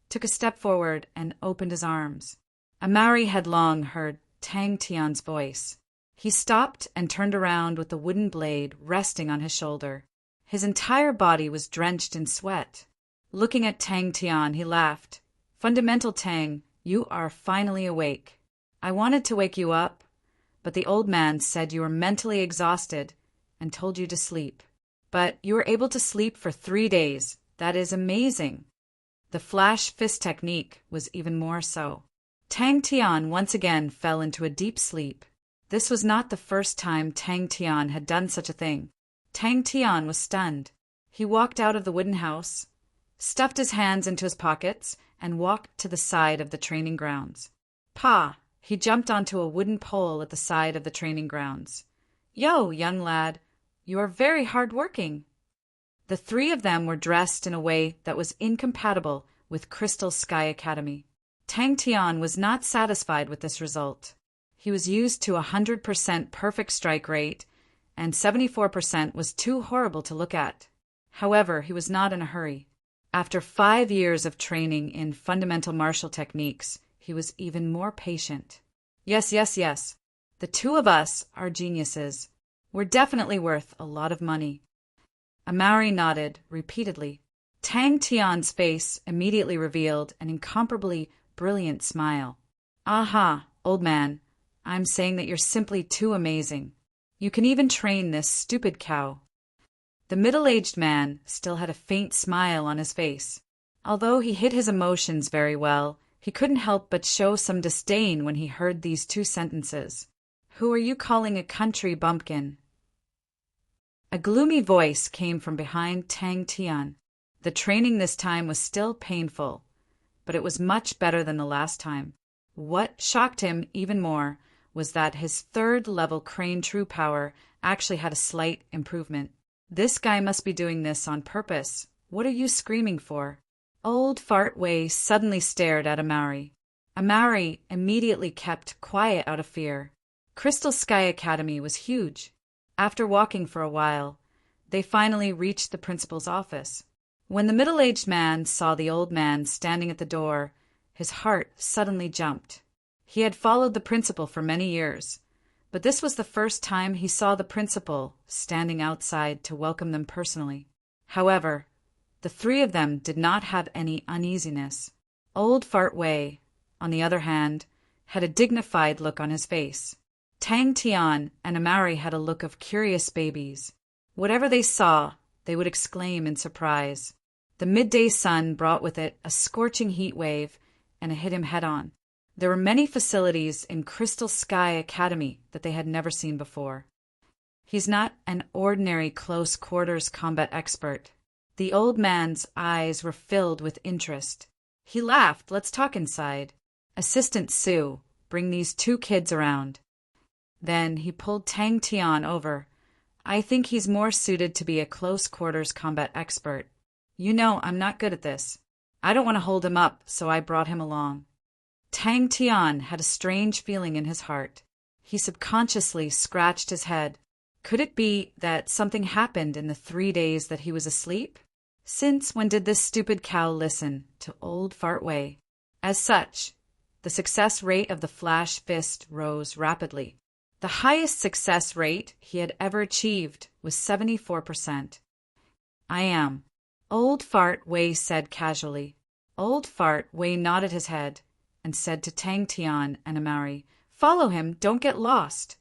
took a step forward, and opened his arms. Amari had long heard Tang Tian's voice. He stopped and turned around with the wooden blade resting on his shoulder. His entire body was drenched in sweat. Looking at Tang Tian, he laughed. Fundamental Tang, you are finally awake. I wanted to wake you up, but the old man said you were mentally exhausted and told you to sleep. But you were able to sleep for 3 days. That is amazing. The flash fist technique was even more so. Tang Tian once again fell into a deep sleep. This was not the first time Tang Tian had done such a thing. Tang Tian was stunned. He walked out of the wooden house, stuffed his hands into his pockets, and walked to the side of the training grounds. Pa! He jumped onto a wooden pole at the side of the training grounds. Yo, young lad, you are very hard-working. The 3 of them were dressed in a way that was incompatible with Crystal Sky Academy. Tang Tian was not satisfied with this result. He was used to 100% perfect strike rate, and 74% was too horrible to look at. However, he was not in a hurry. After 5 years of training in fundamental martial techniques, he was even more patient. Yes. The 2 of us are geniuses. We're definitely worth a lot of money. Amari nodded repeatedly. Tang Tian's face immediately revealed an incomparably brilliant smile. Aha, old man, I'm saying that you're simply too amazing. You can even train this stupid cow. The middle-aged man still had a faint smile on his face. Although he hid his emotions very well, he couldn't help but show some disdain when he heard these 2 sentences. Who are you calling a country bumpkin? A gloomy voice came from behind Tang Tian. The training this time was still painful, but it was much better than the last time. What shocked him even more was that his 3rd-level crane true power actually had a slight improvement. This guy must be doing this on purpose. What are you screaming for? Old Fart Wei suddenly stared at Amari. Amari immediately kept quiet out of fear. Crystal Sky Academy was huge. After walking for a while, they finally reached the principal's office. When the middle-aged man saw the old man standing at the door, his heart suddenly jumped. He had followed the principal for many years, but this was the first time he saw the principal standing outside to welcome them personally. However, the 3 of them did not have any uneasiness. Old Fart Wei, on the other hand, had a dignified look on his face. Tang Tian and Amari had a look of curious babies. Whatever they saw, they would exclaim in surprise. The midday sun brought with it a scorching heat wave, and it hit him head-on. There were many facilities in Crystal Sky Academy that they had never seen before. He's not an ordinary close-quarters combat expert. The old man's eyes were filled with interest. He laughed. Let's talk inside. Assistant Sue, bring these 2 kids around. Then he pulled Tang Tian over. I think he's more suited to be a close-quarters combat expert. You know, I'm not good at this. I don't want to hold him up, so I brought him along. Tang Tian had a strange feeling in his heart. He subconsciously scratched his head. Could it be that something happened in the 3 days that he was asleep? Since when did this stupid cow listen to old Fart Wei? As such, the success rate of the flash fist rose rapidly. The highest success rate he had ever achieved was 74%. I am. Old Fart Wei said casually. Old Fart Wei nodded his head and said to Tang Tian and Amari, Follow him, don't get lost.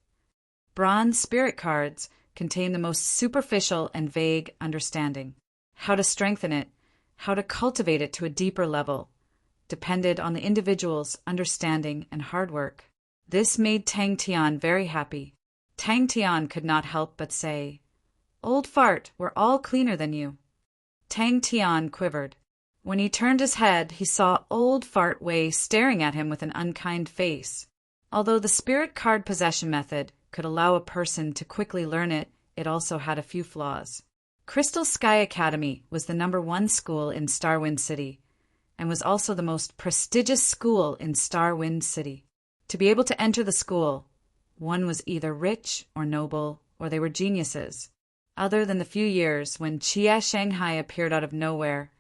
Bronze spirit cards contain the most superficial and vague understanding. How to strengthen it, how to cultivate it to a deeper level, depended on the individual's understanding and hard work. This made Tang Tian very happy. Tang Tian could not help but say, Old Fart, we're all cleaner than you. Tang Tian quivered. When he turned his head, he saw Old Fart Wei staring at him with an unkind face. Although the spirit card possession method could allow a person to quickly learn it, it also had a few flaws. Crystal Sky Academy was the #1 school in Starwind City, and was also the most prestigious school in Starwind City. To be able to enter the school, one was either rich or noble, or they were geniuses. Other than the few years when Chia Shanghai appeared out of nowhere,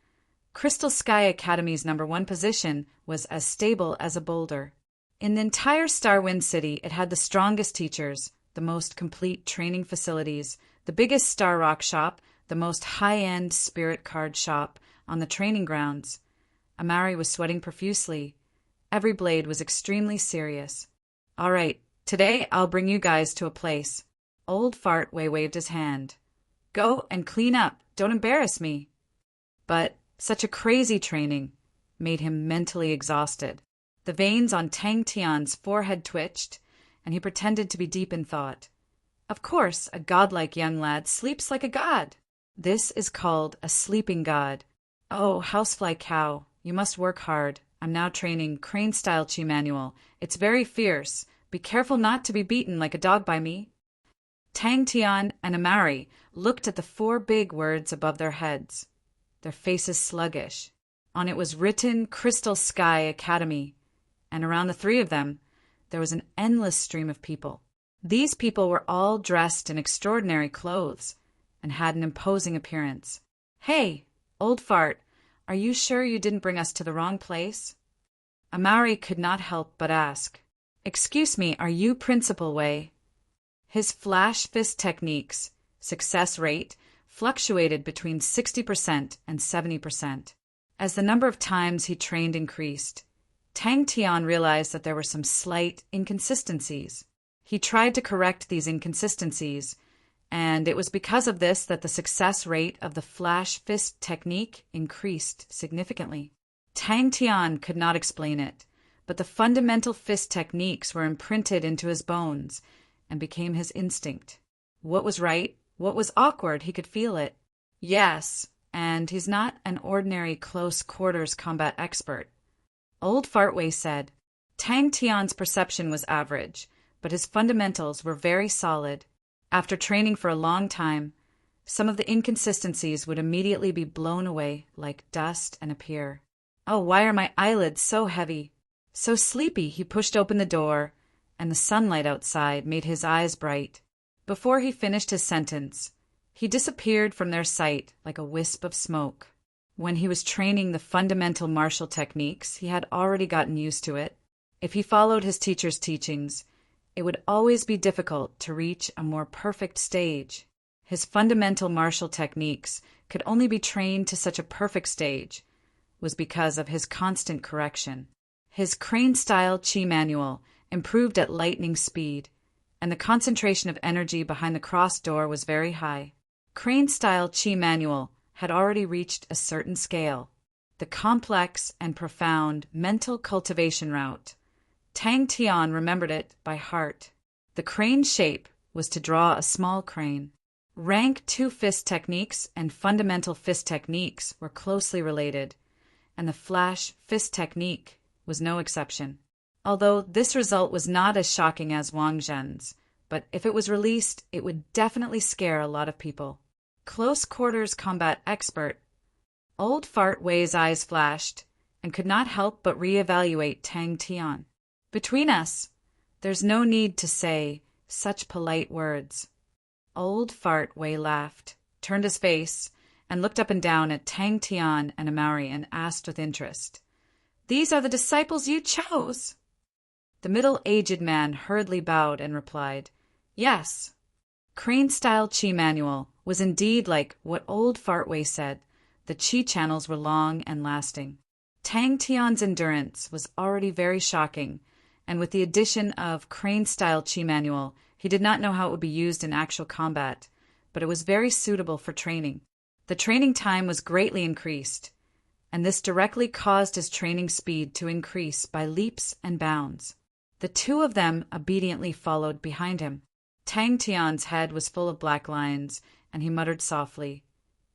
Crystal Sky Academy's #1 position was as stable as a boulder. In the entire Starwind City, it had the strongest teachers, the most complete training facilities, the biggest Star Rock shop, the most high-end spirit card shop on the training grounds. Amari was sweating profusely. Every blade was extremely serious. All right, today I'll bring you guys to a place. Old Fartway waved his hand. Go and clean up. Don't embarrass me. But such a crazy training made him mentally exhausted. The veins on Tang Tian's forehead twitched, and he pretended to be deep in thought. Of course, a godlike young lad sleeps like a god. This is called a sleeping god. Oh, housefly cow, you must work hard. I'm now training crane-style chi manual. It's very fierce. Be careful not to be beaten like a dog by me. Tang Tian and Amari looked at the 4 big words above their heads, their faces sluggish. On it was written Crystal Sky Academy, and around the 3 of them, there was an endless stream of people. These people were all dressed in extraordinary clothes and had an imposing appearance. Hey, old fart, are you sure you didn't bring us to the wrong place? Amari could not help but ask. Excuse me, are you Principal Wei? His flash fist techniques, success rate, fluctuated between 60% and 70%. As the number of times he trained increased, Tang Tian realized that there were some slight inconsistencies. He tried to correct these inconsistencies, and it was because of this that the success rate of the flash fist technique increased significantly. Tang Tian could not explain it, but the fundamental fist techniques were imprinted into his bones and became his instinct. What was right, what was awkward, he could feel it. Yes, and he's not an ordinary close-quarters combat expert. Old Fartway said. Tang Tian's perception was average, but his fundamentals were very solid. After training for a long time, some of the inconsistencies would immediately be blown away like dust and appear. Oh, why are my eyelids so heavy? So sleepy, he pushed open the door, and the sunlight outside made his eyes bright. Before he finished his sentence, he disappeared from their sight like a wisp of smoke. When he was training the fundamental martial techniques, he had already gotten used to it. If he followed his teacher's teachings, it would always be difficult to reach a more perfect stage. His fundamental martial techniques could only be trained to such a perfect stage was because of his constant correction. His crane-style chi manual improved at lightning speed, and the concentration of energy behind the cross door was very high. Crane-style chi manual had already reached a certain scale, the complex and profound mental cultivation route. Tang Tian remembered it by heart. The crane shape was to draw a small crane. Rank 2 fist techniques and fundamental fist techniques were closely related, and the flash fist technique was no exception. Although this result was not as shocking as Wang Zhen's, but if it was released, it would definitely scare a lot of people. Close quarters combat expert. Old Fart Wei's eyes flashed and could not help but reevaluate Tang Tian. Between us, there's no need to say such polite words. Old Fart Wei laughed, turned his face, and looked up and down at Tang Tian and Amari and asked with interest, "These are the disciples you chose?" The middle-aged man hurriedly bowed and replied, "Yes." Crane-style chi manual was indeed like what old Fartway said. The chi channels were long and lasting. Tang Tian's endurance was already very shocking, and with the addition of crane-style chi manual, he did not know how it would be used in actual combat, but it was very suitable for training. The training time was greatly increased, and this directly caused his training speed to increase by leaps and bounds. The 2 of them obediently followed behind him. Tang Tian's head was full of black lines, and he muttered softly,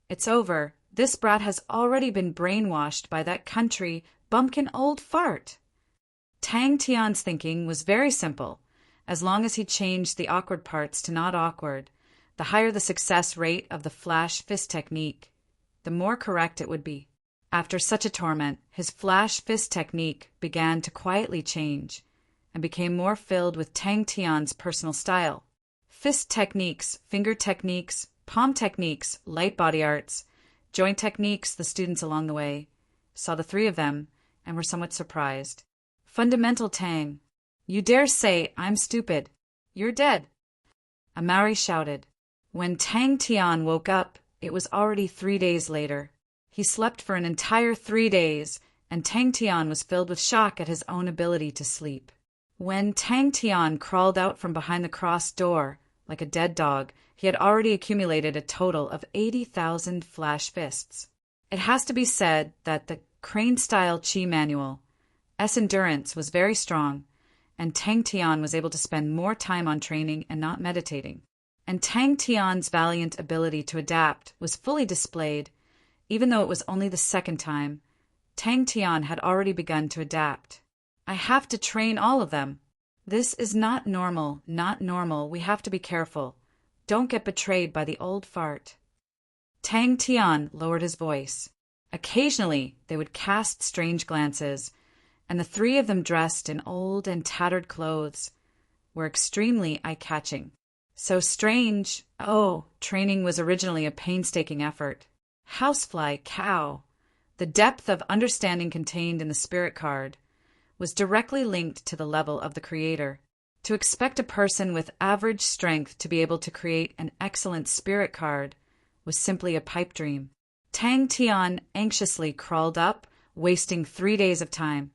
"It's over. This brat has already been brainwashed by that country bumpkin old fart." Tang Tian's thinking was very simple. As long as he changed the awkward parts to not awkward, the higher the success rate of the flash fist technique, the more correct it would be. After such a torment, his flash fist technique began to quietly change and became more filled with Tang Tian's personal style. Fist techniques, finger techniques, palm techniques, light body arts, joint techniques. The students along the way saw the 3 of them and were somewhat surprised. Fundamental Tang, you dare say I'm stupid. You're dead. Amari shouted. When Tang Tian woke up, it was already 3 days later. He slept for an entire 3 days, and Tang Tian was filled with shock at his own ability to sleep. When Tang Tian crawled out from behind the crossed door, like a dead dog, he had already accumulated a total of 80,000 flash fists. It has to be said that the crane-style Qi manual, S endurance was very strong, and Tang Tian was able to spend more time on training and not meditating. And Tang Tian's valiant ability to adapt was fully displayed. Even though it was only the second time, Tang Tian had already begun to adapt. I have to train all of them. This is not normal, not normal. We have to be careful. Don't get betrayed by the old fart. Tang Tian lowered his voice. Occasionally, they would cast strange glances, and the three of them, dressed in old and tattered clothes, were extremely eye-catching. So strange. Oh, training was originally a painstaking effort. Housefly, cow. The depth of understanding contained in the spirit card was directly linked to the level of the creator. To expect a person with average strength to be able to create an excellent spirit card was simply a pipe dream. Tang Tian anxiously crawled up, wasting 3 days of time,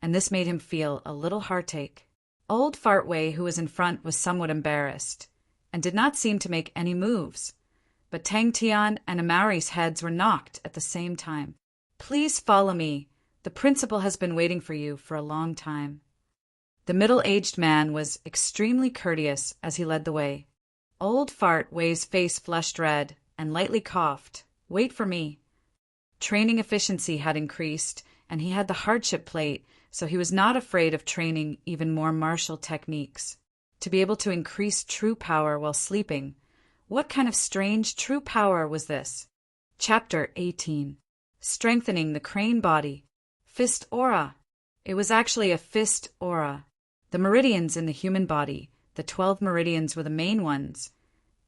and this made him feel a little heartache. Old Fartway, who was in front, was somewhat embarrassed, and did not seem to make any moves. But Tang Tian and Amari's heads were knocked at the same time. Please follow me. The principal has been waiting for you for a long time. The middle-aged man was extremely courteous as he led the way. Old Fartway's face flushed red and lightly coughed. Wait for me. Training efficiency had increased, and he had the hardship plate, so he was not afraid of training even more martial techniques. To be able to increase true power while sleeping. What kind of strange true power was this? Chapter 18. Strengthening the crane body. Fist aura. It was actually a fist aura. The meridians in the human body, the 12 meridians, were the main ones,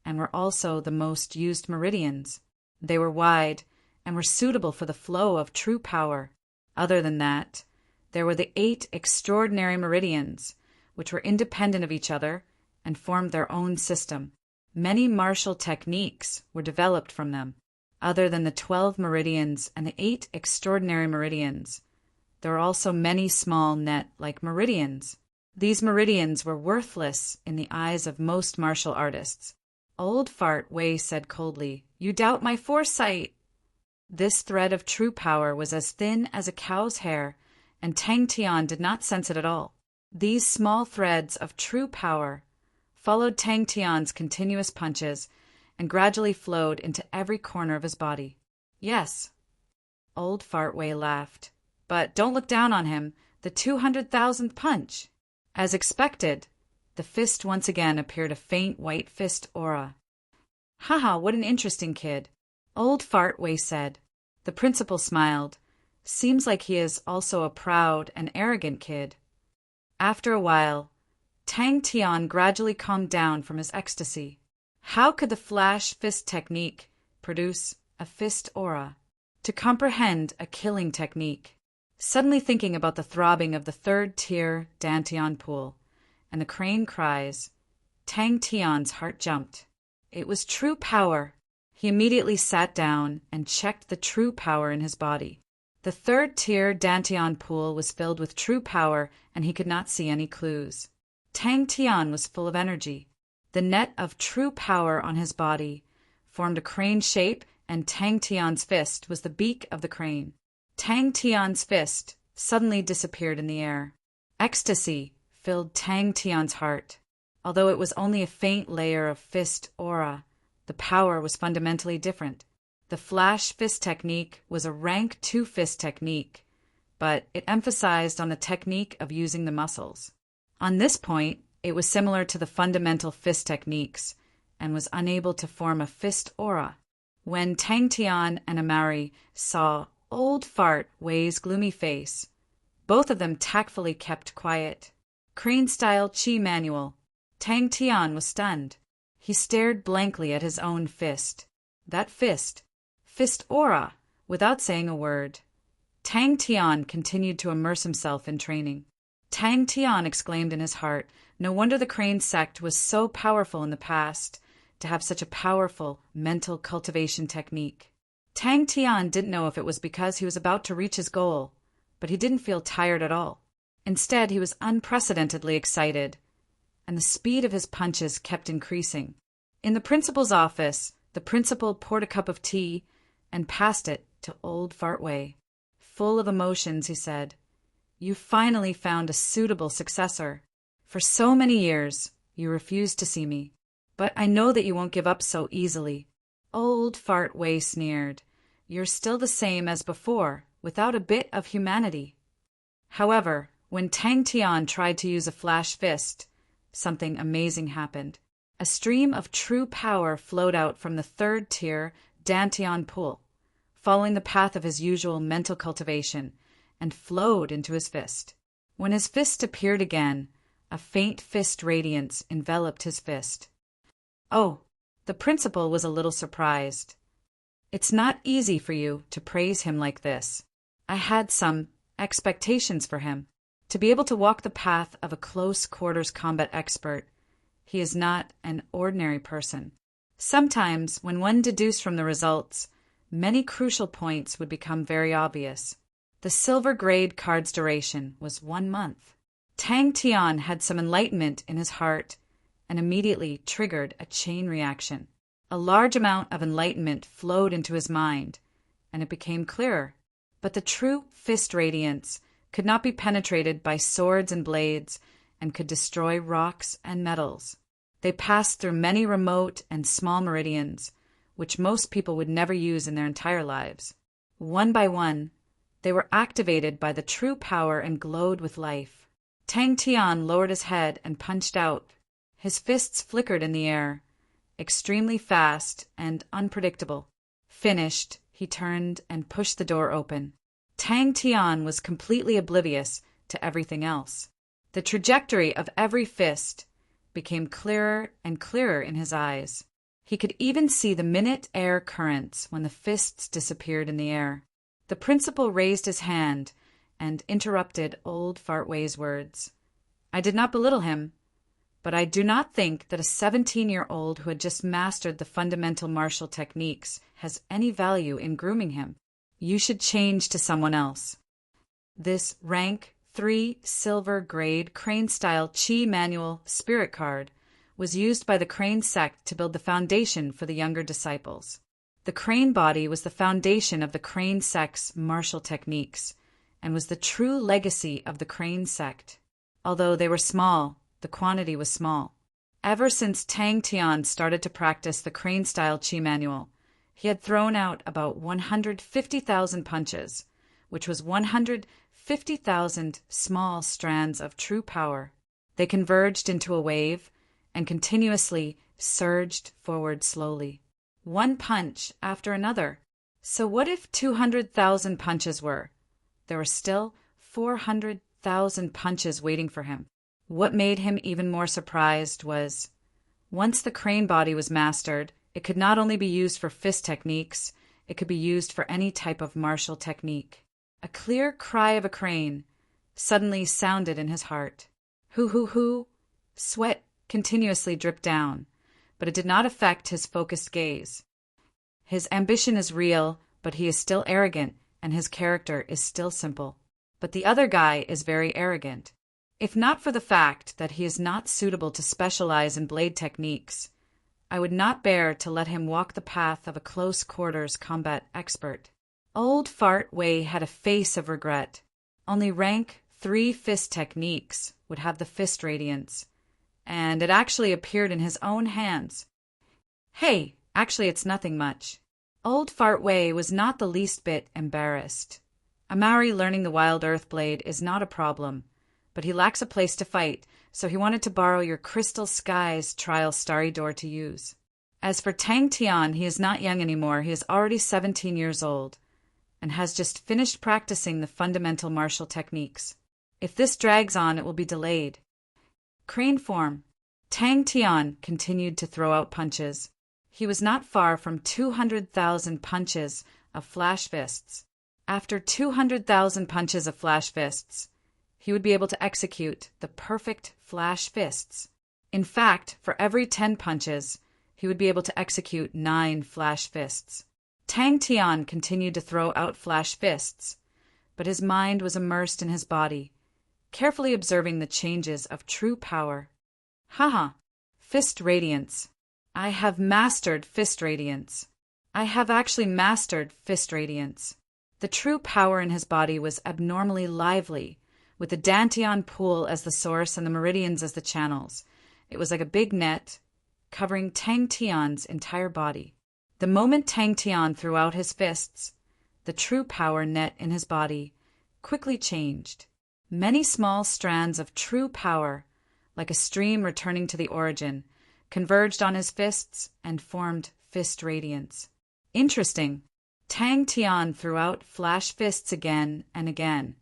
and were also the most used meridians. They were wide and were suitable for the flow of true power. Other than that, there were the 8 extraordinary meridians, which were independent of each other and formed their own system. Many martial techniques were developed from them. Other than the 12 meridians and the 8 extraordinary meridians, there were also many small net-like meridians. These meridians were worthless in the eyes of most martial artists. Old Fartway said coldly, "You doubt my foresight." This thread of true power was as thin as a cow's hair, and Tang Tian did not sense it at all. These small threads of true power followed Tang Tian's continuous punches and gradually flowed into every corner of his body. Yes. Old Fartway laughed. But don't look down on him. The 200,000th punch. As expected, the fist once again appeared a faint white fist aura. Haha, what an interesting kid. Old Fartway said. The principal smiled. Seems like he is also a proud and arrogant kid. After a while, Tang Tian gradually calmed down from his ecstasy. How could the flash fist technique produce a fist aura? To comprehend a killing technique. Suddenly thinking about the throbbing of the 3rd-tier Dantian pool and the crane cries, Tang Tian's heart jumped. It was true power. He immediately sat down and checked the true power in his body. The 3rd-tier Dantian pool was filled with true power, and he could not see any clues. Tang Tian was full of energy. The net of true power on his body formed a crane shape, and Tang Tian's fist was the beak of the crane. Tang Tian's fist suddenly disappeared in the air. Ecstasy filled Tang Tian's heart. Although it was only a faint layer of fist aura, the power was fundamentally different. The flash fist technique was a rank 2 fist technique, but it emphasized on the technique of using the muscles. On this point, it was similar to the fundamental fist techniques and was unable to form a fist aura. When Tang Tian and Amari saw Old Fartway's gloomy face, both of them tactfully kept quiet. Crane-style Qi manual. Tang Tian was stunned. He stared blankly at his own fist. That fist aura, without saying a word. Tang Tian continued to immerse himself in training. Tang Tian exclaimed in his heart, no wonder the Crane sect was so powerful in the past, to have such a powerful mental cultivation technique. Tang Tian didn't know if it was because he was about to reach his goal, but he didn't feel tired at all. Instead, he was unprecedentedly excited, and the speed of his punches kept increasing. In the principal's office, the principal poured a cup of tea and passed it to old Fart Wei. Full of emotions, he said, "You finally found a suitable successor. For so many years, you refused to see me. But I know that you won't give up so easily." Old Fart Wei sneered. "You're still the same as before, without a bit of humanity." However, when Tang Tian tried to use a flash fist, something amazing happened. A stream of true power flowed out from the third-tier Dantian pool, following the path of his usual mental cultivation, and flowed into his fist. When his fist appeared again, a faint fist radiance enveloped his fist. Oh, the principal was a little surprised. "It's not easy for you to praise him like this. I had some expectations for him. To be able to walk the path of a close-quarters combat expert, he is not an ordinary person." Sometimes, when one deduced from the results, many crucial points would become very obvious. The silver grade card's duration was 1 month. Tang Tian had some enlightenment in his heart and immediately triggered a chain reaction. A large amount of enlightenment flowed into his mind, and it became clearer. But the true fist radiance could not be penetrated by swords and blades and could destroy rocks and metals. They passed through many remote and small meridians, which most people would never use in their entire lives. One by one, they were activated by the true power and glowed with life. Tang Tian lowered his head and punched out. His fists flickered in the air, extremely fast and unpredictable. Finished, he turned and pushed the door open. Tang Tian was completely oblivious to everything else. The trajectory of every fist became clearer and clearer in his eyes. He could even see the minute air currents when the fists disappeared in the air. The principal raised his hand and interrupted old Fart Wei's words. "I did not belittle him, but I do not think that a 17-year-old who had just mastered the fundamental martial techniques has any value in grooming him. You should change to someone else." This rank 3 silver grade Crane-style Chi manual spirit card was used by the Crane sect to build the foundation for the younger disciples. The Crane body was the foundation of the Crane sect's martial techniques and was the true legacy of the Crane sect. Although they were small, the quantity was small. Ever since Tang Tian started to practice the Crane-style Chi manual, he had thrown out about 150,000 punches, which was 150,000 small strands of true power. They converged into a wave and continuously surged forward slowly, one punch after another. So what if 200,000 punches were? There were still 400,000 punches waiting for him. What made him even more surprised was, once the Crane body was mastered, it could not only be used for fist techniques, it could be used for any type of martial technique. A clear cry of a crane suddenly sounded in his heart. Hoo hoo hoo. Sweat continuously dripped down, but it did not affect his focused gaze. His ambition is real, but he is still arrogant, and his character is still simple. But the other guy is very arrogant. If not for the fact that he is not suitable to specialize in blade techniques, I would not bear to let him walk the path of a close-quarters combat expert. Old Fart Wei had a face of regret. Only rank 3 fist techniques would have the fist radiance, and it actually appeared in his own hands. Hey, actually it's nothing much. Old Fart Wei was not the least bit embarrassed. A Maori learning the Wild Earth blade is not a problem, but he lacks a place to fight, so he wanted to borrow your Crystal Skies trial starry door to use. As for Tang Tian, he is not young anymore. He is already 17 years old and has just finished practicing the fundamental martial techniques. If this drags on, it will be delayed. Crane form. Tang Tian continued to throw out punches. He was not far from 200,000 punches of flash fists. After 200,000 punches of flash fists, he would be able to execute the perfect flash fists. In fact, for every 10 punches, he would be able to execute 9 flash fists. Tang Tian continued to throw out flash fists, but his mind was immersed in his body, carefully observing the changes of true power. Haha! Fist radiance. I have mastered fist radiance. I have actually mastered fist radiance. The true power in his body was abnormally lively, with the Dantian pool as the source and the meridians as the channels. It was like a big net, covering Tang Tian's entire body. The moment Tang Tian threw out his fists, the true power net in his body quickly changed. Many small strands of true power, like a stream returning to the origin, converged on his fists and formed fist radiance. Interesting. Tang Tian threw out flash fists again and again,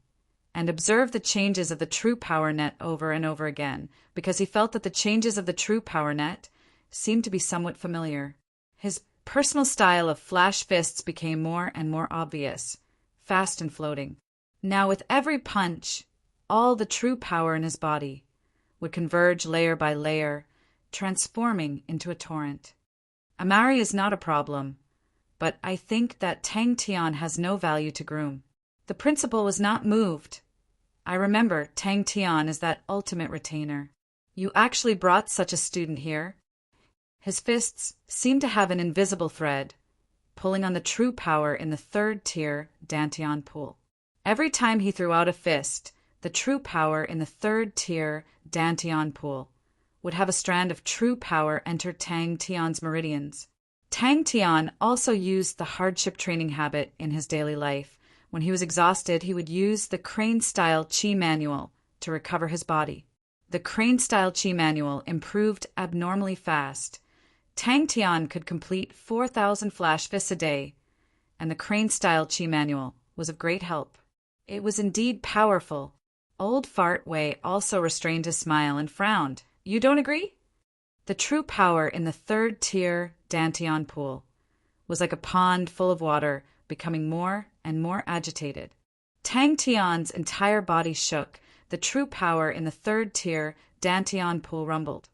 and observed the changes of the true power net over and over again, because he felt that the changes of the true power net seemed to be somewhat familiar. His personal style of flash fists became more and more obvious, fast and floating. Now with every punch, all the true power in his body would converge layer by layer, transforming into a torrent. Amari is not a problem, but I think that Tang Tian has no value to groom. The principal was not moved. I remember Tang Tian is that ultimate retainer. You actually brought such a student here? His fists seemed to have an invisible thread, pulling on the true power in the 3rd tier Dantian pool. Every time he threw out a fist, the true power in the 3rd tier Dantian pool would have a strand of true power enter Tang Tian's meridians. Tang Tian also used the hardship training habit in his daily life. When he was exhausted, he would use the crane-style Qi manual to recover his body. The crane-style Qi manual improved abnormally fast. Tang Tian could complete 4,000 flash fists a day, and the crane-style Qi manual was of great help. It was indeed powerful. Old Fart Wei also restrained his smile and frowned. You don't agree? The true power in the 3rd tier Dantian pool was like a pond full of water, becoming more and more agitated. Tang Tian's entire body shook. The true power in the 3rd tier Dantian pool rumbled,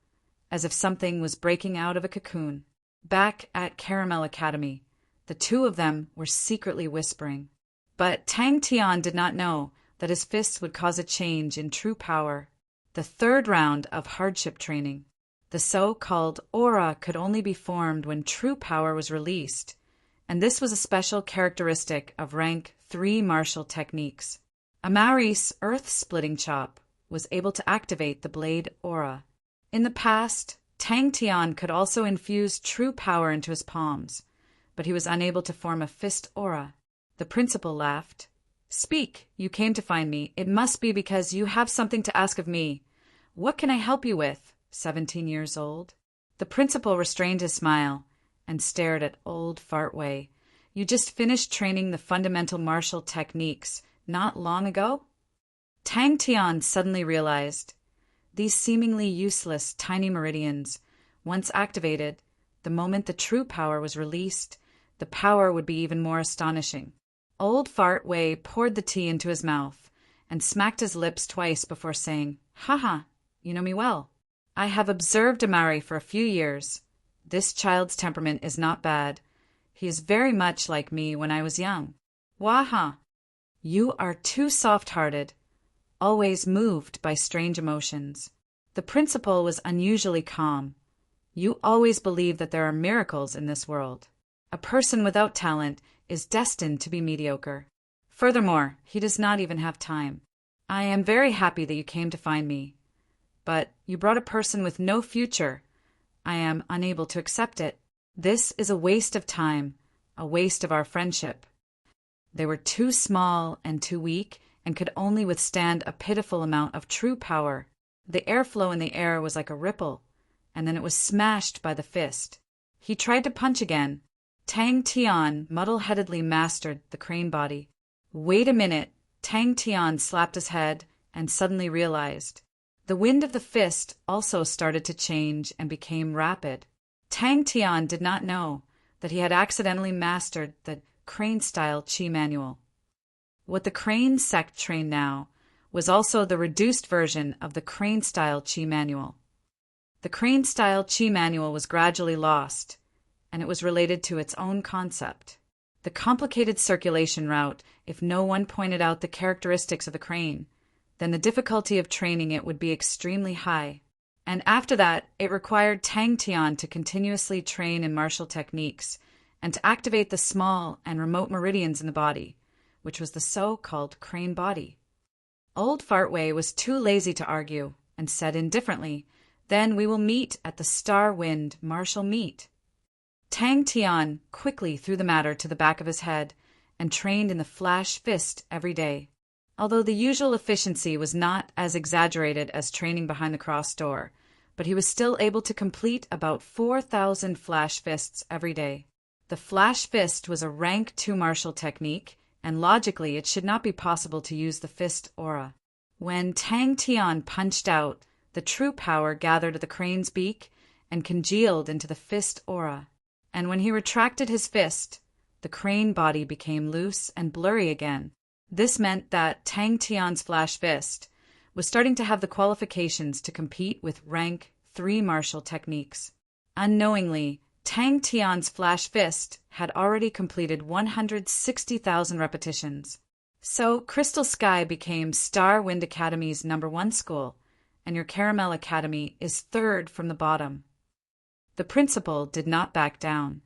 as if something was breaking out of a cocoon. Back at Caramel Academy, the two of them were secretly whispering. But Tang Tian did not know that his fists would cause a change in true power. The 3rd round of hardship training. The so-called aura could only be formed when true power was released, and this was a special characteristic of rank 3 martial techniques. Amari's earth-splitting chop was able to activate the blade aura. In the past, Tang Tian could also infuse true power into his palms, but he was unable to form a fist aura. The principal laughed. Speak, you came to find me. It must be because you have something to ask of me. What can I help you with, 17 years old? The principal restrained his smile and stared at old Fart Wei. You just finished training the fundamental martial techniques not long ago? Tang Tian suddenly realized these seemingly useless tiny meridians, once activated, the moment the true power was released, the power would be even more astonishing. Old Fart Wei poured the tea into his mouth and smacked his lips twice before saying, Haha, you know me well. I have observed Amari for a few years. This child's temperament is not bad. He is very much like me when I was young. Waha! You are too soft-hearted, always moved by strange emotions. The principal was unusually calm. You always believe that there are miracles in this world. A person without talent is destined to be mediocre. Furthermore, he does not even have time. I am very happy that you came to find me. But you brought a person with no future. I am unable to accept it. This is a waste of time, a waste of our friendship. They were too small and too weak and could only withstand a pitiful amount of true power. The airflow in the air was like a ripple, and then it was smashed by the fist. He tried to punch again. Tang Tian muddle-headedly mastered the crane body. Wait a minute. Tang Tian slapped his head and suddenly realized. The wind of the fist also started to change and became rapid. Tang Tian did not know that he had accidentally mastered the crane-style Qi manual. What the crane sect trained now was also the reduced version of the crane-style Qi manual. The crane-style Qi manual was gradually lost, and it was related to its own concept. The complicated circulation route, if no one pointed out the characteristics of the crane, then the difficulty of training it would be extremely high. And after that, it required Tang Tian to continuously train in martial techniques and to activate the small and remote meridians in the body, which was the so-called crane body. Old Fartway was too lazy to argue and said indifferently, "Then we will meet at the Star Wind martial meet." Tang Tian quickly threw the matter to the back of his head and trained in the flash fist every day. Although the usual efficiency was not as exaggerated as training behind the cross door, but he was still able to complete about 4,000 flash fists every day. The flash fist was a rank 2 martial technique, and logically it should not be possible to use the fist aura. When Tang Tian punched out, the true power gathered at the crane's beak and congealed into the fist aura. And when he retracted his fist, the crane body became loose and blurry again. This meant that Tang Tian's flash fist was starting to have the qualifications to compete with rank 3 martial techniques. Unknowingly, Tang Tian's flash fist had already completed 160,000 repetitions. So Crystal Sky became Star Wind Academy's #1 school, and your Caramel Academy is 3rd from the bottom. The principal did not back down.